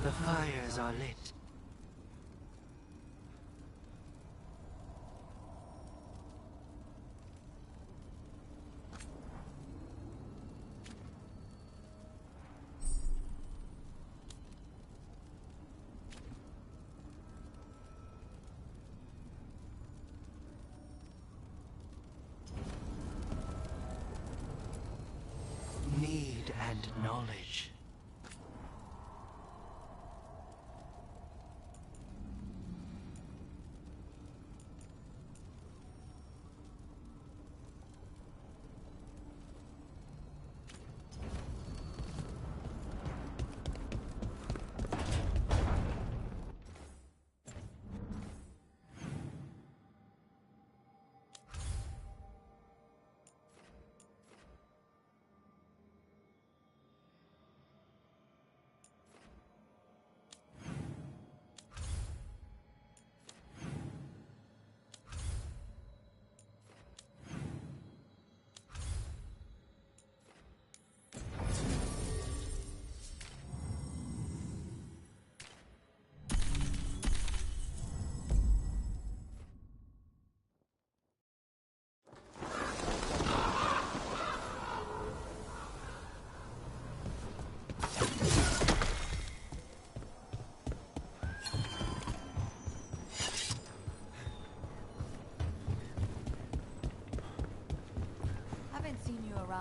The fires are lit. Need and knowledge.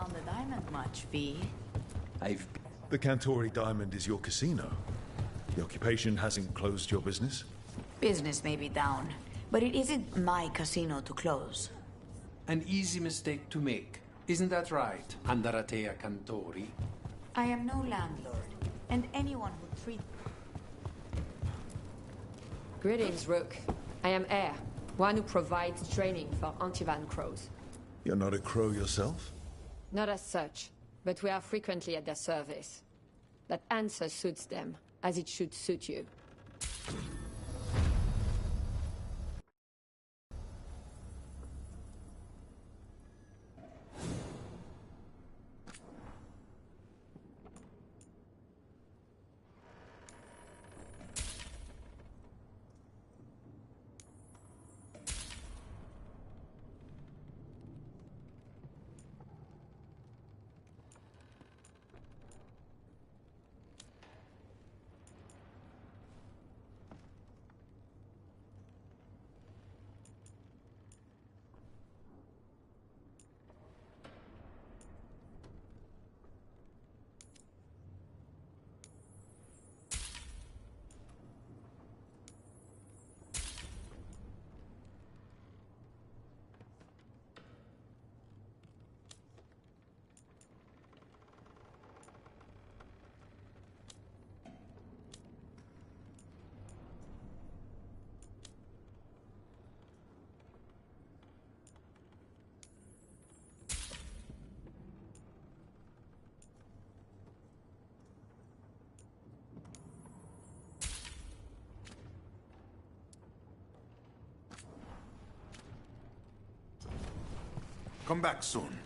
around the diamond much, V? The Cantori Diamond is your casino. The occupation hasn't closed your business? Business may be down, but it isn't my casino to close. An easy mistake to make. Isn't that right, Andaratea Cantori? I am no landlord, and anyone who treats... Greetings, Rook. I am Air, one who provides training for Antivan crows. You're not a crow yourself? Not as such, but we are frequently at their service. That answer suits them, as it should suit you. Come back soon.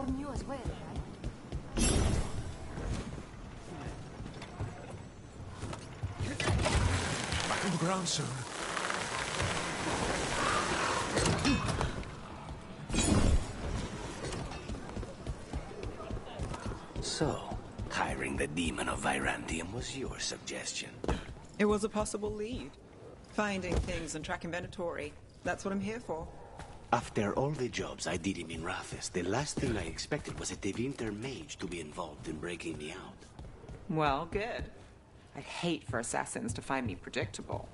on you as well, right? Back on the ground soon. So, hiring the demon of Virantium was your suggestion. It was a possible lead. Finding things and tracking Venatori. That's what I'm here for. After all the jobs I did him in Rathis, the last thing I expected was a Tevinter mage to be involved in breaking me out. Well, good. I'd hate for assassins to find me predictable.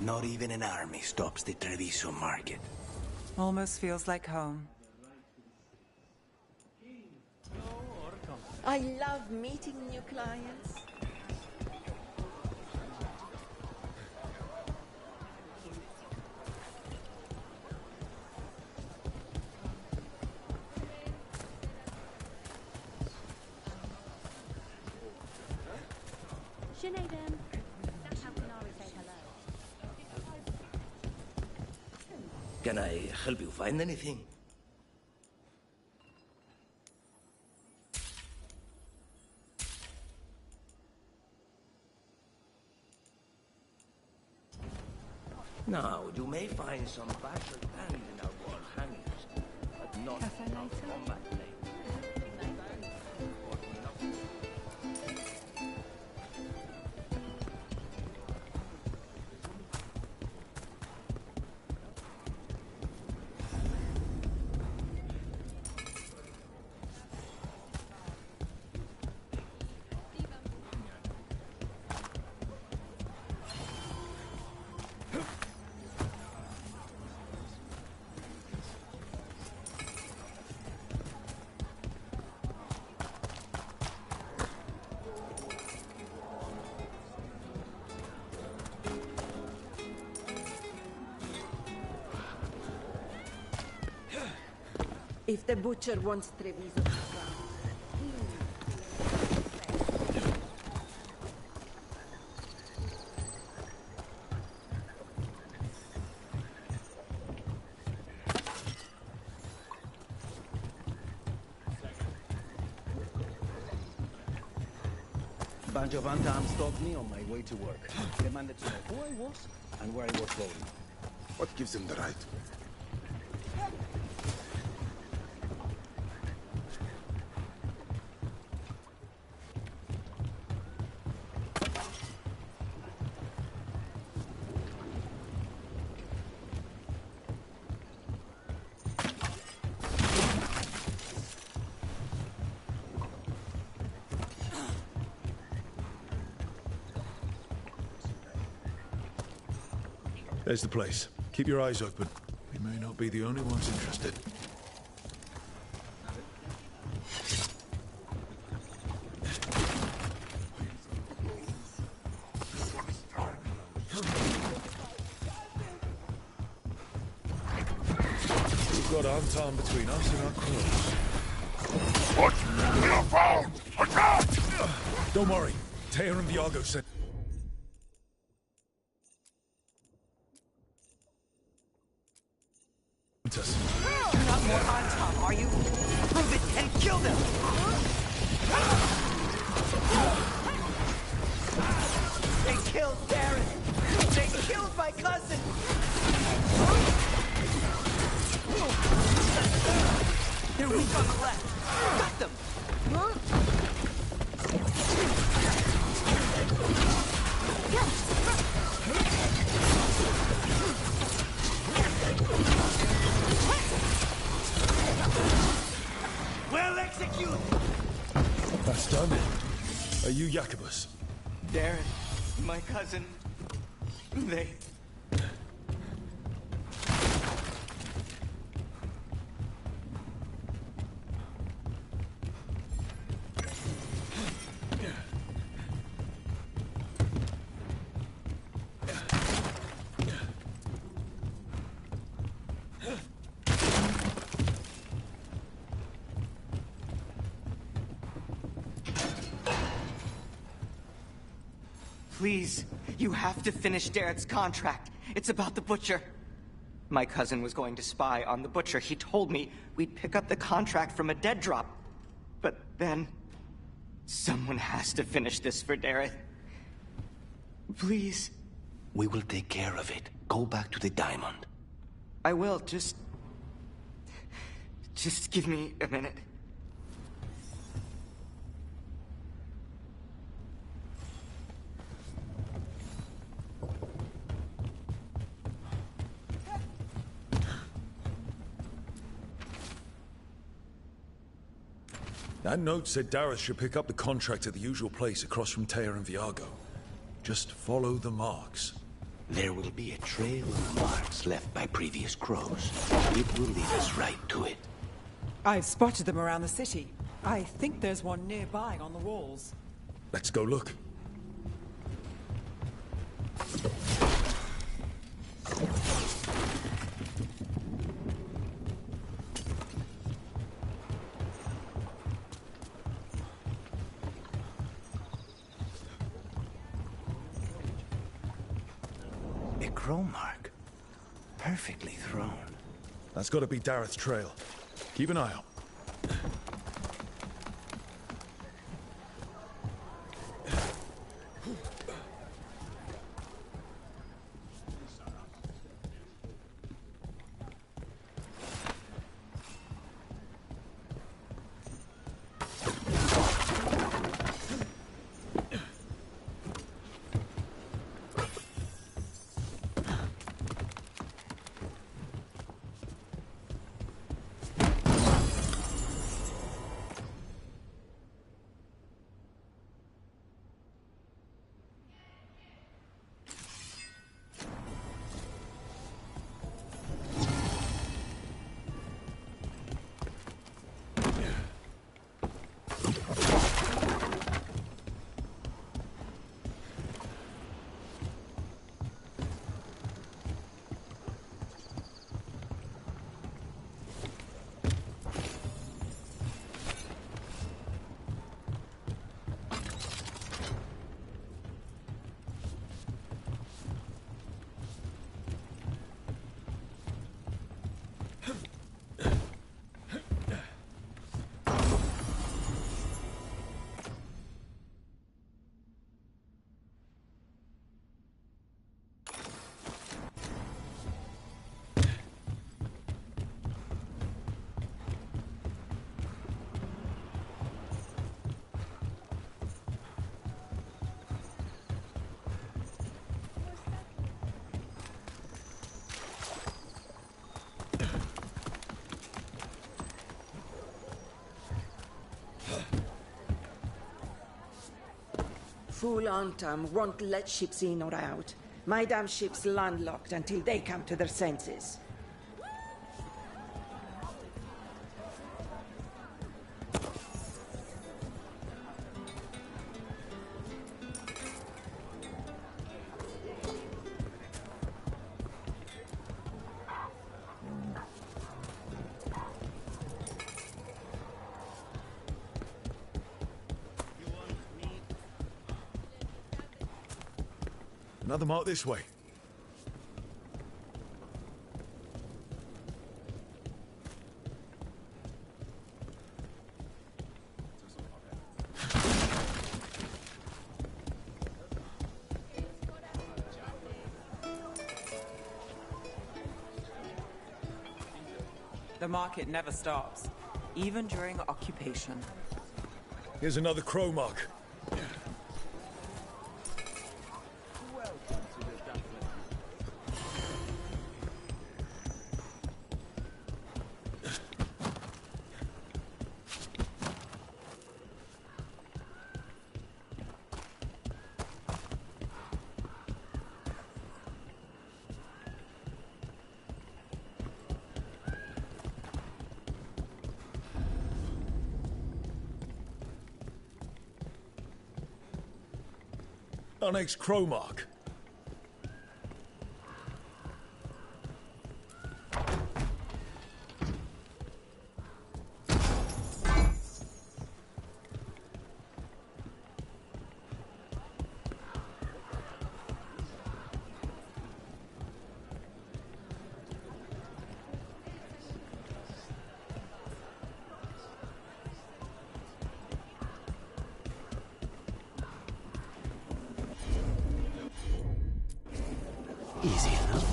Not even an army stops the Treviso market. Almost feels like home. I love meeting new clients. Sinead, that's how Canary say hello. Can I help you find anything? Now, you may find some battered band in our wall hangings, but not enough combat blade. If the butcher wants Treviso to come. Bunch of Antam stopped me on my way to work. Demanded to know who I was and where I was going. What gives him the right? There's the place. Keep your eyes open. We may not be the only ones interested. We've got Anton between us and our crows. What? We are found! Attack! Don't worry. Taya and Viago said... You're not more on top, are you? Prove it and kill them! They killed Darren! They killed my cousin! They're weak on the left! Got them! Well executed! Are you Jacobus? Darren, my cousin. They... Please, you have to finish Darrett's contract. It's about the Butcher. My cousin was going to spy on the Butcher. He told me we'd pick up the contract from a dead drop. But then... someone has to finish this for Darrett. Please. We will take care of it. Go back to the diamond. I will, just give me a minute. That note said Dareth should pick up the contract at the usual place across from Teir and Viago. Just follow the marks. There will be a trail of marks left by previous crows. It will lead us right to it. I've spotted them around the city. I think there's one nearby on the walls. Let's go look. Crow mark. Perfectly thrown. That's got to be Dareth's trail. Keep an eye out. Fool Antam won't let ships in or out. My damn ship's landlocked until they come to their senses. Another mark this way. The market never stops, even during occupation. Here's another crow mark. Our name's Cromark. Easy enough.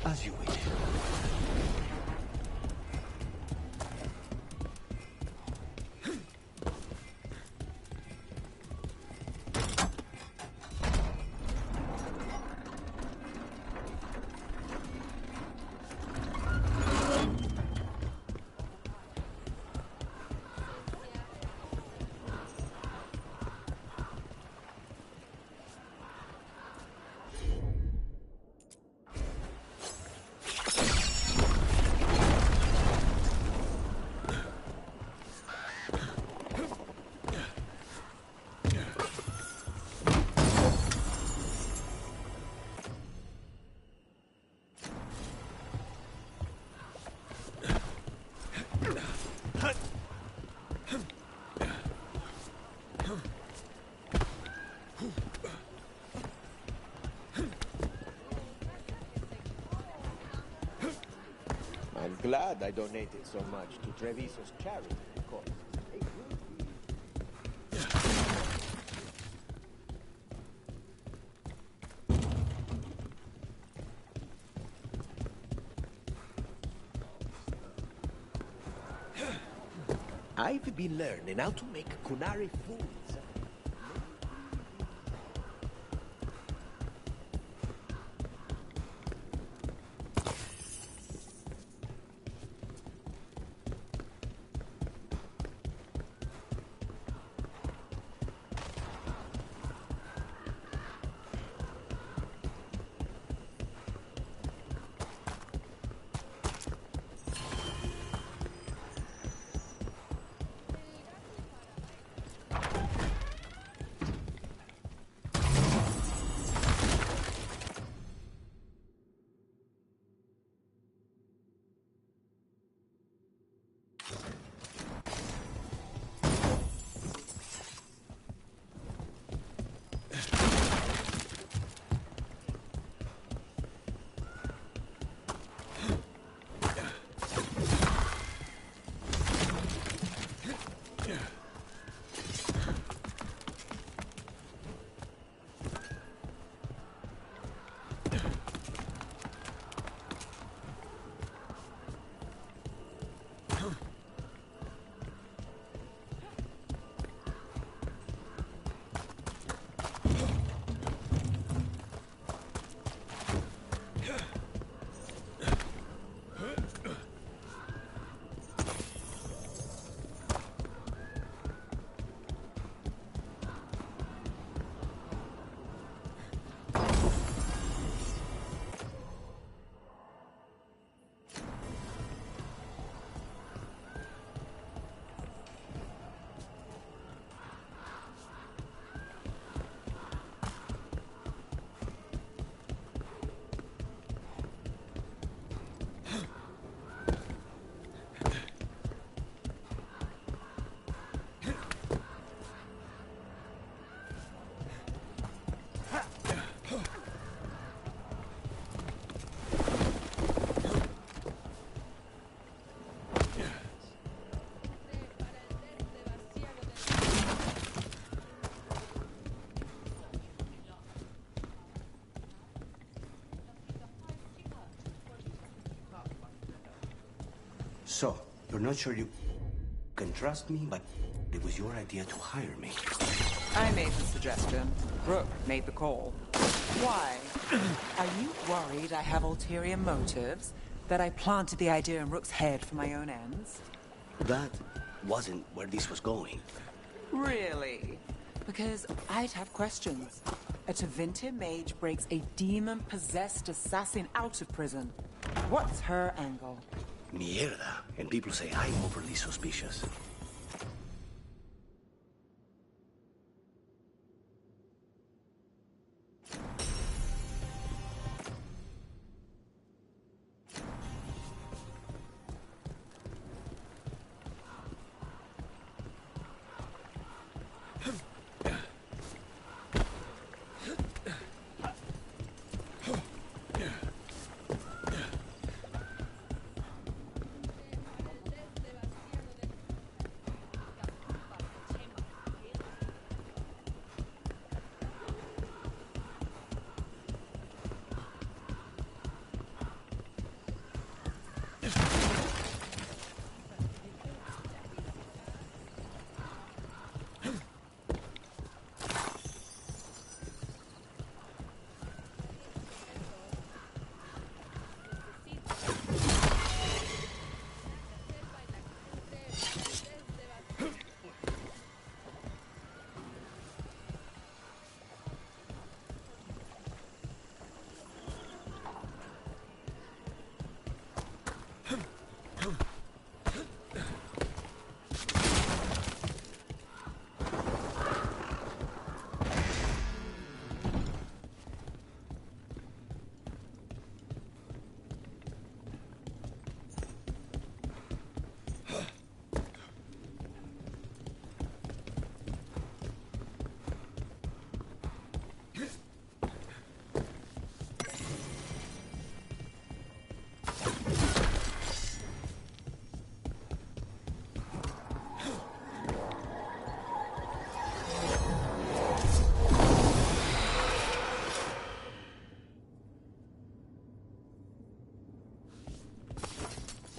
As you wish. I'm glad I donated so much to Treviso's charity, of course. I've been learning how to make Kunari foods. So, you're not sure you can trust me, but it was your idea to hire me. I made the suggestion. Brooke made the call. Why? Are you worried I have ulterior motives? That I planted the idea in Rook's head for my own ends? That wasn't where this was going. Really? Because I'd have questions. A Tevinter mage breaks a demon-possessed assassin out of prison. What's her angle? Mierda. And people say I'm overly suspicious.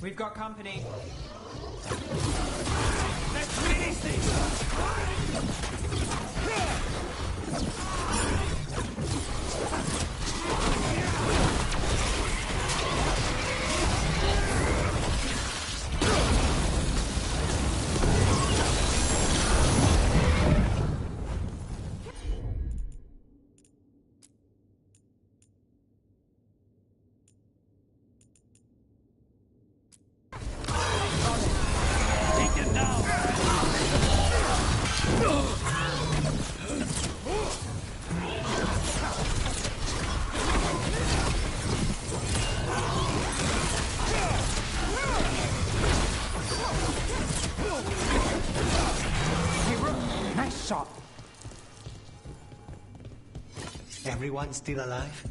We've got company. Let's finish this! Nice shot. Everyone still alive?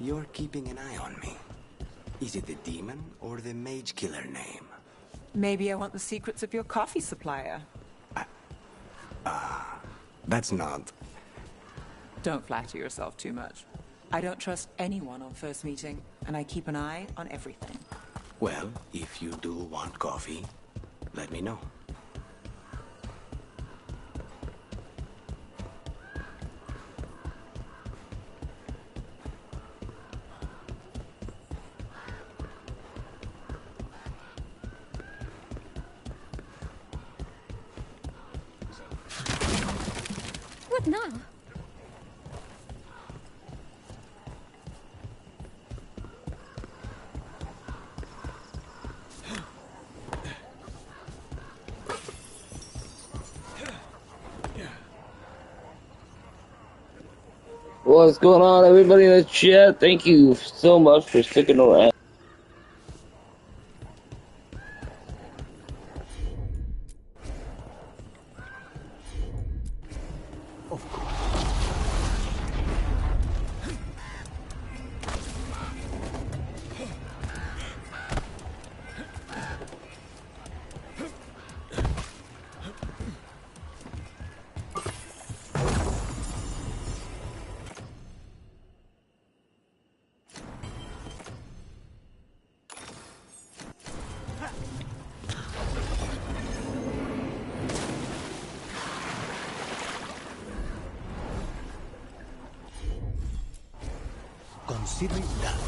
You're keeping an eye on me. Is it the demon or the mage killer name? Maybe I want the secrets of your coffee supplier. That's not... Don't flatter yourself too much. I don't trust anyone on first meeting, and I keep an eye on everything. Well, if you do want coffee, let me know. What now? What's going on, everybody in the chat? Thank you so much for sticking around. Considering that.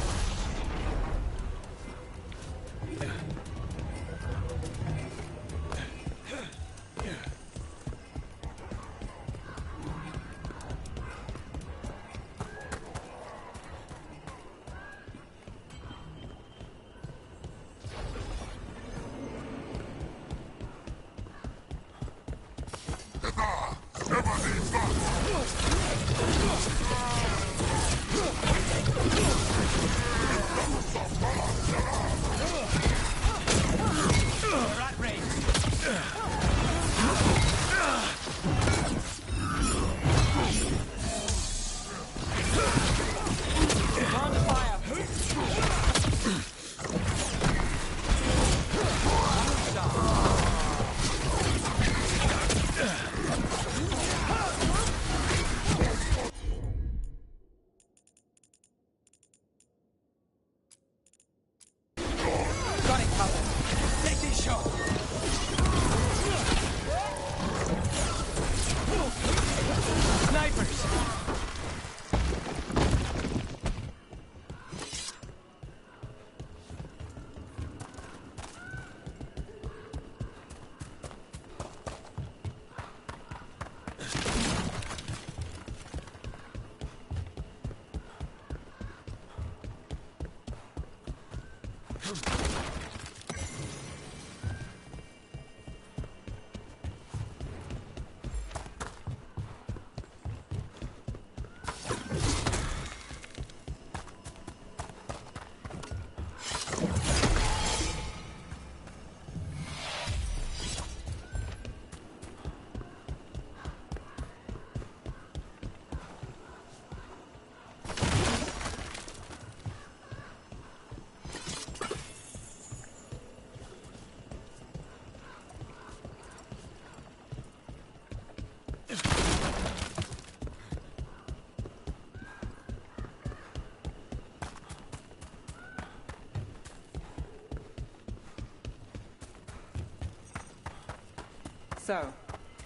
So,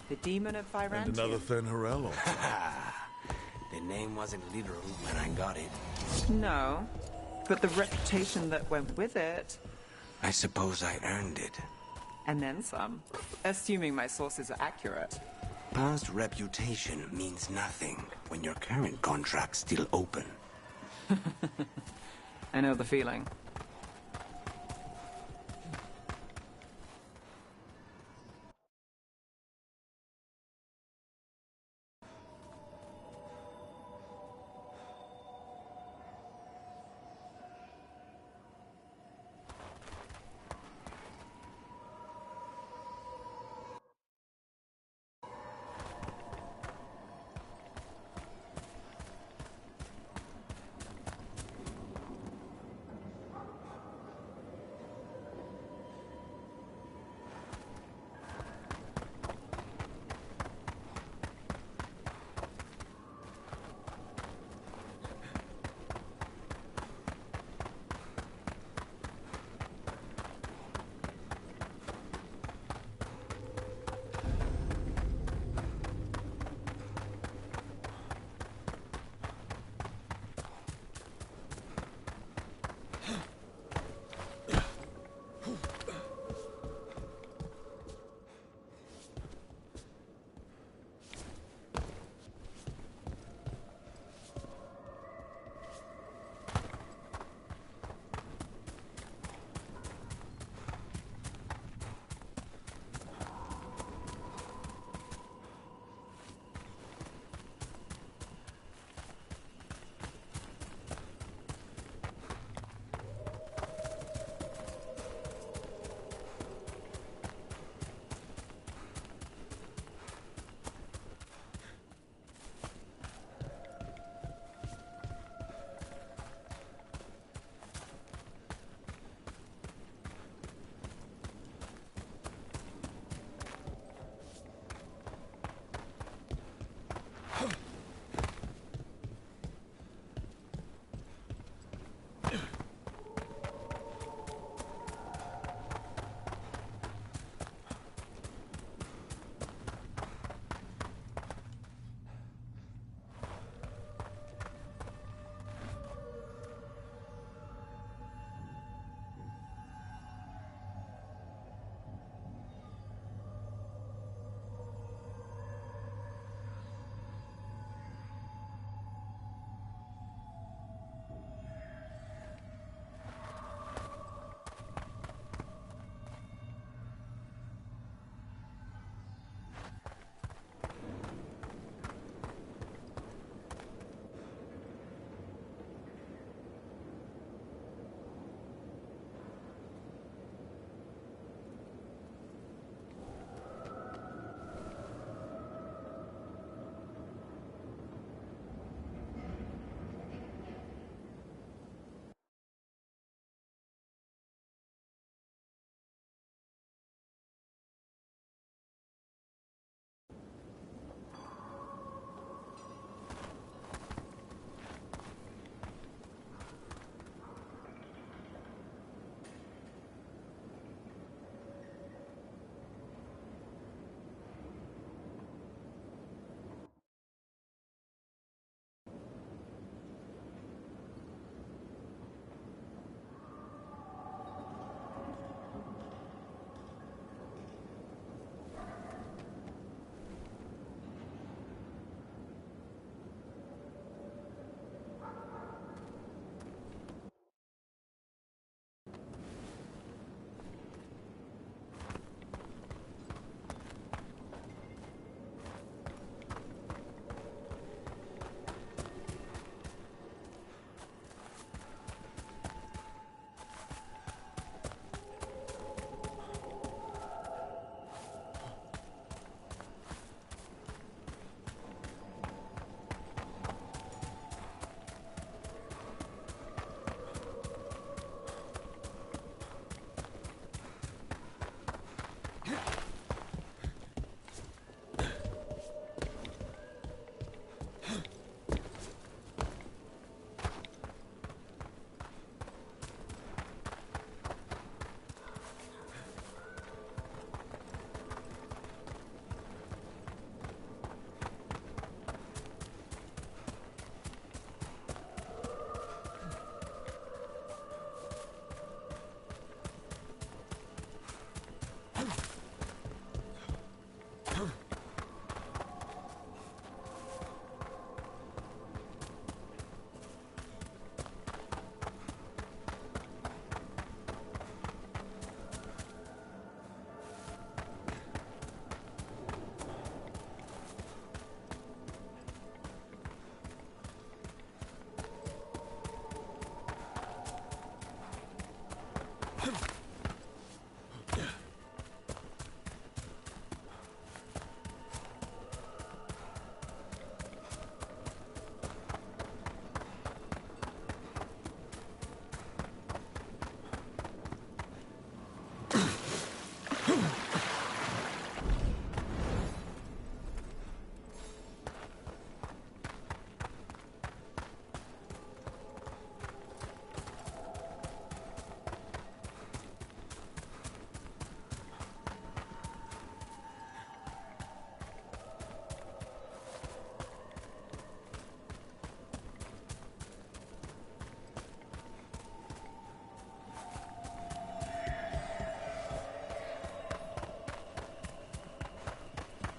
the demon of Virantium. And another Fen'Harel. The name wasn't literal when I got it. No, but the reputation that went with it. I suppose I earned it. And then some, assuming my sources are accurate. Past reputation means nothing when your current contract's still open. I know the feeling.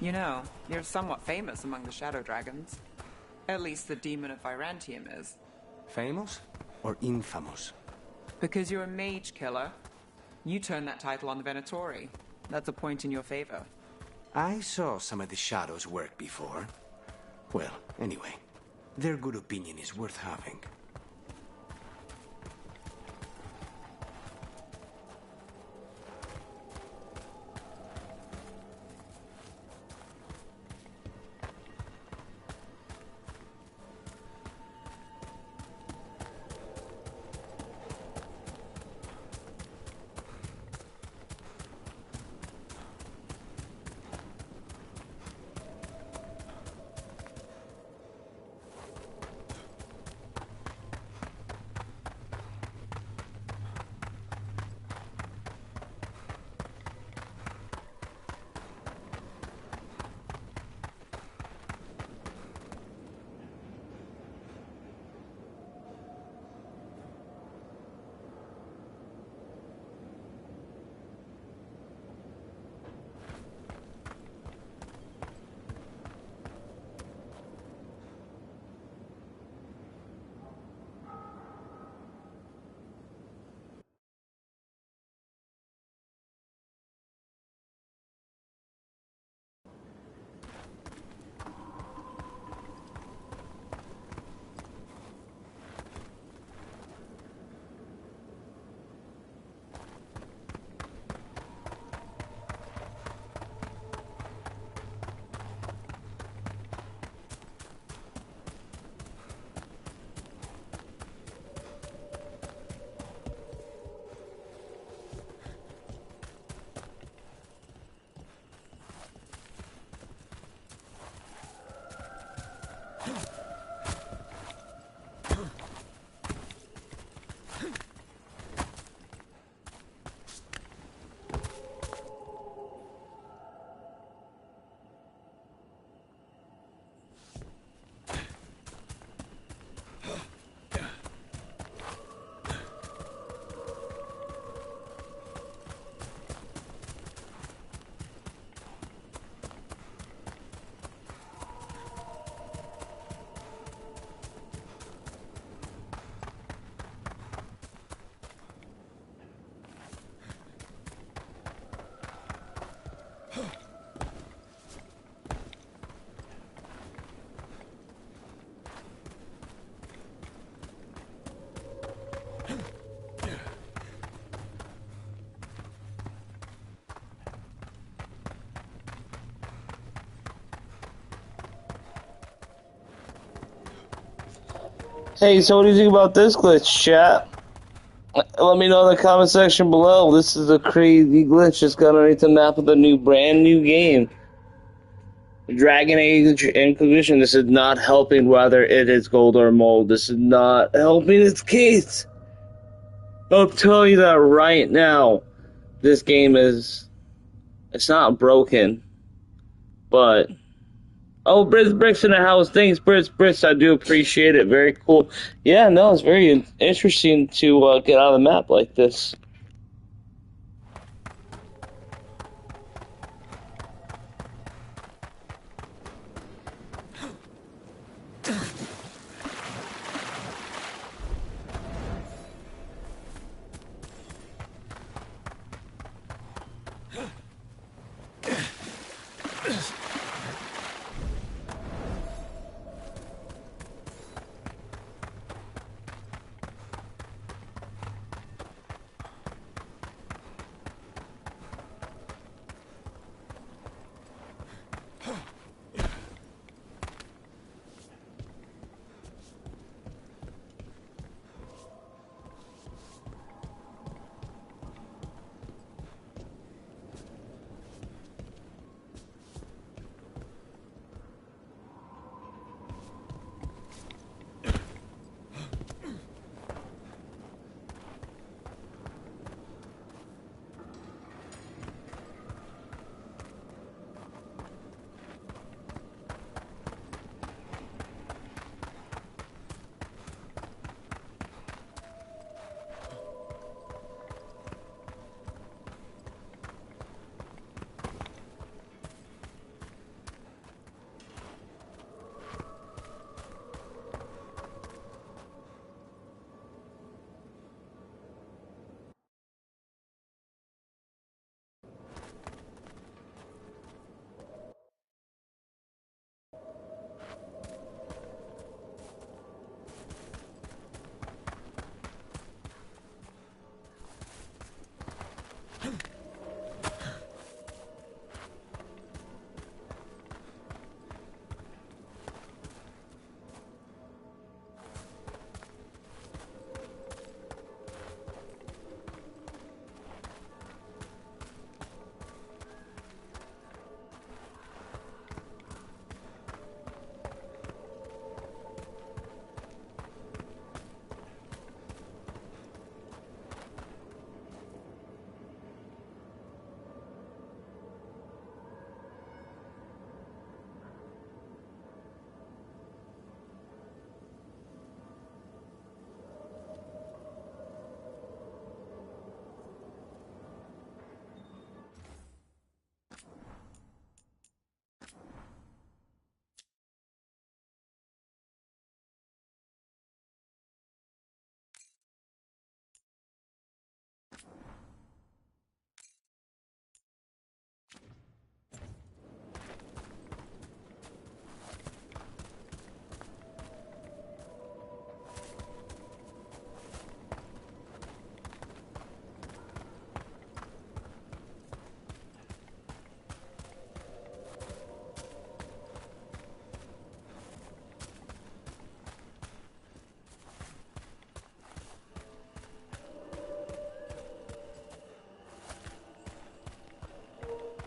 You know, you're somewhat famous among the Shadow Dragons. At least the Demon of Virantium is. Famous or infamous? Because you're a mage killer. You turned that title on the Venatori. That's a point in your favor. I saw some of the Shadows work before. Well, anyway, their good opinion is worth having. Hey, so what do you think about this glitch, chat? Let me know in the comment section below. This is a crazy glitch just got underneath the map of the brand new game. Dragon Age Inquisition. This is not helping whether it is gold or mold. This is not helping its case. I'll tell you that right now. This game is... It's not broken. But... Oh, Brits in the house. Thanks, Brits. I do appreciate it. Very cool. Yeah, no, it's very interesting to get out of the map like this.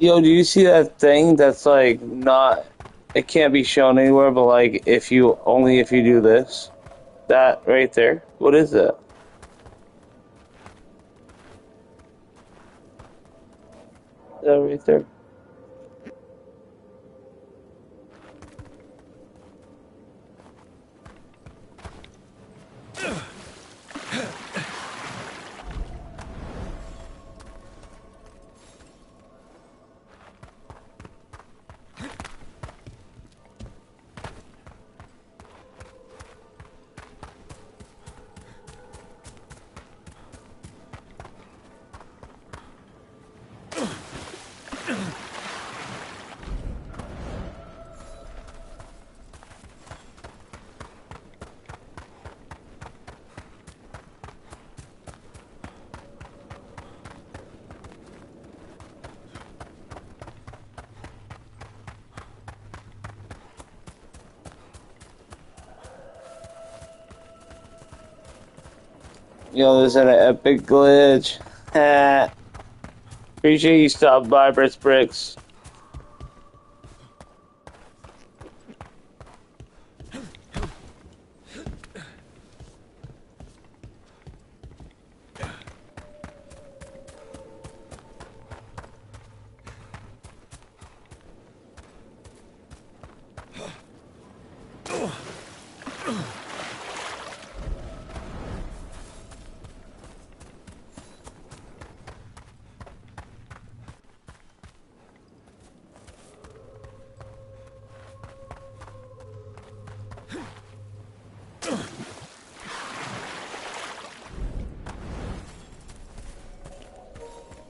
Yo, do you see that thing that's like not? It can't be shown anywhere, but like if you do this, that right there. What is that? That right there. Yo, there's an epic glitch. Appreciate you stopped by, Bricks.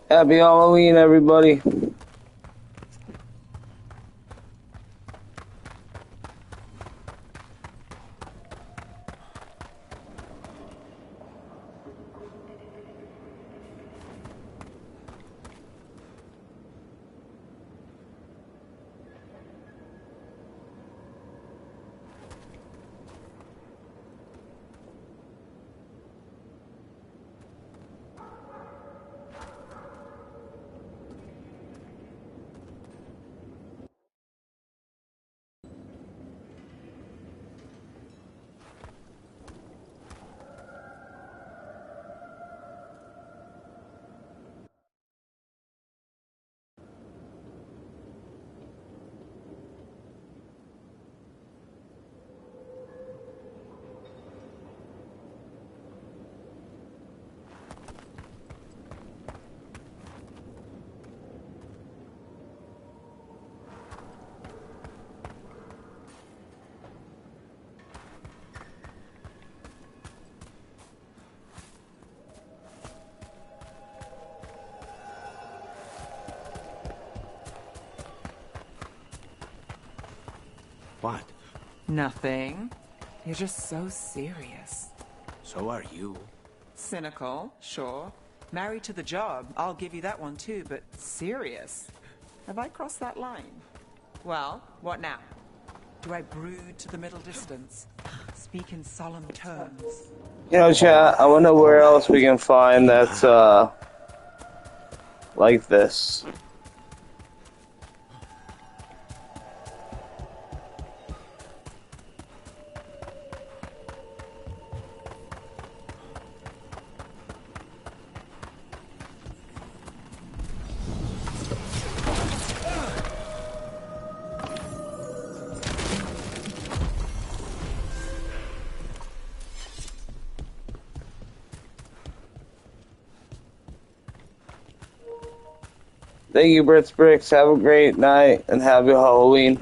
Happy Halloween, everybody. What? Nothing. You're just so serious. So are you. Cynical, sure. Married to the job, I'll give you that one too, but serious? Have I crossed that line? Well, what now? Do I brood to the middle distance? Speak in solemn terms? You know, chat, I wonder where else we can find that's, like this. Thank you, Bricks. Have a great night and happy Halloween.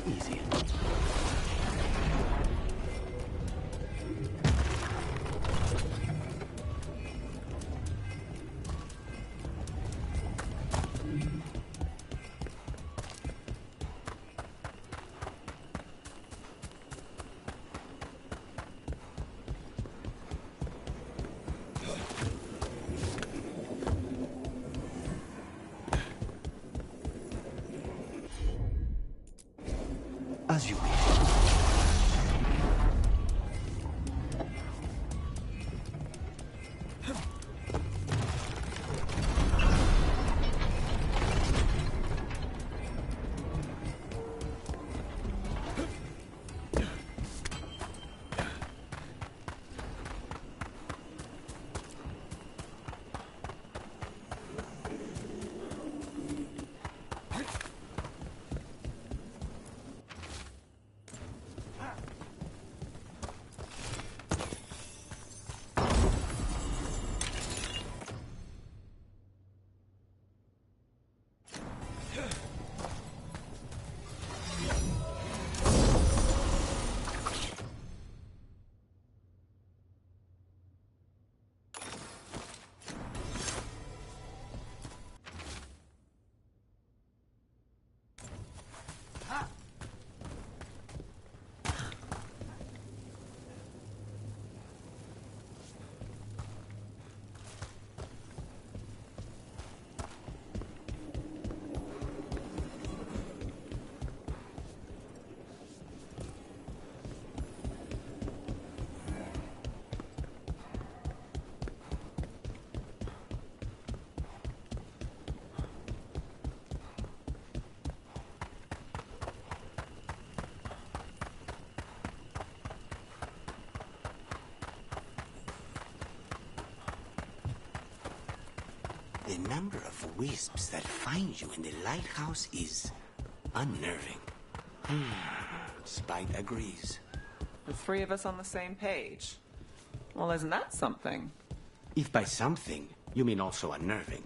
Easy. As you wish. The number of wisps that find you in the lighthouse is unnerving. Spite agrees. The three of us on the same page. Well, isn't that something? If by something, you mean also unnerving.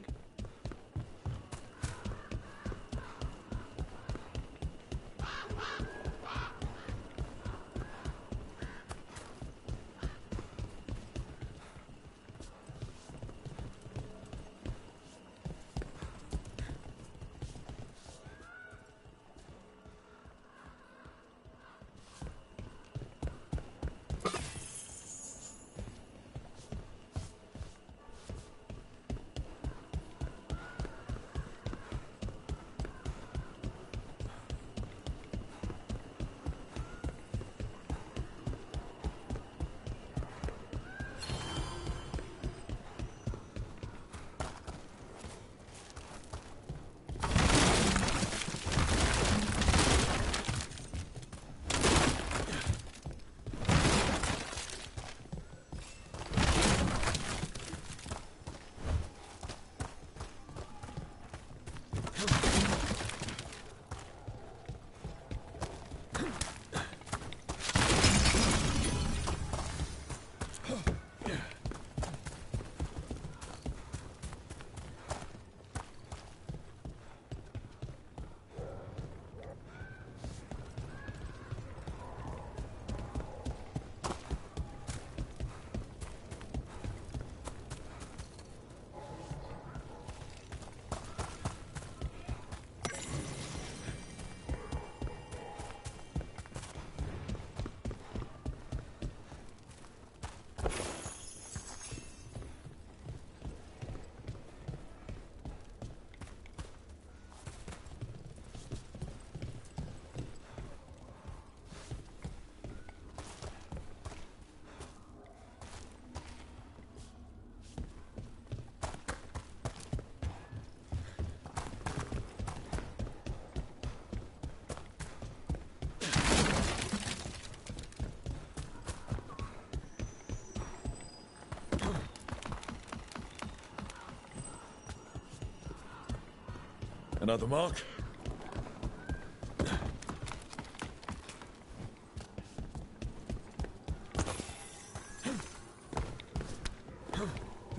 Another mark?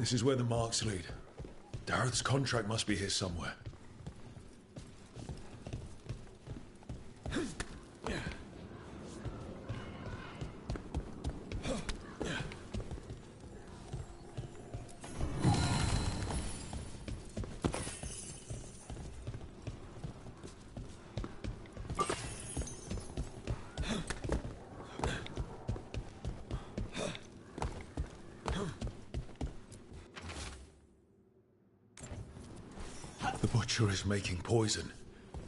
This is where the marks lead. Dareth's contract must be here somewhere. The Butcher is making poison.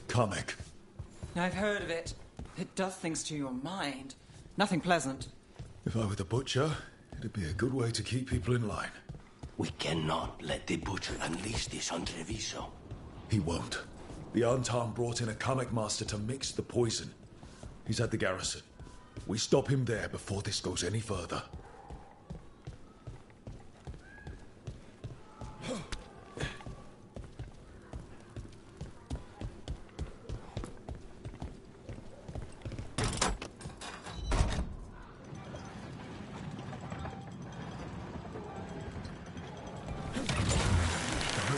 Kamek. I've heard of it. It does things to your mind. Nothing pleasant. If I were the Butcher, it'd be a good way to keep people in line. We cannot let the Butcher unleash this on Treviso. He won't. The Antam brought in a Kamek master to mix the poison. He's at the garrison. We stop him there before this goes any further.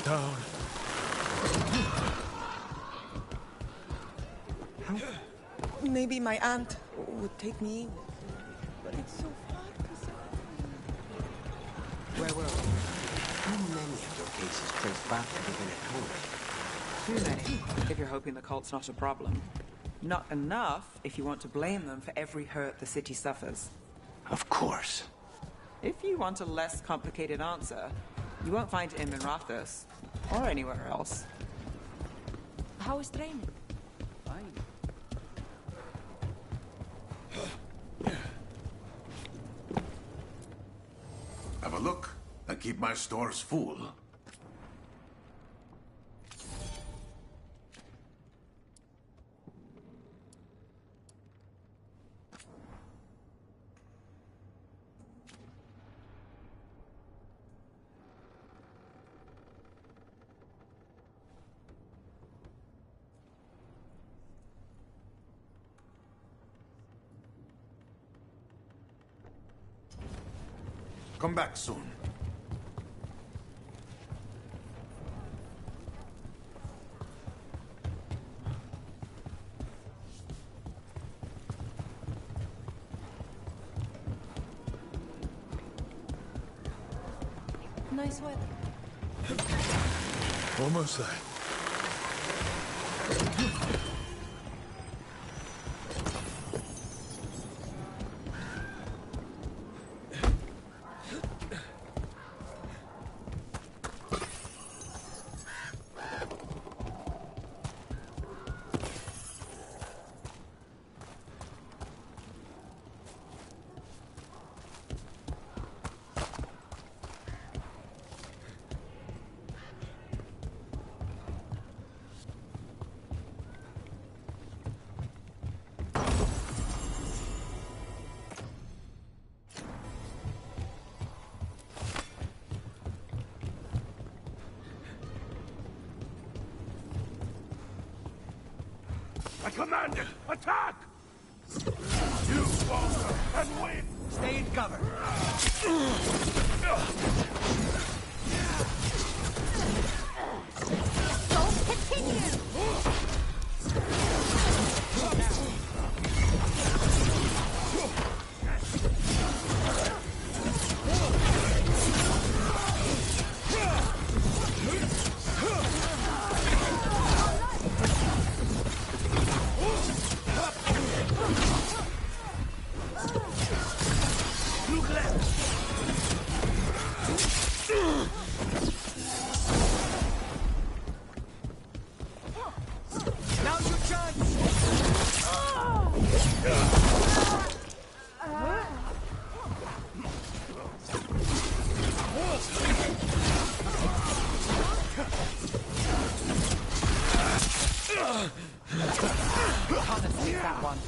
Down. Maybe my aunt would take me in. But it's so far. Where were we? How many of your cases trace back to the Venatori? Too many, if you're hoping the cult's not a problem. Not enough if you want to blame them for every hurt the city suffers. Of course. If you want a less complicated answer, you won't find it in Minrathous, or anywhere else. How is training? Fine. Have a look and keep my stores full. Come back soon. Nice weather. Almost there. I command it! Attack! You falter and win! Stay in cover. Don't continue! Now's your chance! Honestly, that one.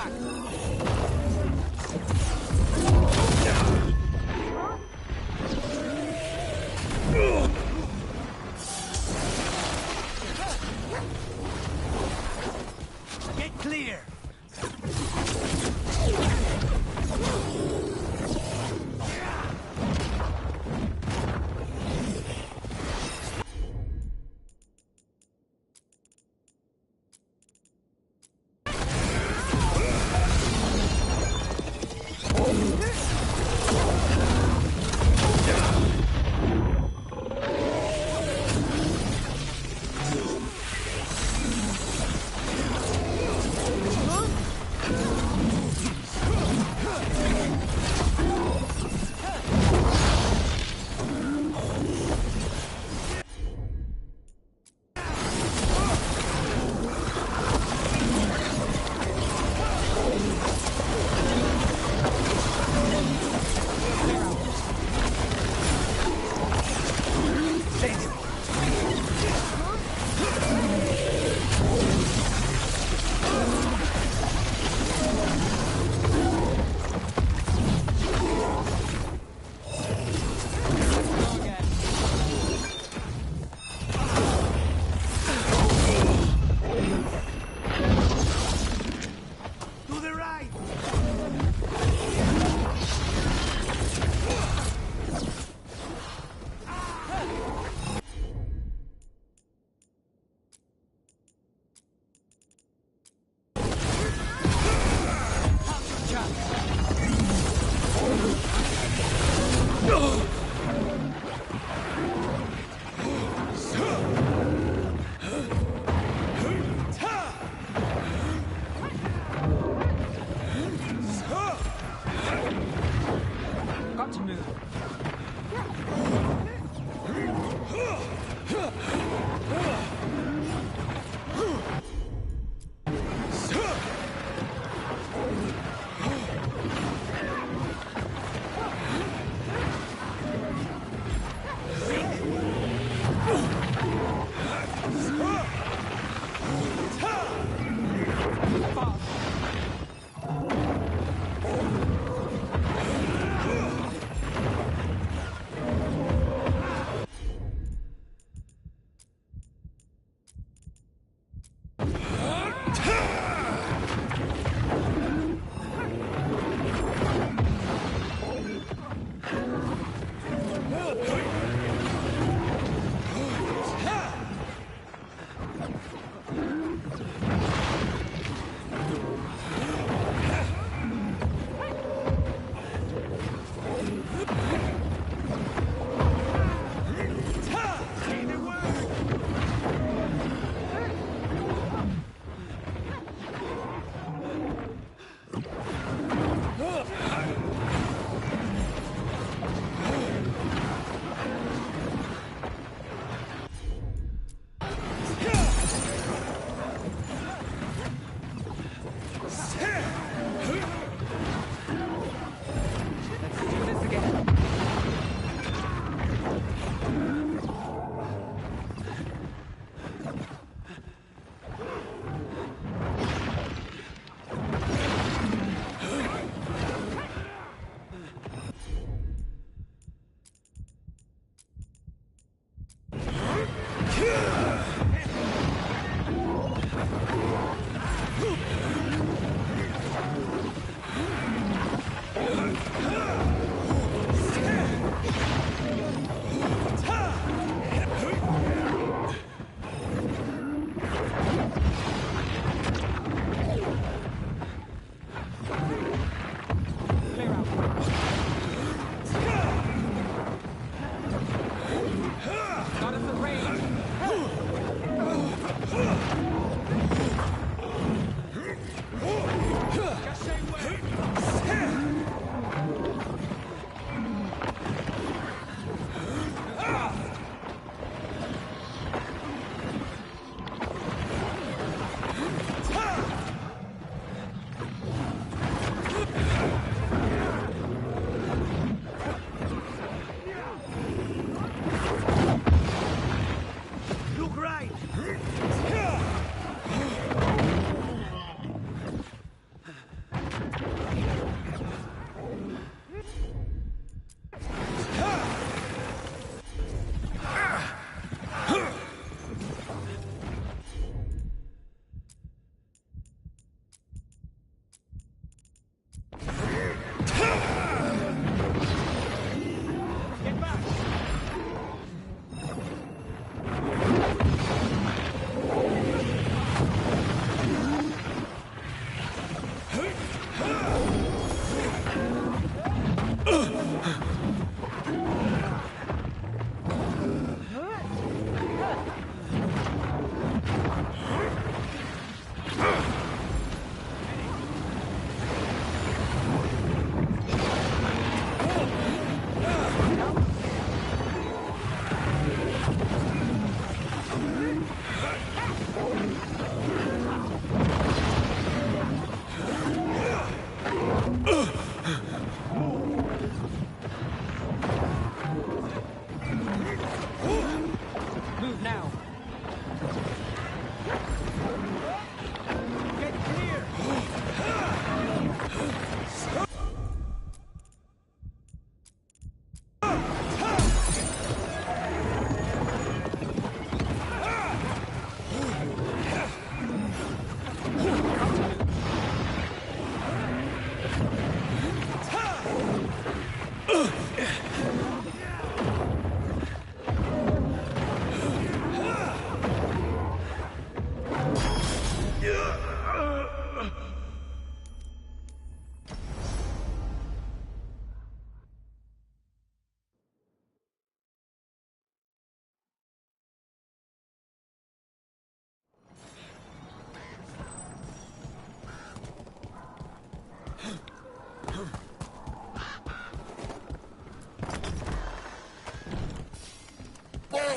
Get clear! Got to move.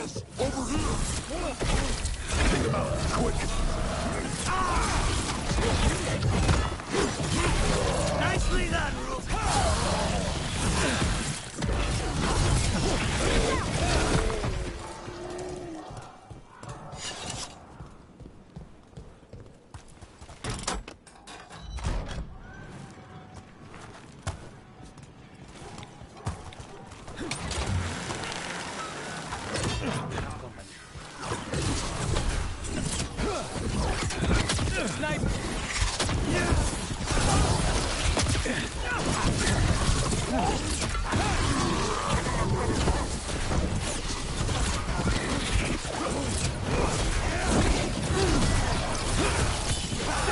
Gallus! Over here! Take him out, quick! Nicely done, Rook! Sniper!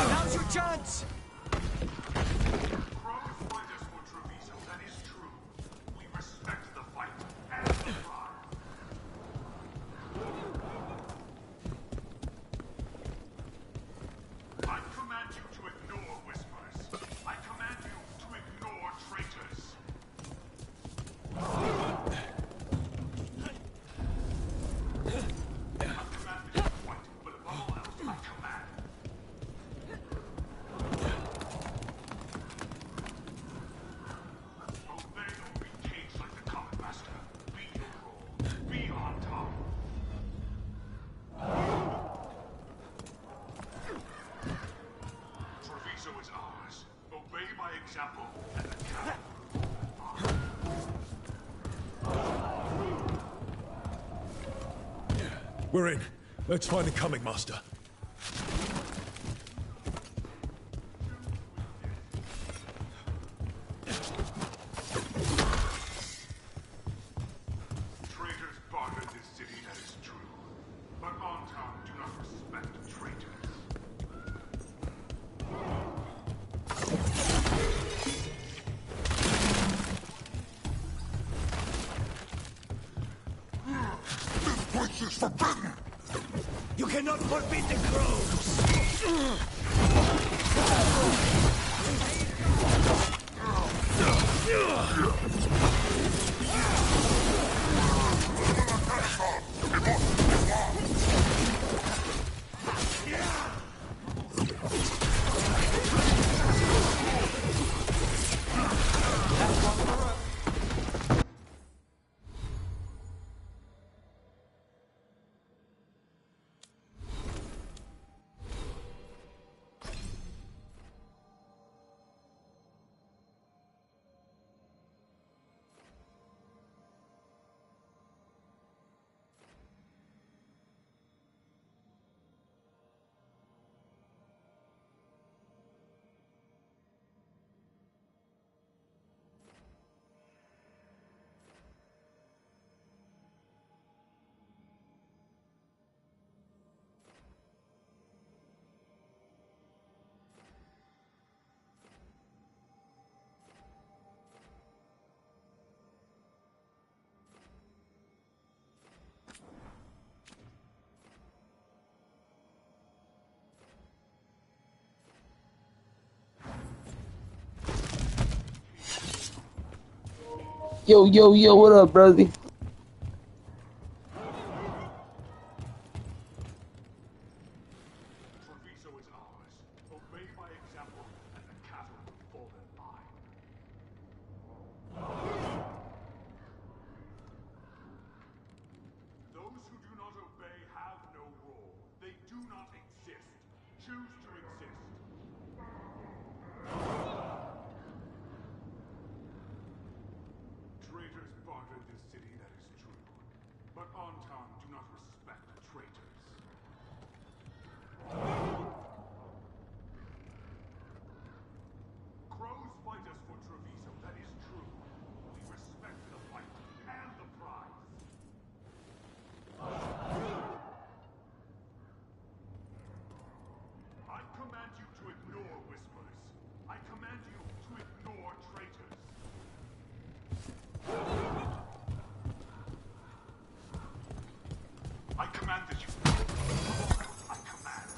Now's your chance! I command you to ignore whispers. I command you to ignore traitors. I command this fight, but above all else, I command. Obey or be caged like the common master. Be your role. Be on top. Treviso is ours. Obey my example, and the cat. We're in. Let's find the coming master. Traitors bartered this city, that is true. But on town do not respect traitors. This place is forbidden! You cannot forbid the crows! Yo, yo, yo, what up, brother? Treviso is ours. Obey my example, and the cattle will fall in line. Those who do not obey have no role. They do not exist. Choose to exist. Traitors bartered this city, that is true. But on town do not respect traitors. Crows fight us for Treviso, that is true. We respect the fight and the prize. I command you to ignore whispers. I command you to ignore traitors. I command that you... I command.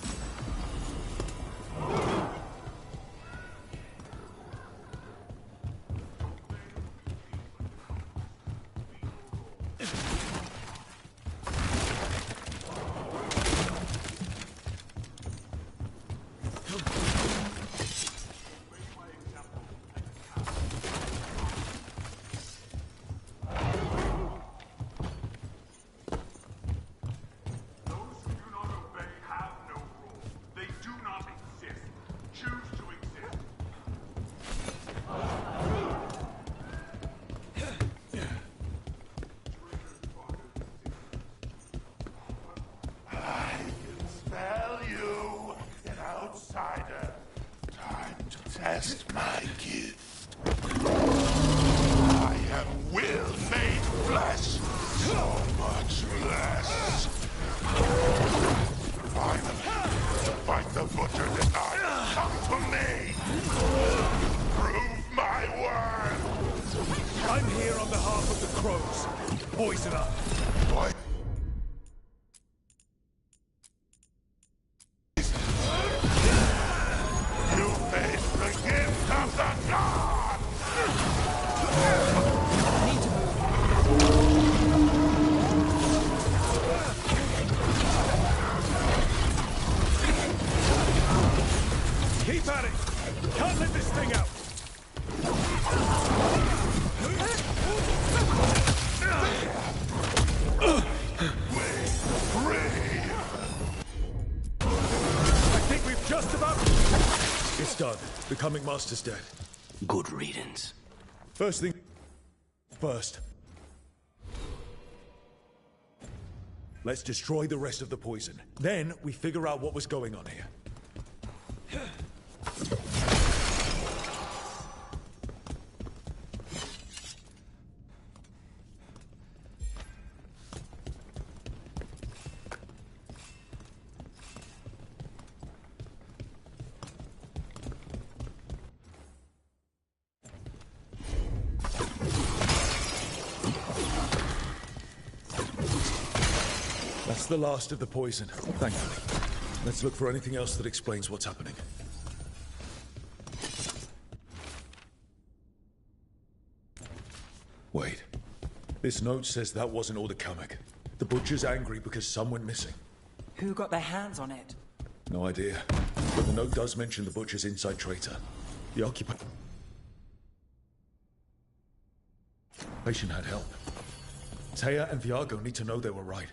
crows. Poison up. What? You face the gift of the gods! Keep at it! Can't let this thing out! I think we've just about... It's done. The coming master's dead. Good riddance. First thing first. Let's destroy the rest of the poison. Then we figure out what was going on here. That's the last of the poison, thankfully. Let's look for anything else that explains what's happening. Wait. This note says that wasn't all the Kamek. The butcher's angry because some went missing. Who got their hands on it? No idea. But the note does mention the butcher's inside traitor. The occupation had help. Taya and Viago need to know they were right.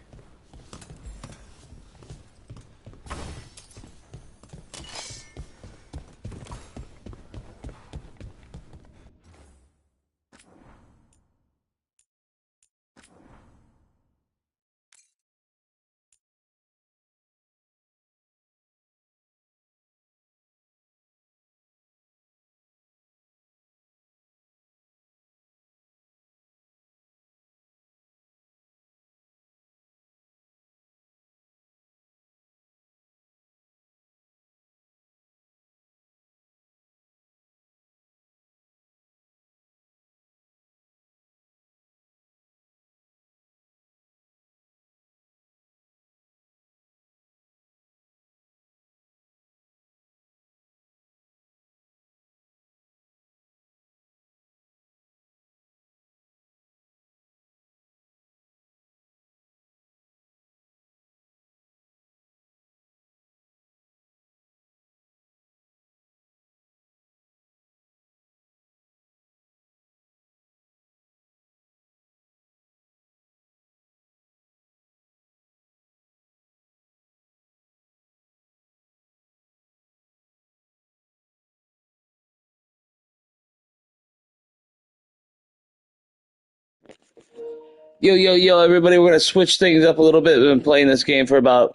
Yo, everybody, we're going to switch things up a little bit. We've been playing this game for about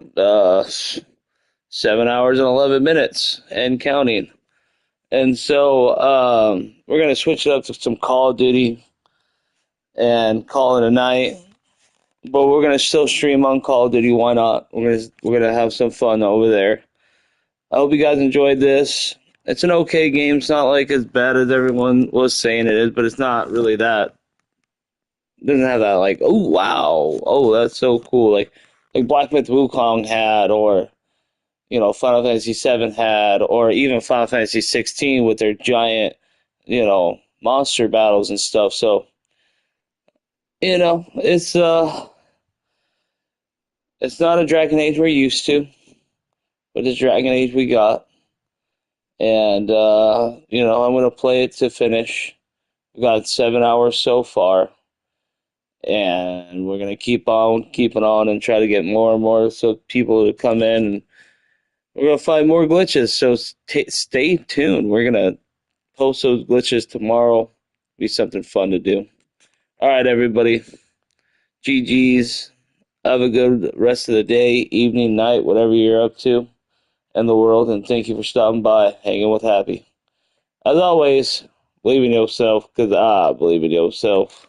7 hours and 11 minutes and counting. And so we're going to switch it up to some Call of Duty and call it a night. But we're going to still stream on Call of Duty. Why not? We're gonna have some fun over there. I hope you guys enjoyed this. It's an okay game. It's not like as bad as everyone was saying it is, but it's not really that. It doesn't have that like, oh wow, oh that's so cool, like Black Myth Wukong had, or Final Fantasy VII had, or even Final Fantasy 16 with their giant, monster battles and stuff. So, it's not a Dragon Age we're used to, but it's Dragon Age we got, and I'm gonna play it to finish. We got 7 hours so far. And we're going to keep on keeping on and try to get more and more so people to come in. And we're going to find more glitches, so stay tuned. We're going to post those glitches tomorrow. Be something fun to do. All right, everybody. GG's. Have a good rest of the day, evening, night, whatever you're up to in the world. And thank you for stopping by, hanging with Happy. As always, believe in yourself, because I believe in yourself.